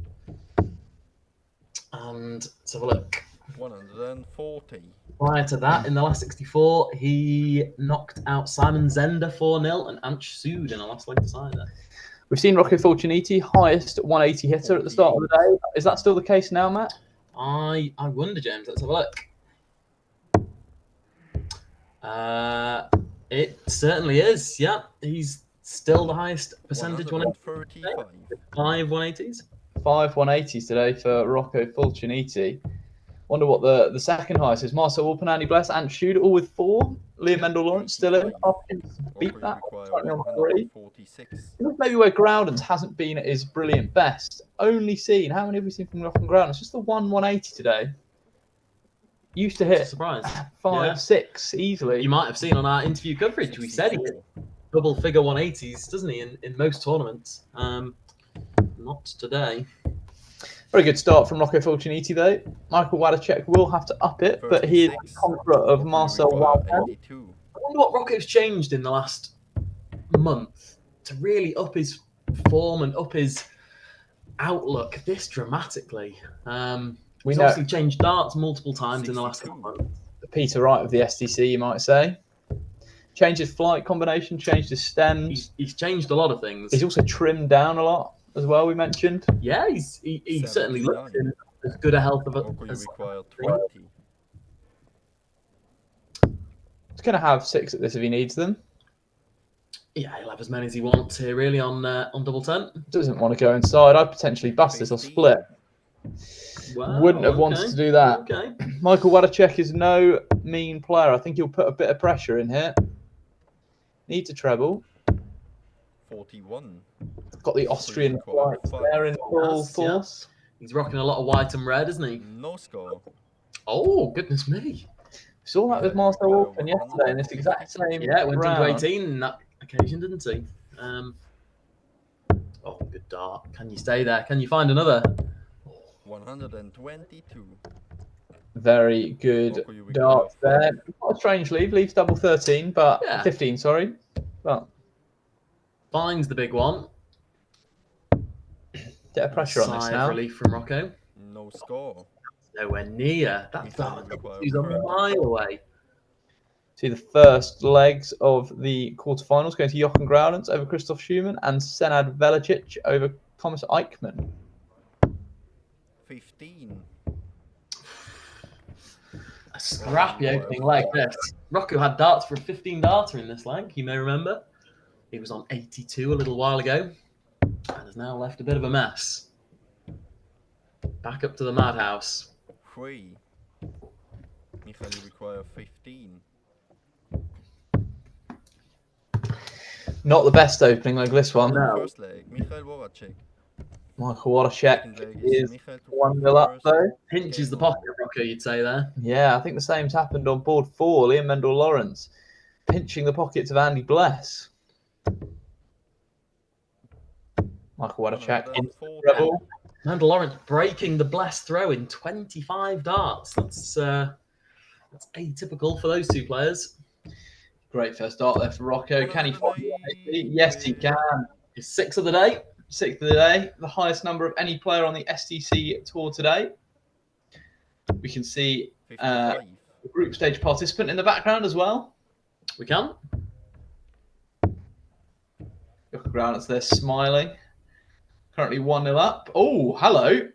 And let's have a look. 140. Prior to that, in the last 64, he knocked out Simon Zender 4-0 and Ansh Sood in a last leg decider. We've seen Rocco Fulciniti, highest 180 hitter at the start of the day. Is that still the case now, Matt? I wonder, James. Let's have a look. It certainly is. Yeah, he's still the highest percentage. 135. 5 180s. 5 180s today for Rocco Fulciniti. Wonder what the second highest is. Marcel Walpen, Andy Bless, and Schuder, all with 4. Liam Mendel-Lawrence still in. Hopkins beat that. Starting on 3. Maybe where Groudens hasn't been at his brilliant best. Only seen, how many have we seen from Jochen Groudens? Just the 180 today. Used to hit Surprise. 5, 6 easily. You might have seen on our interview coverage, we said he hit double figure 180s, doesn't he, in most tournaments? Not today. Very good start from Rocco Fulciniti, though. Michael Waracek will have to up it, but he is the conqueror of Marcel Walpen. I wonder what Rocco's changed in the last month to really up his form and up his outlook this dramatically. He's obviously changed darts multiple times in the last couple of months. Peter Wright of the SDC, you might say. Changed his flight combination, changed his stems. He's changed a lot of things. He's also trimmed down a lot as well, we mentioned. Yeah, he certainly looks in as good a health of as 20. He's going to have 6 at this if he needs them. Yeah, he'll have as many as he wants here, really, on double 10. Doesn't want to go inside. I'd potentially bust this or split. Wow, Wouldn't have wanted to do that. Okay. Michael Waracek is no mean player. I think he'll put a bit of pressure in here. Needs a treble. 41. Got the Austrian flight there in full force. Yeah. He's rocking a lot of white and red, isn't he? No score. Oh, goodness me. We saw that with Marcel Walpen yesterday in this exact same it went round. into 18 on that occasion, didn't he? Oh, good dart. Can you stay there? Can you find another? 122. Very good dart there. Not a strange leave. Leaves double 13, but 15, sorry. But finds the big one. Get a pressure on this now. Relief from Rocco. No score. Nowhere near. That's he's a mile away. See the first legs of the quarterfinals going to Jochen Groudens over Christoph Schumann and Senad Velicic over Thomas Eichmann. 15. A scrappy opening leg this. Rocco had darts for a 15 darter in this leg, you may remember. He was on 82 a little while ago and has now left a bit of a mess. Back up to the madhouse. 3. Michael, you require 15. Not the best opening like this one. No. First leg, Michael Waracek. Michael Waracek is 1-0 up though. Pinches the pocket of Rocco, you'd say there. Yeah, I think the same's happened on board 4. Liam Mendel-Lawrence pinching the pockets of Andy Bless. Michael Waracek in treble. Mendel-Lawrence breaking the Bless throw in 25 darts. That's atypical for those two players. Great first dart there for Rocco. Can he find it? Yes, he can. His 6th of the day. 6th of the day. The highest number of any player on the SDC Tour today. We can see the group stage participant in the background as well. We can. Jochen Groudens there smiling. Currently 1-0 up. Oh, hello.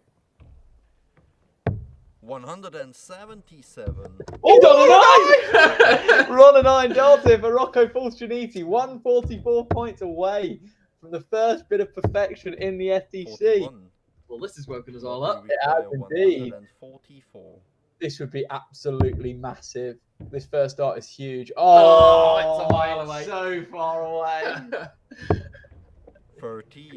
177. He's on a 9! We're on a 9 darted for Rocco Fulciniti, 144 points away from the first bit of perfection in the SDC. 41. Well, this has woken us all Rocco, up. you It has require indeed. 144. This would be absolutely massive. This first dart is huge. Oh, it's a mile away. So far away. 13.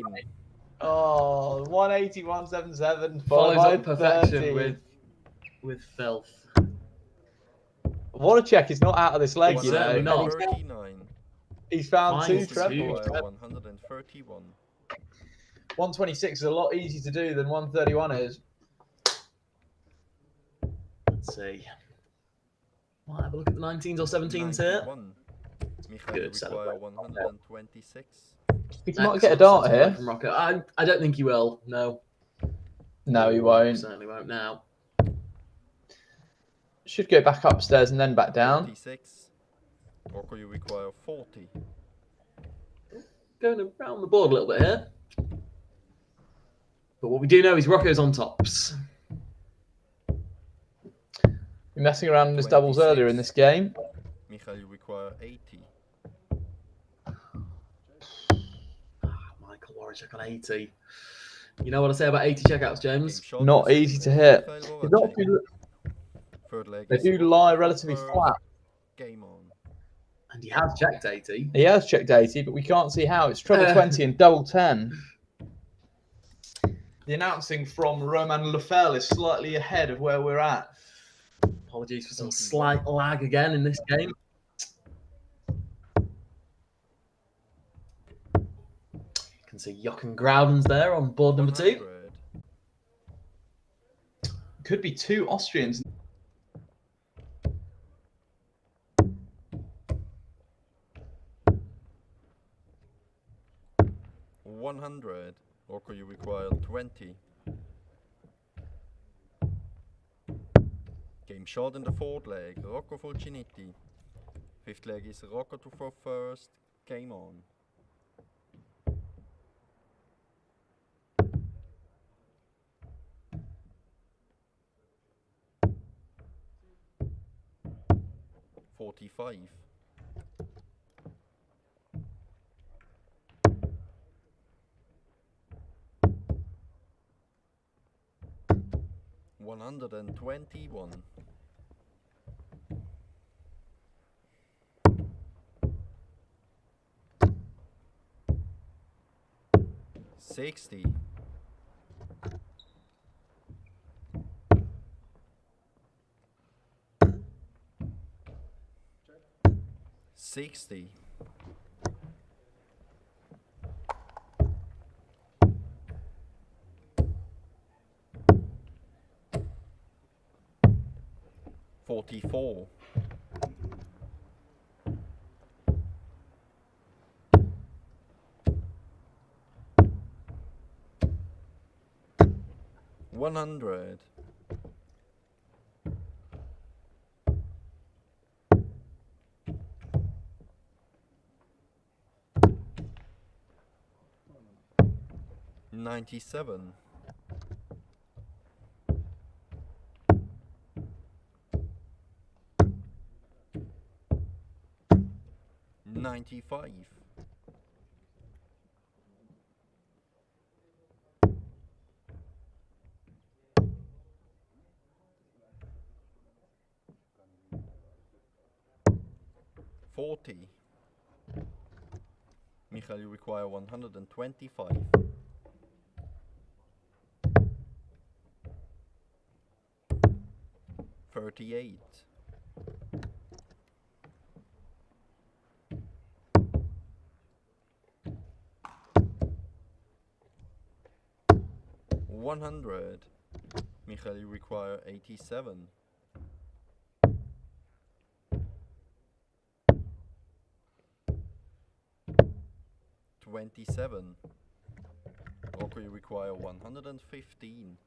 Oh, 180, 177. Follows followed up by perfection 30. with filth. Want to check he's not out of this leg, It's you know. certainly not. 139. He's found Mine's two two. trebles. Require 131. 126 is a lot easier to do than 131 is. Let's see. Might have a look at the 19s or 17s here. 91. Michael, Good you require celebrate. 126. He might get a Excellent dart settlement here. from Rocco. I don't think he will. No. No, he won't. Certainly won't now. Should go back upstairs and then back down. 46. Rocco, you require 40. Going around the board a little bit here. But what we do know is Rocco's on tops. We're messing around in his doubles earlier in this game. Michael, you require 80. Michael Warwick on 80. You know what I say about 80 checkouts, James? Game shot Not is easy to hit. Michael It's not Warwick. too- Third leg They is do Rocco lie to relatively first. flat. Game on. And he has checked 80. He has checked 80, but we can't see how. It's treble 20 and double 10. The announcing from Roman Lefel is slightly ahead of where we're at. Apologies for some slight lag again in this game. You can see Jochen Groudens there on board number 2. 100. Could be two Austrians. 100. Rocco, you require 20. Game shot in the fourth leg. Rocco Fulciniti. Fifth leg is Rocco to throw first. Game on. $45. 121. 60. 60. 44. 100. 97. 95. 40. Michael, you require 125. 38. 100. Michael, you require 87. 27. Rocco, you require 115.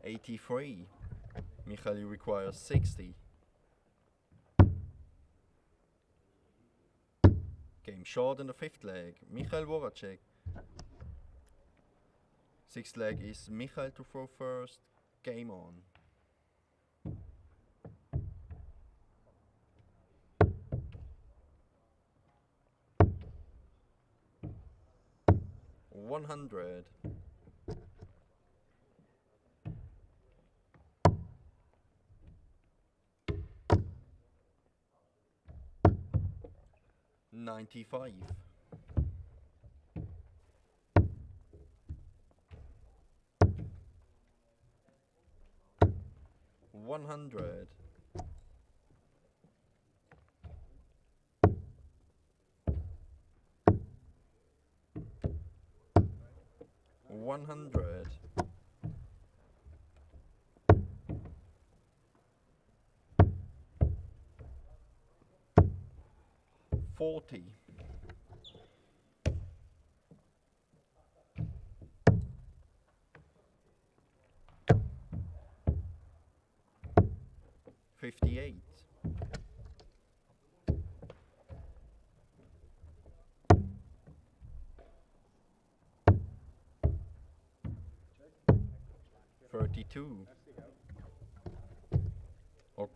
83. Michael, you require 60. Game short in the 5th leg, Michael Voracek. 6th leg is Michael to throw first, game on. $100. $95. $100. $100. $40. $58. $32. Oh.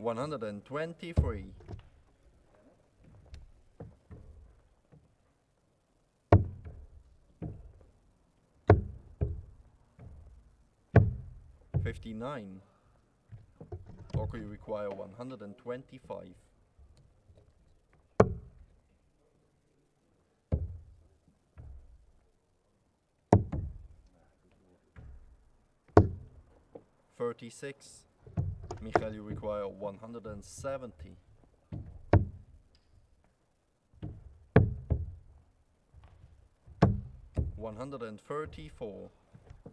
$123. $59. Or you require 125. $36. Michael, you require 170. $134.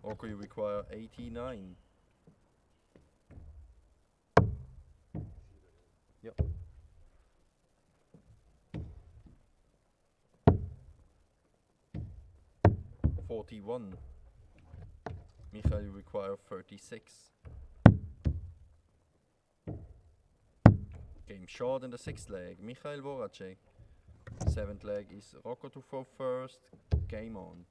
Or you require 89. Yep. $41. Michael, you require 36. Game short in the 6th leg, Michael Voracek. 7th leg is Rocco to throw first, game on.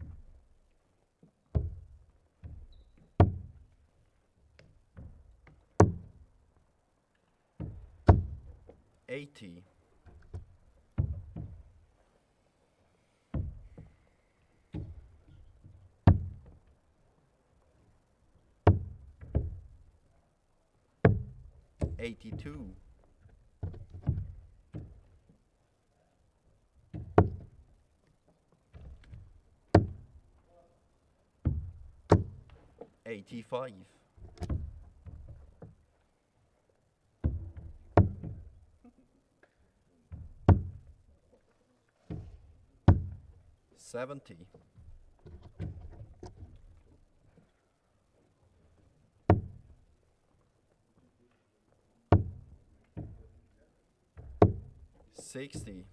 $80. $82. $85. $70. $60.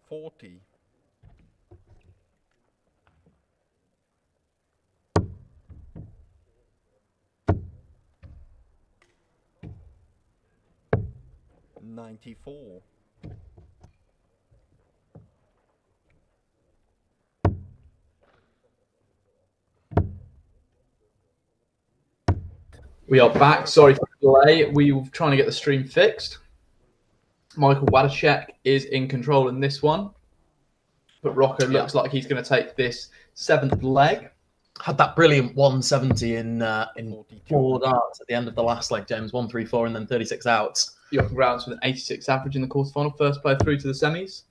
$40. $94. We are back. Sorry for the delay. We were trying to get the stream fixed. Michael Wadashek is in control in this one. But Rocco looks like he's going to take this 7th leg. Had that brilliant 170 in 4 darts at the end of the last leg, James. 134 and then 36 outs. Jochen Grounds with an 86 average in the quarterfinal. First player through to the semis.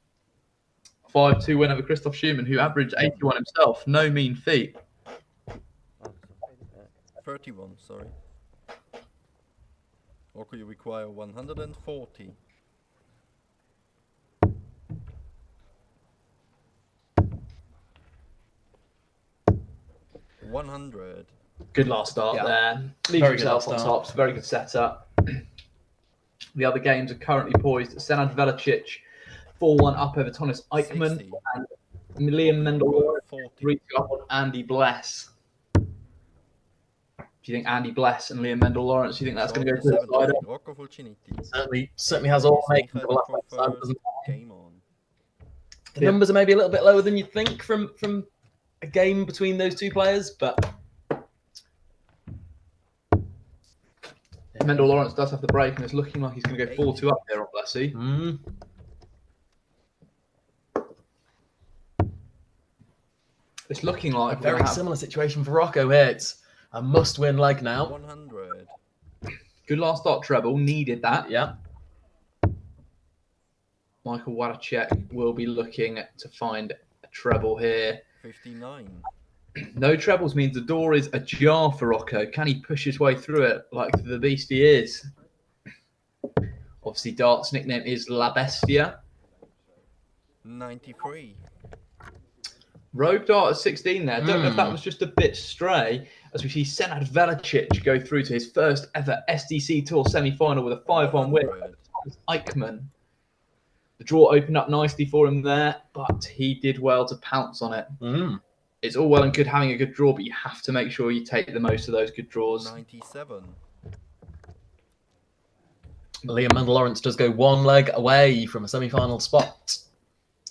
5-2 win over Christoph Schumann, who averaged 81 himself. No mean feat. 31, sorry. Or could you require 140? Good last start there. Leaves himself on top. Very good setup. The other games are currently poised. Senad Velicic 4-1 up over Thomas Eichmann, 60. and Liam Mendel 40. 3-2 up on Andy Bless. Do you think Andy Bless and Liam Mendel Lawrence, do you think that's going to go to the 70. slider? Rocco Fulciniti. Certainly has all Is making Michael for the last time, Truffers. doesn't it? Game on. The numbers are maybe a little bit lower than you'd think from a game between those two players, but Mendel Lawrence does have the break, and it's looking like he's going to go 4-2 up there on Blessy. It's looking like a very similar situation for Rocco here. It's a must-win leg now. 100. Good last start treble, needed that. Yeah. Michael Wadacek will be looking to find a treble here. 59. No trebles means the door is ajar for Rocco. Can he push his way through it like the beast he is? Obviously, Dart's nickname is La Bestia. 93. Rogue Dart at 16 there. Don't know if that was just a bit stray, as we see Senad Velicic go through to his first ever SDC Tour semi-final with a 5-1 win over Thomas Eichmann. The draw opened up nicely for him there, but he did well to pounce on it. It's all well and good having a good draw, but you have to make sure you take the most of those good draws. 97. Liam Mendel Lawrence does go one leg away from a semi-final spot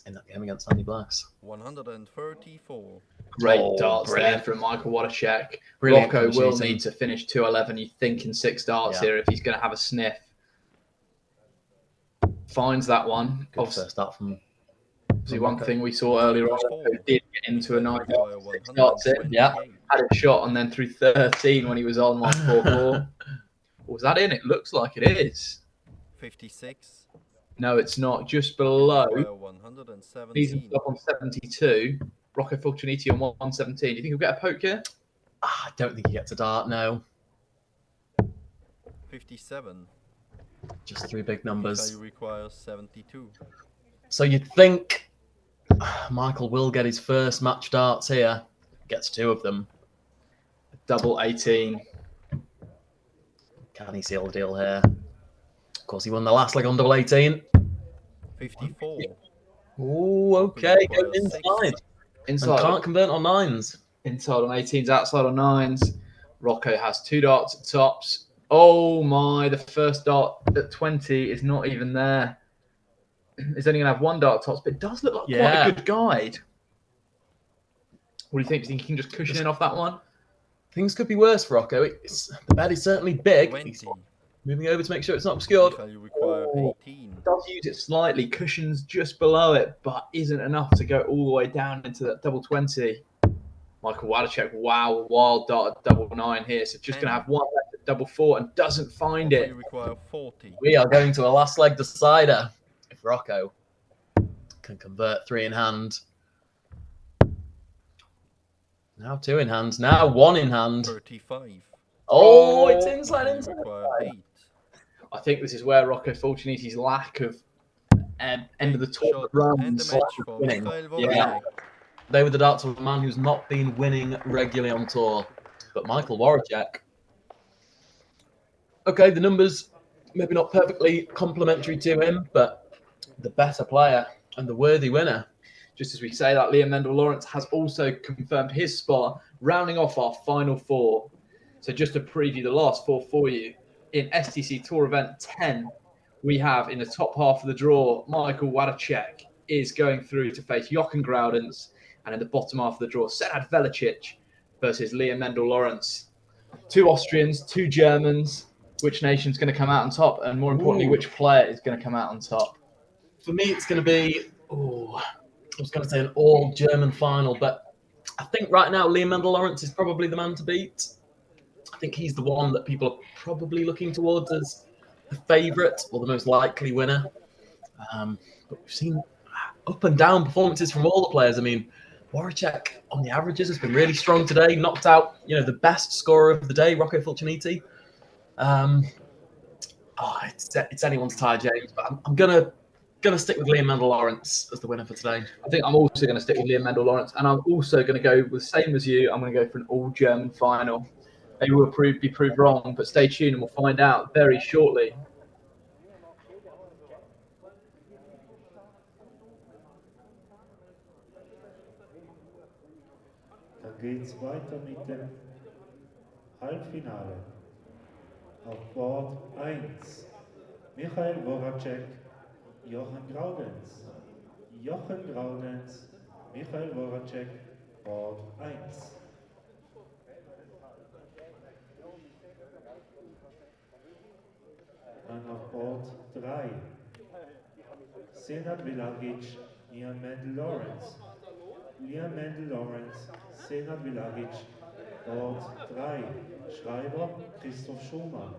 in that game against Andy Bless. 134. Great darts there from Michael Wadacek. Rocco will need to finish 211, you think, in 6 darts here if he's going to have a sniff. Finds that one. Good first start from one thing we saw earlier on, did get into a 9 darts it. Yeah, had a shot and then through 13 when he was on like 4-4. Was that in? It looks like it is. 56. No, it's not. Just below. 117. He's up on 72. Rocco Fulciniti on 117. Do you think he'll get a poke here? I don't think he gets a dart, no. 57. Just 3 big numbers. He requires 72. So you'd think Michael will get his first match darts here. Gets 2 of them. Double 18. Can he seal the deal here? Of course, he won the last leg on double 18. 54. Oh, okay. Going inside. And can't convert on 9s. Inside on 18s, outside on 9s. Rocco has 2 darts at tops. Oh my, the first dart at 20 is not even there. It's only going to have 1 dart at tops, but it does look like quite a good guide. What do you think? Do you think he can just cushion in off that one? Things could be worse for Rocco. The bed is certainly big. He's moving over to make sure it's not obscured. You require 18. Does use it slightly, cushions just below it, but isn't enough to go all the way down into that double 20. Michael Wadacek, wow, wild dart at double 9 here. So just going to have 1 left at double 4 and doesn't find it. You require 40. We are going to a last leg decider. If Rocco can convert 3 in hand. Now 2 in hand. Now 1 in hand. 35. Oh, it's inside. I think this is where Rocco Fulciniti's lack of end of the tour runs. Winning. Yeah. They were the darts of a man who's not been winning regularly on tour. But Michael Wadacek. Okay, the numbers maybe not perfectly complimentary to him, but the better player and the worthy winner. Just as we say that, Liam Mendel Lawrence has also confirmed his spot, rounding off our final 4. So just to preview the last 4 for you, in SDC Tour event 10, we have in the top half of the draw, Michael Wadacek is going through to face Jochen Graudens, and in the bottom half of the draw, Senad Velicic versus Liam Mendel Lawrence. 2 Austrians, 2 Germans. Which nation's going to come out on top? And more importantly, which player is going to come out on top? For me, it's going to be, I was going to say an all-German final, but I think right now Liam Mendel Lawrence is probably the man to beat. I think he's the one that people are probably looking towards as the favourite or the most likely winner. But we've seen up and down performances from all the players. I mean, Wadacek on the averages has been really strong today. Knocked out, the best scorer of the day, Rocco Fulciniti. It's anyone's tie, James, but I'm gonna stick with Liam Mendel Lawrence as the winner for today. I think I'm also going to stick with Liam Mendel Lawrence, and I'm also going to go with the same as you. I'm going to go for an all-German final. Maybe we'll be proved wrong, but stay tuned and we'll find out very shortly. geht's weiter mit dem Halbfinale. Auf Board 1 Michael Voracek, Jochen Graudenz. Jochen Graudenz, Michael Voracek, Board 1. Dann auf Board 3 Senat Vilagic, Liam Mendel-Lawrence. Liam Mendel-Lawrence, Senat Vilagic, Board 3. Schreiber Christoph Schumann.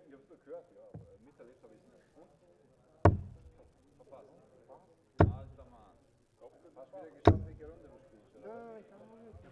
Ich hab's nur gehört, ja. Miterlebt habe ich es nicht. Verpasst. Alter Mann. Hast du wieder geschaut, welche Runde du spielst, oder? Ja, ich habe noch nicht.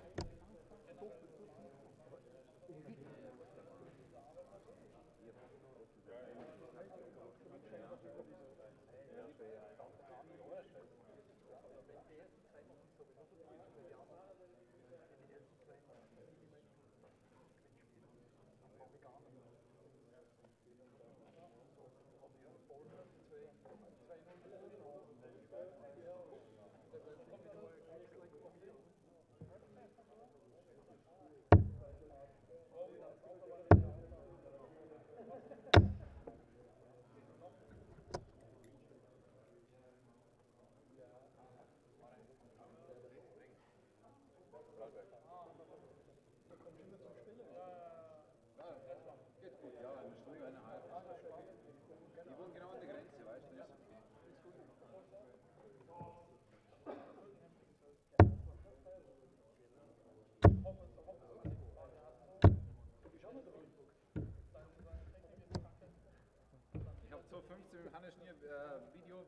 15 habe ich nie Video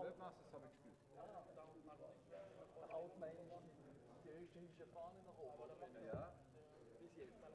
Weltmasters habe ich gespielt. Auch die österreichische Fahne nach oben. Ja. Bis jetzt.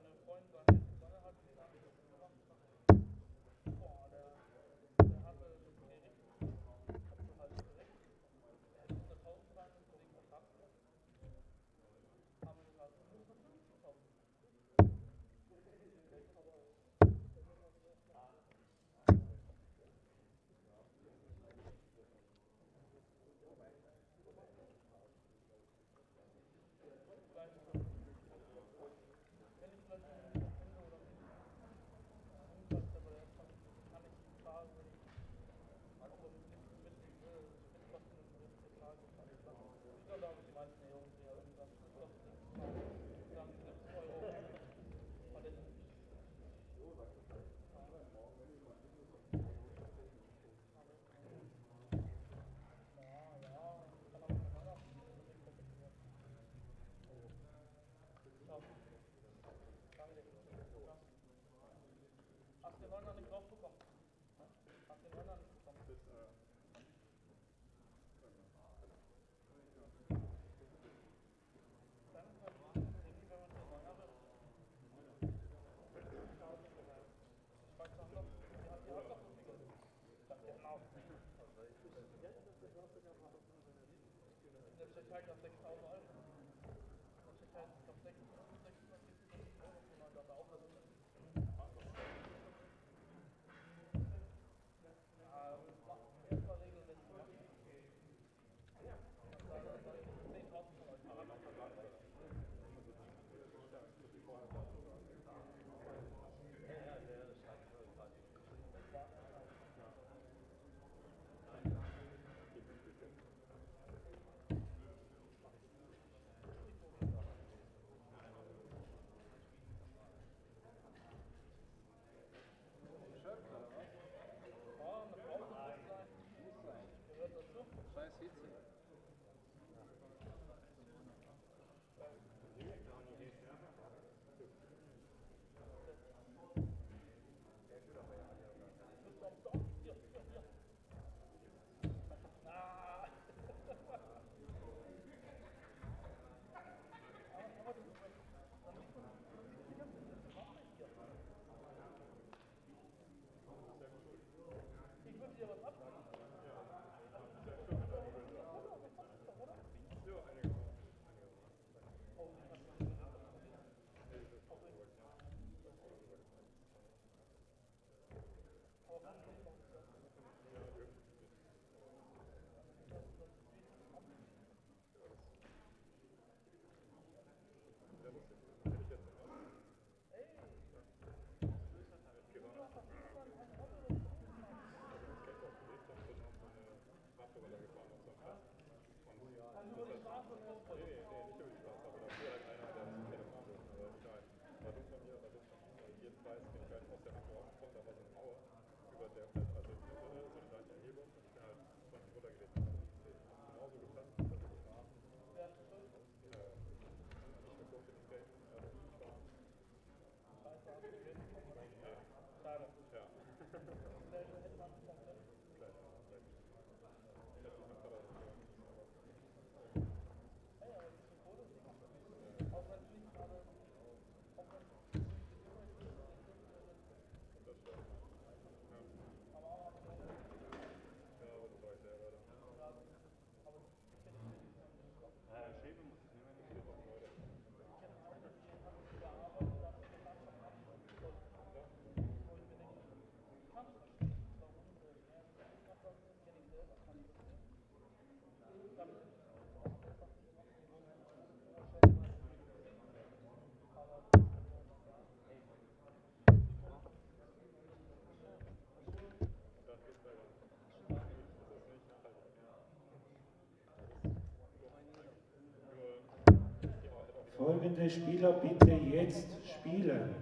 Folgende Spieler bitte jetzt spielen.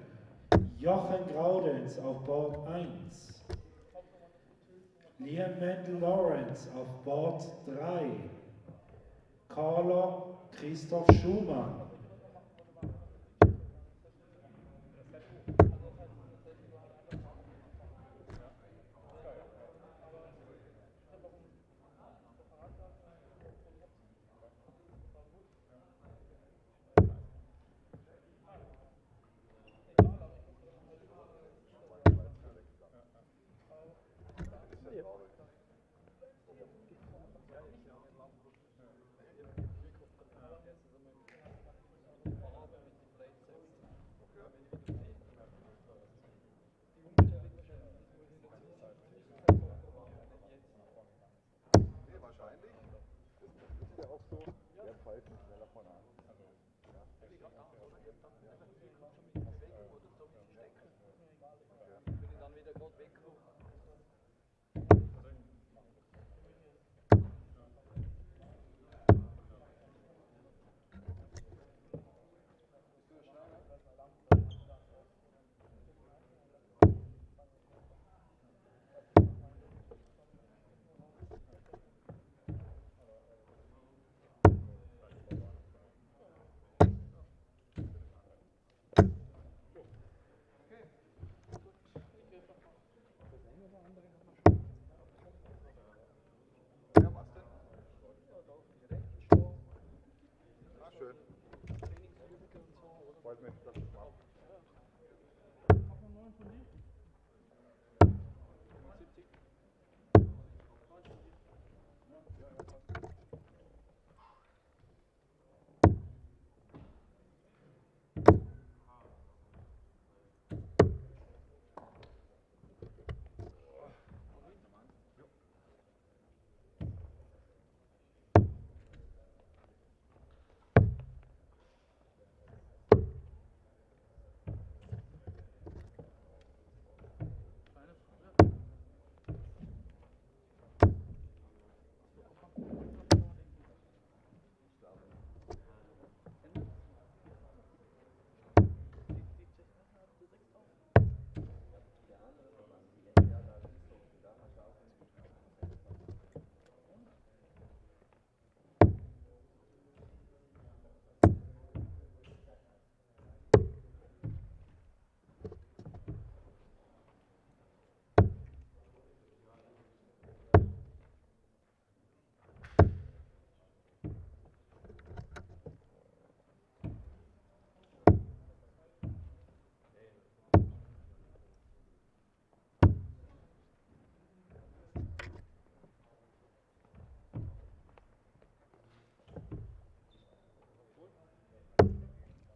Jochen Graudenz auf Board 1. Liam Mendel-Lawrence auf Board 3. Carlo Christoph Schumann.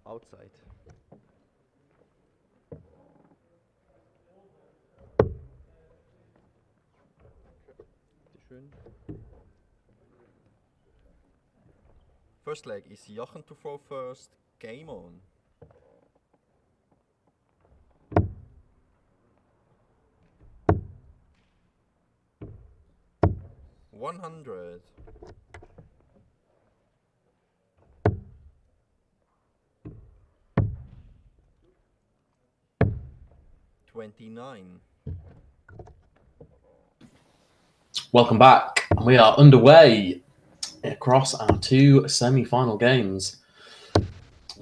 Outside. Bitteschön. First leg is Jochen to throw first. Game on. $100. 29. Welcome back. We are underway across our two semi-final games.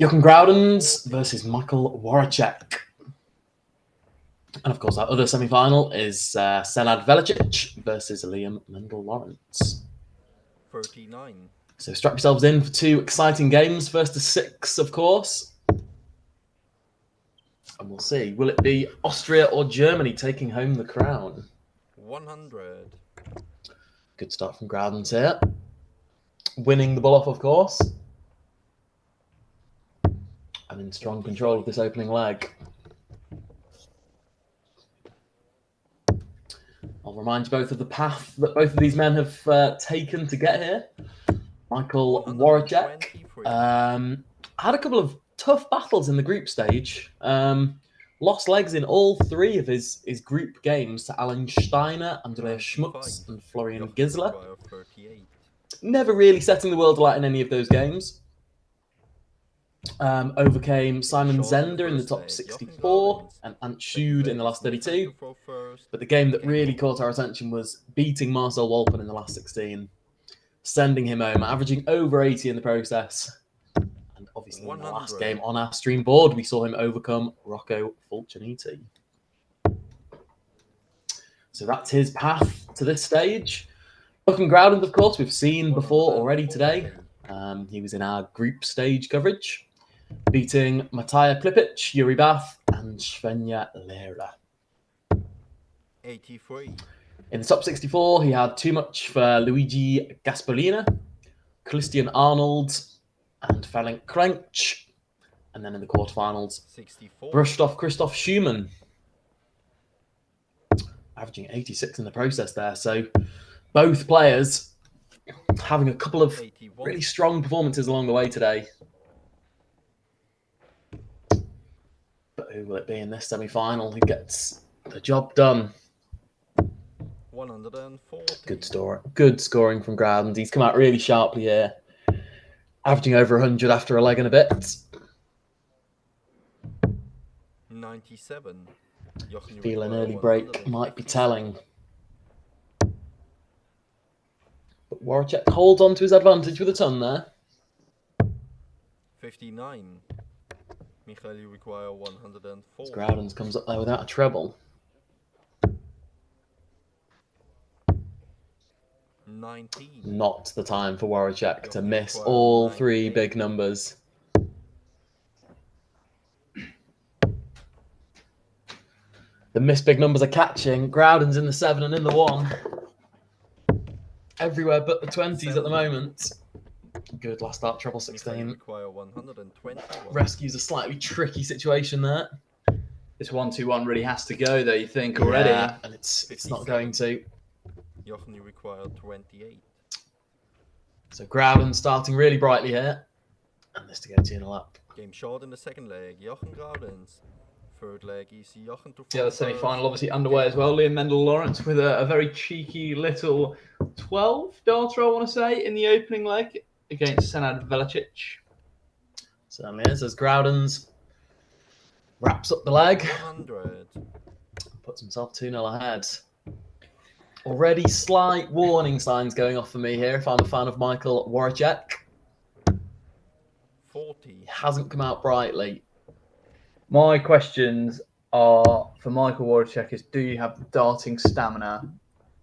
Jochen Groudens versus Michael Waracek. And of course, our other semi-final is Senad Velicic versus Liam Mendel-Lawrence. 39. So strap yourselves in for two exciting games. First to 6, of course. And we'll see. Will it be Austria or Germany taking home the crown? 100. Good start from Groudens here. Winning the ball off, of course. And in strong control of this opening leg. I'll remind you both of the path that both of these men have taken to get here. Michael Waracek had a couple of tough battles in the group stage. Lost legs in all 3 of his group games to Alan Steiner, Andreas Schmutz, and Florian Gisler. Never really setting the world alight in any of those games. Overcame Simon Zender in the top 64 and Ant Schud in the last 32. But the game that really caught our attention was beating Marcel Wolpen in the last 16, sending him home, averaging over 80 in the process. And obviously in the last game on our stream board, we saw him overcome Rocco Fulciniti. So that's his path to this stage. Jochen Groudens, of course, we've seen before already today. He was in our group stage coverage, beating Matija Klipic, Yuri Bath, and Svenja Lehrer. 83. In the top 64, he had too much for Luigi Gaspolina, Christian Arnold, and Ferenc Krench. And then in the quarterfinals, 64. brushed off Christoph Schumann, averaging 86 in the process there. So both players having a couple of 81. really strong performances along the way today. But who will it be in this semi-final who gets the job done? 140. Good scoring from Groudens. He's come out really sharply here, averaging over 100 after a leg and a bit. 97. Feel an early break might be telling. But Waracek holds on to his advantage with a ton there. 59. Michael, you require 104. Groudens comes up there without a treble. 19. Not the time for Waracek to miss all 3 big numbers. The missed big numbers are catching. Groudon's in the 7 and in the 1. Everywhere but the 20s at the moment. Good last start, treble 16. Require 120. Rescues a slightly tricky situation there. This 1-2-1 really has to go, though, you think, already. Yeah, and it's not going to. Jochen, you require 28. So Groudon starting really brightly here. And this to go 2-0 up. Game short in the second leg. Jochen Groudens. Third leg is Jochen to The other semi-final obviously underway as well. Liam Mendel-Lawrence with a very cheeky little 12 darter, I want to say, in the opening leg against Senad Velicic. Certainly is, as Groudon's wraps up the leg. 100. Puts himself 2-0 ahead. Already slight warning signs going off for me here if I'm a fan of Michael Waracek. 40. He hasn't come out brightly. My questions are for Michael Waracek is, do you have the darting stamina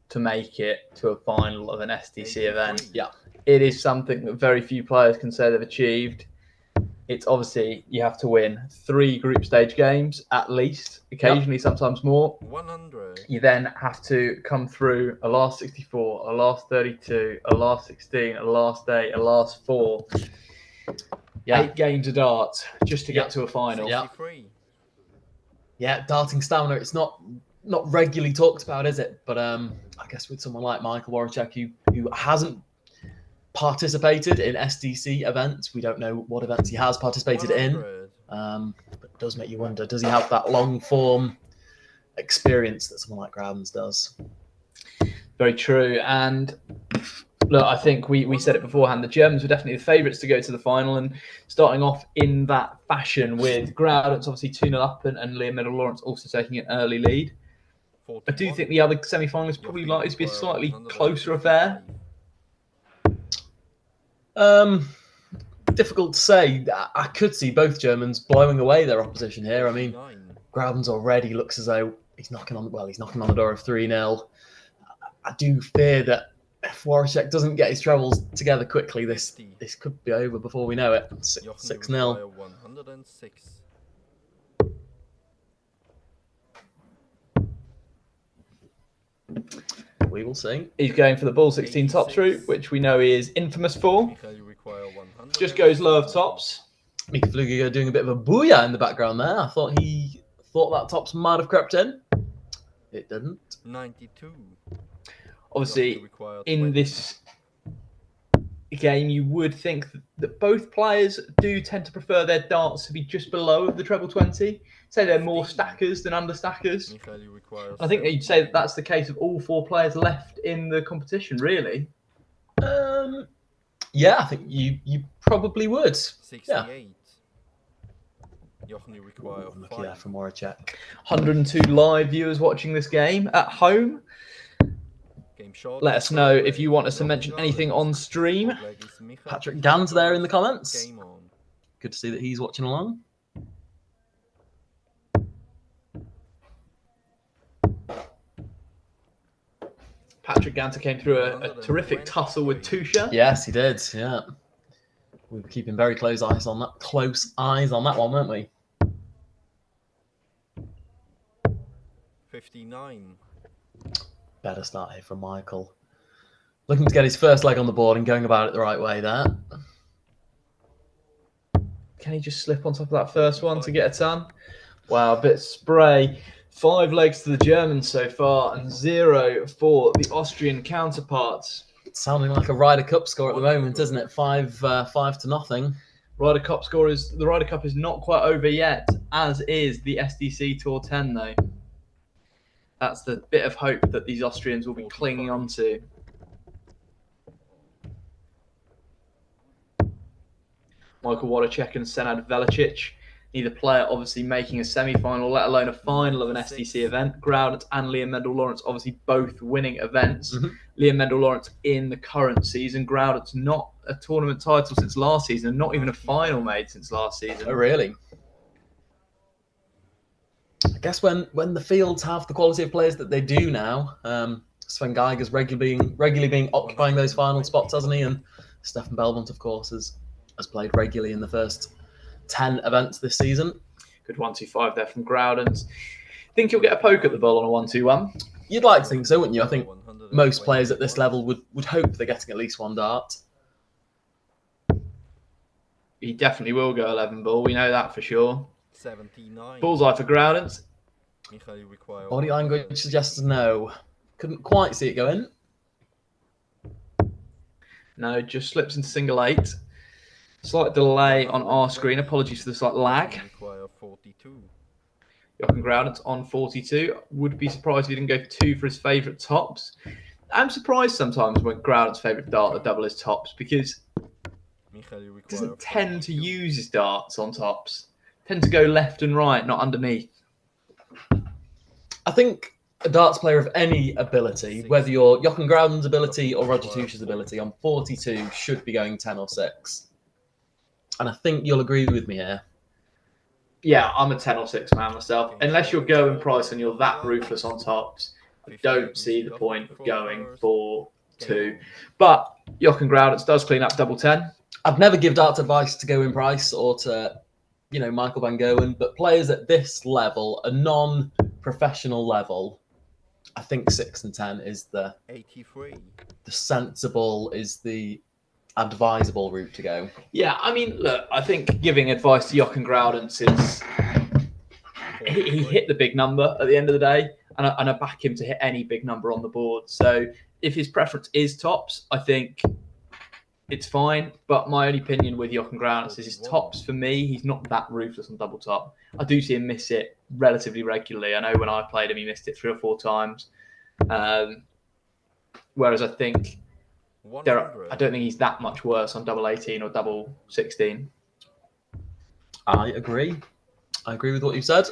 to make it to a final of an SDC event? Yeah. It is something that very few players can say they've achieved. It's obviously, you have to win 3 group stage games at least, occasionally sometimes more. 100. You then have to come through a last 64, a last 32, a last 16, a last 8, a last 4. Yeah. 8 games of darts just to get to a final. Yeah. Yeah, darting stamina, it's not regularly talked about, is it? But I guess with someone like Michael Waracek, who hasn't participated in SDC events, we don't know what events he has participated 100. in. But it does make you wonder, does he have that long form experience that someone like Groudon's does? Very true. And look, I think we said it beforehand, the Germans were definitely the favourites to go to the final, and starting off in that fashion with Groudon's obviously 2-0 up and Liam Mendel-Lawrence also taking an early lead. 41. I do think the other semi-final is probably likely to be a slightly closer affair. Difficult to say. I could see both Germans blowing away their opposition here. I mean, Groudon's already looks as though he's knocking on the door of 3-0. I do fear that if Waracek doesn't get his trebles together quickly, this could be over before we know it. 6-0. 106. We will see. He's going for the ball 16 tops route, which we know he is infamous for. Just goes low of tops. Mika Flugiger doing a bit of a booyah in the background there. I thought he thought that tops might have crept in. It didn't. 92. Obviously, in this game, you would think that both players do tend to prefer their darts to be just below the treble 20. Say they're more stackers than understackers. I think you'd say that that's the case of all 4 players left in the competition, really. Yeah, I think you probably would. 68. Yeah. Jochen, you require Lucky there from Waracek. 102 live viewers watching this game at home. Let us know if you want us to mention anything on stream. Patrick Gans there in the comments. Good to see that he's watching along. Patrick Ganter came through a terrific tussle with Tusha. Yes, he did. Yeah, we were keeping very close eyes on that. Close eyes on that one, weren't we? 59. Better start here from Michael. Looking to get his first leg on the board and going about it the right way there. Can he just slip on top of that first one to get a ton? Wow, a bit of spray. 5 legs to the Germans so far and 0 for the Austrian counterparts. It's sounding like a Ryder Cup score at the moment, isn't it? 5-0. Ryder Cup score is the Ryder Cup is not quite over yet, as is the SDC Tour 10 though. That's the bit of hope that these Austrians will be clinging on to. Michael Waracek and Senad Velicic. Neither player obviously making a semi-final, let alone a final of an SDC event. Groudon and Liam Mendel-Lawrence obviously both winning events. Liam Mendel-Lawrence in the current season. Groudon's not a tournament title since last season, and not even a final made since last season. Oh, really? I guess when the fields have the quality of players that they do now, Sven Geiger's regularly being occupying those final spots, hasn't he? And Stefan Belmont, of course, has played regularly in the first 10 events this season. Good 1-2-5 there from Groudon's. Think you'll get a poke at the ball on a 1-2-1? You'd like to think so, wouldn't you? I think most players at this level would hope they're getting at least one dart. He definitely will go 11 ball. We know that for sure. 79. Bullseye for Groudons. Body language suggests no. Couldn't quite see it go in. No, just slips into single 8. Slight delay on our screen. Apologies for the slight lag. Jochen Groudons on 42. Would be surprised if he didn't go for 2 for his favourite tops. I'm surprised sometimes when Groudons' favourite dart to double his tops because he doesn't tend to use his darts on tops. Tend to go left and right, not underneath. I think a darts player of any ability, whether you're Jochen Groudons' ability or Roger Tusch's ability, on 42 should be going 10 or 6. And I think you'll agree with me here. Yeah, I'm a 10 or 6 man myself. Unless you're going price and you're that ruthless on tops, I don't see the point of going for 2. But Jochen Groudons does clean up double 10. I'd never give darts advice to go in price or to, Michael Van Goen, but players at this level, a non-professional level, I think 6 and 10 is the 83. The sensible, is the advisable route to go. Yeah, I mean, look, I think giving advice to Jochen Groudons is he hit the big number at the end of the day, and I back him to hit any big number on the board. So if his preference is tops, I think it's fine. But my only opinion with Jochen Groudons is his tops, for me, he's not that ruthless on double top. I do see him miss it relatively regularly. I know when I played him, he missed it 3 or 4 times. Whereas I think I don't think he's that much worse on double 18 or double 16. I agree. I agree with what you said.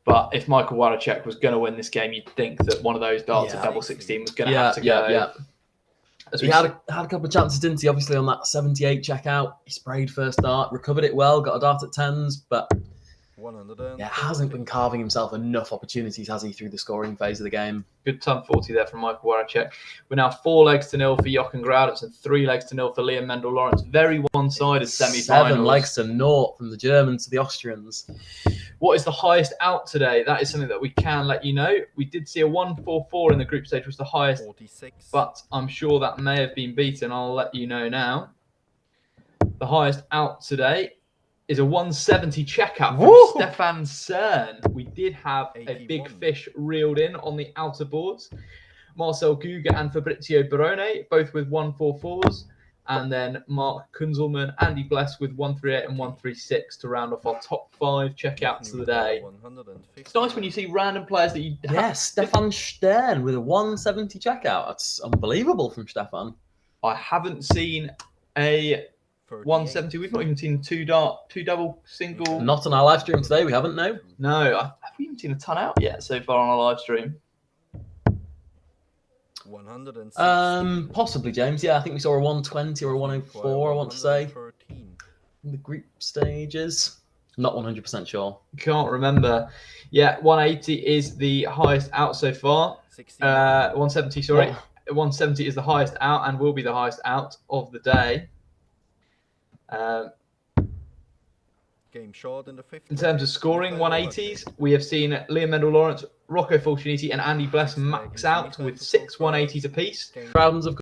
But if Michael Waracek was going to win this game, you'd think that one of those darts at double 16 was going to have to go. Yeah. He had a couple of chances, didn't he? Obviously, on that 78 checkout, he sprayed first dart, recovered it well, got a dart at 10s, but hasn't been carving himself enough opportunities, has he, through the scoring phase of the game? Good time 40 there from Michael Waracek. We're now 4 legs to 0 for Jochen Groudons and 3 legs to 0 for Liam Mendel-Lawrence. Very one-sided semi-finals. 7 legs to 0 from the Germans to the Austrians. What is the highest out today? That is something that we can let you know. We did see a 1-4-4 in the group stage, was the highest, 46. but I'm sure that may have been beaten. I'll let you know now. The highest out today is a 170 checkout from Stefan Cern. We did have 81. a big fish reeled in on the outer boards. Marcel Guga and Fabrizio Barone, both with 144s. And then Mark Kunzelman, Andy Bless with 138 and 136 to round off our top 5 checkouts of the day. It's nice when you see random players that you have. Yes, Stefan Stern with a 170 checkout. That's unbelievable from Stefan. I haven't seen a 170. We've not even seen two double, single. Not on our live stream today. We haven't, no. No, have we even seen a ton out yet so far on our live stream? 160. Possibly, James. Yeah, I think we saw a 120 or a 104, I want to say. In the group stages. Not 100% sure. Can't remember. Yeah, 180 is the highest out so far. 170, sorry. 170 is the highest out and will be the highest out of the day. Game short in the 50. In terms of scoring, 180s, we have seen Liam Mendel-Lawrence, Rocco Fulciniti and Andy Bless max out with 6 180s apiece. Groudons have